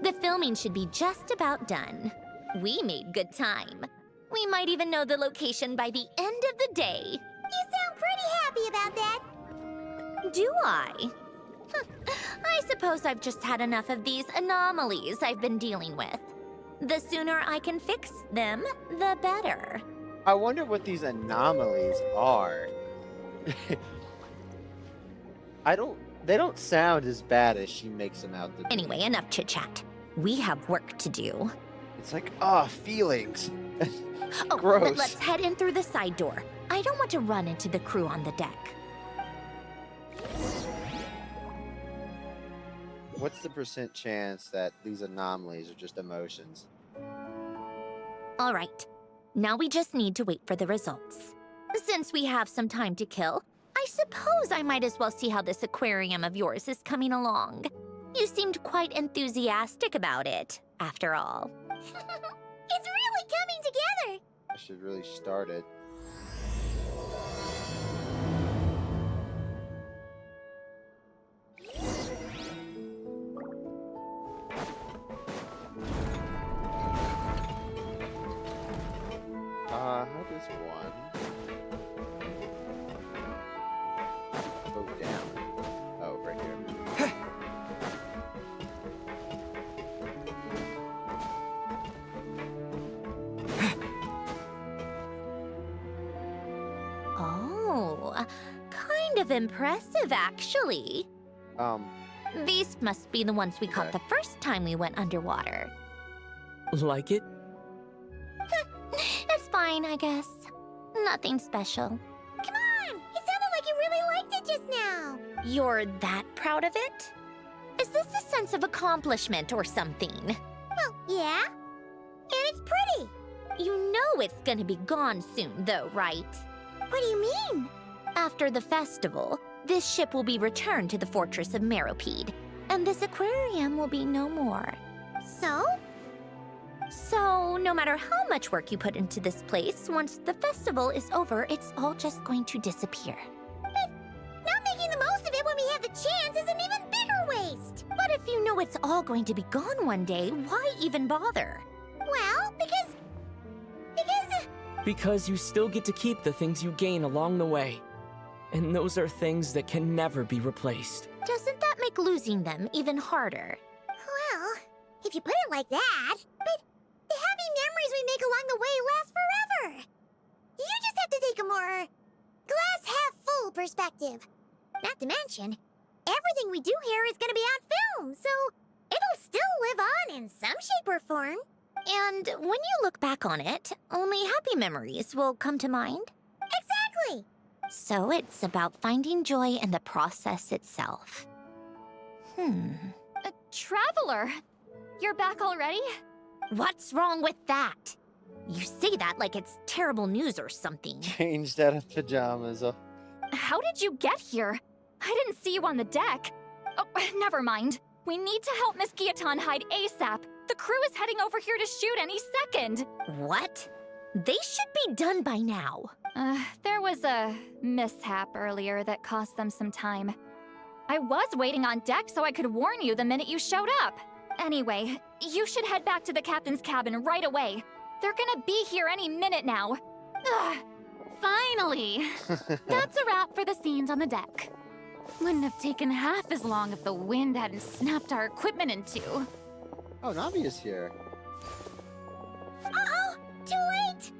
The filming should be just about done. We made good time. We might even know the location by the end of the day. You sound pretty happy about that. Do I? I suppose I've just had enough of these anomalies I've been dealing with. The sooner I can fix them, the better. I wonder what these anomalies are. They don't sound as bad as she makes them out to be. Anyway, enough chit-chat. We have work to do. It's like, feelings. Oh, Gross. but let's head in through the side door. I don't want to run into the crew on the deck. What's the % chance that these anomalies are just emotions? All right. Now we just need to wait for the results. Since we have some time to kill, I suppose I might as well see how this aquarium of yours is coming along. You seemed quite enthusiastic about it, after all. It's really coming together! I should really start it. How does one go down? Oh, right here. Oh, kind of impressive, actually. These must be the ones we caught the first time we went underwater. Like it? It's fine, I guess. Nothing special. Come on! It sounded like you really liked it just now. You're that proud of it? Is this a sense of accomplishment or something? Well, yeah. And it's pretty. You know it's gonna be gone soon, though, right? What do you mean? After the festival, this ship will be returned to the fortress of Meropide, and this aquarium will be no more. So? So, no matter how much work you put into this place, once the festival is over, it's all just going to disappear. But not making the most of it when we have the chance is an even bigger waste! But if you know it's all going to be gone one day, why even bother? Well, because... Because you still get to keep the things you gain along the way. And those are things that can never be replaced. Doesn't that make losing them even harder? Well, if you put it like that, but the happy memories we make along the way last forever. You just have to take a more glass-half-full perspective. Not to mention, everything we do here is going to be on film, so it'll still live on in some shape or form. And when you look back on it, only happy memories will come to mind. Exactly! So it's about finding joy in the process itself. Traveler, you're back already? What's wrong with that? You say that like it's terrible news or something. Changed out of pajamas. How did you get here? I didn't see you on the deck. Oh, never mind. We need to help Miss Guillotin hide ASAP. The crew is heading over here to shoot any second. What? They should be done by now. There was a mishap earlier that cost them some time. I was waiting on deck so I could warn you the minute you showed up. Anyway, you should head back to the captain's cabin right away. They're gonna be here any minute now. Ugh, finally! That's a wrap for the scenes on the deck. Wouldn't have taken half as long if the wind hadn't snapped our equipment in two. Oh, Navi is here. Uh-oh! Too late!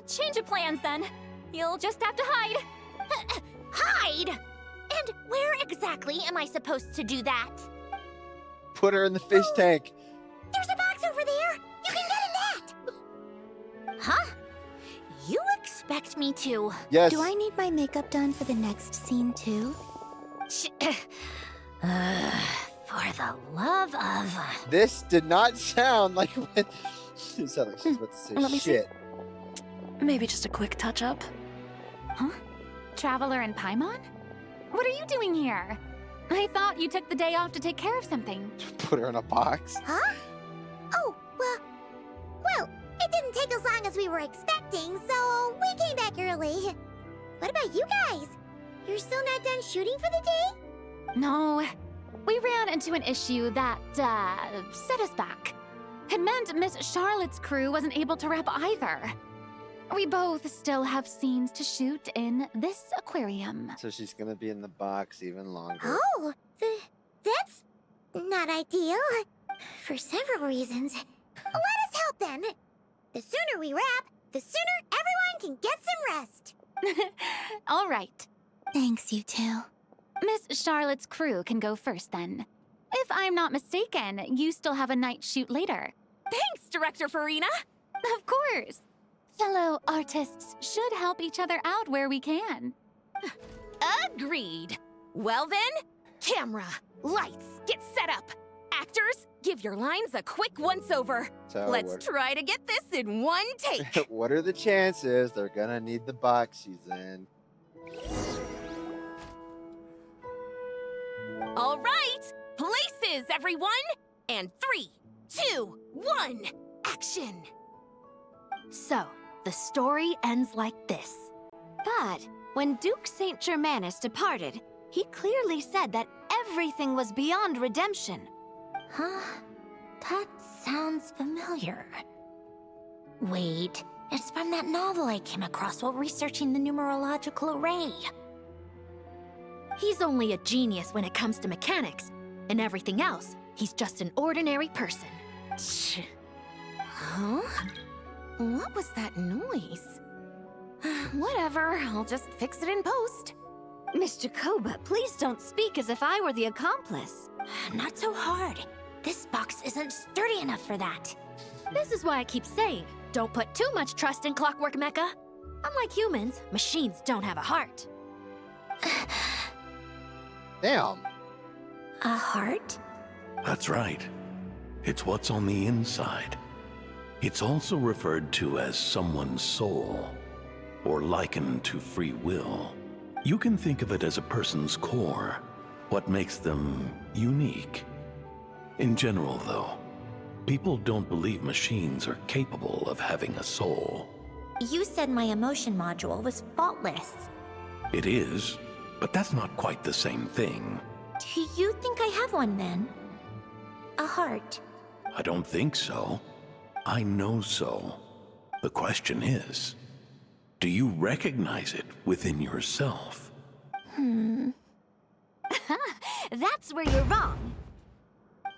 Change of plans then. You'll just have to hide. Hide? And where exactly am I supposed to do that? Put her in the fish tank. There's a box over there! You can get in that! Huh? You expect me to... Yes. Do I need my makeup done for the next scene too? For the love of... This did not sound like when... It sounded like she was about to say Let me see. shit. Maybe just a quick touch-up. Huh? Traveler and Paimon? What are you doing here? I thought you took the day off to take care of something. Put her in a box. Huh? Oh, well, it didn't take as long as we were expecting, so we came back early. What about you guys? You're still not done shooting for the day? No, we ran into an issue that, set us back. It meant Miss Charlotte's crew wasn't able to wrap either. We both still have scenes to shoot in this aquarium. So she's gonna be in the box even longer. Oh, that's not ideal. For several reasons. Let us help then. The sooner we wrap, the sooner everyone can get some rest. All right. Thanks, you two. Miss Charlotte's crew can go first then. If I'm not mistaken, you still have a night shoot later. Thanks, Director Farina! Of course. Fellow artists should help each other out where we can. Agreed. Well then, camera, lights, get set up. Actors, give your lines a quick once-over. So Let's try to get this in one take. What are the chances they're gonna need the box she's in? All right, places, everyone! And 3, 2, 1, action! So, the story ends like this. But when Duke St. Germanus departed, he clearly said that everything was beyond redemption. Huh? That sounds familiar. Wait, it's from that novel I came across while researching the numerological array. He's only a genius when it comes to mechanics, and everything else, he's just an ordinary person. Huh? What was that noise? Whatever, I'll just fix it in post. Miss Jacoba, please don't speak as if I were the accomplice. Not so hard. This box isn't sturdy enough for that. This is why I keep saying, don't put too much trust in Clockwork Mecha. Unlike humans, machines don't have a heart. Damn. A heart? That's right. It's what's on the inside. It's also referred to as someone's soul, or likened to free will. You can think of it as a person's core, what makes them unique. In general, though, people don't believe machines are capable of having a soul. You said my emotion module was faultless. It is, but that's not quite the same thing. Do you think I have one then? A heart? I don't think so. I know so. The question is, do you recognize it within yourself? That's where you're wrong.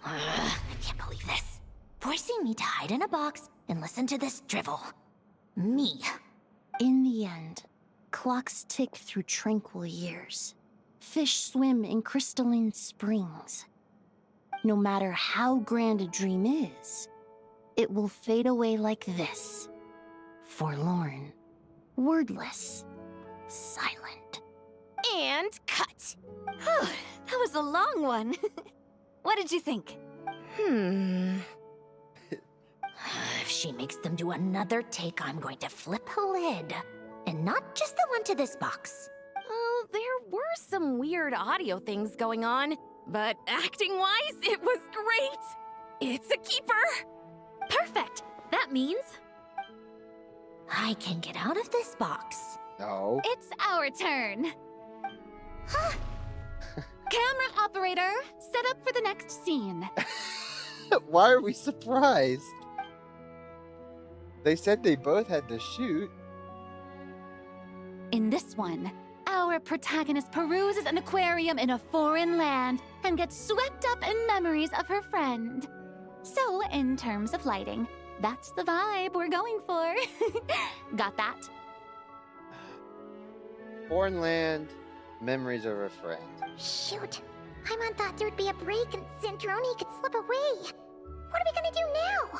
I can't believe this. Forcing me to hide in a box and listen to this drivel. Me. In the end, clocks tick through tranquil years. Fish swim in crystalline springs. No matter how grand a dream is, it will fade away like this. Forlorn, wordless, silent. And cut. That was a long one. What did you think? If she makes them do another take, I'm going to flip a lid. And not just the one to this box. Well, there were some weird audio things going on, but acting-wise, it was great. It's a keeper. Perfect. That means I can get out of this box. No. It's our turn. Camera operator, set up for the next scene. Why are we surprised? They said they both had to shoot. In this one, our protagonist peruses an aquarium in a foreign land and gets swept up in memories of her friend. So, in terms of lighting, that's the vibe we're going for. Got that? Foreign land, memories of a friend. Shoot. Paimon thought there'd be a break and Zandroni could slip away. What are we gonna do now?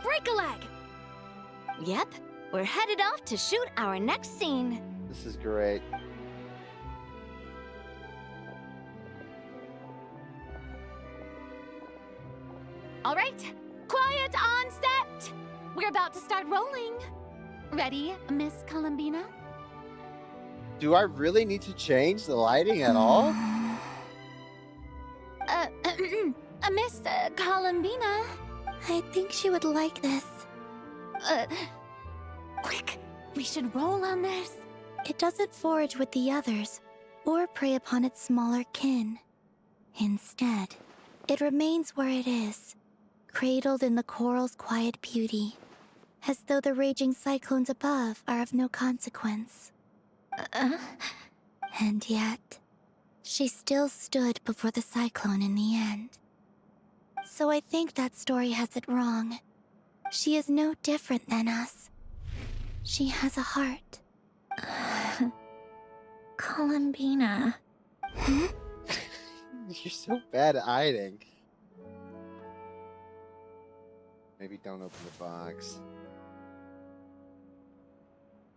break a leg. Yep, we're headed off to shoot our next scene. This is great. All right, quiet on set. We're about to start rolling. Ready, Miss Columbina? Do I really need to change the lighting at all? Miss Columbina? I think she would like this. Quick, we should roll on this. It doesn't forage with the others or prey upon its smaller kin. Instead, it remains where it is, cradled in the coral's quiet beauty, as though the raging cyclones above are of no consequence. And yet, she still stood before the cyclone in the end. So I think that story has it wrong. She is no different than us. She has a heart. Columbina. You're so bad at hiding. Maybe don't open the box.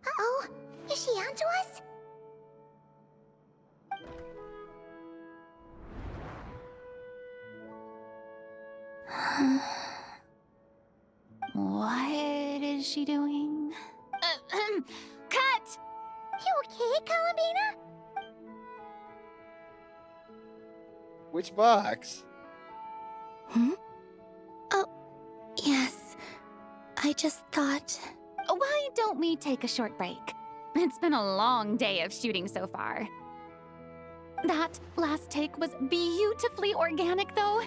Uh-oh, is she onto us? What is she doing? Cut! You okay, Columbina? Which box? Oh, yes. I just thought... Why don't we take a short break? It's been a long day of shooting so far. That last take was beautifully organic, though.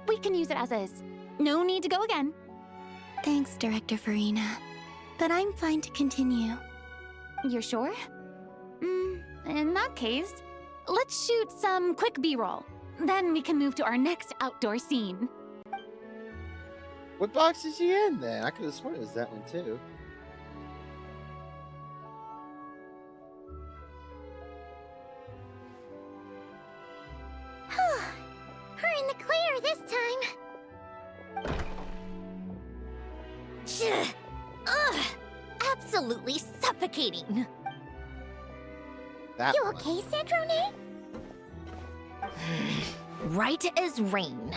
We can use it as is. No need to go again. Thanks, Director Farina. But I'm fine to continue. You're sure? In that case, let's shoot some quick B-roll. Then we can move to our next outdoor scene. What box is she in then? I could have sworn it was that one too. We're in the clear this time. Ugh! Absolutely suffocating. That You one. okay, Sandrone? Right as rain.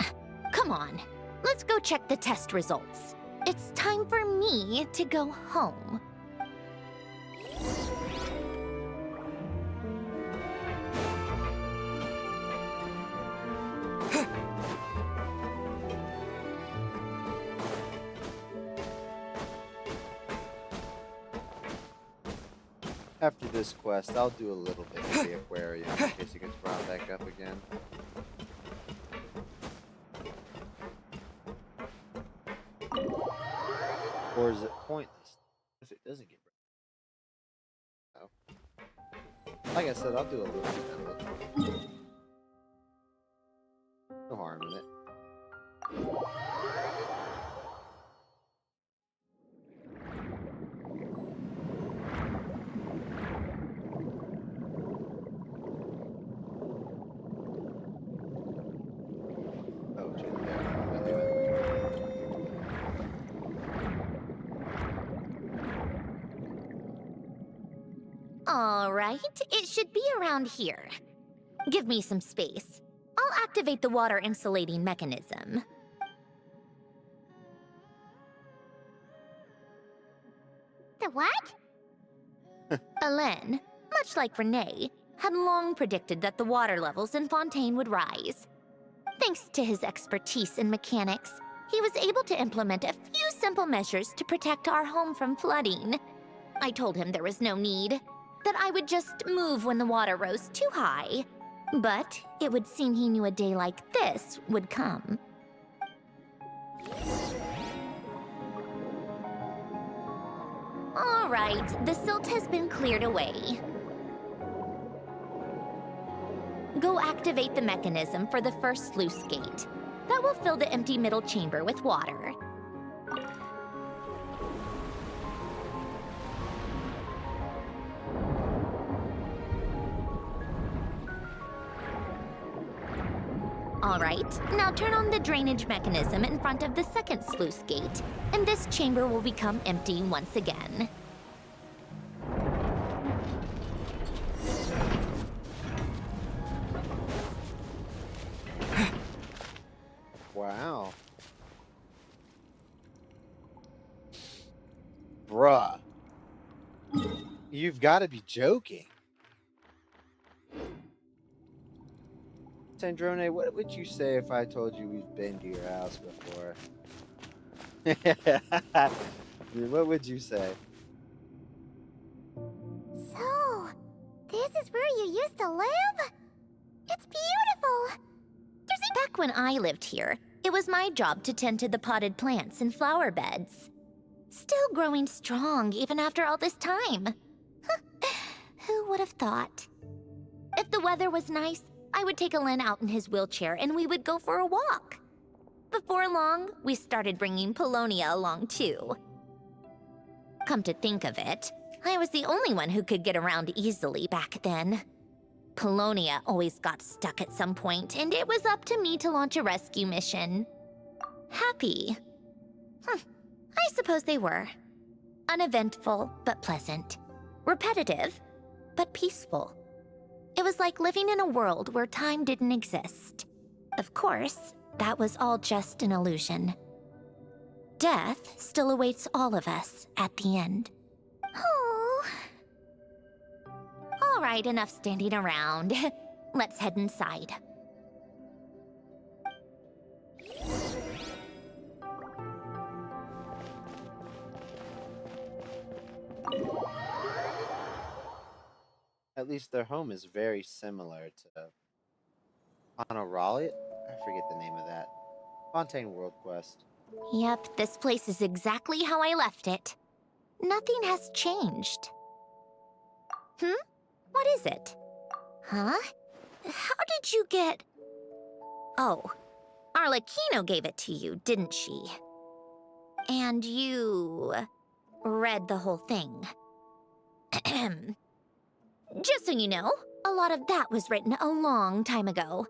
Come on, let's go check the test results. It's time for me to go home. After this quest, I'll do a little bit of the aquarium in case it gets brought back up again. Or is it pointless if it doesn't get brought? No. Like I said, I'll do a little bit of it. No harm in it. Oh, shit, yeah, I'm gonna do it. All right, it should be around here. Give me some space. I'll activate the water insulating mechanism. The what? Alain, much like Renee, had long predicted that the water levels in Fontaine would rise. Thanks to his expertise in mechanics, he was able to implement a few simple measures to protect our home from flooding. I told him there was no need, that I would just move when the water rose too high. But it would seem he knew a day like this would come. All right, the silt has been cleared away. Go activate the mechanism for the first sluice gate. That will fill the empty middle chamber with water. All right, now turn on the drainage mechanism in front of the second sluice gate, and this chamber will become empty once again. Wow. Bruh. You've got to be joking. Sandrone, what would you say if I told you we've been to your house before? What would you say? So, this is where you used to live? It's beautiful! Back when I lived here, it was my job to tend to the potted plants and flower beds. Still growing strong even after all this time. Who would have thought? If the weather was nice, I would take Alen out in his wheelchair and we would go for a walk. Before long, we started bringing Polonia along too. Come to think of it, I was the only one who could get around easily back then. Polonia always got stuck at some point, and it was up to me to launch a rescue mission. Happy? I suppose they were. Uneventful, but pleasant. Repetitive, but peaceful. It was like living in a world where time didn't exist. Of course, that was all just an illusion. Death still awaits all of us at the end. Oh. All right, enough standing around. Let's head inside. At least their home is very similar to Honorale. I forget the name of that. Fontaine World Quest. Yep, this place is exactly how I left it. Nothing has changed. What is it? Huh? How did you get... Oh, Arlecchino gave it to you, didn't she? And you... read the whole thing. Just so you know, a lot of that was written a long time ago.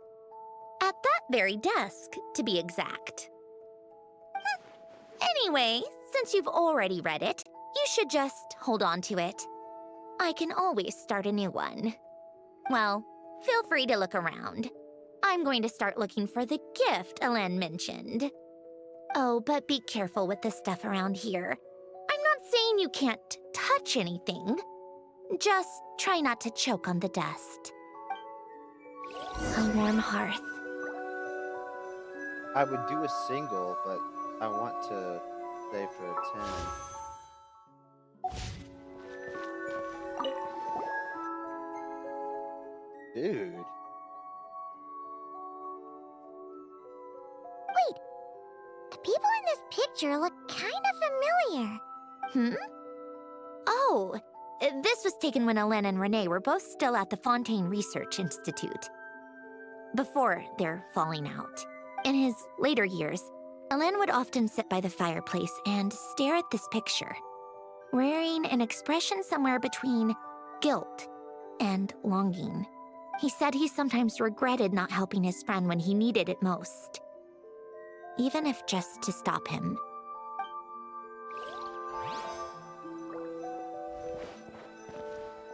At that very desk, to be exact. Anyway, since you've already read it, you should just hold on to it. I can always start a new one. Well, feel free to look around. I'm going to start looking for the gift Alen mentioned. Oh, but be careful with the stuff around here. I'm not saying you can't touch anything. Just try not to choke on the dust. A warm hearth. I would do a single, but I want to save for a 10. Dude. Wait, the people in this picture look kind of familiar. Oh, this was taken when Alen and Renee were both still at the Fontaine Research Institute. Before their falling out. In his later years, Alen would often sit by the fireplace and stare at this picture, wearing an expression somewhere between guilt and longing. He said he sometimes regretted not helping his friend when he needed it most, even if just to stop him.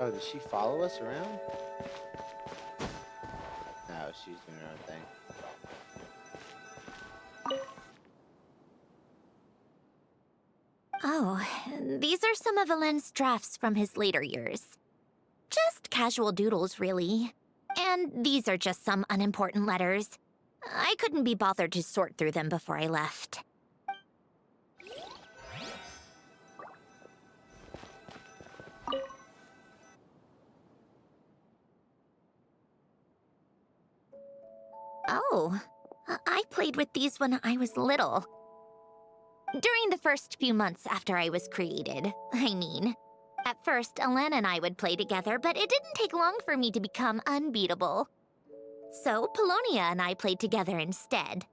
Oh, does she follow us around? No, she's doing her own thing. Oh, these are some of Alen's drafts from his later years. Just casual doodles, really. And these are just some unimportant letters. I couldn't be bothered to sort through them before I left. Oh, I played with these when I was little. During the first few months after I was created, I mean. At first, Alen and I would play together, but it didn't take long for me to become unbeatable. So, Polonia and I played together instead.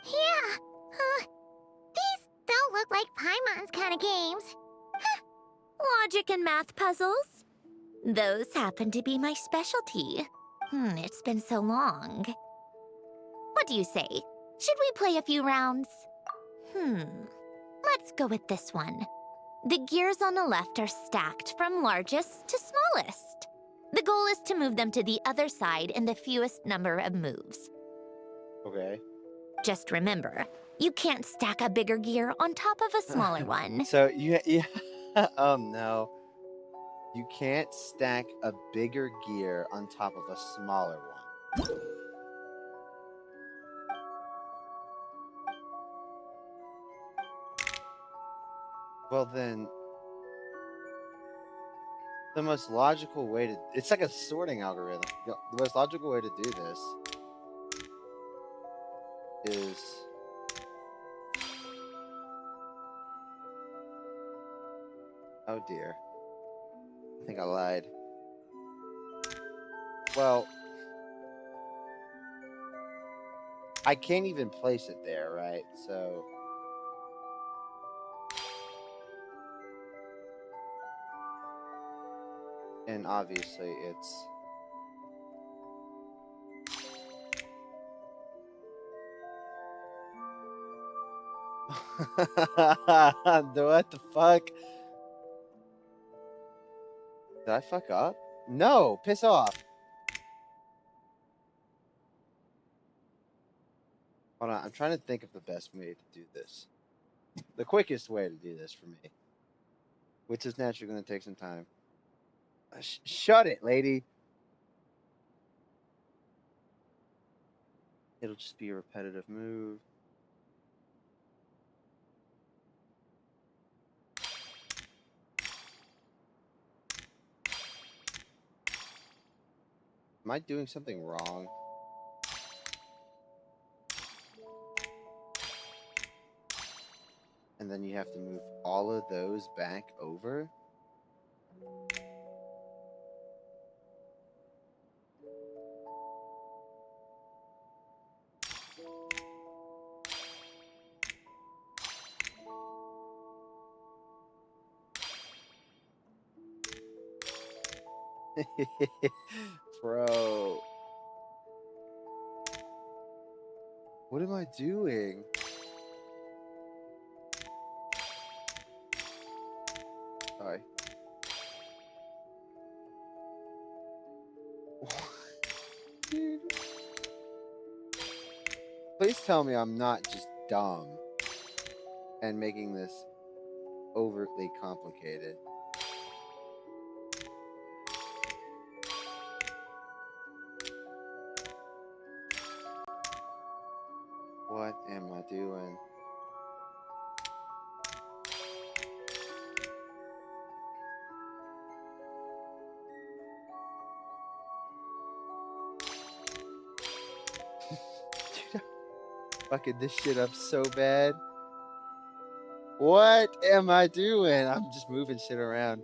Yeah, these don't look like Paimon's kind of games. Logic and math puzzles? Those happen to be my specialty. It's been so long. What do you say? Should we play a few rounds? Let's go with this one. The gears on the left are stacked from largest to smallest. The goal is to move them to the other side in the fewest number of moves. Okay. Just remember, you can't stack a bigger gear on top of a smaller one. So, yeah. Oh, no. You can't stack a bigger gear on top of a smaller one. Well, then... The most logical way to... It's like a sorting algorithm. The most logical way to do this is... Oh dear. I think I lied. Well, I can't even place it there, right? So... And obviously it's... What the fuck? Did I fuck up? No! Piss off! Hold on, I'm trying to think of the best way to do this. The quickest way to do this for me. Which is naturally going to take some time. Shut it, lady! It'll just be a repetitive move. Am I doing something wrong? And then you have to move all of those back over? Bro. What am I doing? Sorry. Dude. Please tell me I'm not just dumb and making this overtly complicated. What am I doing? Dude, I'm fucking this shit up so bad. What am I doing? I'm just moving shit around.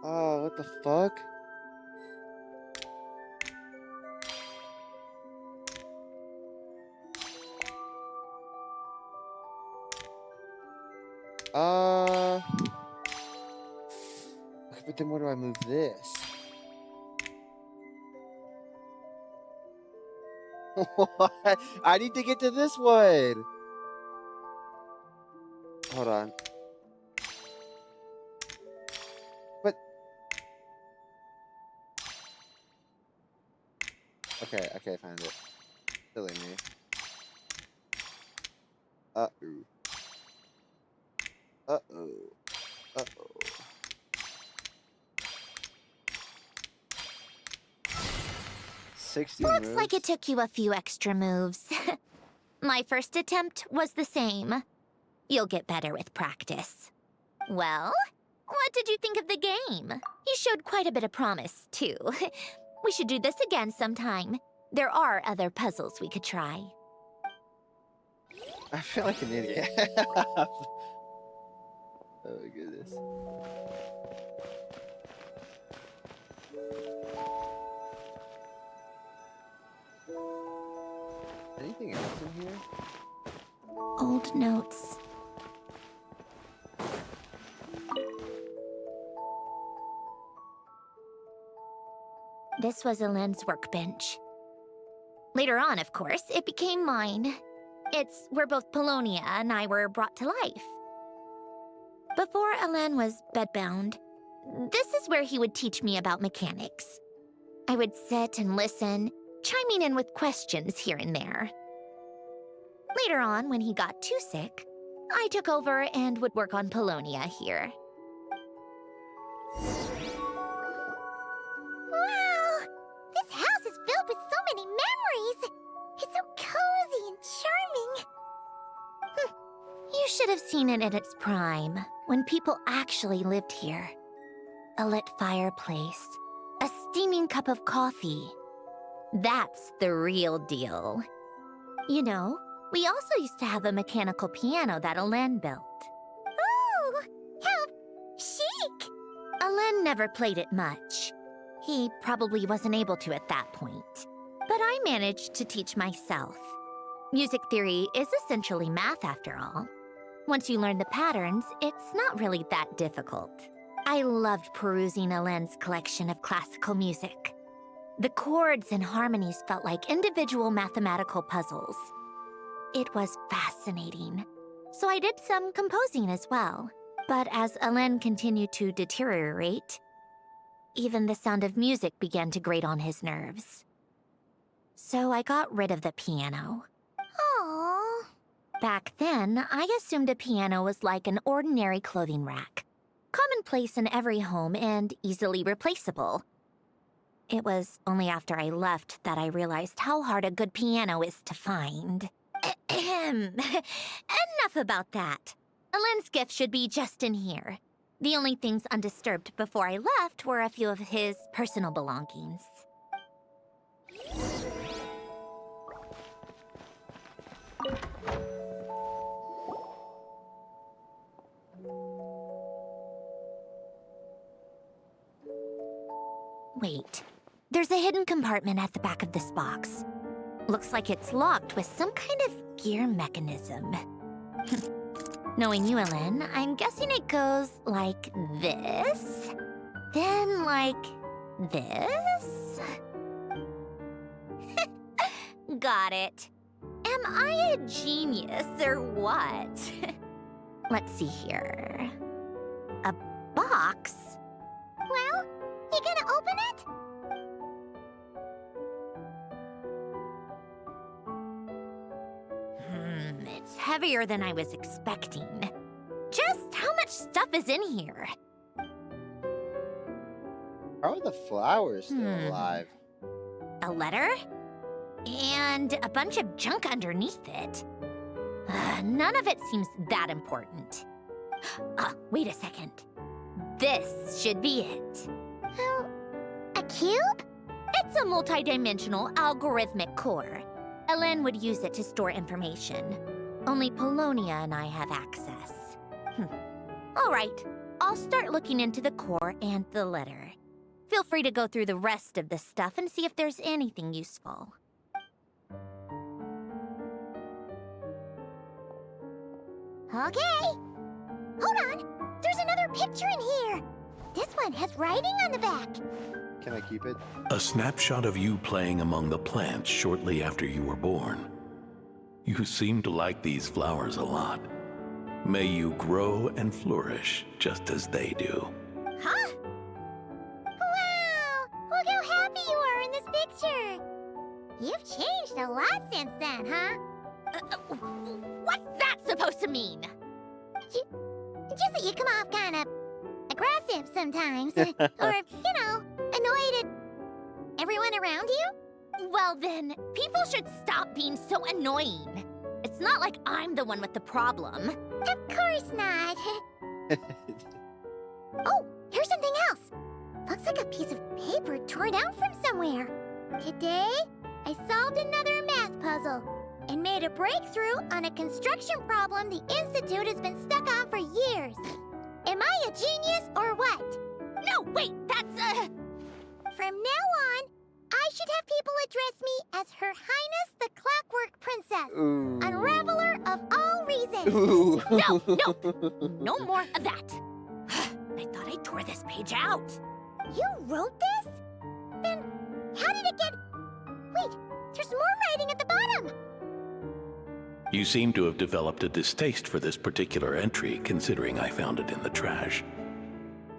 Oh, what the fuck? But then where do I move this? What? I need to get to this one. Hold on. But... Okay, found it. Silly me. Uh-oh. Uh-oh. Uh-oh. Looks like it took you a few extra moves. My first attempt was the same. You'll get better with practice. Well, what did you think of the game? You showed quite a bit of promise, too. We should do this again sometime. There are other puzzles we could try. I feel like an idiot. Oh my goodness. Anything else in here? Old notes. This was Elaine's workbench. Later on, of course, it became mine. It's where both Polonia and I were brought to life. Before Elaine was bedbound, this is where he would teach me about mechanics. I would sit and listen, chiming in with questions here and there. Later on, when he got too sick, I took over and would work on Polonia here. Wow! This house is filled with so many memories! It's so cozy and charming! You should have seen it at its prime, when people actually lived here. a lit fireplace, a steaming cup of coffee. That's the real deal. You know, we also used to have a mechanical piano that Alen built. Oh, how chic! Alen never played it much. He probably wasn't able to at that point. But I managed to teach myself. Music theory is essentially math after all. Once you learn the patterns, it's not really that difficult. I loved perusing Alen's collection of classical music. The chords and harmonies felt like individual mathematical puzzles. It was fascinating. So I did some composing as well. But as Alen continued to deteriorate, even the sound of music began to grate on his nerves. So I got rid of the piano. Aww. Back then, I assumed a piano was like an ordinary clothing rack. Commonplace in every home and easily replaceable. It was only after I left that I realized how hard a good piano is to find. Enough about that. Alen's gift should be just in here. The only things undisturbed before I left were a few of his personal belongings. Wait, there's a hidden compartment at the back of this box. Looks like it's locked with some kind of gear mechanism. Knowing you, Alen, I'm guessing it goes like this, then like this. Got it. Am I a genius or what? Let's see here. A box? Well, you gonna open it? It's heavier than I was expecting. Just how much stuff is in here? How are the flowers still alive? A letter? And a bunch of junk underneath it. None of it seems that important. Wait a second. This should be it. A cube? It's a multidimensional algorithmic core. Alen would use it to store information. Only Polonia and I have access. All right, I'll start looking into the core and the letter. Feel free to go through the rest of the stuff and see if there's anything useful. Okay. Hold on. There's another picture in here. This one has writing on the back. Can I keep it? A snapshot of you playing among the plants shortly after you were born. You seem to like these flowers a lot. May you grow and flourish just as they do. Huh? Wow! Look how happy you are in this picture. You've changed a lot since then, huh? What's that supposed to mean? Just that you come off kind of aggressive sometimes. Or, annoyed at everyone around you? Well then, people should stop being so annoying. It's not like I'm the one with the problem. Of course not. Oh, here's something else. Looks like a piece of paper torn out from somewhere. Today, I solved another math puzzle and made a breakthrough on a construction problem the Institute has been stuck on for years. Am I a genius or what? No, wait, that's From now on, I should have people address me as Her Highness the Clockwork Princess, Ooh. Unraveler of all reason. Ooh. No more of that. I thought I tore this page out. You wrote this? Then how did it get... Wait, there's more writing at the bottom. You seem to have developed a distaste for this particular entry, considering I found it in the trash.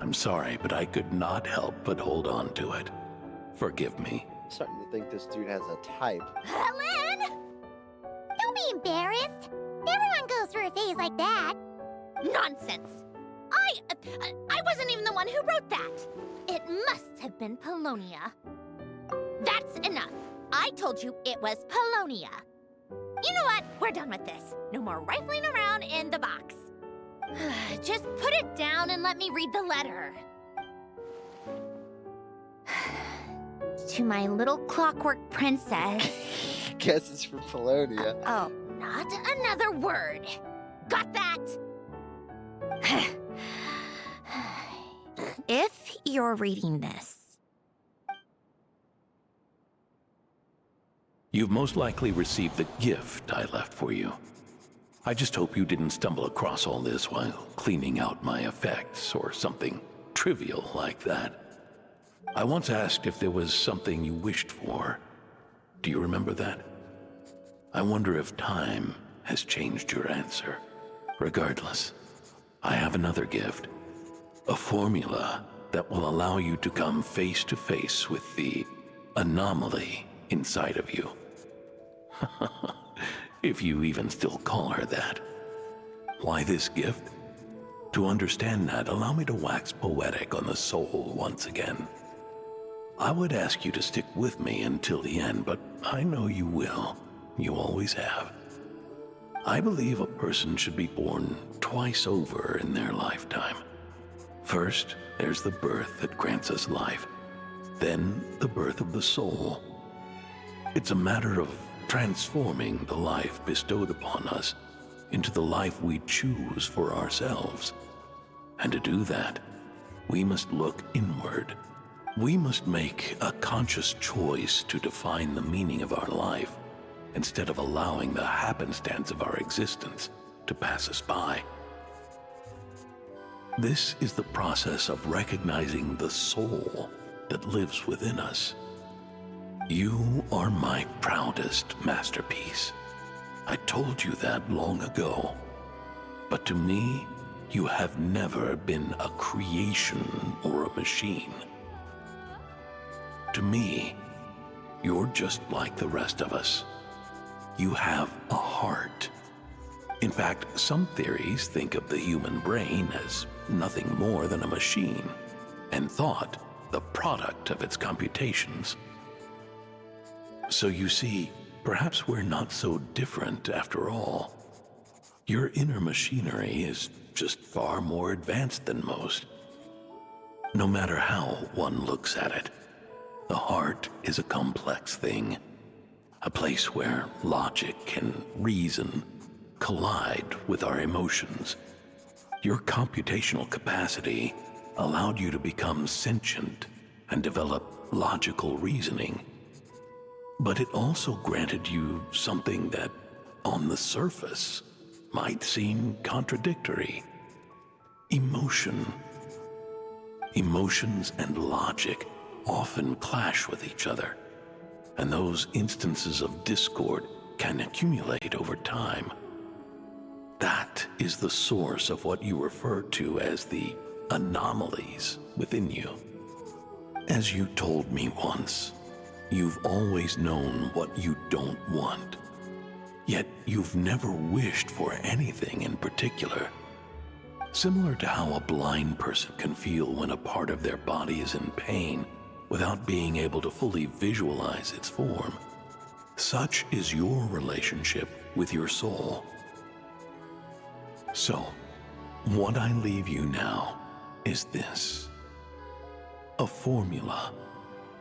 I'm sorry, but I could not help but hold on to it. Forgive me. I'm starting to think this dude has a type. Alen! Don't be embarrassed. Everyone goes through a phase like that. Nonsense. I wasn't even the one who wrote that. It must have been Polonia. That's enough. I told you it was Polonia. You know what? We're done with this. No more rifling around in the box. Just put it down and let me read the letter. to my little clockwork princess. Guess it's from Polonia. Oh, not another word. Got that? If you're reading this, You've most likely received the gift I left for you. I just hope you didn't stumble across all this while cleaning out my effects or something trivial like that. I once asked if there was something you wished for. Do you remember that? I wonder if time has changed your answer. Regardless, I have another gift. A formula that will allow you to come face to face with the anomaly inside of you. If you even still call her that. Why this gift? To understand that, allow me to wax poetic on the soul once again. I would ask you to stick with me until the end, but I know you will. You always have. I believe a person should be born twice over in their lifetime. First, there's the birth that grants us life. Then, the birth of the soul. It's a matter of transforming the life bestowed upon us into the life we choose for ourselves. And to do that, we must look inward. We must make a conscious choice to define the meaning of our life instead of allowing the happenstance of our existence to pass us by. This is the process of recognizing the soul that lives within us. You are my proudest masterpiece. I told you that long ago. But to me, you have never been a creation or a machine. To me, you're just like the rest of us. You have a heart. In fact, some theories think of the human brain as nothing more than a machine, and thought the product of its computations. So you see, perhaps we're not so different after all. Your inner machinery is just far more advanced than most. No matter how one looks at it, the heart is a complex thing, a place where logic and reason collide with our emotions. Your computational capacity allowed you to become sentient and develop logical reasoning. But it also granted you something that, on the surface, might seem contradictory. Emotion. Emotions and logic often clash with each other, and those instances of discord can accumulate over time. That is the source of what you refer to as the anomalies within you. As you told me once, you've always known what you don't want, yet you've never wished for anything in particular. Similar to how a blind person can feel when a part of their body is in pain without being able to fully visualize its form, such is your relationship with your soul. So, what I leave you now is this: a formula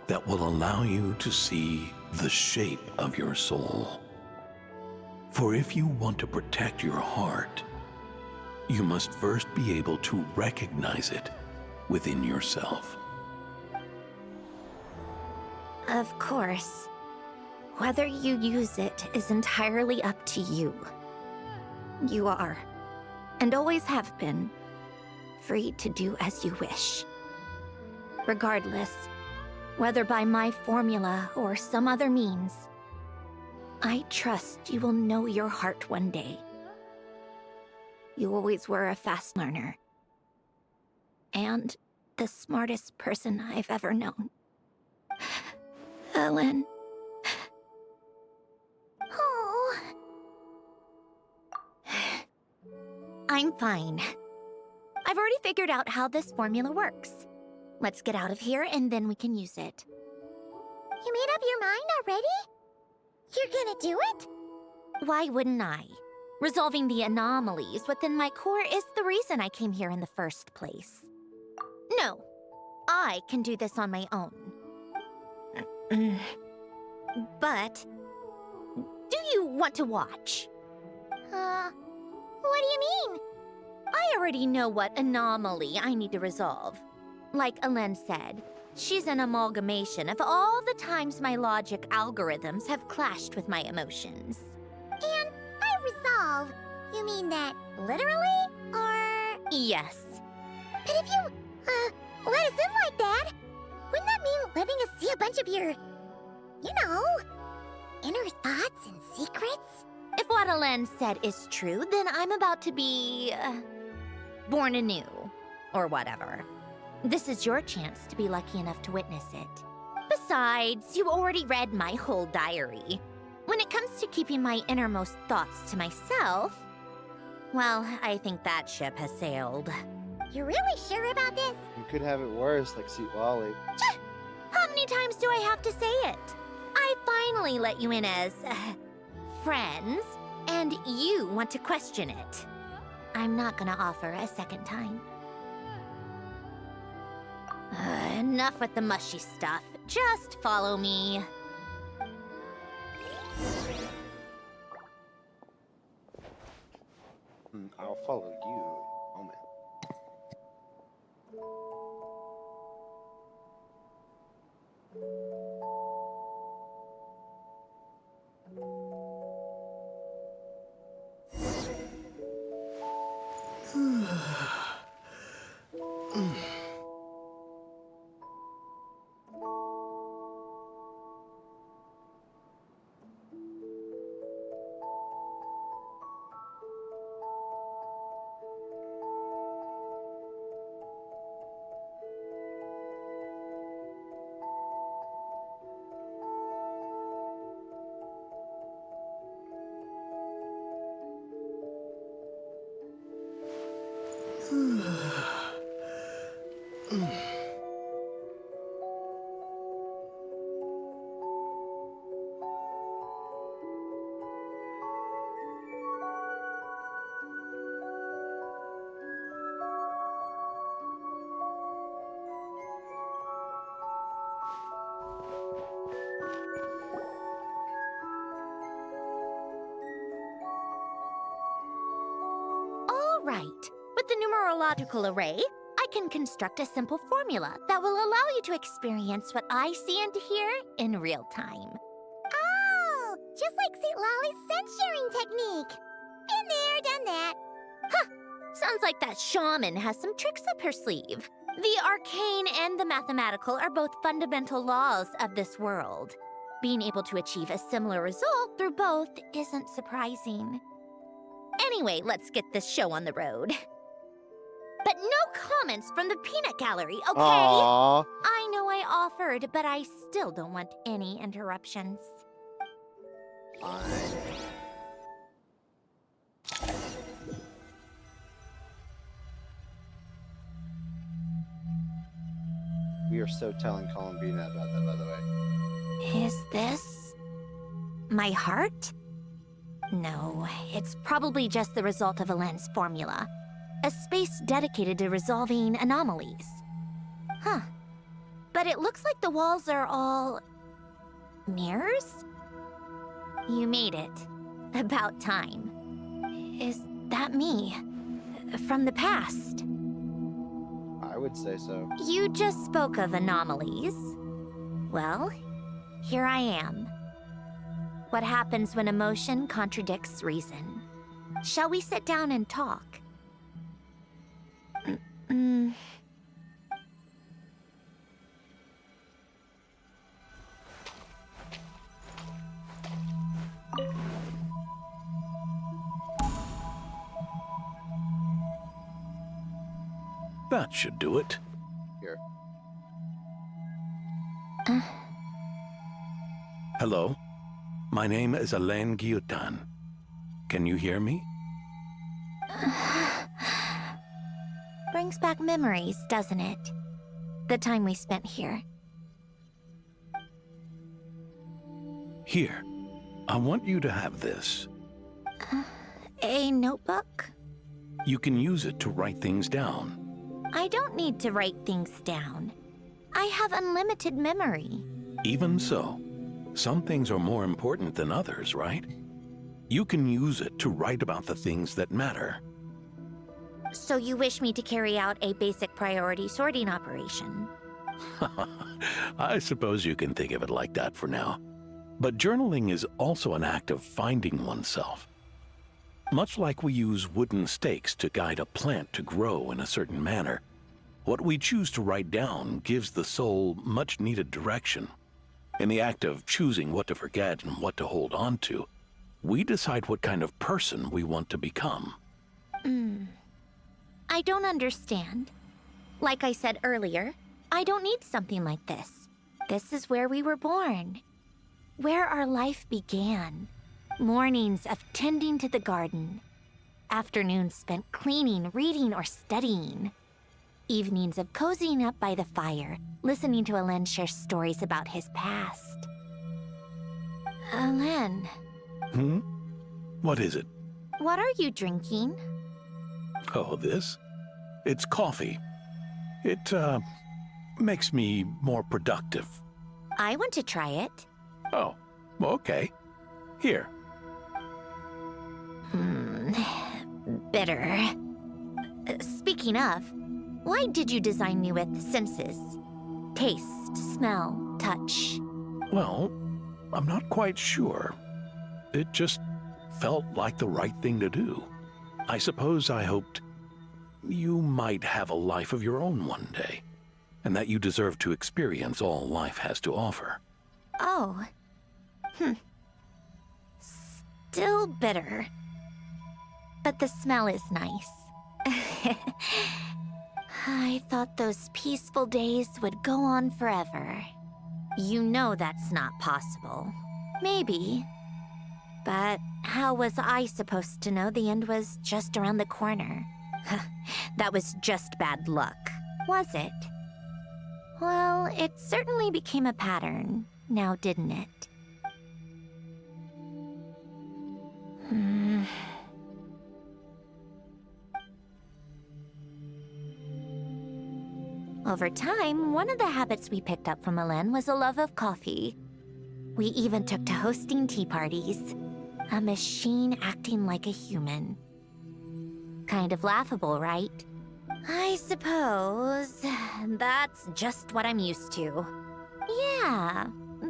that will allow you to see the shape of your soul. For if you want to protect your heart, you must first be able to recognize it within yourself. Of course. Whether you use it is entirely up to you. You are, and always have been, free to do as you wish. Regardless, whether by my formula or some other means, I trust you will know your heart one day. You always were a fast learner, and the smartest person I've ever known. Ellen. Oh. I'm fine. I've already figured out how this formula works. Let's get out of here and then we can use it. You made up your mind already? You're gonna do it? Why wouldn't I? Resolving the anomalies within my core is the reason I came here in the first place. No, I can do this on my own. But do you want to watch? What do you mean? I already know what anomaly I need to resolve. Like Alen said, she's an amalgamation of all the times my logic algorithms have clashed with my emotions. And by resolve, you mean that literally, or...? Yes. But if you, let us in like that, wouldn't that mean letting us see a bunch of your, inner thoughts and secrets? If what Alen said is true, then I'm about to be, born anew, or whatever. This is your chance to be lucky enough to witness it. Besides, you already read my whole diary. When it comes to keeping my innermost thoughts to myself, well, I think that ship has sailed. You're really sure about this? You could have it worse, like Sweet Lolly. How many times do I have to say it? I finally let you in as, friends, and you want to question it. I'm not gonna offer a second time. Enough with the mushy stuff. Just follow me. I'll follow you in a moment. Right. With the numerological array, I can construct a simple formula that will allow you to experience what I see and hear in real time. Oh, just like St. Lolly's scent-sharing technique. Been there, done that. Huh! Sounds like that shaman has some tricks up her sleeve. The arcane and the mathematical are both fundamental laws of this world. Being able to achieve a similar result through both isn't surprising. Anyway, let's get this show on the road. But no comments from the peanut gallery, okay? Aww. I know I offered, but I still don't want any interruptions. Fine. We are so telling Columbina about that, by the way. Is this my heart? No, it's probably just the result of Alen's formula. A space dedicated to resolving anomalies. Huh. But it looks like the walls are all... mirrors? You made it. About time. Is that me? From the past? I would say so. You just spoke of anomalies. Well, here I am. What happens when emotion contradicts reason? Shall we sit down and talk? That should do it. Here. Hello? My name is Alain Guillotin. Can you hear me? Brings back memories, doesn't it? The time we spent here. Here. I want you to have this. A notebook? You can use it to write things down. I don't need to write things down. I have unlimited memory. Even so, some things are more important than others, right? You can use it to write about the things that matter. So you wish me to carry out a basic priority sorting operation? I suppose you can think of it like that for now. But journaling is also an act of finding oneself. Much like we use wooden stakes to guide a plant to grow in a certain manner, what we choose to write down gives the soul much needed direction. In the act of choosing what to forget and what to hold on to, we decide what kind of person we want to become. I don't understand. Like I said earlier, I don't need something like this. This is where we were born. Where our life began. Mornings of tending to the garden. Afternoons spent cleaning, reading, or studying. Evenings of cozying up by the fire, listening to Alen share stories about his past. Alen, What is it? what are you drinking? Oh, this? It's coffee. It, makes me more productive. I want to try it. Oh, okay. Here. Bitter. Speaking of, why did you design me with senses? Taste, smell, touch. Well, I'm not quite sure. It just felt like the right thing to do. I suppose I hoped you might have a life of your own one day, and that you deserve to experience all life has to offer. Oh. Still bitter. But the smell is nice. I thought those peaceful days would go on forever. You know that's not possible. Maybe. But how was I supposed to know the end was just around the corner? That was just bad luck, was it? Well, it certainly became a pattern, now didn't it? Over time, one of the habits we picked up from Alen was a love of coffee. We even took to hosting tea parties. A machine acting like a human. Kind of laughable, right? I suppose that's just what I'm used to. Yeah,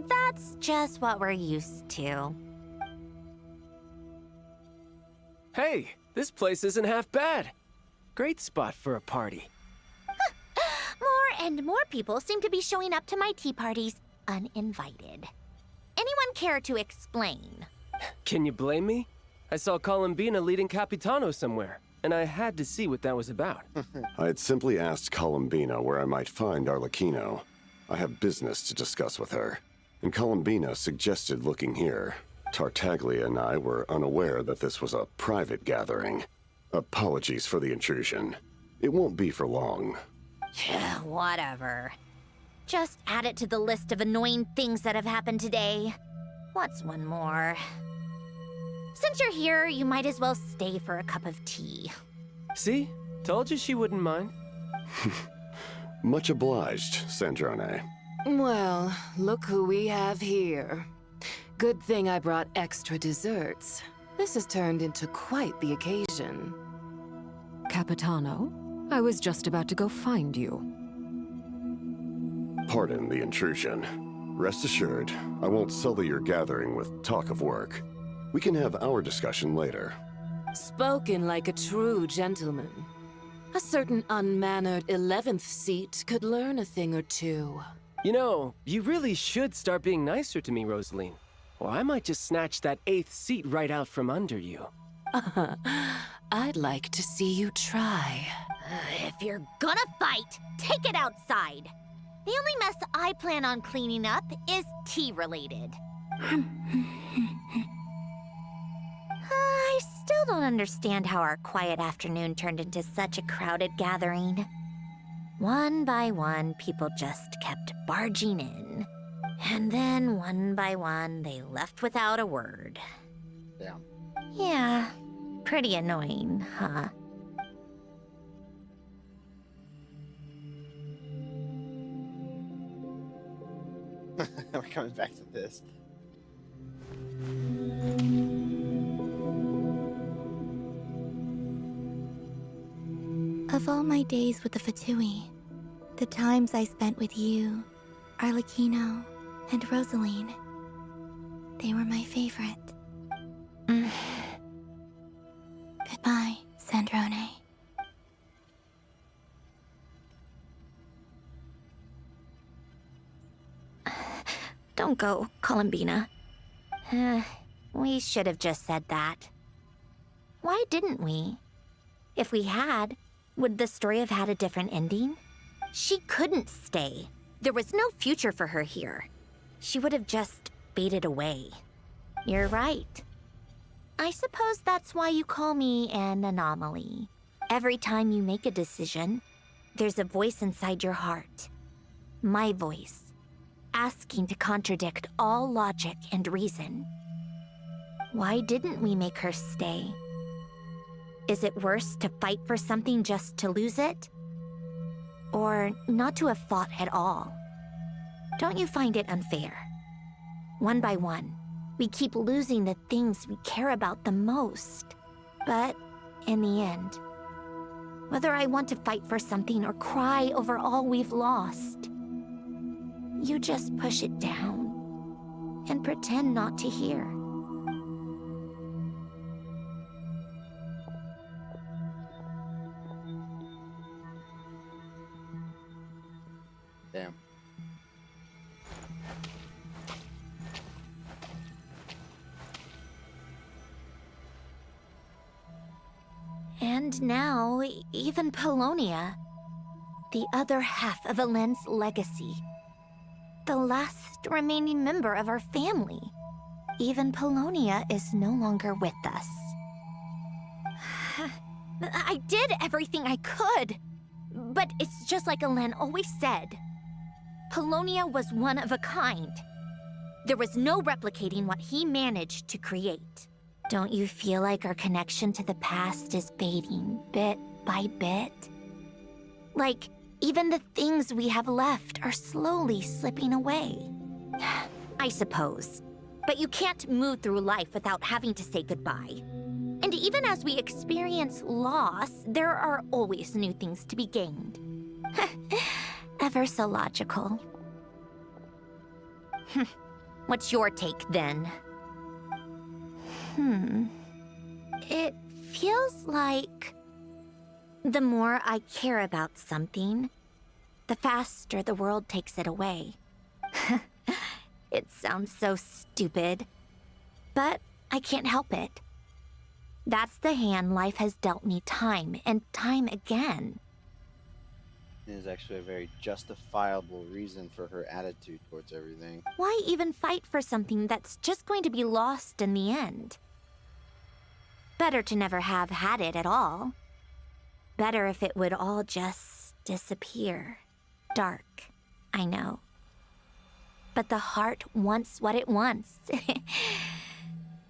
that's just what we're used to. Hey, this place isn't half bad. Great spot for a party. More and more people seem to be showing up to my tea parties uninvited. Anyone care to explain? Can you blame me? I saw Columbina leading Capitano somewhere, and I had to see what that was about. I had simply asked Columbina where I might find Arlecchino. I have business to discuss with her, and Columbina suggested looking here. Tartaglia and I were unaware that this was a private gathering. Apologies for the intrusion. It won't be for long. Whatever. Just add it to the list of annoying things that have happened today. What's one more? Since you're here, you might as well stay for a cup of tea. See? Told you she wouldn't mind. Much obliged, Sandrone. Well, look who we have here. Good thing I brought extra desserts. This has turned into quite the occasion. Capitano, I was just about to go find you. Pardon the intrusion. Rest assured, I won't sully your gathering with talk of work. We can have our discussion later. Spoken like a true gentleman. A certain unmannered 11th seat could learn a thing or two. You know, you really should start being nicer to me, Rosaline. Or I might just snatch that 8th seat right out from under you. I'd like to see you try. If you're gonna fight, take it outside. The only mess I plan on cleaning up is tea-related. I still don't understand how our quiet afternoon turned into such a crowded gathering. One by one, people just kept barging in. And then, one by one, they left without a word. Yeah. Yeah, pretty annoying, huh? We're coming back to this. Of all my days with the Fatui, the times I spent with you, Arlecchino, and Rosaline, they were my favorite. Goodbye, Sandrone. Don't go, Columbina. We should have just said that. Why didn't we? If we had, would the story have had a different ending? She couldn't stay. There was no future for her here. She would have just faded away. You're right. I suppose that's why you call me an anomaly. Every time you make a decision, there's a voice inside your heart. My voice. Asking to contradict all logic and reason. Why didn't we make her stay? Is it worse to fight for something just to lose it? Or not to have fought at all? Don't you find it unfair? One by one, we keep losing the things we care about the most. But in the end, whether I want to fight for something or cry over all we've lost, you just push it down and pretend not to hear. Damn. And now, even Polonia, the other half of Alen's legacy, the last remaining member of our family. Even Polonia is no longer with us. I did everything I could, but it's just like Alen always said. Polonia was one of a kind. There was no replicating what he managed to create. Don't you feel like our connection to the past is fading bit by bit? Like, even the things we have left are slowly slipping away. I suppose. But you can't move through life without having to say goodbye. And even as we experience loss, there are always new things to be gained. Ever so logical. What's your take, then? It feels like the more I care about something, the faster the world takes it away. It sounds so stupid, but I can't help it. That's the hand life has dealt me time and time again. It is actually a very justifiable reason for her attitude towards everything. Why even fight for something that's just going to be lost in the end? Better to never have had it at all. Better if it would all just disappear. Dark, I know. But the heart wants what it wants.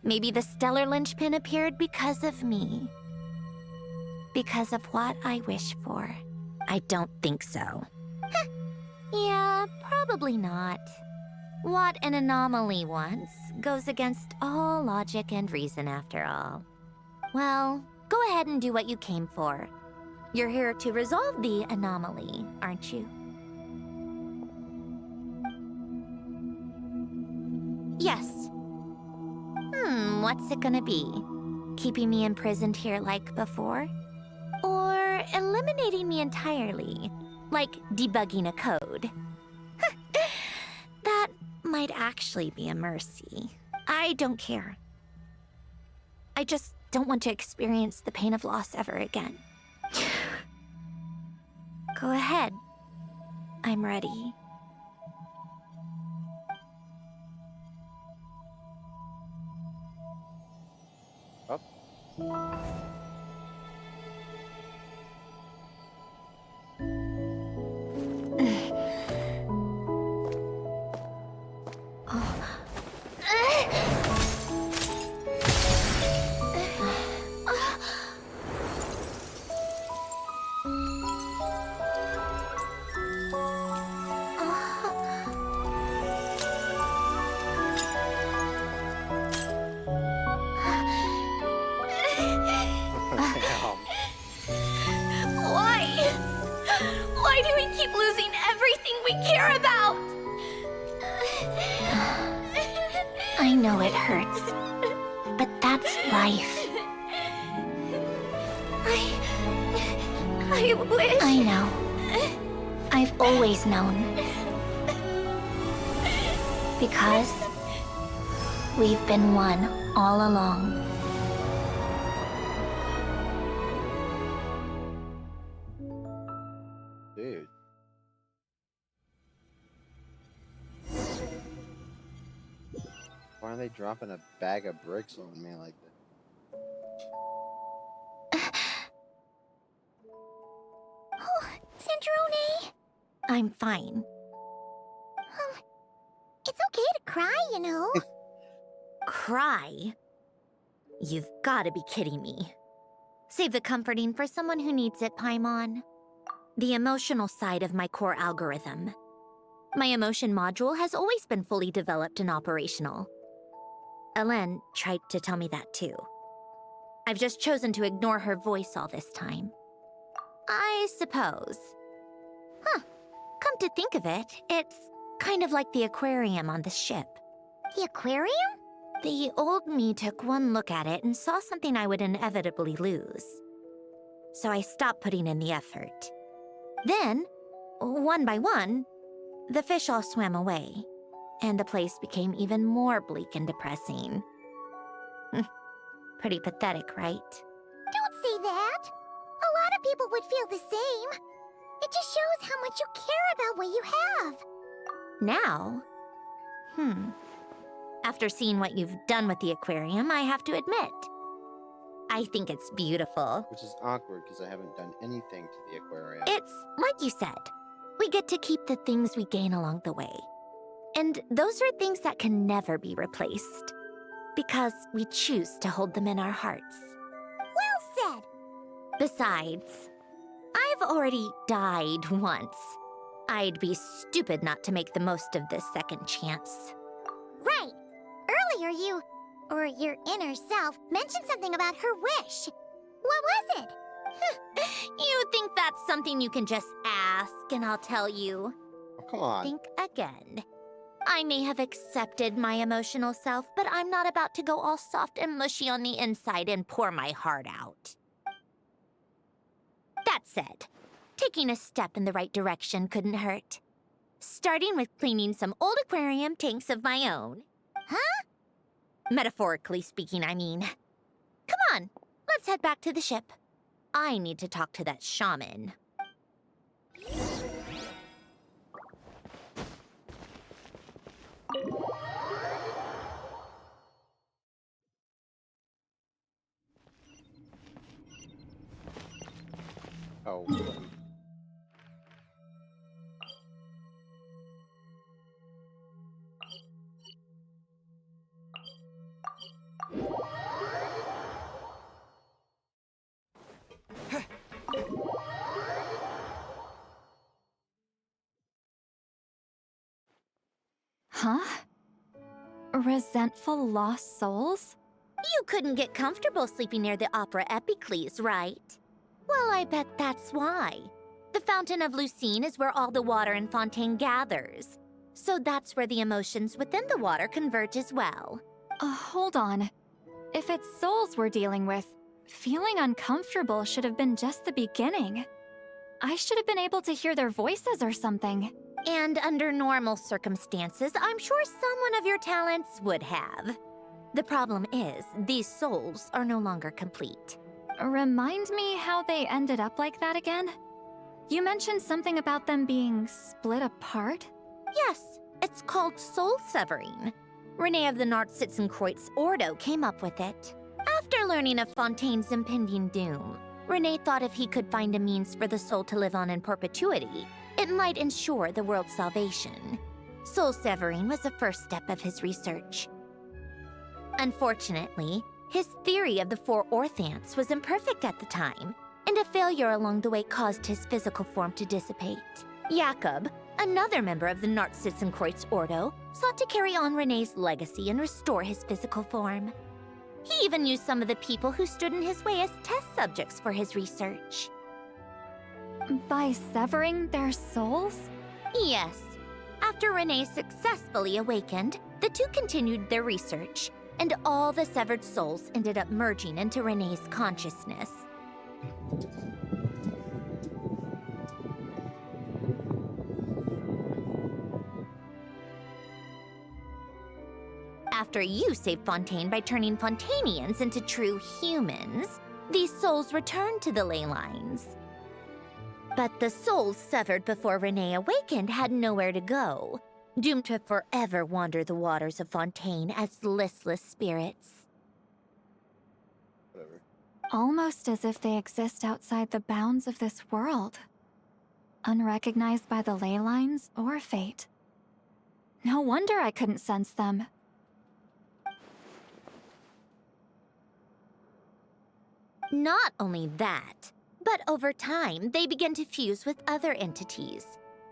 Maybe the stellar linchpin appeared because of me. Because of what I wish for. I don't think so. Yeah, probably not. What an anomaly wants goes against all logic and reason after all. Well, go ahead and do what you came for. You're here to resolve the anomaly, aren't you? Yes. What's it gonna be? Keeping me imprisoned here like before? Or eliminating me entirely, like debugging a code? That might actually be a mercy. I don't care. I just don't want to experience the pain of loss ever again. Go ahead. I'm ready. Up. know it hurts, but that's life. I wish... I know. I've always known. Because we've been one all along. Dude. Why are they dropping a bag of bricks on me like that? Oh, Cendrone! I'm fine. It's okay to cry, you know. Cry? You've gotta be kidding me. Save the comforting for someone who needs it, Paimon. The emotional side of my core algorithm. My emotion module has always been fully developed and operational. Elen tried to tell me that too. I've just chosen to ignore her voice all this time. I suppose. Huh. Come to think of it, it's kind of like the aquarium on the ship. The aquarium? The old me took one look at it and saw something I would inevitably lose. So I stopped putting in the effort. Then, one by one, the fish all swam away, and the place became even more bleak and depressing. Pretty pathetic, right? Don't say that. A lot of people would feel the same. It just shows how much you care about what you have. Now? After seeing what you've done with the aquarium, I have to admit, I think it's beautiful. Which is awkward because I haven't done anything to the aquarium. It's like you said. We get to keep the things we gain along the way. And those are things that can never be replaced. Because we choose to hold them in our hearts. Well said. Besides, I've already died once. I'd be stupid not to make the most of this second chance. Right. Earlier you, or your inner self, mentioned something about her wish. What was it? You think that's something you can just ask and I'll tell you? Oh, come on. Think again. I may have accepted my emotional self, but I'm not about to go all soft and mushy on the inside and pour my heart out. That said, taking a step in the right direction couldn't hurt. Starting with cleaning some old aquarium tanks of my own. Huh? Metaphorically speaking, I mean. Come on, let's head back to the ship. I need to talk to that shaman. Oh. Huh? Resentful lost souls? You couldn't get comfortable sleeping near the Opera Epicles, right? Well, I bet that's why. The Fountain of Lucine is where all the water in Fontaine gathers. So that's where the emotions within the water converge as well. Hold on. If it's souls we're dealing with, feeling uncomfortable should have been just the beginning. I should have been able to hear their voices or something. And under normal circumstances, I'm sure someone of your talents would have. The problem is, these souls are no longer complete. Remind me how they ended up like that again? You mentioned something about them being split apart? Yes, it's called soul severing. Renee of the Nartsitzenkreuz Ordo came up with it. After learning of Fontaine's impending doom, Renee thought if he could find a means for the soul to live on in perpetuity, it might ensure the world's salvation. Soul severing was the first step of his research. Unfortunately, his theory of the four orthants was imperfect at the time, and a failure along the way caused his physical form to dissipate. Jakob, another member of the Nartsitzenkreuz Ordo, sought to carry on Renee's legacy and restore his physical form. He even used some of the people who stood in his way as test subjects for his research. By severing their souls? Yes. After Renee successfully awakened, The two continued their research, and all the severed souls ended up merging into Renee's consciousness. After you saved Fontaine by turning Fontainians into true humans, these souls returned to the ley lines. But the souls severed before Renee awakened had nowhere to go, doomed to forever wander the waters of Fontaine as listless spirits. Whatever. Almost as if they exist outside the bounds of this world, unrecognized by the ley lines or fate. No wonder I couldn't sense them. Not only that, but over time, they began to fuse with other entities.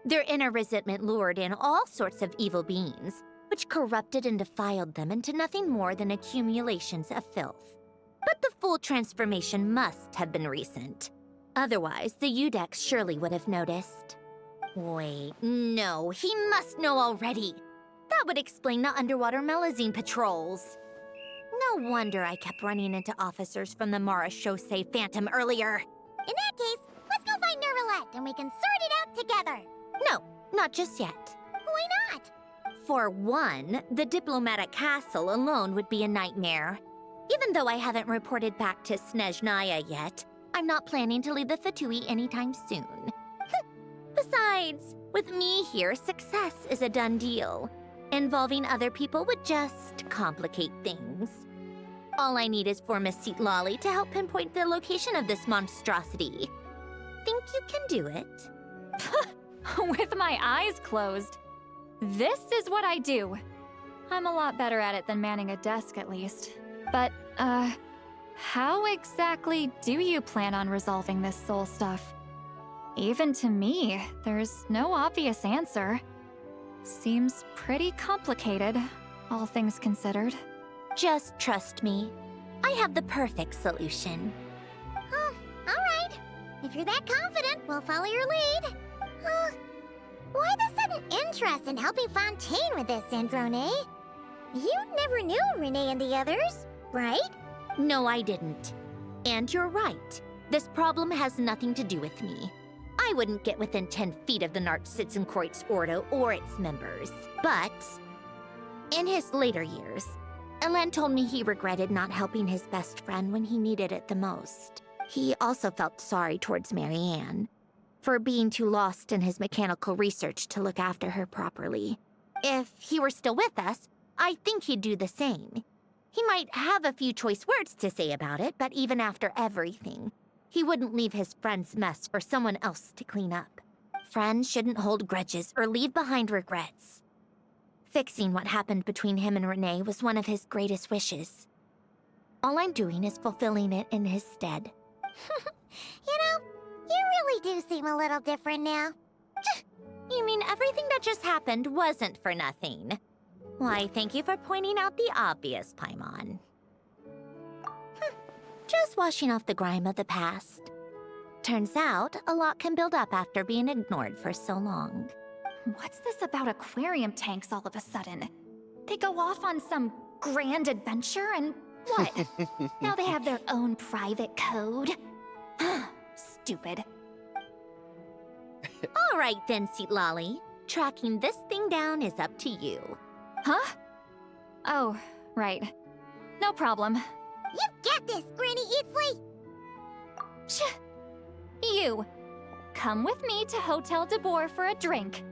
Their inner resentment lured in all sorts of evil beings, which corrupted and defiled them into nothing more than accumulations of filth. But the full transformation must have been recent. Otherwise, the Udex surely would have noticed. Wait, no, he must know already. That would explain the underwater Melazine patrols. No wonder I kept running into officers from the Mara Chaussee Phantom earlier. In that case, let's go find Nervalette and we can sort it out together. No, not just yet. Why not? For one, the diplomatic castle alone would be a nightmare. Even though I haven't reported back to Snezhnaya yet, I'm not planning to leave the Fatui anytime soon. Besides, with me here, success is a done deal. Involving other people would just complicate things. All I need is for Miss Lolly to help pinpoint the location of this monstrosity. Think you can do it? With my eyes closed. This is what I do. I'm a lot better at it than manning a desk, at least. But, how exactly do you plan on resolving this soul stuff? Even to me, there's no obvious answer. Seems pretty complicated, all things considered. Just trust me. I have the perfect solution. Oh, all right. If you're that confident, we'll follow your lead. Why the sudden interest in helping Fontaine with this, Androne? You never knew Renee and the others, right? No, I didn't. And you're right. This problem has nothing to do with me. I wouldn't get within 10 feet of the Nartsitzenkreuz Ordo or its members. But in his later years, Elan told me he regretted not helping his best friend when he needed it the most. He also felt sorry towards Marianne for being too lost in his mechanical research to look after her properly. If he were still with us, I think he'd do the same. He might have a few choice words to say about it, but even after everything, he wouldn't leave his friend's mess for someone else to clean up. Friends shouldn't hold grudges or leave behind regrets. Fixing what happened between him and Renee was one of his greatest wishes. All I'm doing is fulfilling it in his stead. You know, you really do seem a little different now. You mean everything that just happened wasn't for nothing? Why, thank you for pointing out the obvious, Paimon. Just washing off the grime of the past. Turns out, a lot can build up after being ignored for so long. What's this about aquarium tanks all of a sudden? They go off on some grand adventure and what? Now they have their own private code? Stupid. All right then, Lolly. Tracking this thing down is up to you. Huh? Oh, right. No problem. You get this, Granny Eatsley! You, come with me to Hotel de Boer for a drink.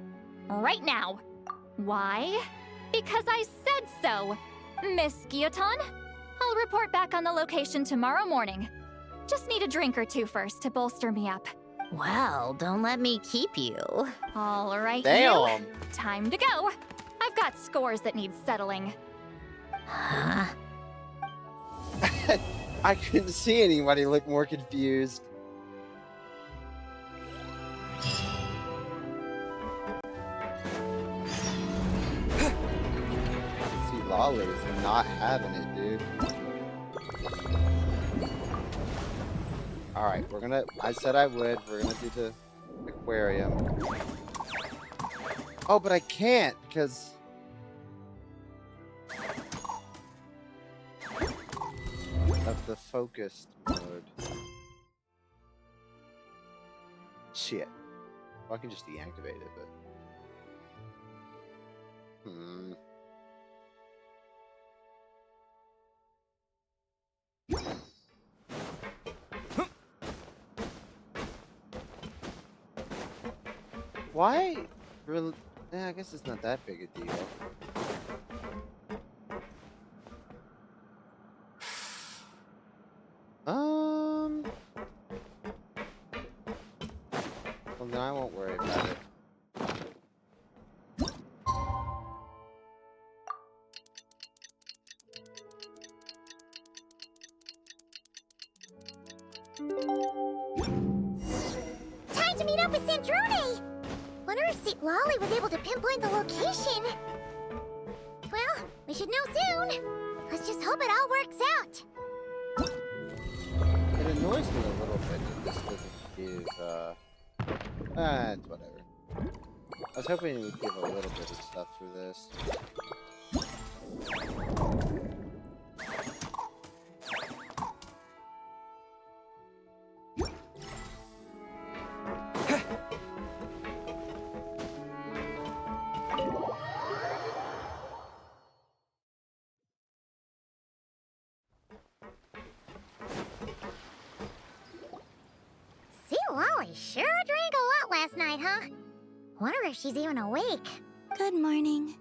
Right now. Why? Because I said so, Miss Guillotin. I'll report back on the location tomorrow morning. Just need a drink or two first to bolster me up. Well, don't let me keep you. All right, Damn. you. Time to go. I've got scores that need settling. Huh? I couldn't see anybody look more confused. See, Lolly is not having it, dude. Alright, I said I would. We're gonna do the aquarium. Oh, but I can't because of the focused mode. Shit. Well, I can just deactivate it, but... Why? Really? I guess it's not that big a deal. Well, then I won't worry about it. Time to meet up with Sandrone! Wonder if St. Lolly was able to pinpoint the location. Well, we should know soon. Let's just hope it all works out. It annoys me a little bit that this doesn't give, it's whatever. I was hoping it would give a little bit of stuff through this. St. Lolly sure drank a lot last night, huh? Wonder if she's even awake. Good morning.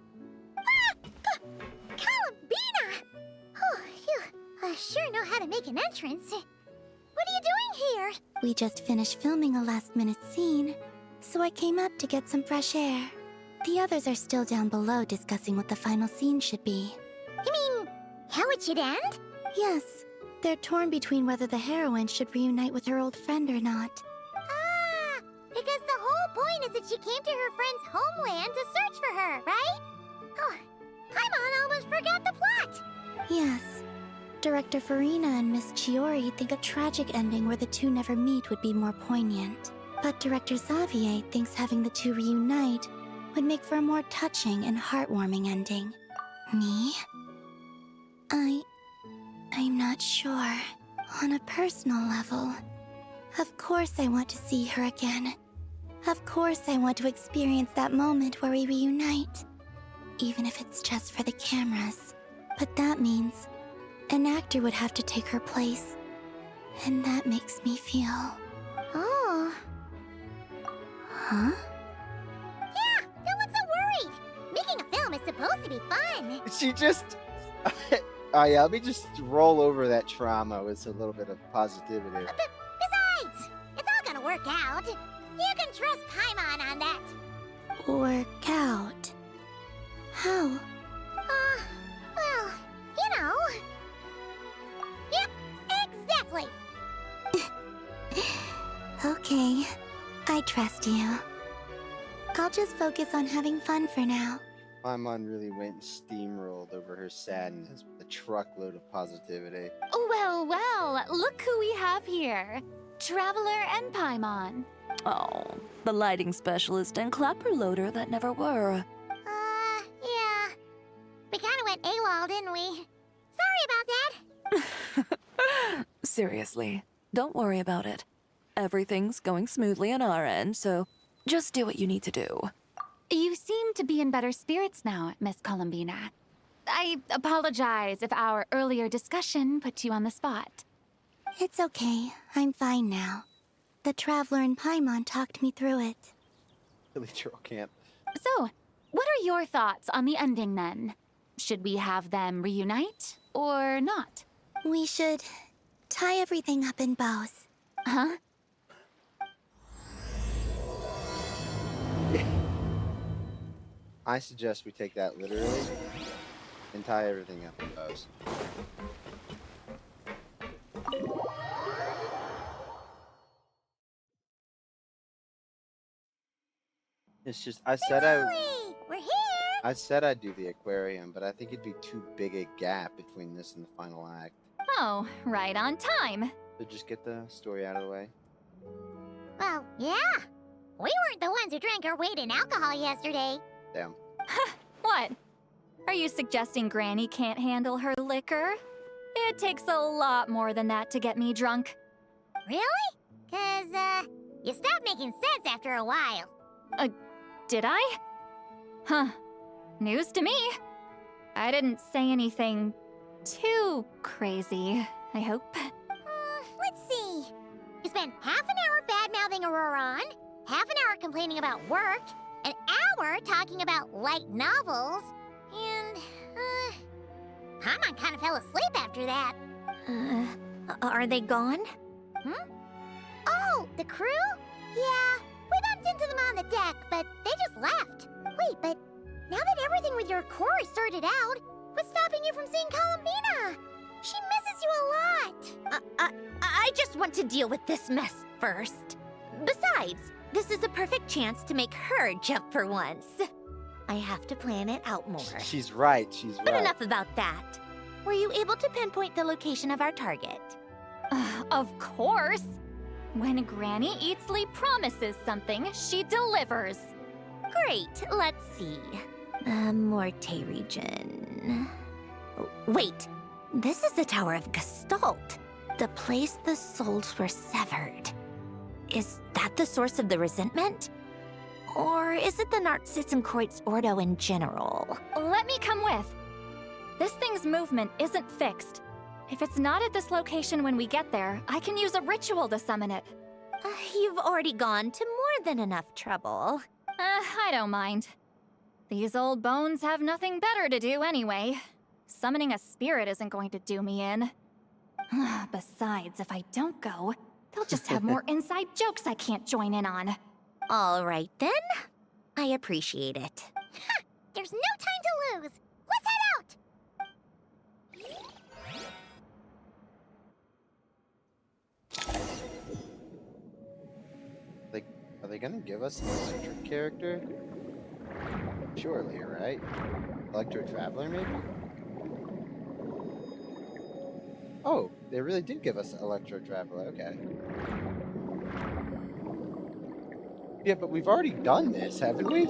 Columbina! Oh, you sure know how to make an entrance. What are you doing here? We just finished filming a last-minute scene, so I came up to get some fresh air. The others are still down below discussing what the final scene should be. You mean, how it should end? Yes, they're torn between whether the heroine should reunite with her old friend or not. Ah, because the whole point is that she came to her friend's homeland to search for her, right? Oh, Paimon almost forgot the plot. Yes. Director Farina and Miss Chiori think a tragic ending where the two never meet would be more poignant. But Director Xavier thinks having the two reunite would make for a more touching and heartwarming ending. Me? I'm not sure. On a personal level, of course I want to see her again. Of course I want to experience that moment where we reunite. Even if it's just for the cameras. But that means an actor would have to take her place. And that makes me feel... Oh. Huh? Yeah, don't look so worried. Making a film is supposed to be fun. She just... Oh yeah, let me just roll over that trauma with a little bit of positivity. Besides, it's all gonna work out. You can trust Paimon on that. Work out? How? Well, you know. Yep, exactly. Okay, I trust you. I'll just focus on having fun for now. Paimon really went and steamrolled over her sadness with a truckload of positivity. Well, well, look who we have here. Traveler and Paimon. Oh, the lighting specialist and clapper loader that never were. Yeah. We kinda went AWOL, didn't we? Sorry about that. Seriously, don't worry about it. Everything's going smoothly on our end, so just do what you need to do. You seem to be in better spirits now, Miss Columbina. I apologize if our earlier discussion put you on the spot. It's okay. I'm fine now. The Traveler and Paimon talked me through it. Really troll camp. So, what are your thoughts on the ending then? Should we have them reunite or not? We should tie everything up in bows. Huh? I suggest we take that literally and tie everything up in bows. It's just, I said We're here! I said I'd do the aquarium, but I think it'd be too big a gap between this and the final act. Oh, right on time. So just get the story out of the way. Well, yeah. We weren't the ones who drank our weight in alcohol yesterday. Damn. What? Are you suggesting Granny can't handle her liquor? It takes a lot more than that to get me drunk. Really? 'Cause, you stopped making sense after a while. Did I? Huh. News to me. I didn't say anything too crazy, I hope. Let's see. You spent half an hour bad-mouthing Auroron, half an hour complaining about work, an hour talking about light novels, and, Paimon kind of fell asleep after that. Are they gone? Oh, the crew? Yeah, we bumped into them on the deck, but they just left. Wait, but now that everything with your core is sorted out, what's stopping you from seeing Columbina? She misses you a lot. I just want to deal with this mess first. Besides, this is a perfect chance to make her jump for once. I have to plan it out more. She's right, she's But right. enough about that. Were you able to pinpoint the location of our target? Of course! When Granny Eatsley promises something, she delivers. Great, let's see. The Morte region. Wait, this is the Tower of Gestalt. The place the souls were severed. Is that the source of the resentment? Or is it the Narcissenkreuz Ordo in general? Let me come with. This thing's movement isn't fixed. If it's not at this location when we get there, I can use a ritual to summon it. You've already gone to more than enough trouble. I don't mind. These old bones have nothing better to do anyway. Summoning a spirit isn't going to do me in. Besides, if I don't go, they'll just have more inside jokes I can't join in on. All right then. I appreciate it. There's no time to lose. Let's head out. Are they gonna give us an electric character? Surely, right? Electro Traveler, maybe? Oh, they really did give us Electro Traveler, okay. Yeah, but we've already done this, haven't we?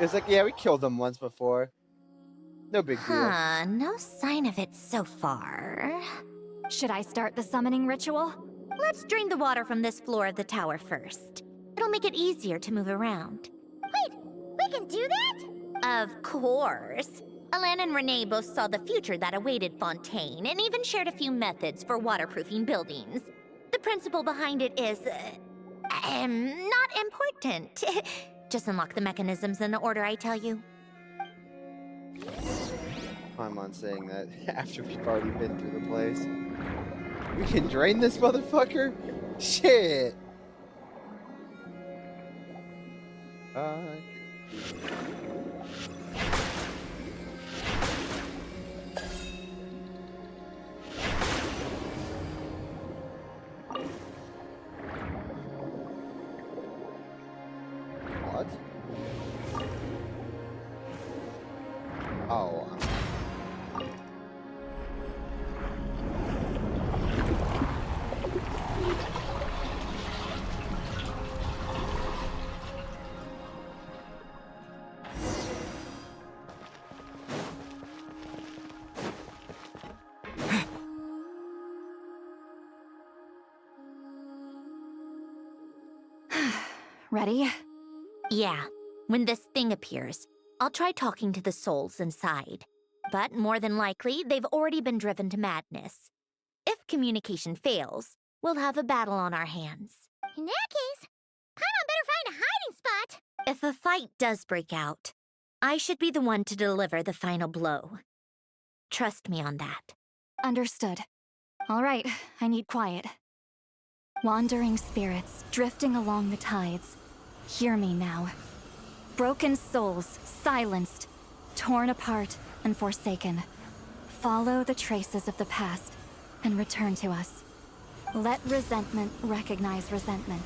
It's like, yeah, we killed them once before. No big deal. No sign of it so far. Should I start the summoning ritual? Let's drain the water from this floor of the tower first. It'll make it easier to move around. Wait, we can do that? Of course. Alan and Renee both saw the future that awaited Fontaine and even shared a few methods for waterproofing buildings. The principle behind it is, not important. Just unlock the mechanisms in the order I tell you. Paimon saying that after we've already been through the place. We can drain this motherfucker? Shit! What? Oh, Ready? Yeah. When this thing appears, I'll try talking to the souls inside. But more than likely, they've already been driven to madness. If communication fails, we'll have a battle on our hands. In that case, Paimon better find a hiding spot. If a fight does break out, I should be the one to deliver the final blow. Trust me on that. Understood. All right, I need quiet. Wandering spirits drifting along the tides. Hear me now. Broken souls, silenced, torn apart, and forsaken. Follow the traces of the past and return to us. Let resentment recognize resentment.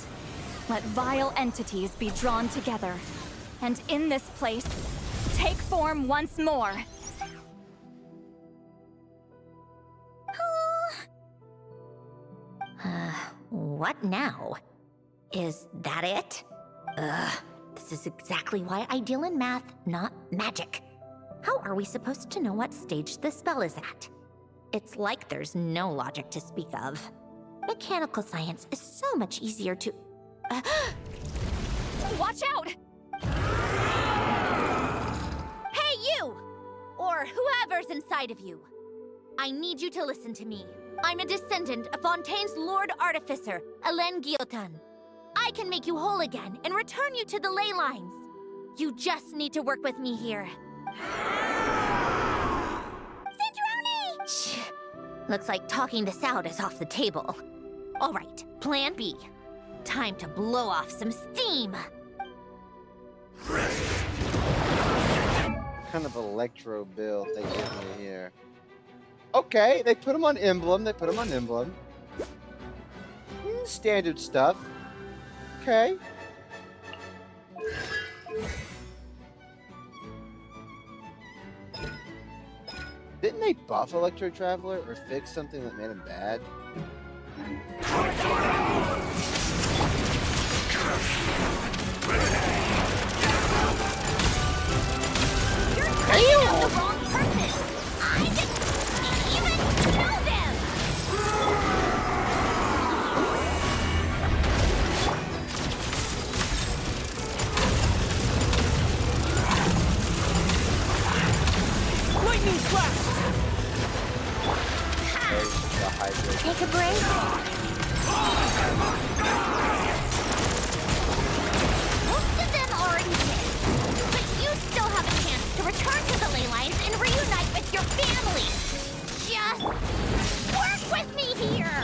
Let vile entities be drawn together. And in this place, take form once more. What now? Is that it? This is exactly why I deal in math, not magic. How are we supposed to know what stage the spell is at? It's like there's no logic to speak of. Mechanical science is so much easier to... Watch out! Hey, you! Or whoever's inside of you. I need you to listen to me. I'm a descendant of Fontaine's Lord Artificer, Hélène Guillotin. I can make you whole again and return you to the ley lines. You just need to work with me here. Cendrone! Shh. Looks like talking this out is off the table. All right, plan B. Time to blow off some steam. Kind of electro build they give me here. Okay, they put him on emblem. Standard stuff. Okay. Didn't they buff Electro Traveler or fix something that made him bad? You're the wrong person! I didn't even know them! Lightning slash! Take a break. Most of them already did. But you still have a chance to return to the ley lines and reunite with your family. Just work with me here.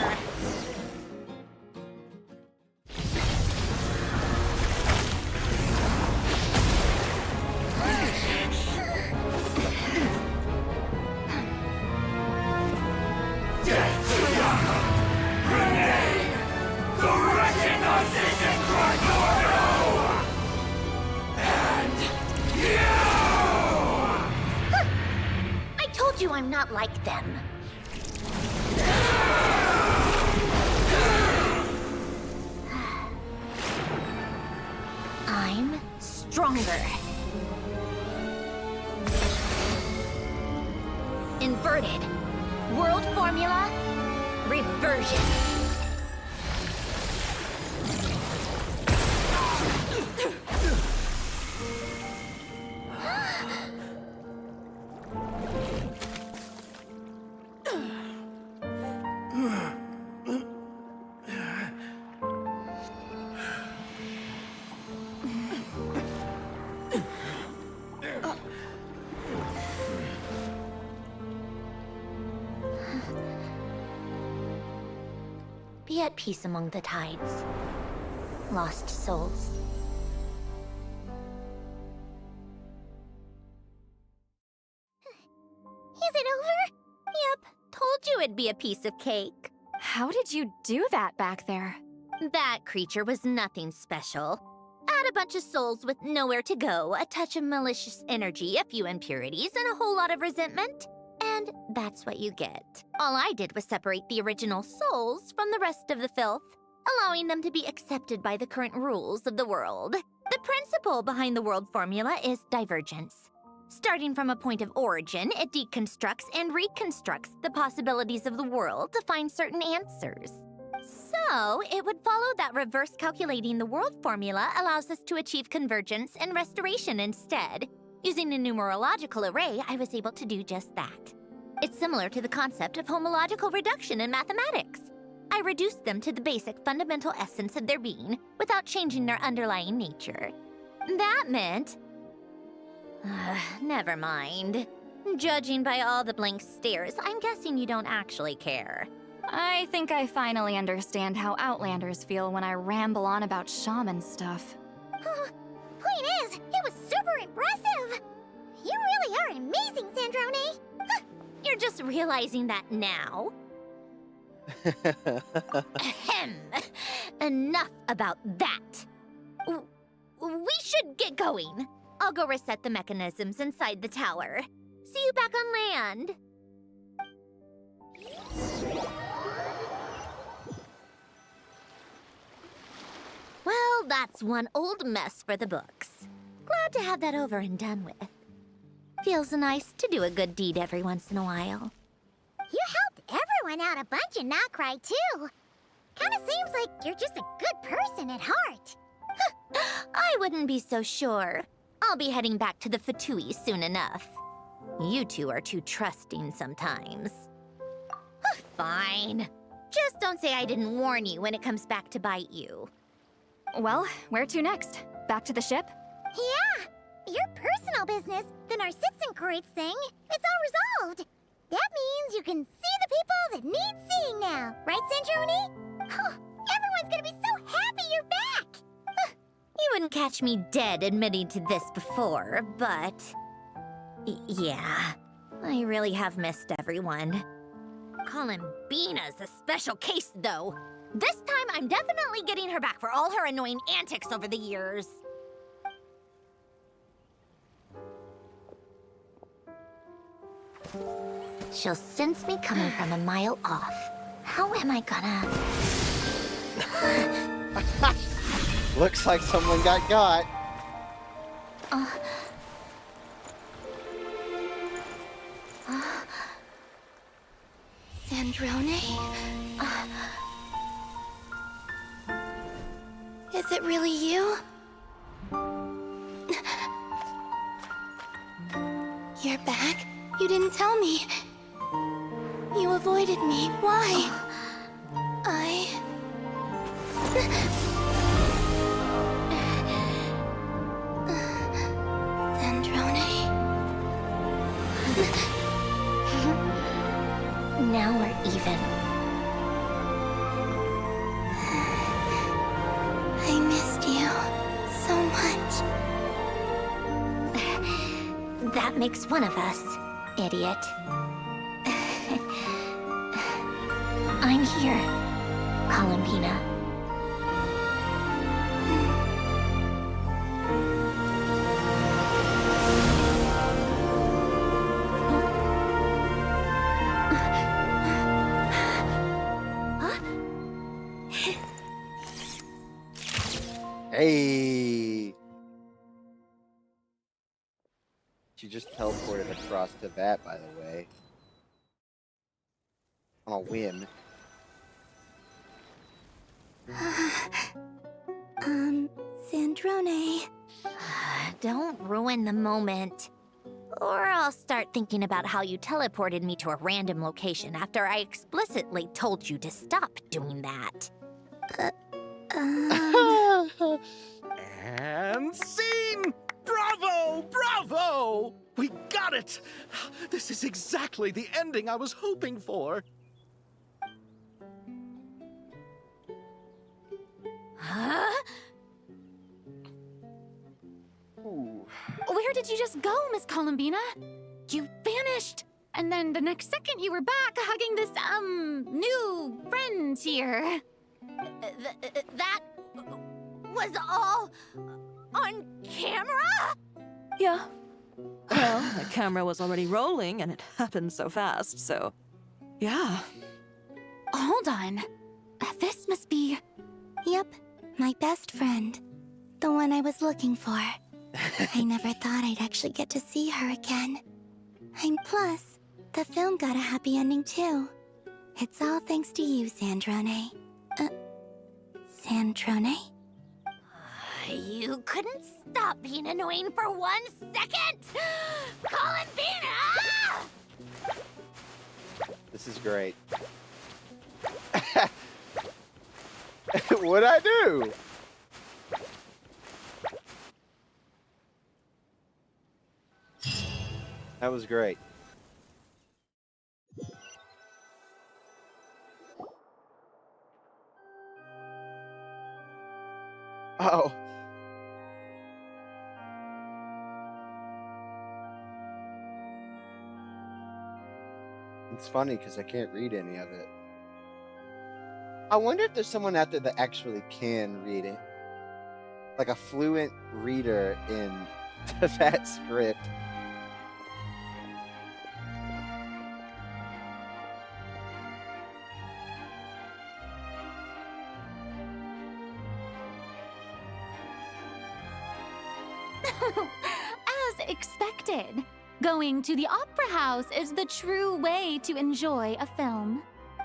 I told you I'm not like them. I'm stronger. Inverted. World formula. Reversion. Be at peace among the tides. Lost souls. Is it over? Yep, told you it'd be a piece of cake. How did you do that back there? That creature was nothing special. Add a bunch of souls with nowhere to go, a touch of malicious energy, a few impurities, and a whole lot of resentment. And that's what you get. All I did was separate the original souls from the rest of the filth, allowing them to be accepted by the current rules of the world. The principle behind the world formula is divergence. Starting from a point of origin, it deconstructs and reconstructs the possibilities of the world to find certain answers. So, it would follow that reverse calculating the world formula allows us to achieve convergence and restoration instead. Using a numerological array, I was able to do just that. It's similar to the concept of homological reduction in mathematics. I reduced them to the basic fundamental essence of their being without changing their underlying nature. That meant... never mind. Judging by all the blank stares, I'm guessing you don't actually care. I think I finally understand how Outlanders feel when I ramble on about shaman stuff. Point is, it was super impressive! You really are amazing, Cendrone! You're just realizing that now. Ahem. Enough about that. We should get going. I'll go reset the mechanisms inside the tower. See you back on land. Well, that's one old mess for the books. Glad to have that over and done with. Feels nice to do a good deed every once in a while. You helped everyone out a bunch and not cry too. Kinda seems like you're just a good person at heart. I wouldn't be so sure. I'll be heading back to the Fatui soon enough. You two are too trusting sometimes. Fine. Just don't say I didn't warn you when it comes back to bite you. Well, where to next? Back to the ship? Yeah! Your personal business, the Narcissism thing, it's all resolved. That means you can see the people that need seeing now, right, Centroni? Oh, everyone's gonna be so happy you're back! You wouldn't catch me dead admitting to this before, but... yeah, I really have missed everyone. Columbina's a special case, though. This time, I'm definitely getting her back for all her annoying antics over the years. She'll sense me coming from a mile off. How am I gonna... Looks like someone got. Sandrone? Is it really you? You're back? You didn't tell me. You avoided me. Why? Sandrone? Now we're even. I missed you so much. That makes one of us, idiot. I'm here, Columbina. Hey! She just teleported across to that, by the way. On a whim. Sandrone. Don't ruin the moment. Or I'll start thinking about how you teleported me to a random location after I explicitly told you to stop doing that. And scene! Bravo! Bravo! We got it! This is exactly the ending I was hoping for. Huh? Where did you just go, Miss Columbina? You vanished! And then the next second you were back hugging this, new friend here. That was all on camera? Yeah. Well, the camera was already rolling and it happened so fast, so... yeah. Hold on. This must be... Yep, my best friend. The one I was looking for. I never thought I'd actually get to see her again. And plus, the film got a happy ending too. It's all thanks to you, Sandrone. Sandrone? You couldn't stop being annoying for 1 second! Columbina! This is great. What'd I do? That was great. Oh. It's funny because I can't read any of it. I wonder if there's someone out there that actually can read it. Like a fluent reader in that script. As expected, going to the opera house is the true way to enjoy a film.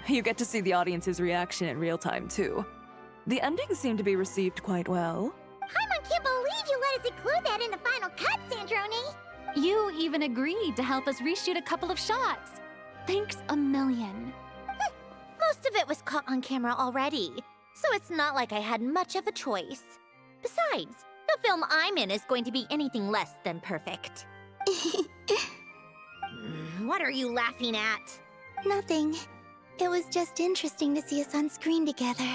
You get to see the audience's reaction in real time, too. The ending seemed to be received quite well. Paimon can't believe you let us include that in the final cut, Sandrone! You even agreed to help us reshoot a couple of shots. Thanks a million. Most of it was caught on camera already, so it's not like I had much of a choice. Besides, the film I'm in is going to be anything less than perfect. What are you laughing at? Nothing. It was just interesting to see us on screen together.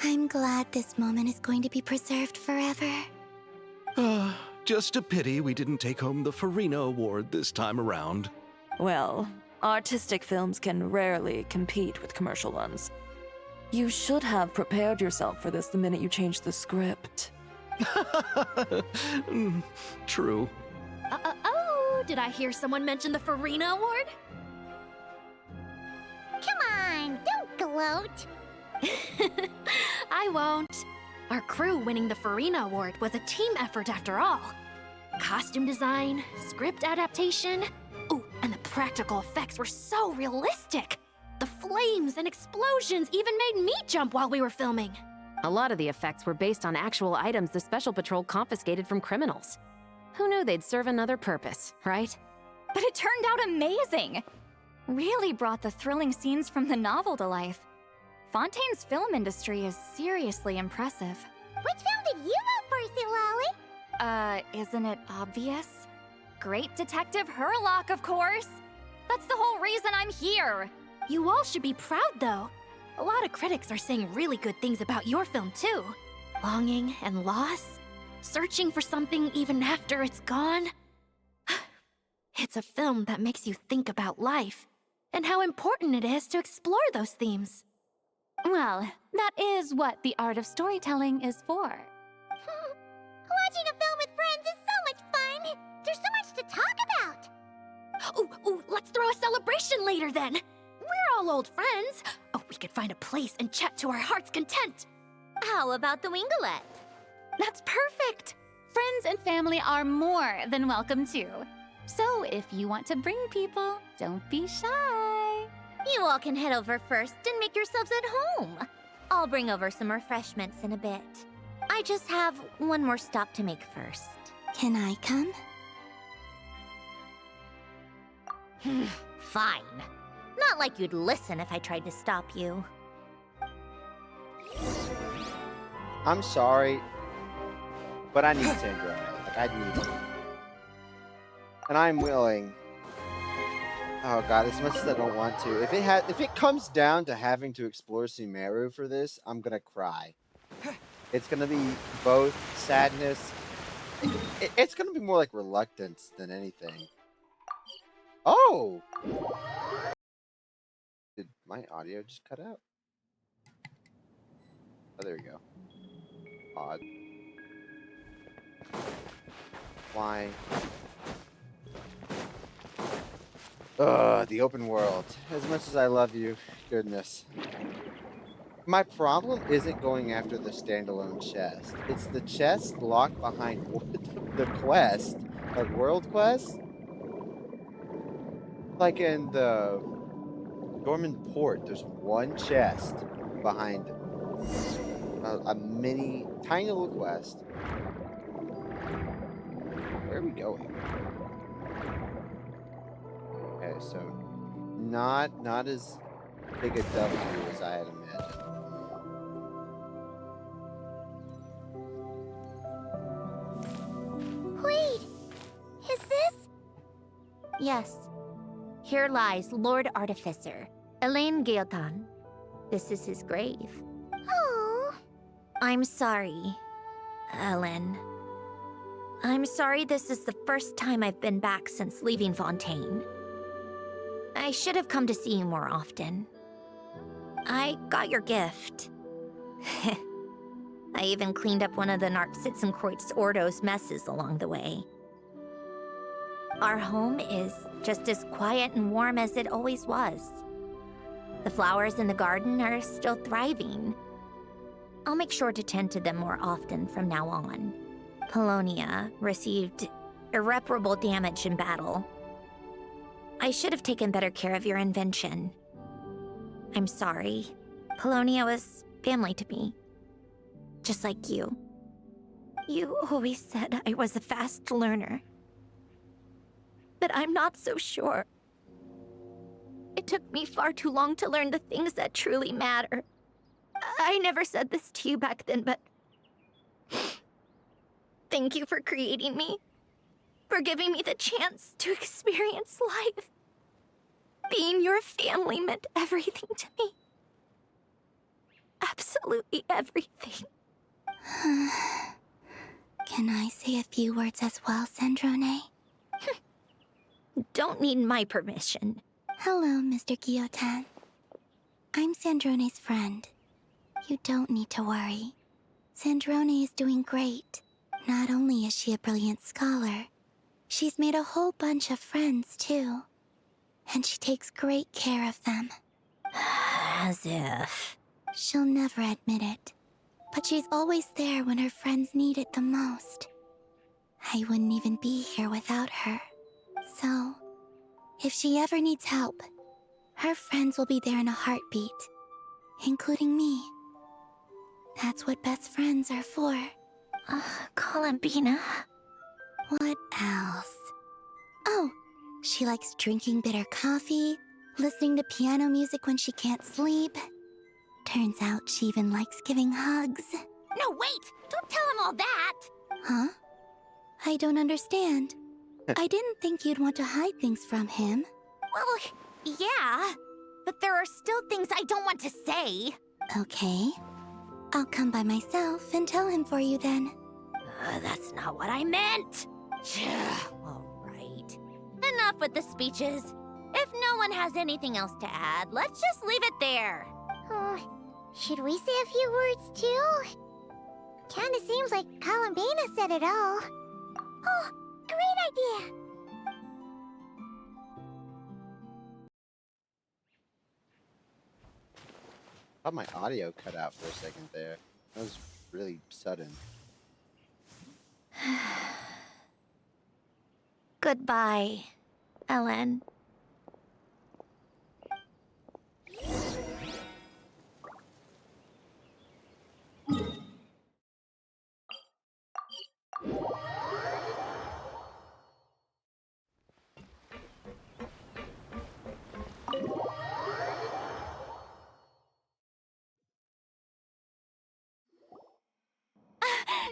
I'm glad this moment is going to be preserved forever. Just a pity we didn't take home the Farina Award this time around. Well, artistic films can rarely compete with commercial ones. You should have prepared yourself for this the minute you changed the script. True. Oh, did I hear someone mention the Farina Award? Come on, don't gloat. I won't. Our crew winning the Farina Award was a team effort after all. Costume design, script adaptation. Ooh, and the practical effects were so realistic. The flames and explosions even made me jump while we were filming. A lot of the effects were based on actual items the Special Patrol confiscated from criminals. Who knew they'd serve another purpose, right? But it turned out amazing! Really brought the thrilling scenes from the novel to life. Fontaine's film industry is seriously impressive. Which film did you vote for, Silali? Isn't it obvious? Great Detective Hurlock, of course! That's the whole reason I'm here! You all should be proud, though. A lot of critics are saying really good things about your film, too. Longing and loss, searching for something even after it's gone. It's a film that makes you think about life and how important it is to explore those themes. Well, that is what the art of storytelling is for. Watching a film with friends is so much fun! There's so much to talk about! Ooh, let's throw a celebration later then! We're all old friends. Oh, we could find a place and chat to our heart's content. How about the Wingalette? That's perfect! Friends and family are more than welcome too. So if you want to bring people, don't be shy. You all can head over first and make yourselves at home. I'll bring over some refreshments in a bit. I just have one more stop to make first. Can I come? Fine. Not like you'd listen if I tried to stop you. I'm sorry, but I need Sandrone. Like, I need it. And I'm willing. Oh god, as much as I don't want to. If it comes down to having to explore Sumeru for this, I'm gonna cry. It's gonna be both sadness. It's gonna be more like reluctance than anything. Oh! Did my audio just cut out? Oh, there we go. Odd. Why? Ugh, the open world. As much as I love you, goodness. My problem isn't going after the standalone chest. It's the chest locked behind the quest, like world quest. Like in the Dormant Port, there's one chest behind a mini, tiny little quest. Where are we going? Okay, so not as big a W as I had imagined. Wait! Is this? Yes. Here lies Lord Artificer, Elaine Gaeltan. This is his grave. Oh. I'm sorry, Ellen. I'm sorry this is the first time I've been back since leaving Fontaine. I should have come to see you more often. I got your gift. I even cleaned up one of the Nartsitzenkreuz Ordo's messes along the way. Our home is just as quiet and warm as it always was. The flowers in the garden are still thriving. I'll make sure to tend to them more often from now on. Polonia received irreparable damage in battle. I should have taken better care of your invention. I'm sorry. Polonia was family to me. Just like you. You always said I was a fast learner. But I'm not so sure. It took me far too long to learn the things that truly matter. I never said this to you back then, but... Thank you for creating me. For giving me the chance to experience life. Being your family meant everything to me. Absolutely everything. Can I say a few words as well, Sandrone? Don't need my permission. Hello, Mr. Guillotin. I'm Sandrone's friend. You don't need to worry. Sandrone is doing great. Not only is she a brilliant scholar, she's made a whole bunch of friends, too. And she takes great care of them. As if... She'll never admit it. But she's always there when her friends need it the most. I wouldn't even be here without her. So, if she ever needs help, her friends will be there in a heartbeat. Including me. That's what best friends are for. Columbina. What else? Oh, she likes drinking bitter coffee, listening to piano music when she can't sleep. Turns out she even likes giving hugs. No, wait! Don't tell him all that! Huh? I don't understand. I didn't think you'd want to hide things from him. Well, yeah. But there are still things I don't want to say. Okay. I'll come by myself and tell him for you then. That's not what I meant. Alright. Enough with the speeches. If no one has anything else to add, let's just leave it there. Should we say a few words too? Kinda seems like Columbina said it all. Oh, great idea! Thought my audio cut out for a second there. That was really sudden. Goodbye, Ellen.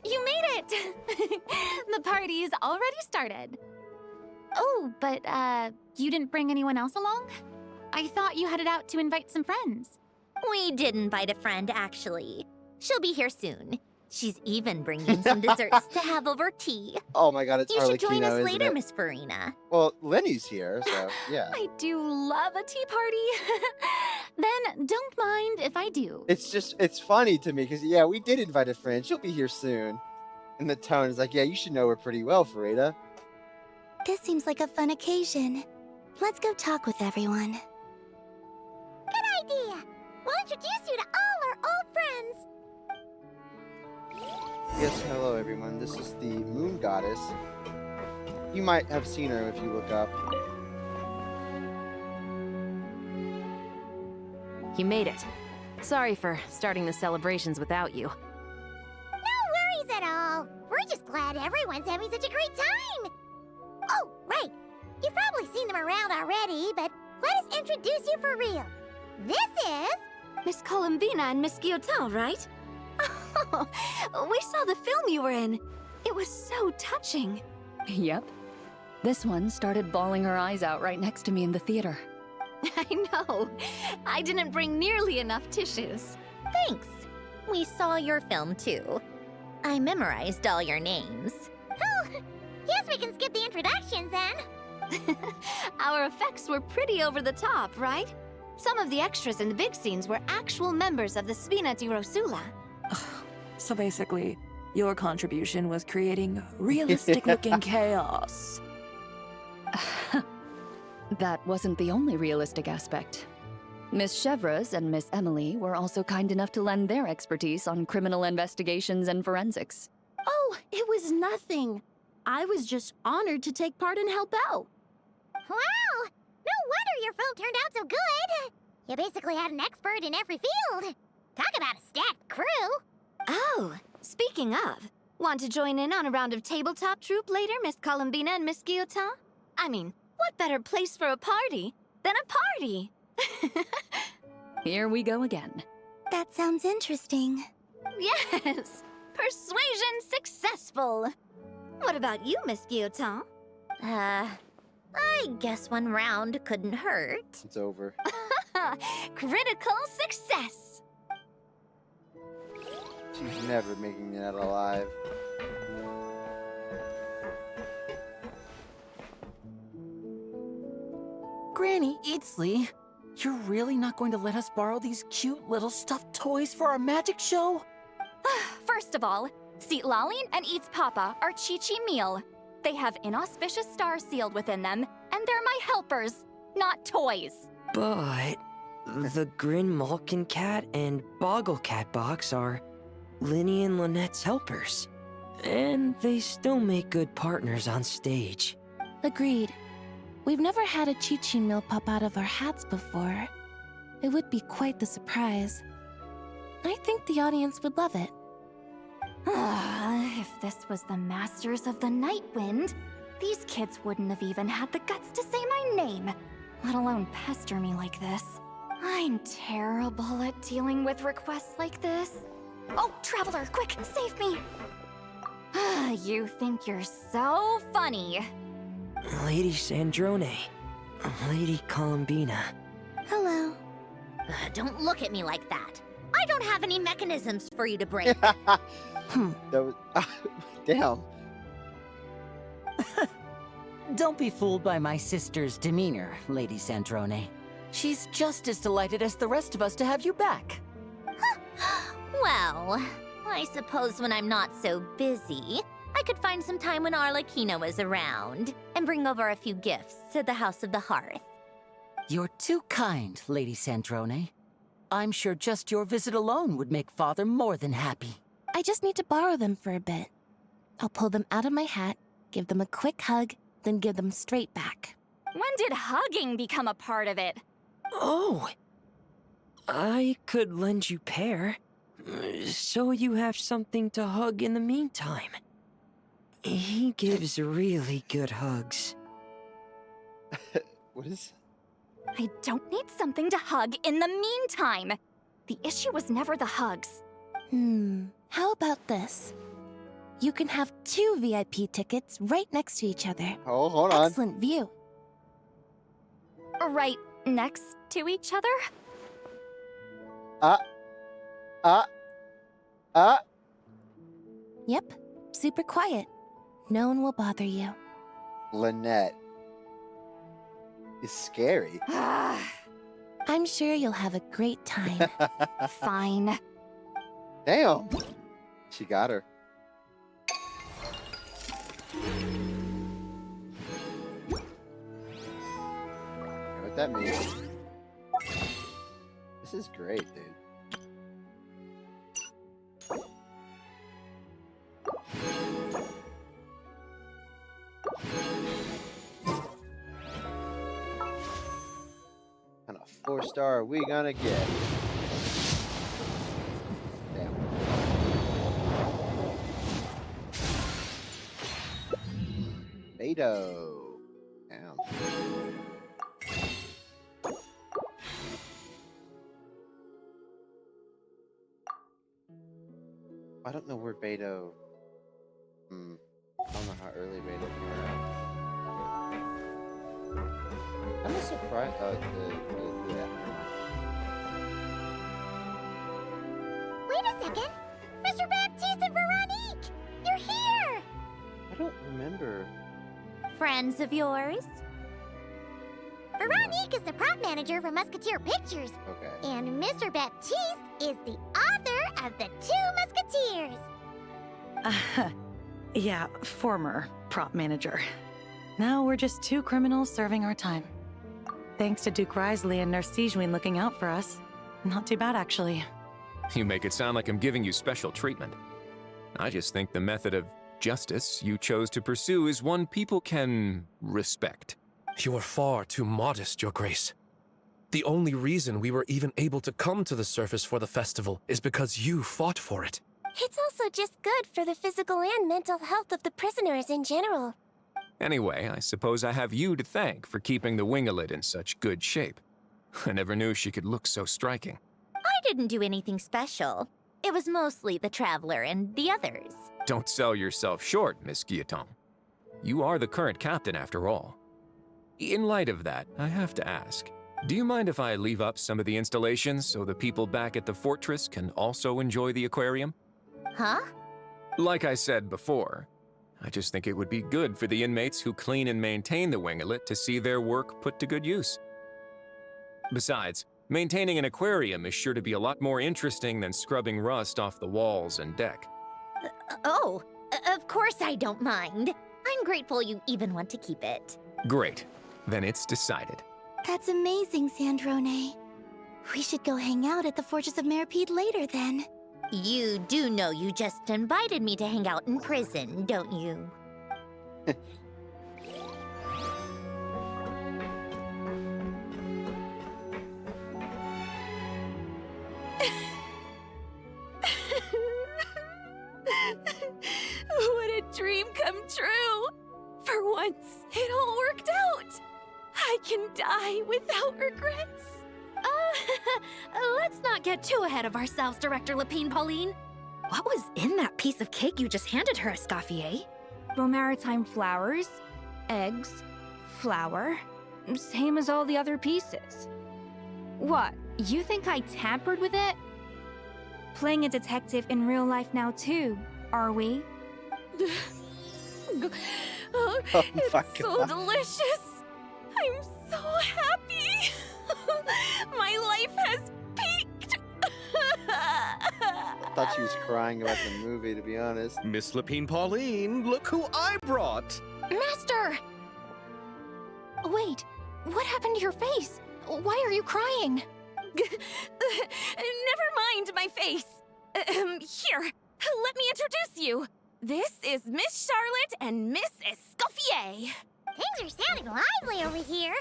You made it! The party's already started. Oh, but, you didn't bring anyone else along? I thought you headed out to invite some friends. We did invite a friend, actually. She'll be here soon. She's even bringing some desserts to have over tea. Oh my god, it's You Arlecchino, should join us isn't later, it? Miss Farina. Well, Lenny's here, so yeah. I do love a tea party. Then don't mind if I do. It's funny to me, because yeah, we did invite a friend. She'll be here soon. And the tone is like, yeah, you should know her pretty well, Farida. This seems like a fun occasion. Let's go talk with everyone. Good idea! We'll introduce you to all our old friends. Yes, hello everyone. This is the Moon Goddess. You might have seen her if you look up. You made it. Sorry for starting the celebrations without you. No worries at all. We're just glad everyone's having such a great time. Oh, right. You've probably seen them around already, but let us introduce you for real. This is... Miss Columbina and Miss Guillotin, right? Oh, we saw the film you were in. It was so touching. Yep. This one started bawling her eyes out right next to me in the theater. I know. I didn't bring nearly enough tissues. Thanks. We saw your film, too. I memorized all your names. Oh, guess we can skip the introductions then. Our effects were pretty over the top, right? Some of the extras in the big scenes were actual members of the Spina di Rosula. So basically, your contribution was creating realistic-looking chaos. That wasn't the only realistic aspect. Miss Chevres and Miss Emily were also kind enough to lend their expertise on criminal investigations and forensics. Oh, it was nothing. I was just honored to take part and help out. Wow! No wonder your film turned out so good. You basically had an expert in every field. Talk about a stacked crew. Oh, speaking of, want to join in on a round of tabletop troupe later, Miss Columbina and Miss Guillotin? I mean, what better place for a party than a party? Here we go again. That sounds interesting. Yes! Persuasion successful! What about you, Miss Guillotin? I guess one round couldn't hurt. It's over. Critical success! She's never making it out alive. Granny Eatsley, you're really not going to let us borrow these cute little stuffed toys for our magic show? First of all, Seat Lalin and Eats Papa are Chi-Chi meal. They have inauspicious stars sealed within them, and they're my helpers, not toys. But the Grin Malkin Cat and Boggle Cat box are Linny and Lynette's helpers. And they still make good partners on stage. Agreed. We've never had a Chi-Chi meal pop out of our hats before. It would be quite the surprise. I think the audience would love it. If this was the Masters of the Night Wind, these kids wouldn't have even had the guts to say my name, let alone pester me like this. I'm terrible at dealing with requests like this. Oh, Traveler, quick, save me! You think you're so funny. Lady Sandrone, Lady Columbina. Hello. Don't look at me like that. I don't have any mechanisms for you to break. That was damn. Don't be fooled by my sister's demeanor, Lady Sandrone. She's just as delighted as the rest of us to have you back. Well, I suppose when I'm not so busy, I could find some time when Arlecchino is around and bring over a few gifts to the House of the Hearth. You're too kind, Lady Sandrone. I'm sure just your visit alone would make Father more than happy. I just need to borrow them for a bit. I'll pull them out of my hat, give them a quick hug, then give them straight back. When did hugging become a part of it? Oh! I could lend you Pear, so you have something to hug in the meantime. He gives really good hugs. What is... I don't need something to hug in the meantime. The issue was never the hugs. How about this? You can have 2 VIP tickets right next to each other. Oh, hold on. Excellent view. Right next to each other? Yep, super quiet. No one will bother you. Lynette is scary. I'm sure you'll have a great time. Fine. Damn. She got her. You know what that means? This is great, dude. What kind of 4-star are we gonna get? Damn. Beto. Damn. I don't know where Beto. I don't know how early Beto came around. I'm surprised. Yeah. Wait a second! Mr. Baptiste and Veronique! You're here! I don't remember. Friends of yours? Veronique is the prop manager for Musketeer Pictures. Okay. And Mr. Baptiste is the author of The 2 Musketeers. Yeah, former prop manager. Now we're just 2 criminals serving our time. Thanks to Duke Risley and Nurse Sigewin looking out for us. Not too bad, actually. You make it sound like I'm giving you special treatment. I just think the method of justice you chose to pursue is one people can respect. You are far too modest, Your Grace. The only reason we were even able to come to the surface for the festival is because you fought for it. It's also just good for the physical and mental health of the prisoners in general. Anyway, I suppose I have you to thank for keeping the winglet in such good shape. I never knew she could look so striking. I didn't do anything special. It was mostly the Traveler and the others. Don't sell yourself short, Miss Guillotin. You are the current captain, after all. In light of that, I have to ask, do you mind if I leave up some of the installations so the people back at the fortress can also enjoy the aquarium? Huh? Like I said before, I just think it would be good for the inmates who clean and maintain the winglet to see their work put to good use. Besides, maintaining an aquarium is sure to be a lot more interesting than scrubbing rust off the walls and deck. Of course I don't mind. I'm grateful you even want to keep it. Great. Then it's decided. That's amazing, Sandrone. We should go hang out at the Fortress of Meripede later, then. You do know you just invited me to hang out in prison, don't you? What a dream come true! For once, it all worked out! I can die without regrets. Let's not get too ahead of ourselves, Director Lapine Pauline. What was in that piece of cake you just handed her, Escoffier? Romaritime flowers, eggs, flour, same as all the other pieces. What, you think I tampered with it? Playing a detective in real life now too, are we? It's so delicious! I'm so happy! My life has peaked! I thought she was crying about the movie, to be honest. Miss Lapine Pauline, look who I brought! Master! Wait, what happened to your face? Why are you crying? Never mind my face. Here, let me introduce you. This is Miss Charlotte and Miss Escoffier. Things are sounding lively over here.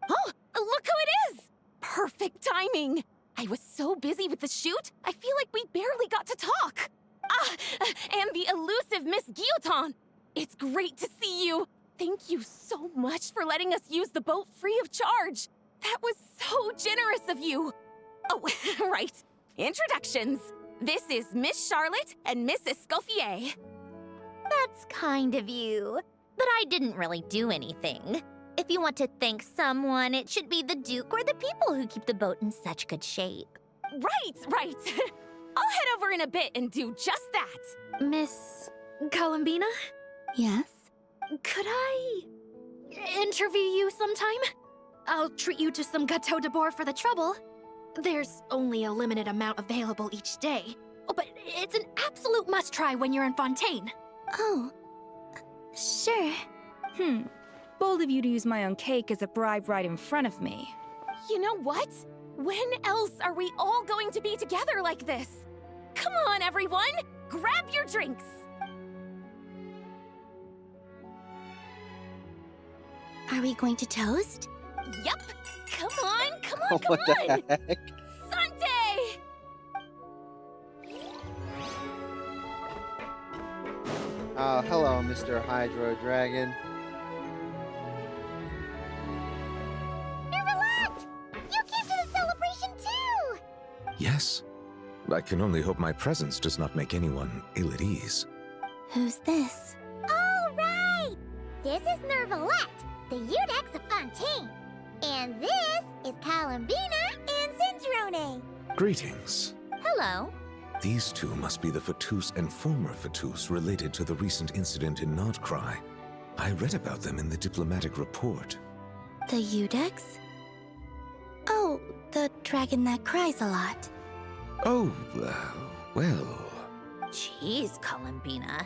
Oh, look who it is! Perfect timing. I was so busy with the shoot, I feel like we barely got to talk. And the elusive Miss Guillotin. It's great to see you. Thank you so much for letting us use the boat free of charge. That was so generous of you. Oh, right. Introductions. This is Miss Charlotte and Miss Escoffier. That's kind of you. But I didn't really do anything. If you want to thank someone, it should be the Duke or the people who keep the boat in such good shape. Right. I'll head over in a bit and do just that. Miss Columbina? Yes? Could I interview you sometime? I'll treat you to some gâteau de bord for the trouble. There's only a limited amount available each day. Oh, but it's an absolute must-try when you're in Fontaine. Oh, sure. Bold of you to use my own cake as a bribe right in front of me. You know what? When else are we all going to be together like this? Come on, everyone! Grab your drinks! Are we going to toast? Yup! Come on! What the heck? Sante! Oh, hello, Mr. Hydro Dragon. Nervalette! You came to the celebration too! Yes. I can only hope my presence does not make anyone ill at ease. Who's this? All right! This is Nervalette, the Eudex of Fontaine. And this is Columbina and Cendrone. Greetings. Hello. These two must be the Fatus and former Fatus related to the recent incident in Nordcry. I read about them in the diplomatic report. The Eudex? Oh, the dragon that cries a lot. Oh, well... Jeez, Columbina.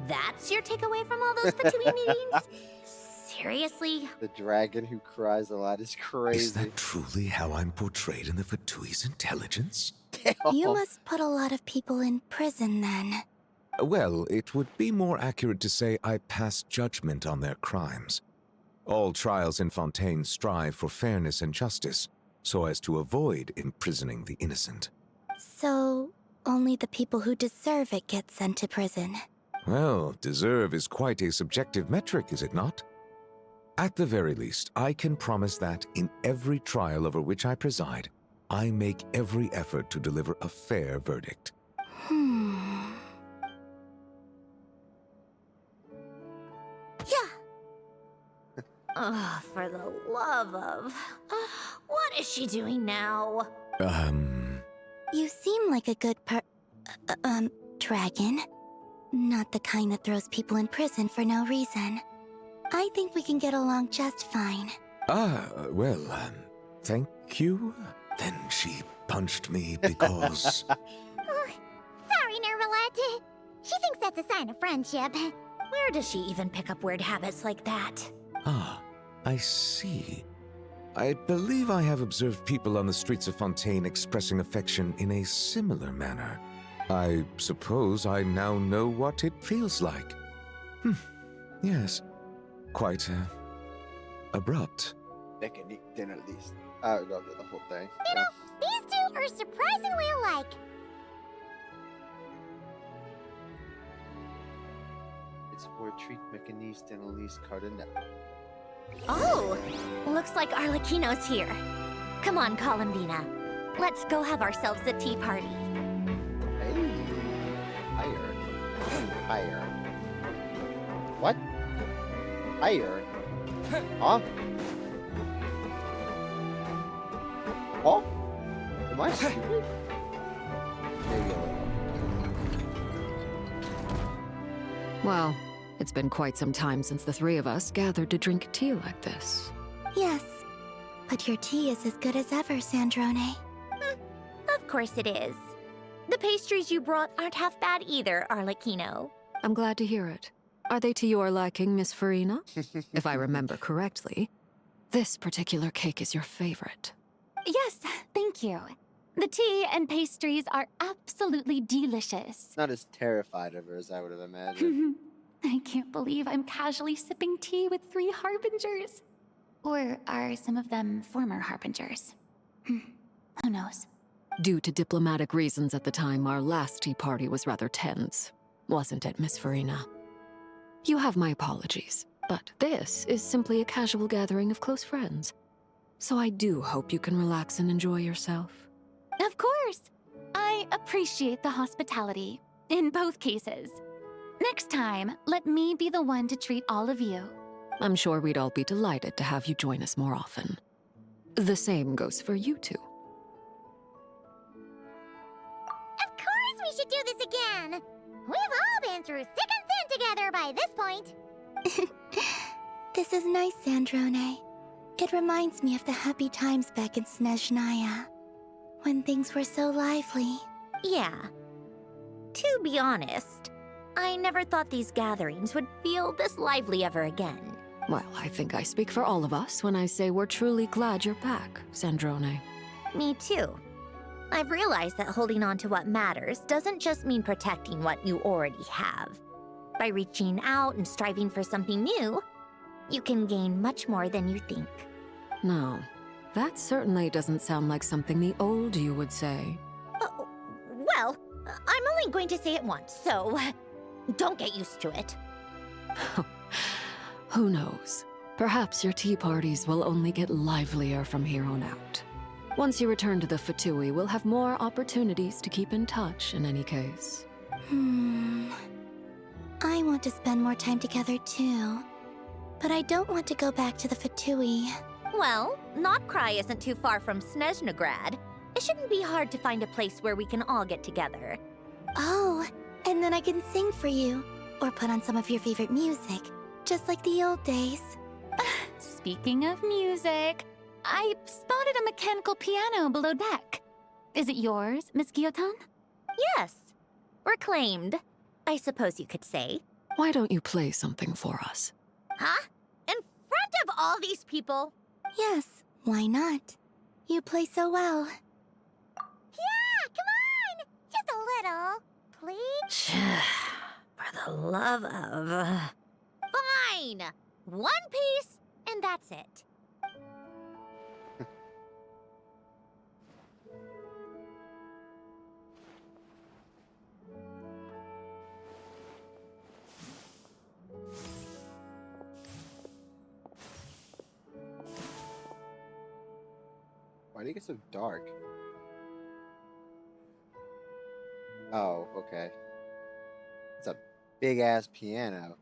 That's your takeaway from all those Fatui meetings? Seriously? The dragon who cries a lot is crazy. Is that truly how I'm portrayed in the Fatui's intelligence? You must put a lot of people in prison, then. Well, it would be more accurate to say I pass judgment on their crimes. All trials in Fontaine strive for fairness and justice, so as to avoid imprisoning the innocent. So, only the people who deserve it get sent to prison. Well, deserve is quite a subjective metric, is it not? At the very least, I can promise that in every trial over which I preside, I make every effort to deliver a fair verdict. Oh, for the love of... what is she doing now? You seem like a good dragon. Not the kind that throws people in prison for no reason. I think we can get along just fine. Well, thank you. Then she punched me because... Sorry, Nervalette. She thinks that's a sign of friendship. Where does she even pick up weird habits like that? Ah, I see. I believe I have observed people on the streets of Fontaine expressing affection in a similar manner. I suppose I now know what it feels like. Yes. Quite, abrupt. Then at least. Go to the whole thing. You know, these two are surprisingly alike. It's for treat mécaniste and Elise Cardinal. Oh, looks like Arlecchino's here. Come on, Columbina. Let's go have ourselves a tea party. Hey. Higher. Higher. What? Higher? Huh? Oh? Am I stupid? Maybe a little. Well, it's been quite some time since the three of us gathered to drink tea like this. Yes, but your tea is as good as ever, Sandrone. Of course it is. The pastries you brought aren't half bad either, Arlecchino. I'm glad to hear it. Are they to your liking, Miss Farina? If I remember correctly, this particular cake is your favorite. Yes, thank you. The tea and pastries are absolutely delicious. Not as terrified of her as I would have imagined. I can't believe I'm casually sipping tea with 3 harbingers. Or are some of them former harbingers? Who knows? Due to diplomatic reasons at the time, our last tea party was rather tense. Wasn't it, Miss Farina? You have my apologies, but this is simply a casual gathering of close friends. So I do hope you can relax and enjoy yourself. Of course! I appreciate the hospitality, in both cases. Next time, let me be the one to treat all of you. I'm sure we'd all be delighted to have you join us more often. The same goes for you two. Of course we should do this again! We've all been through thick and thin together by this point. This is nice, Sandrone. It reminds me of the happy times back in Snezhnaya, when things were so lively. Yeah. To be honest, I never thought these gatherings would feel this lively ever again. Well, I think I speak for all of us when I say we're truly glad you're back, Sandrone. Me too. I've realized that holding on to what matters doesn't just mean protecting what you already have. By reaching out and striving for something new, you can gain much more than you think. No, that certainly doesn't sound like something the old you would say. Well, I'm only going to say it once, so don't get used to it. Who knows? Perhaps your tea parties will only get livelier from here on out. Once you return to the Fatui, we'll have more opportunities to keep in touch in any case. I want to spend more time together too. But I don't want to go back to the Fatui. Well, Notcry isn't too far from Snezhnograd. It shouldn't be hard to find a place where we can all get together. Oh, and then I can sing for you. Or put on some of your favorite music. Just like the old days. Speaking of music, I spotted a mechanical piano below deck. Is it yours, Miss Guillotin? Yes. Reclaimed, I suppose you could say. Why don't you play something for us? Huh? In front of all these people? Yes, why not? You play so well. Yeah, come on! Just a little, please? For the love of... Fine! One piece, and that's it. Why do you get so dark? Oh, okay. It's a big ass piano.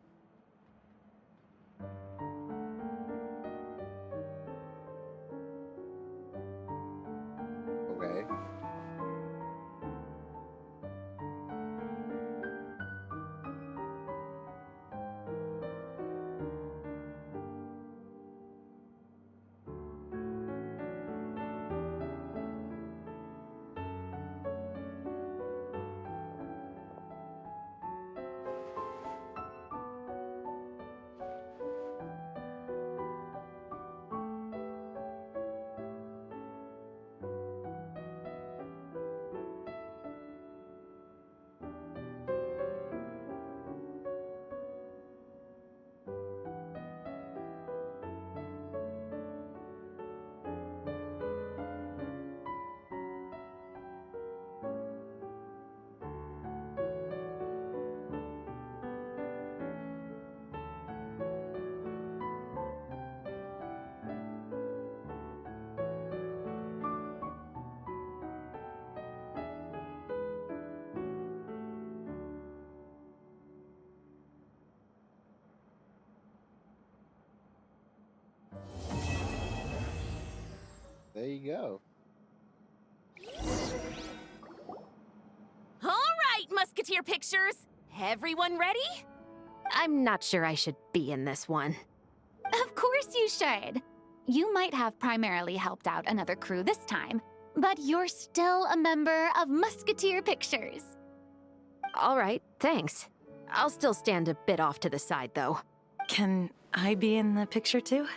Okay. There you go. All right, Musketeer Pictures. Everyone ready? I'm not sure I should be in this one. Of course you should. You might have primarily helped out another crew this time, but you're still a member of Musketeer Pictures. All right, thanks. I'll still stand a bit off to the side, though. Can I be in the picture too?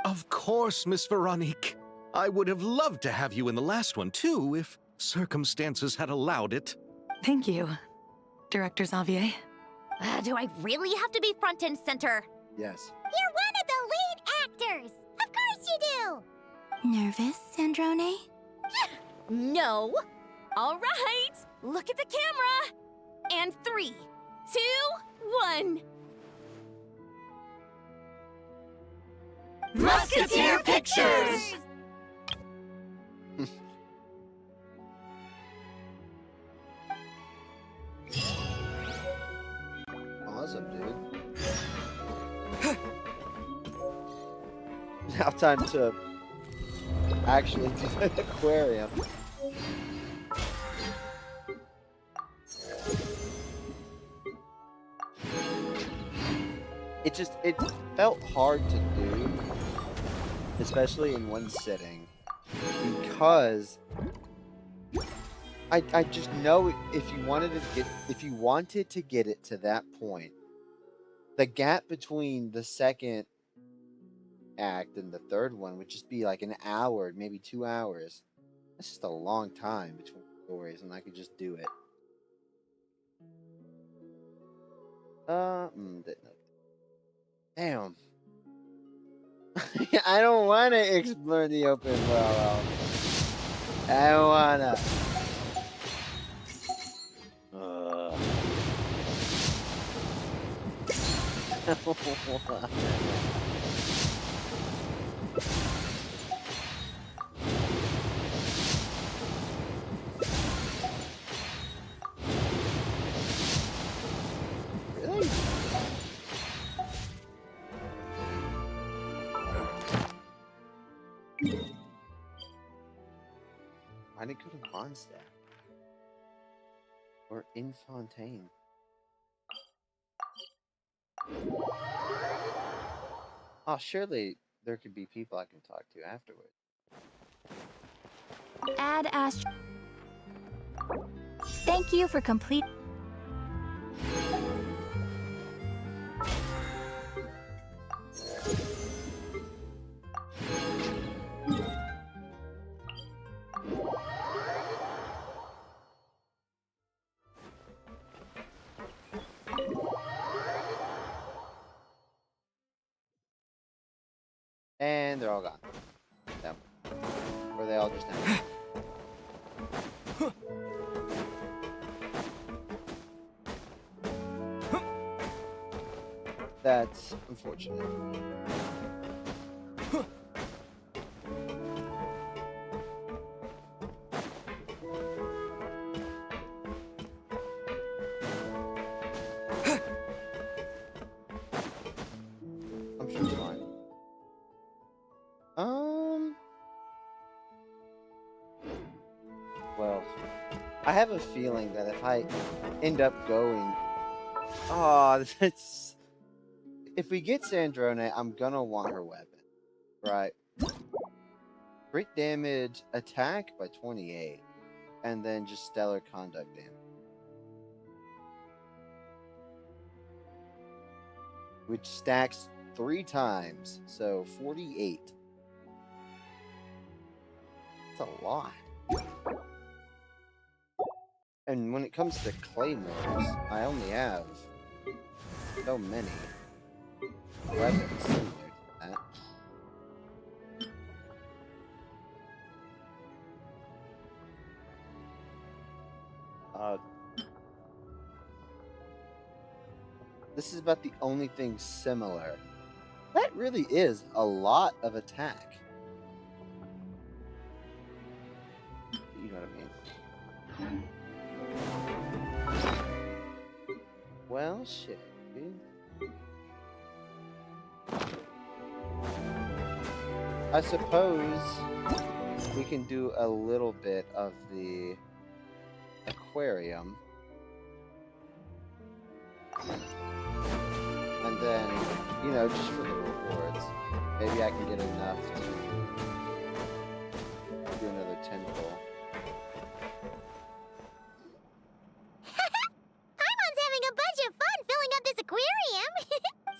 Of course, Miss Veronique. I would have loved to have you in the last one, too, if circumstances had allowed it. Thank you, Director Xavier. Do I really have to be front and center? Yes. You're one of the lead actors! Of course you do! Nervous, Sandrone? No. All right, look at the camera. And 3, 2, 1. Musketeer Pictures! Awesome, dude. Now time to actually do the aquarium. It felt hard to do, especially in one sitting, because I just know if you wanted to get it to that point, the gap between the second act and the third one would just be like an hour, maybe 2 hours. That's just a long time between stories, and I could just do it. Damn. I don't want to explore the open world. I don't wanna. I don't wanna. Really? Why did it go to Mondstadt? Or in Fontaine? Oh, surely there could be people I can talk to afterwards. Ad Ast. Thank you for complete. they're all gone. Yep. Or they all just ended. That's unfortunate. I'm sure it's fine. Well, I have a feeling that if I end up going, that's if we get Sandrone, I'm gonna want her weapon, right? Crit damage, attack by 28, and then just stellar conduct damage, which stacks 3 times, so 48. That's a lot. And when it comes to claymores, I only have so many weapons similar to that. This is about the only thing similar. That really is a lot of attack. You know what I mean? Well, shit, dude. I suppose we can do a little bit of the aquarium. And then, you know, just for the rewards, maybe I can get enough to do another temple. Paimon's having a bunch of fun filling up this aquarium.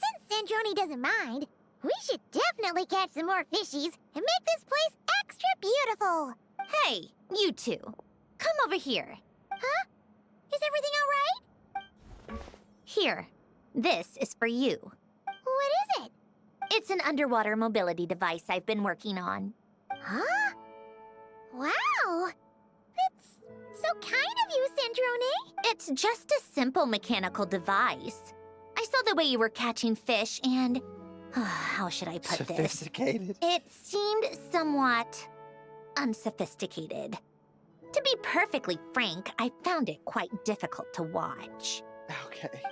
Since Sandrone doesn't mind, we should definitely catch some more fishies and make this place extra beautiful. Hey, you two. Come over here. Huh? Is everything all right? Here. This is for you. What is it? It's an underwater mobility device I've been working on. Huh? Wow! That's so kind of you, Sandrone. It's just a simple mechanical device. I saw the way you were catching fish and... how should I put this? Sophisticated? It seemed somewhat... unsophisticated. To be perfectly frank, I found it quite difficult to watch. Okay.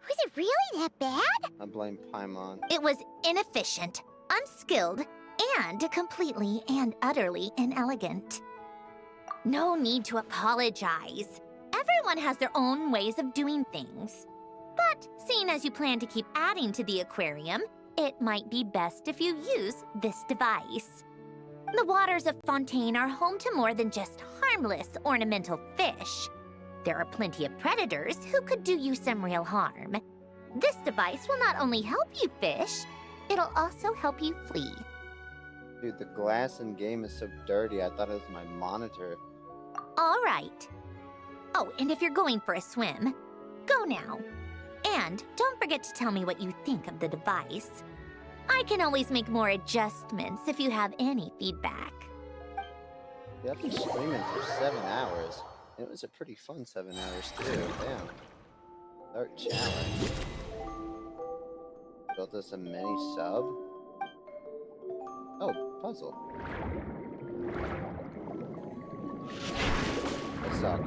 Was it really that bad? I blame Paimon. It was inefficient, unskilled, and completely and utterly inelegant. No need to apologize. Everyone has their own ways of doing things. But seeing as you plan to keep adding to the aquarium, it might be best if you use this device. The waters of Fontaine are home to more than just harmless ornamental fish. There are plenty of predators who could do you some real harm. This device will not only help you fish, it'll also help you flee. Dude, the glass in game is so dirty, I thought it was my monitor. All right. Oh, and if you're going for a swim, go now. And don't forget to tell me what you think of the device. I can always make more adjustments if you have any feedback. Yeah, I've been streaming for 7 hours. It was a pretty fun 7 hours too. Damn. Start challenge. Built us a mini sub. Oh, puzzle. I suck.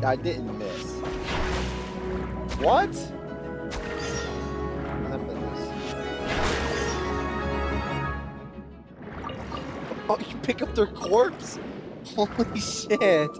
I didn't miss. What? Enough of this. Oh, you pick up their corpse? Holy shit.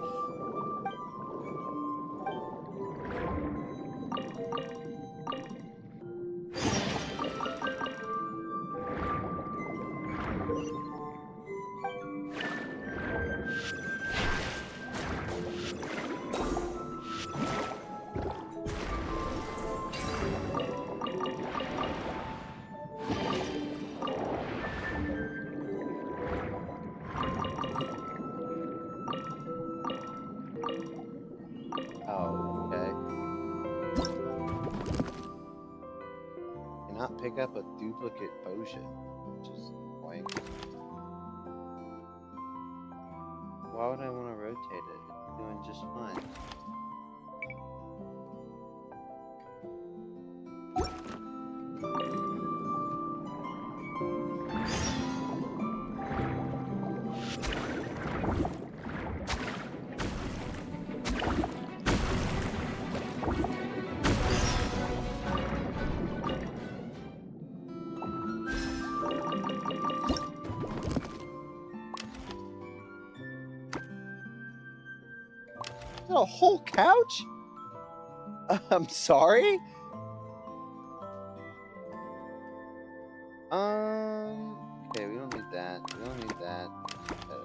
Oh, okay. Cannot pick up a duplicate potion, which is annoying. Why would I want to rotate it? It's doing just fine. A whole couch? I'm sorry? Okay, we don't need that. We don't need that. Check that out.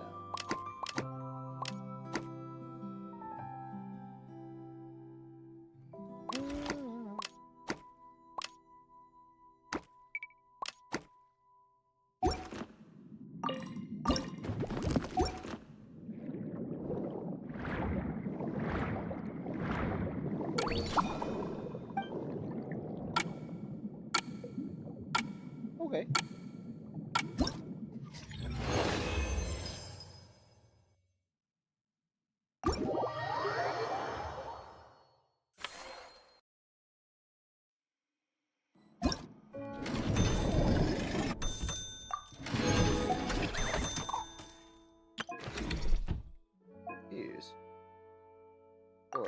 Okay. Use. Sure.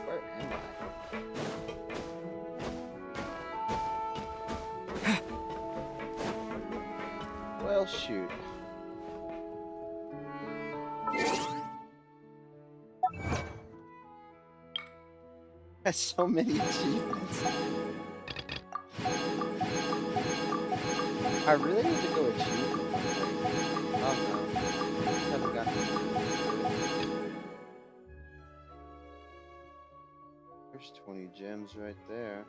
Where am I? Well, shoot. Has so many achievements. I really need to go achievement. Oh no. I just haven't gotten. There's 20 gems right there.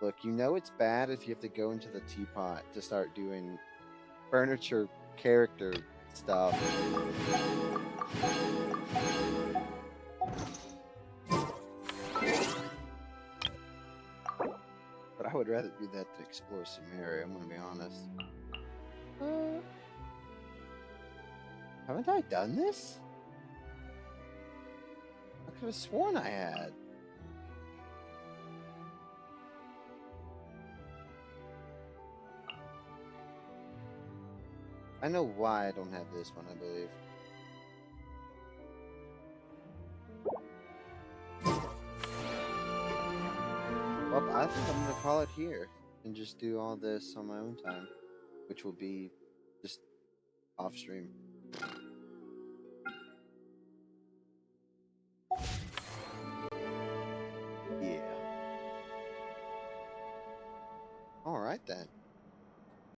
Look, you know it's bad if you have to go into the teapot to start doing furniture character stuff. But I would rather do that to explore some area, I'm gonna be honest. Haven't I done this? I could have sworn I had. I know why I don't have this one, I believe. Well, I think I'm gonna call it here and just do all this on my own time, which will be just off stream. Yeah. All right then.